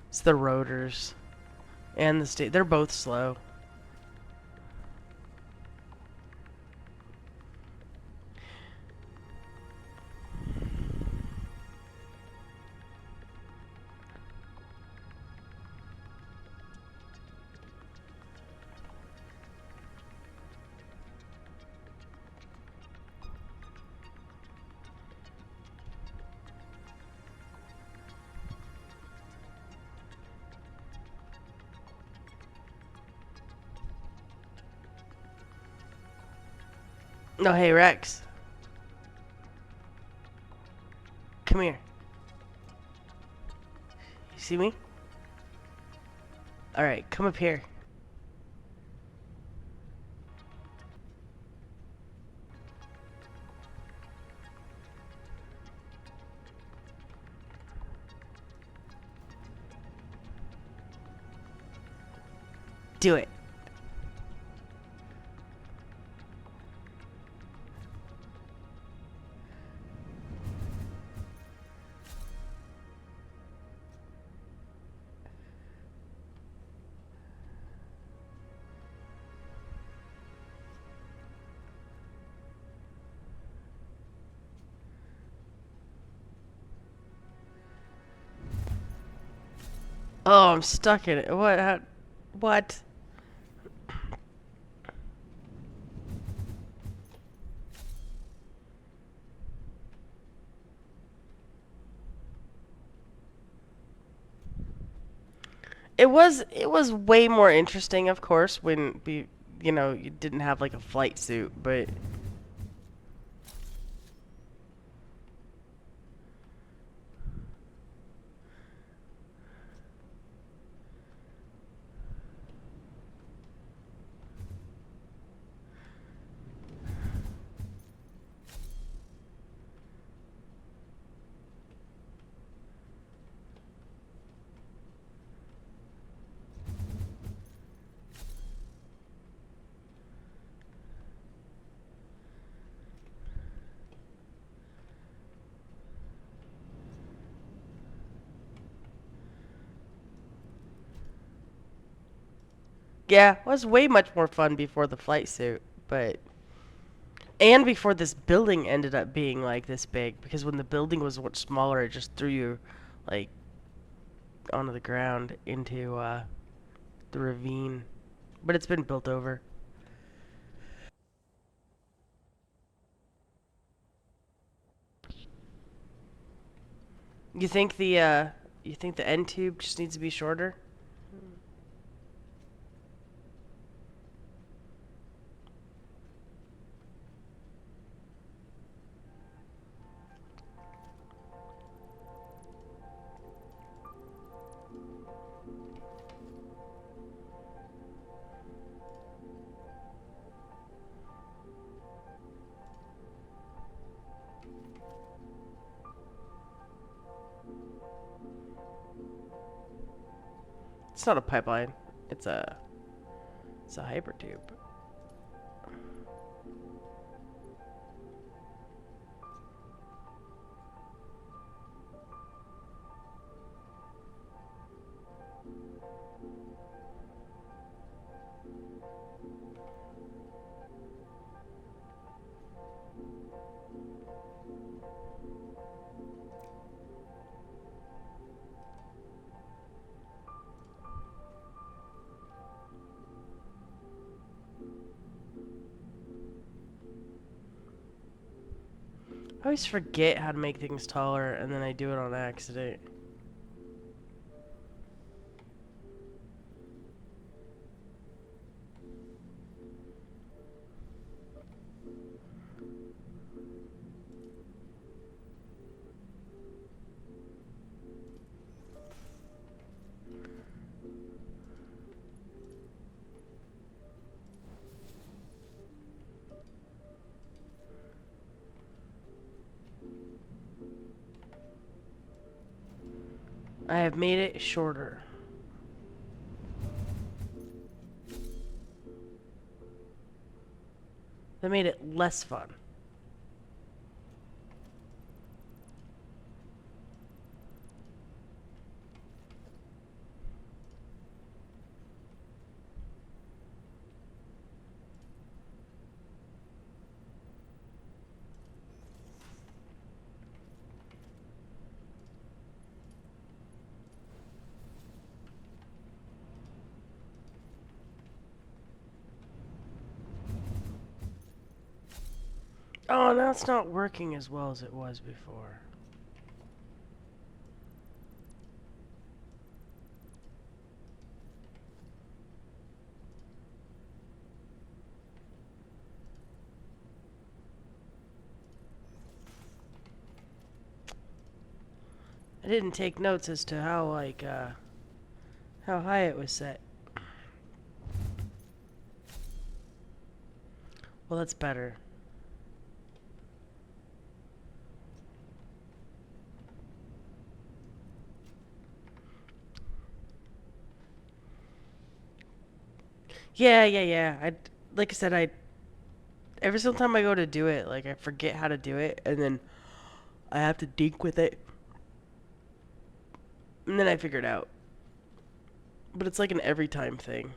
It's the rotors and the state. They're both slow. No, hey Rex, come here. You see me? All right, come up here. Do it. Oh, I'm stuck in it. What? What? It was way more interesting, of course, when you didn't have like a flight suit, but yeah, it was way much more fun before the flight suit, but and before this building ended up being like this big, because when the building was much smaller, it just threw you like onto the ground into the ravine. But it's been built over. You think the end tube just needs to be shorter? It's not a pipeline. It's a it's a hyper tube. always forget how to make things taller, and then I do it on accident. I have made it shorter. That made it less fun. Oh, now it's not working as well as it was before. I didn't take notes as to how, like, how high it was set. Well, that's better. Yeah. Like I said, every single time I go to do it, like I forget how to do it, and then I have to dink with it, and then I figure it out. But it's like an every time thing.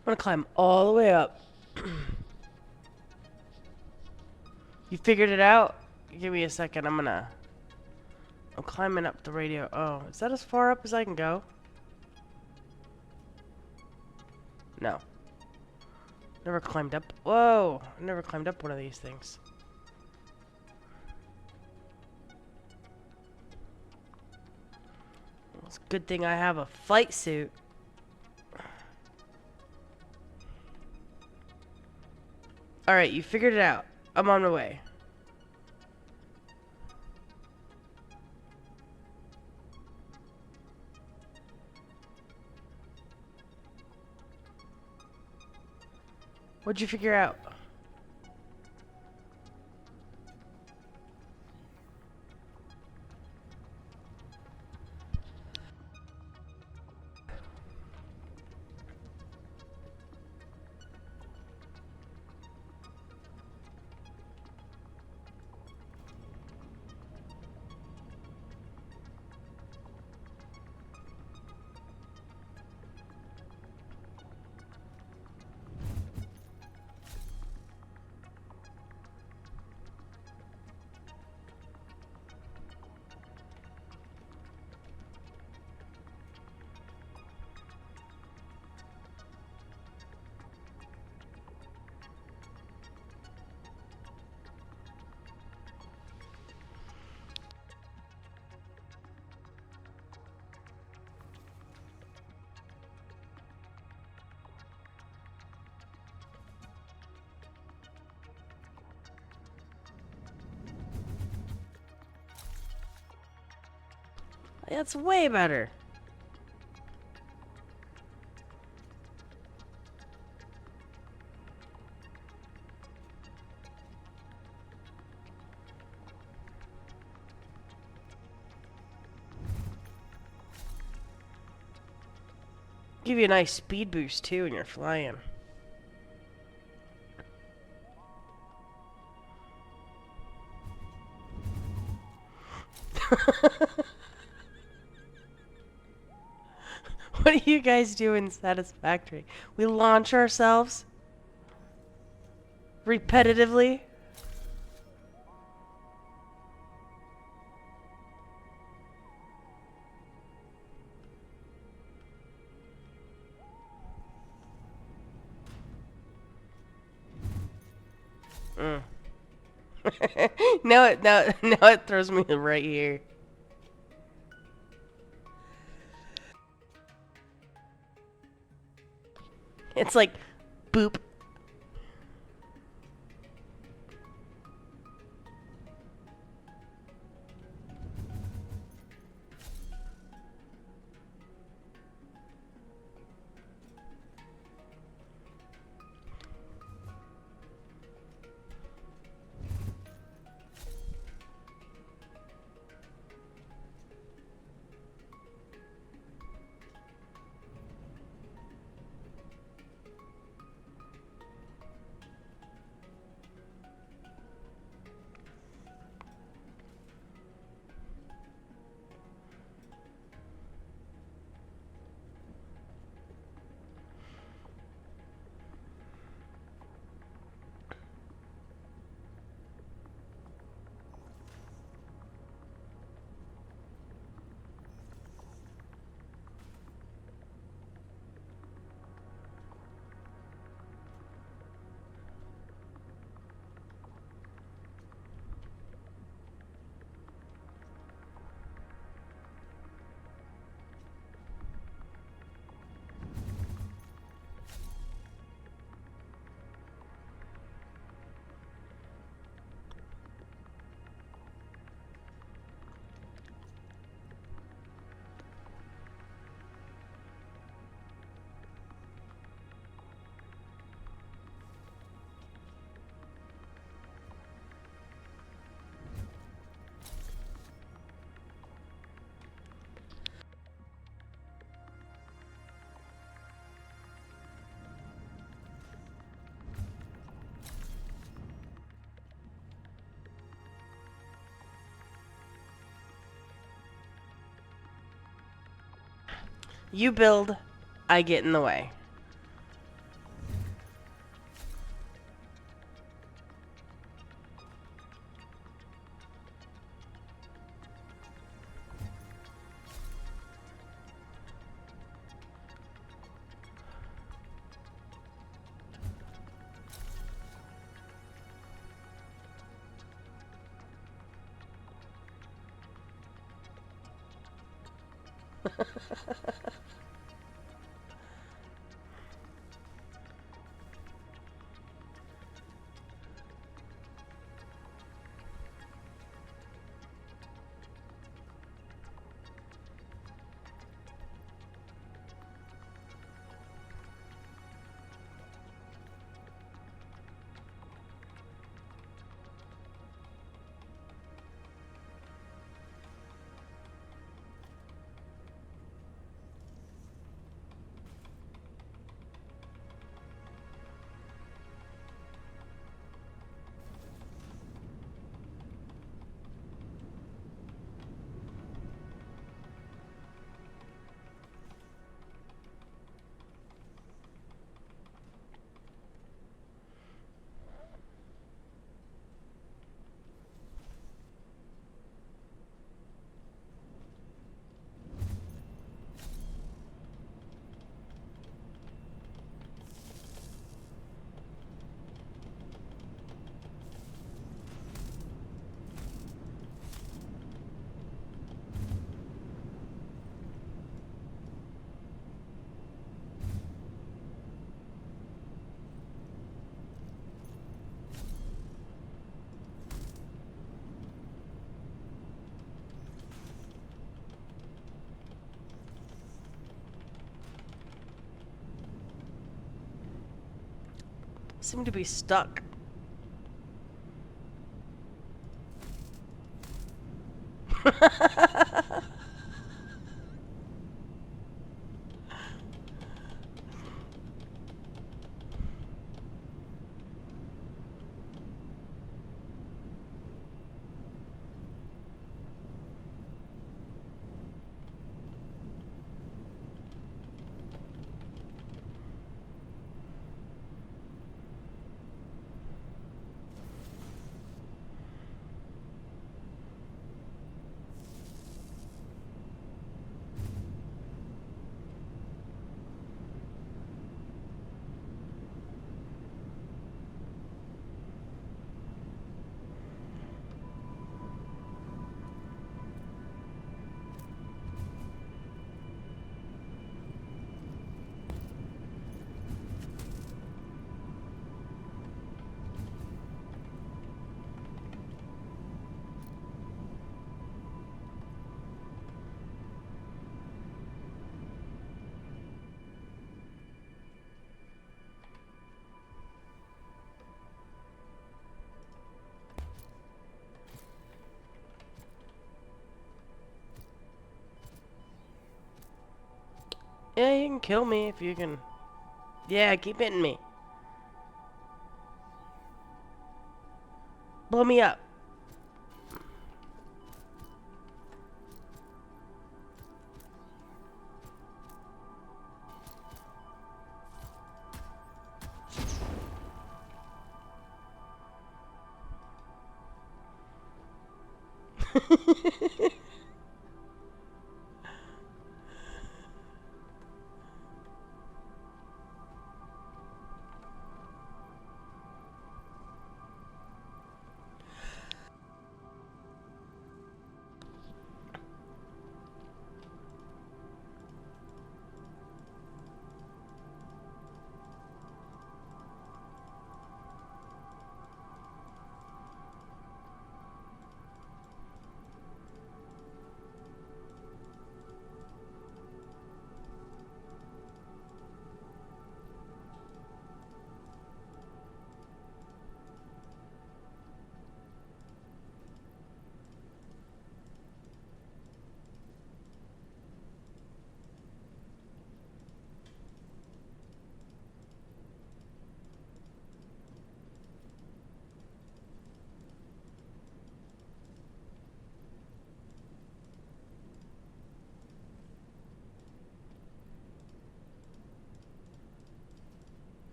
I'm gonna climb all the way up. You figured it out? Give me a second. I'm climbing up the radio. Oh, is that as far up as I can go? No. Never climbed up. Whoa! I never climbed up one of these things. Well, it's a good thing I have a flight suit. Alright, you figured it out. I'm on my way. What'd you figure out? That's way better. Give you a nice speed boost too when you're flying. What do you guys do in Satisfactory? We launch ourselves repetitively. Mm. now it throws me right here. It's like boop. You build, I get in the way. seem to be stuck. Yeah, you can kill me if you can. Yeah, keep hitting me. Blow me up.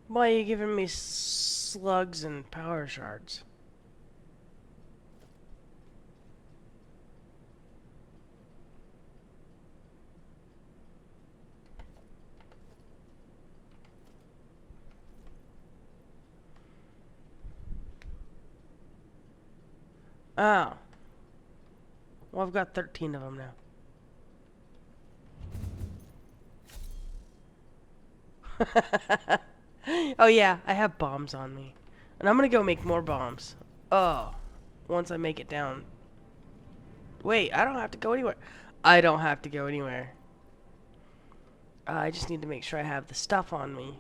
Why are you giving me slugs and power shards? Oh. Well, I've got 13 of them now. Oh yeah, I have bombs on me. And I'm gonna go make more bombs. Oh. Once I make it down. Wait, I don't have to go anywhere. I don't have to go anywhere. I just need to make sure I have the stuff on me.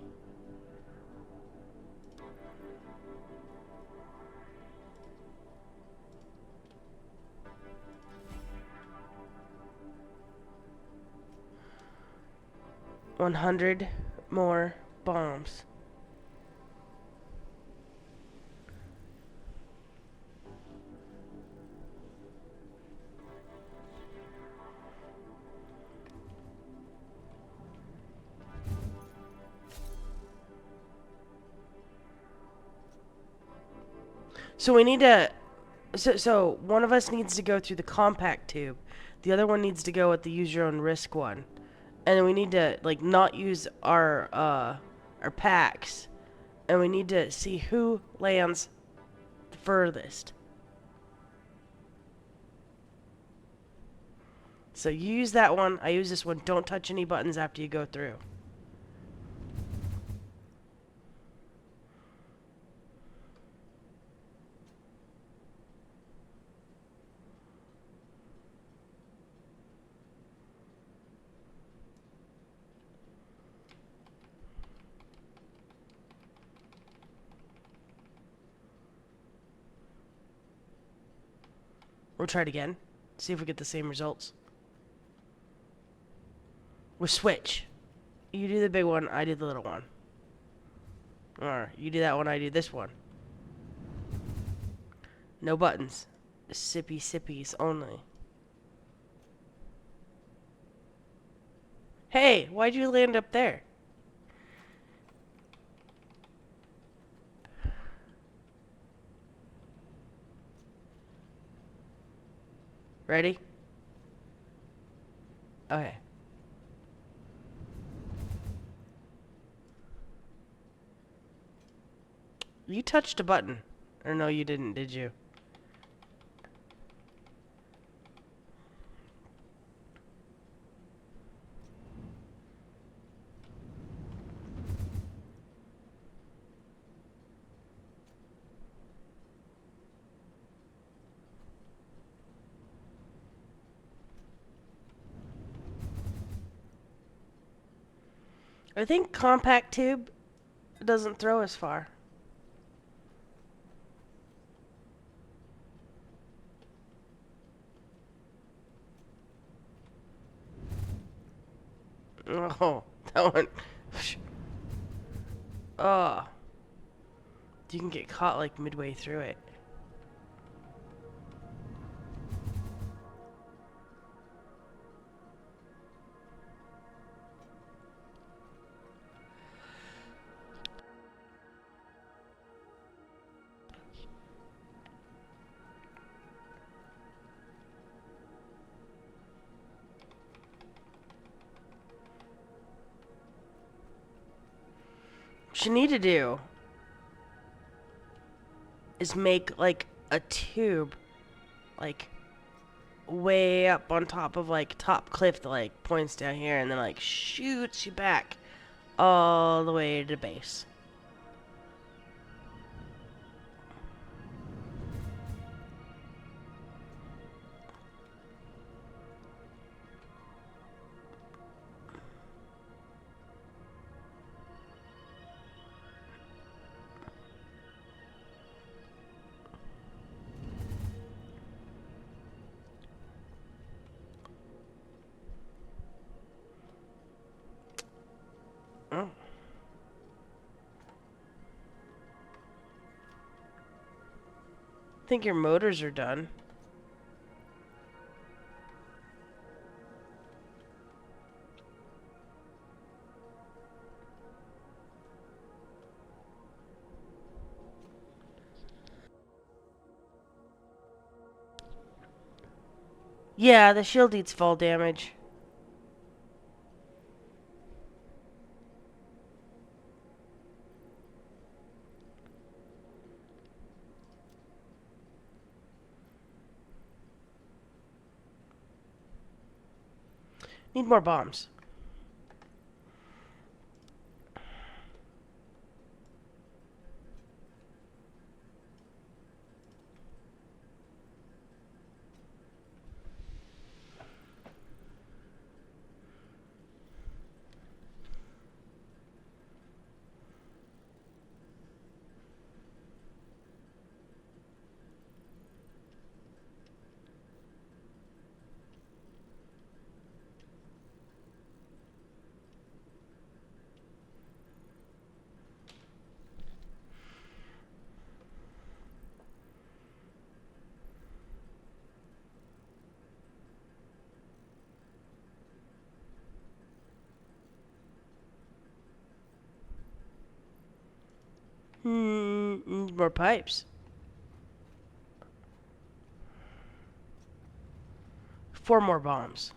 $100 more bombs. So we need to. So one of us needs to go through the compact tube. The other one needs to go with the use your own risk one. And then we need to like not use our packs. And we need to see who lands the furthest. So you use that one, I use this one. Don't touch any buttons after you go through. We'll try it again. See if we get the same results. We'll switch. You do the big one, I do the little one. Or you do that one, I do this one. No buttons. Sippy sippies only. Hey, why'd you land up there? Ready? Okay. You touched a button. Or no, you didn't, did you? I think compact tube doesn't throw as far. Oh, that one. Oh. You can get caught like midway through it. What you need to do is make like a tube like way up on top of like top cliff that like points down here and then like shoots you back all the way to the base. Oh. I think your motors are done. Yeah, the shield eats fall damage. Need more bombs. Need more pipes. 4 more bombs.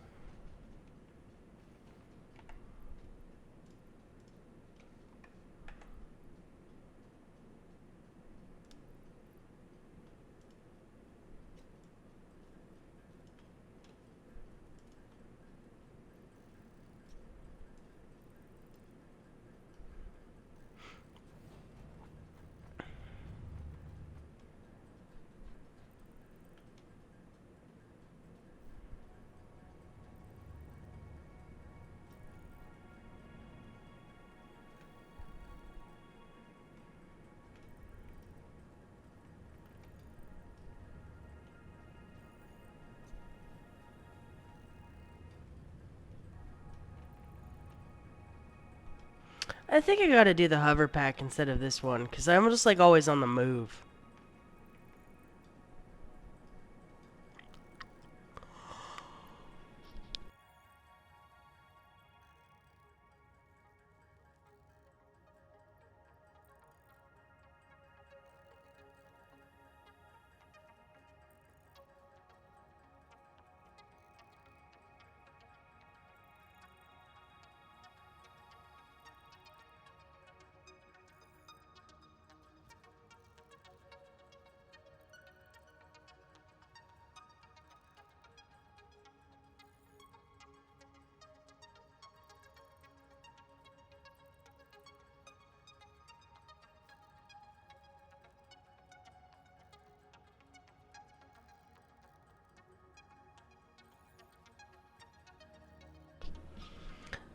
I think I gotta do the hover pack instead of this one, because I'm just like always on the move.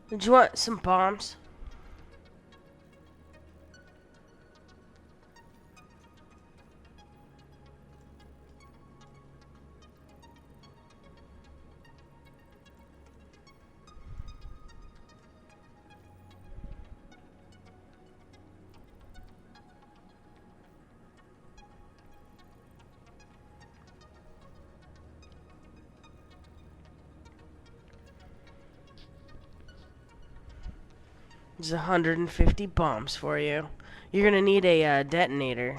Did you want some bombs? There's 150 bombs for you. You're gonna need a detonator.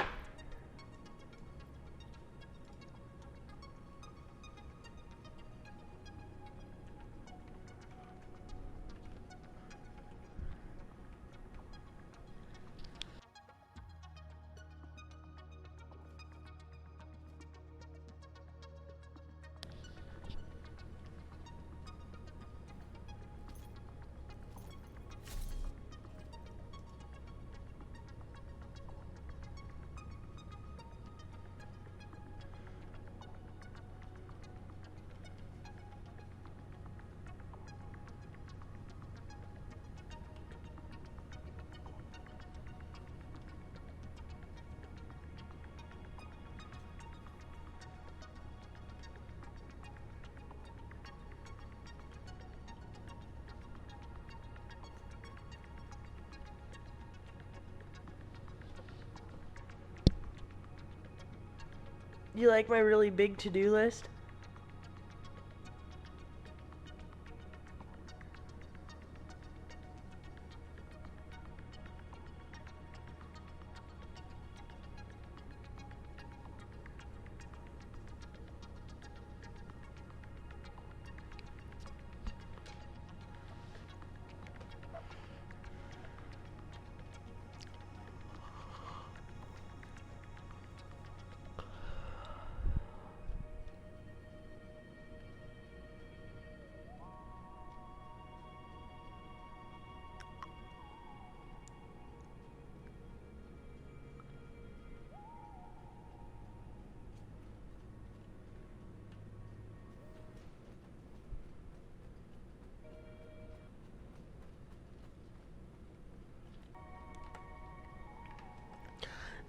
You like my really big to-do list?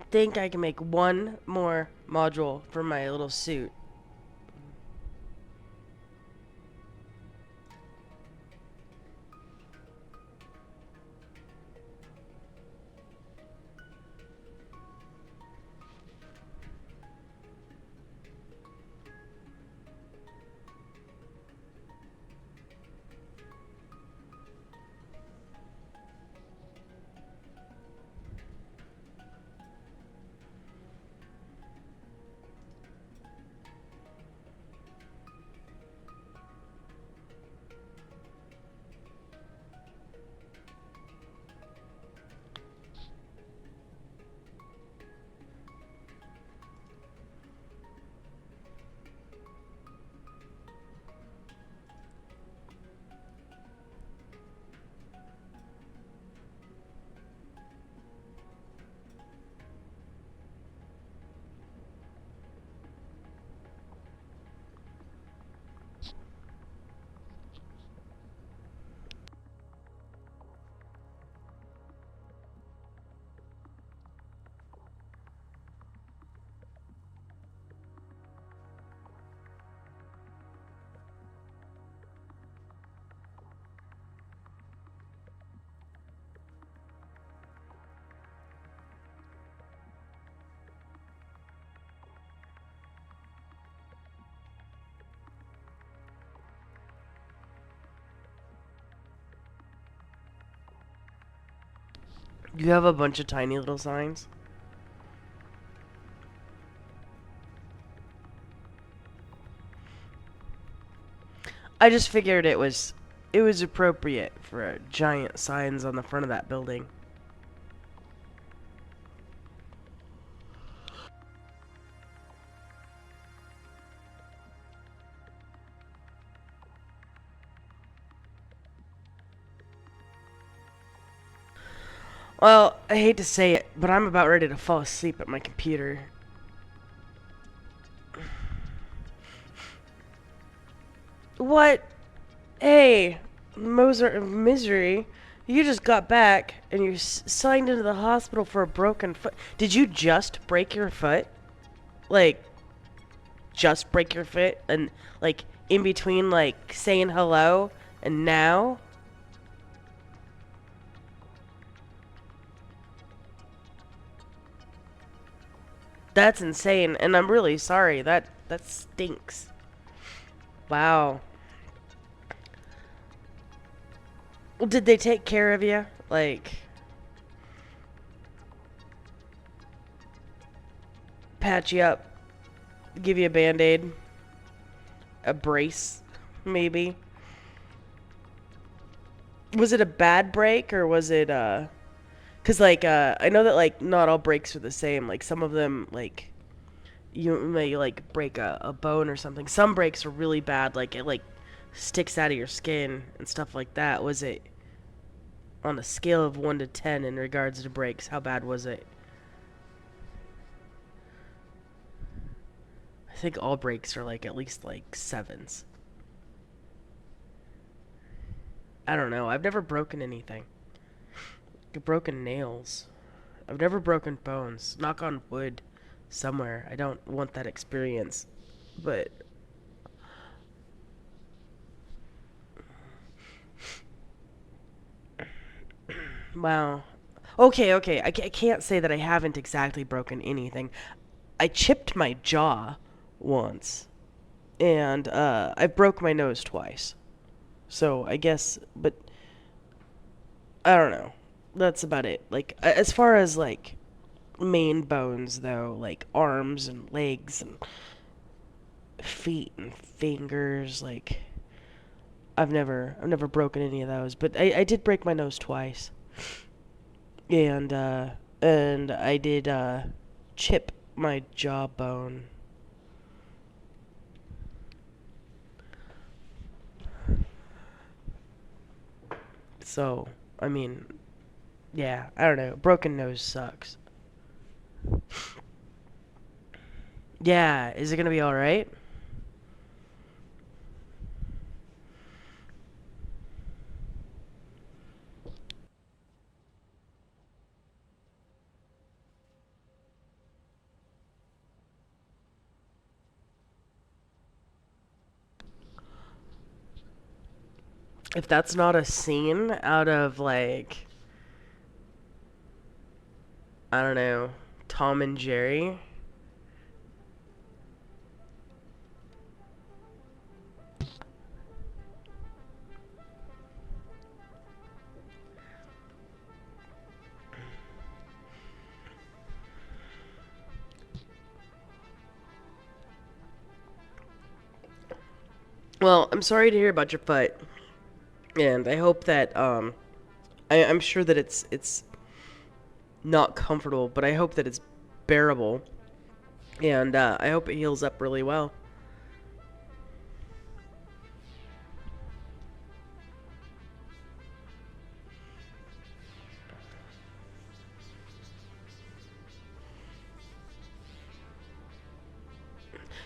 Think I can make one more module for my little suit. You have a bunch of tiny little signs. I just figured it was appropriate for giant signs on the front of that building. Well, I hate to say it, but I'm about ready to fall asleep at my computer. What? Hey, Mozart of Misery, you just got back and you signed into the hospital for a broken foot. Did you just break your foot? Like, just break your foot and, like, in between, like, saying hello and now? That's insane, and I'm really sorry. That stinks. Wow. Well, did they take care of you? Like, patch you up, give you a band-aid, a brace, maybe? Was it a bad break, or was it, cause like, I know that, like, not all breaks are the same. Like, some of them, like, you may, like, break a bone or something. Some breaks are really bad, like, it, like, sticks out of your skin and stuff like that. Was it on a scale of 1 to 10 in regards to breaks? How bad was it? I think all breaks are, like, at least, like, 7s. I don't know. I've never broken anything. I've broken nails. I've never broken bones. Knock on wood somewhere. I don't want that experience. But, wow. Okay, okay. I can't say that I haven't exactly broken anything. I chipped my jaw once. And, I broke my nose twice. So, I guess, but, I don't know. That's about it. Like, as far as, like, main bones, though, like arms and legs and feet and fingers, like, I've never broken any of those, but I did break my nose twice, and I did chip my jawbone. So I mean, yeah, I don't know. Broken nose sucks. Yeah, is it gonna be all right? If that's not a scene out of, like, I don't know, Tom and Jerry. Well, I'm sorry to hear about your foot, and I hope that I'm sure that it's not comfortable, but I hope that it's bearable, and I hope it heals up really well.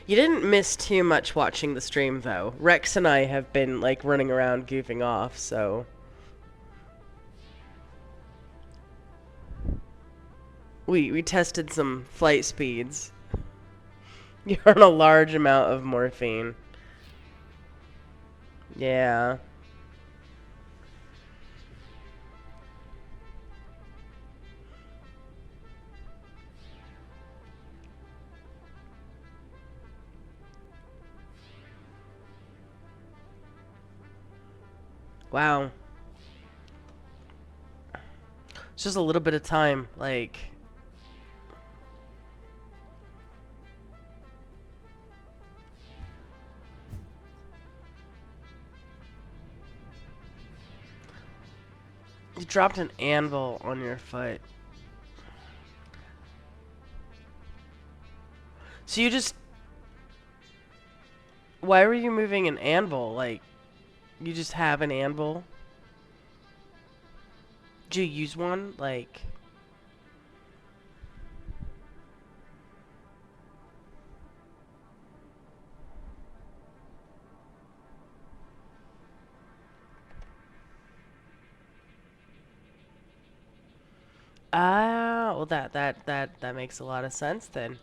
You didn't miss too much watching the stream, though. Rex and I have been, like, running around goofing off, so we tested some flight speeds. You're on a large amount of morphine. Yeah. Wow. It's just a little bit of time. Like, you dropped an anvil on your foot. So you just. Why were you moving an anvil? Like, you just have an anvil? Did you use one? Like. Ah, well, that makes a lot of sense then.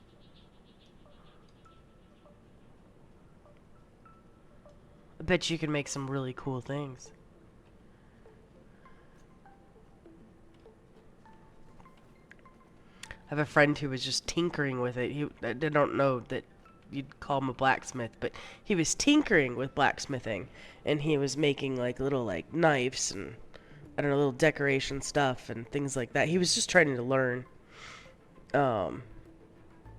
I bet you can make some really cool things. I have a friend who was just tinkering with it. I don't know that you'd call him a blacksmith, but he was tinkering with blacksmithing, and he was making like little like knives and I don't know, little decoration stuff and things like that. He was just trying to learn. Um,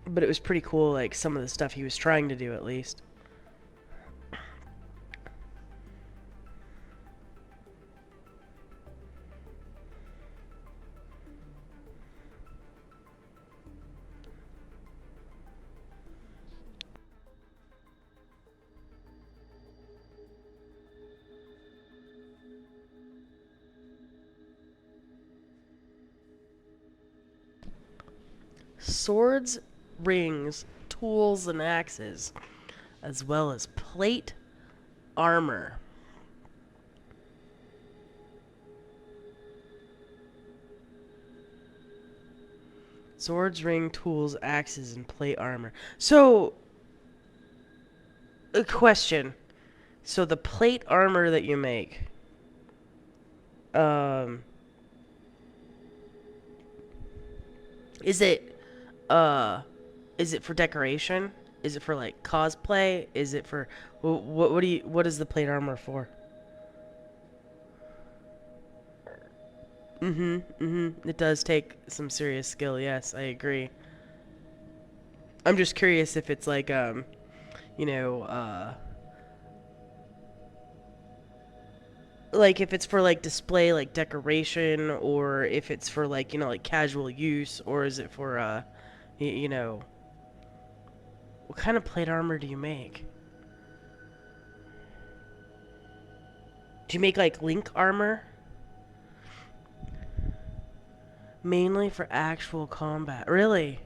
but it was pretty cool, like some of the stuff he was trying to do at least. Swords, rings, tools, and axes, as well as plate armor. Swords, ring, tools, axes, and plate armor. So, a question. So the plate armor that you make, um, is it, uh, is it for decoration? Is it for like cosplay? Is it for what is the plate armor for? It does take some serious skill. Yes, I agree. I'm just curious if it's like you know, like if it's for like display like decoration or if it's for like, like casual use or is it for you know, what kind of plate armor do you make? Do you make like link armor? Mainly for actual combat. Really?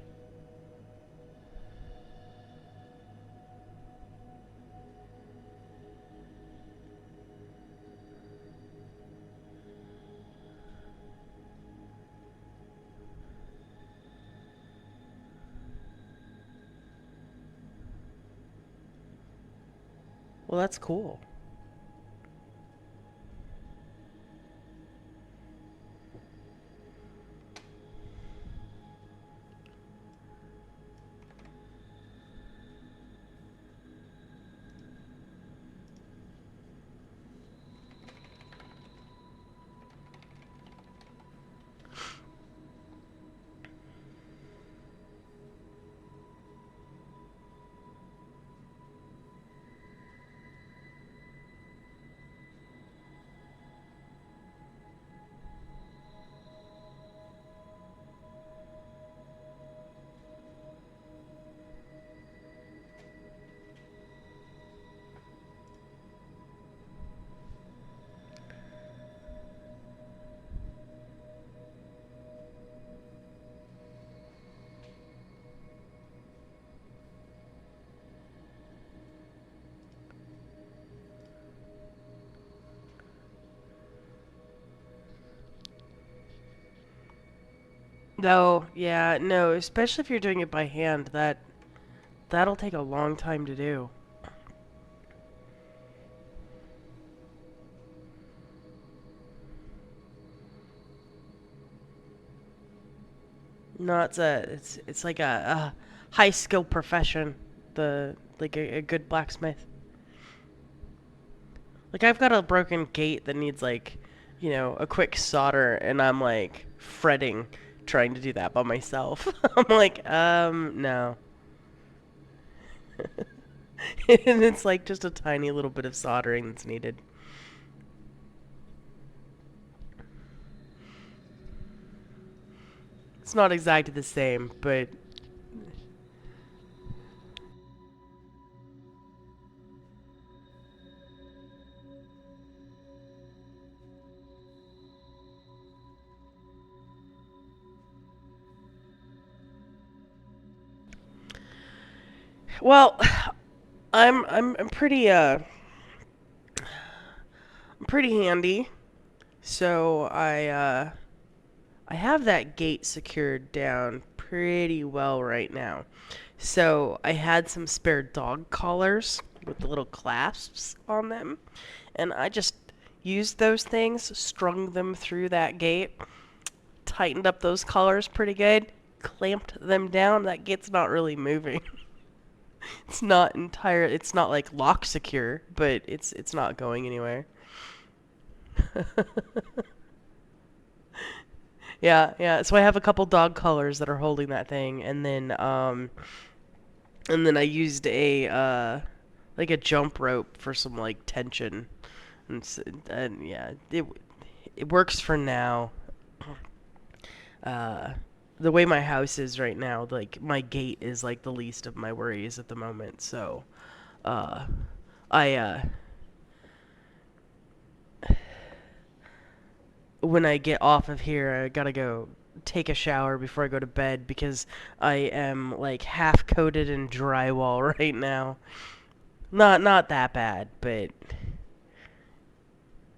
Well, that's cool. No, yeah, no, especially if you're doing it by hand, that'll take a long time to do. No, it's like a high skill profession. The like a good blacksmith. Like I've got a broken gate that needs like, a quick solder, and I'm like fretting trying to do that by myself. I'm like, no. And it's like just a tiny little bit of soldering that's needed. It's not exactly the same, but well, I'm pretty I'm pretty handy. So I have that gate secured down pretty well right now. So I had some spare dog collars with the little clasps on them, and I just used those things, strung them through that gate, tightened up those collars pretty good, clamped them down. That gate's not really moving. It's not like lock secure, but it's not going anywhere. Yeah, yeah. So I have a couple dog collars that are holding that thing, and then I used a like a jump rope for some like tension, and yeah, it works for now. Uh, the way my house is right now, like my gate is like the least of my worries at the moment. So, uh, I when I get off of here, I gotta go take a shower before I go to bed because I am like half coated in drywall right now. Not that bad, but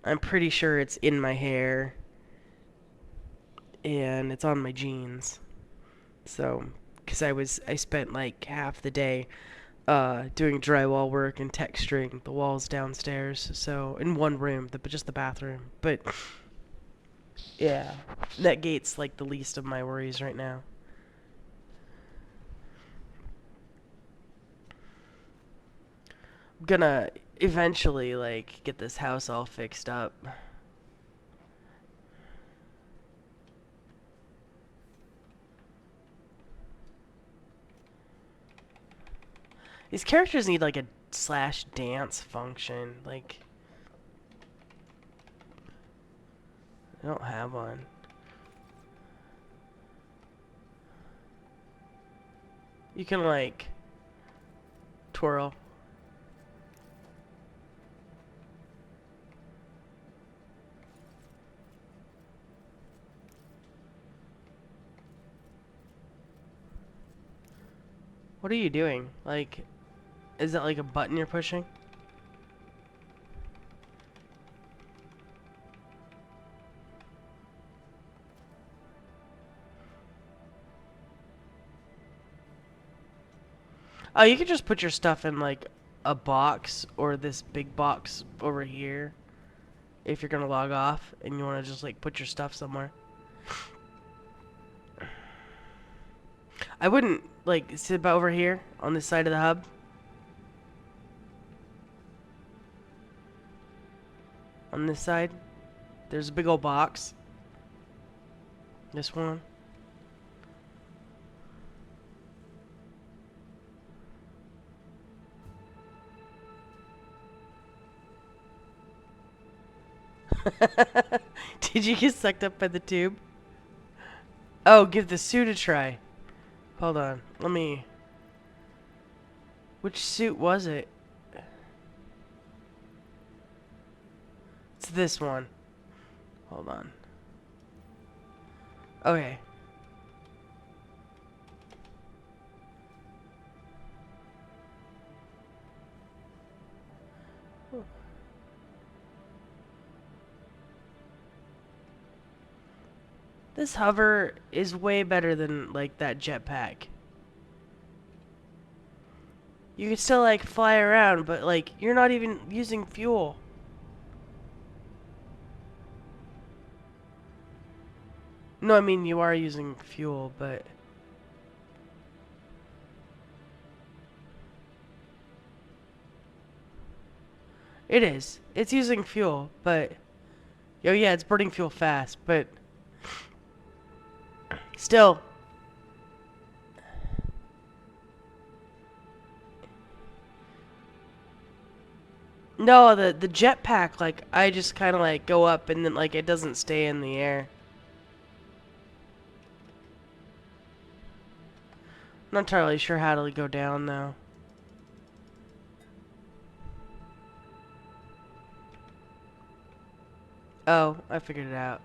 I'm pretty sure it's in my hair and it's on my jeans. So, because I spent like half the day doing drywall work and texturing the walls downstairs. So in one room, but just the bathroom. But yeah, that gate's like the least of my worries right now. I'm gonna eventually like get this house all fixed up. These characters need like a slash dance function. Like, I don't have one. You can like twirl. What are you doing? Like, is that like a button you're pushing? Oh, you could just put your stuff in like a box or this big box over here if you're gonna log off and you wanna just like put your stuff somewhere. I wouldn't like sit about over here on this side of the hub. On this side, there's a big old box. This one. Did you get sucked up by the tube? Oh, give the suit a try. Hold on. Let me. Which suit was it? It's this one. Hold on. Okay. This hover is way better than like that jetpack. You can still like fly around, but like you're not even using fuel. No, I mean you are using fuel, but it is. It's using fuel, but Oh yeah, it's burning fuel fast, but still. No, the jetpack, like, I just kind of, like, go up and then, like, it doesn't stay in the air. Not entirely sure how to go down, though. Oh, I figured it out.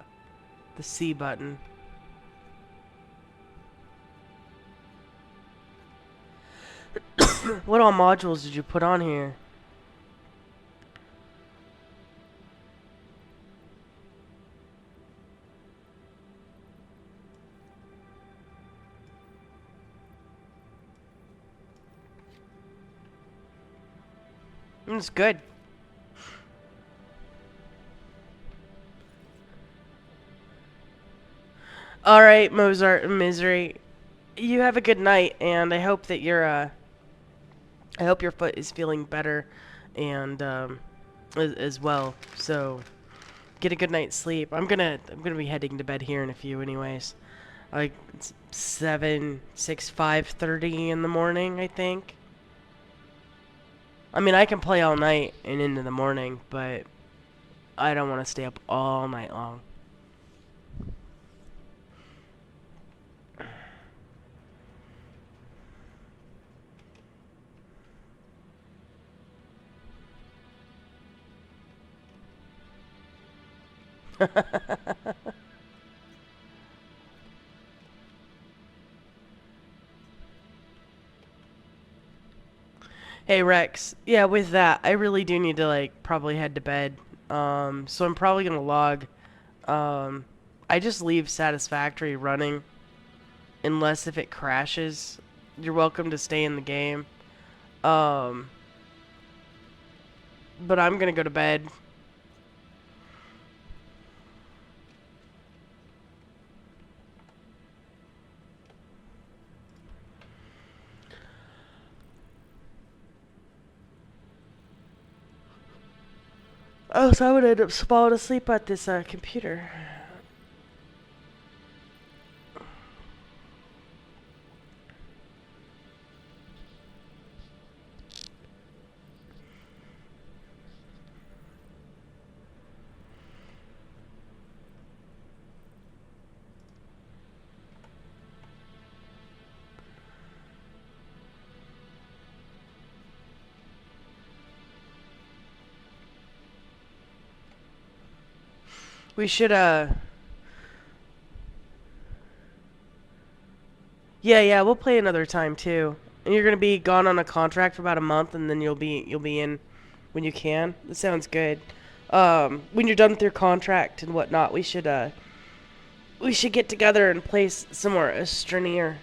The C button. What all modules did you put on here? It's good. Alright, Mozart and Misery. You have a good night, and I hope that I hope your foot is feeling better, and, as well. So, get a good night's sleep. I'm gonna be heading to bed here in a few anyways. Like, it's 5:30 in the morning, I think. I mean, I can play all night and into the morning, but I don't want to stay up all night long. Hey Rex, yeah, with that, I really do need to like probably head to bed. So I'm probably gonna log. Um, I just leave Satisfactory running unless if it crashes. You're welcome to stay in the game. Um, but I'm gonna go to bed. Oh, so I would end up falling asleep at this computer. We should yeah, we'll play another time too. And you're gonna be gone on a contract for about a month, and then you'll be in when you can. That sounds good. When you're done with your contract and whatnot, we should get together and play some more Estranier.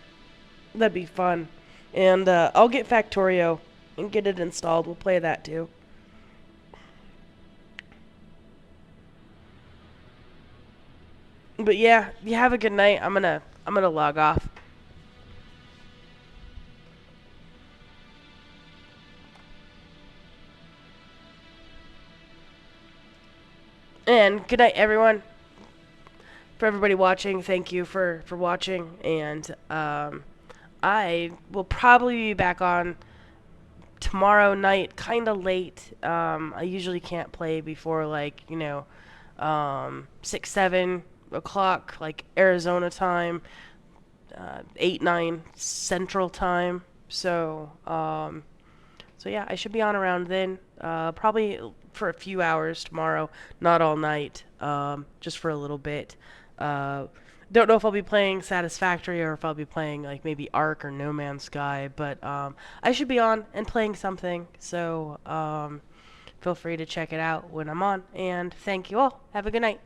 That'd be fun. And I'll get Factorio and get it installed. We'll play that too. But yeah, you have a good night. I'm gonna log off. And good night, everyone. For everybody watching, thank you for watching. And I will probably be back on tomorrow night, kind of late. I usually can't play before like 6, 7 o'clock, like Arizona time, 8, 9 Central time. So yeah, I should be on around then. Probably for a few hours tomorrow, not all night. Just for a little bit. Uh, don't know if I'll be playing Satisfactory or if I'll be playing like maybe Ark or No Man's Sky, but I should be on and playing something. So feel free to check it out when I'm on. And thank you all. Have a good night.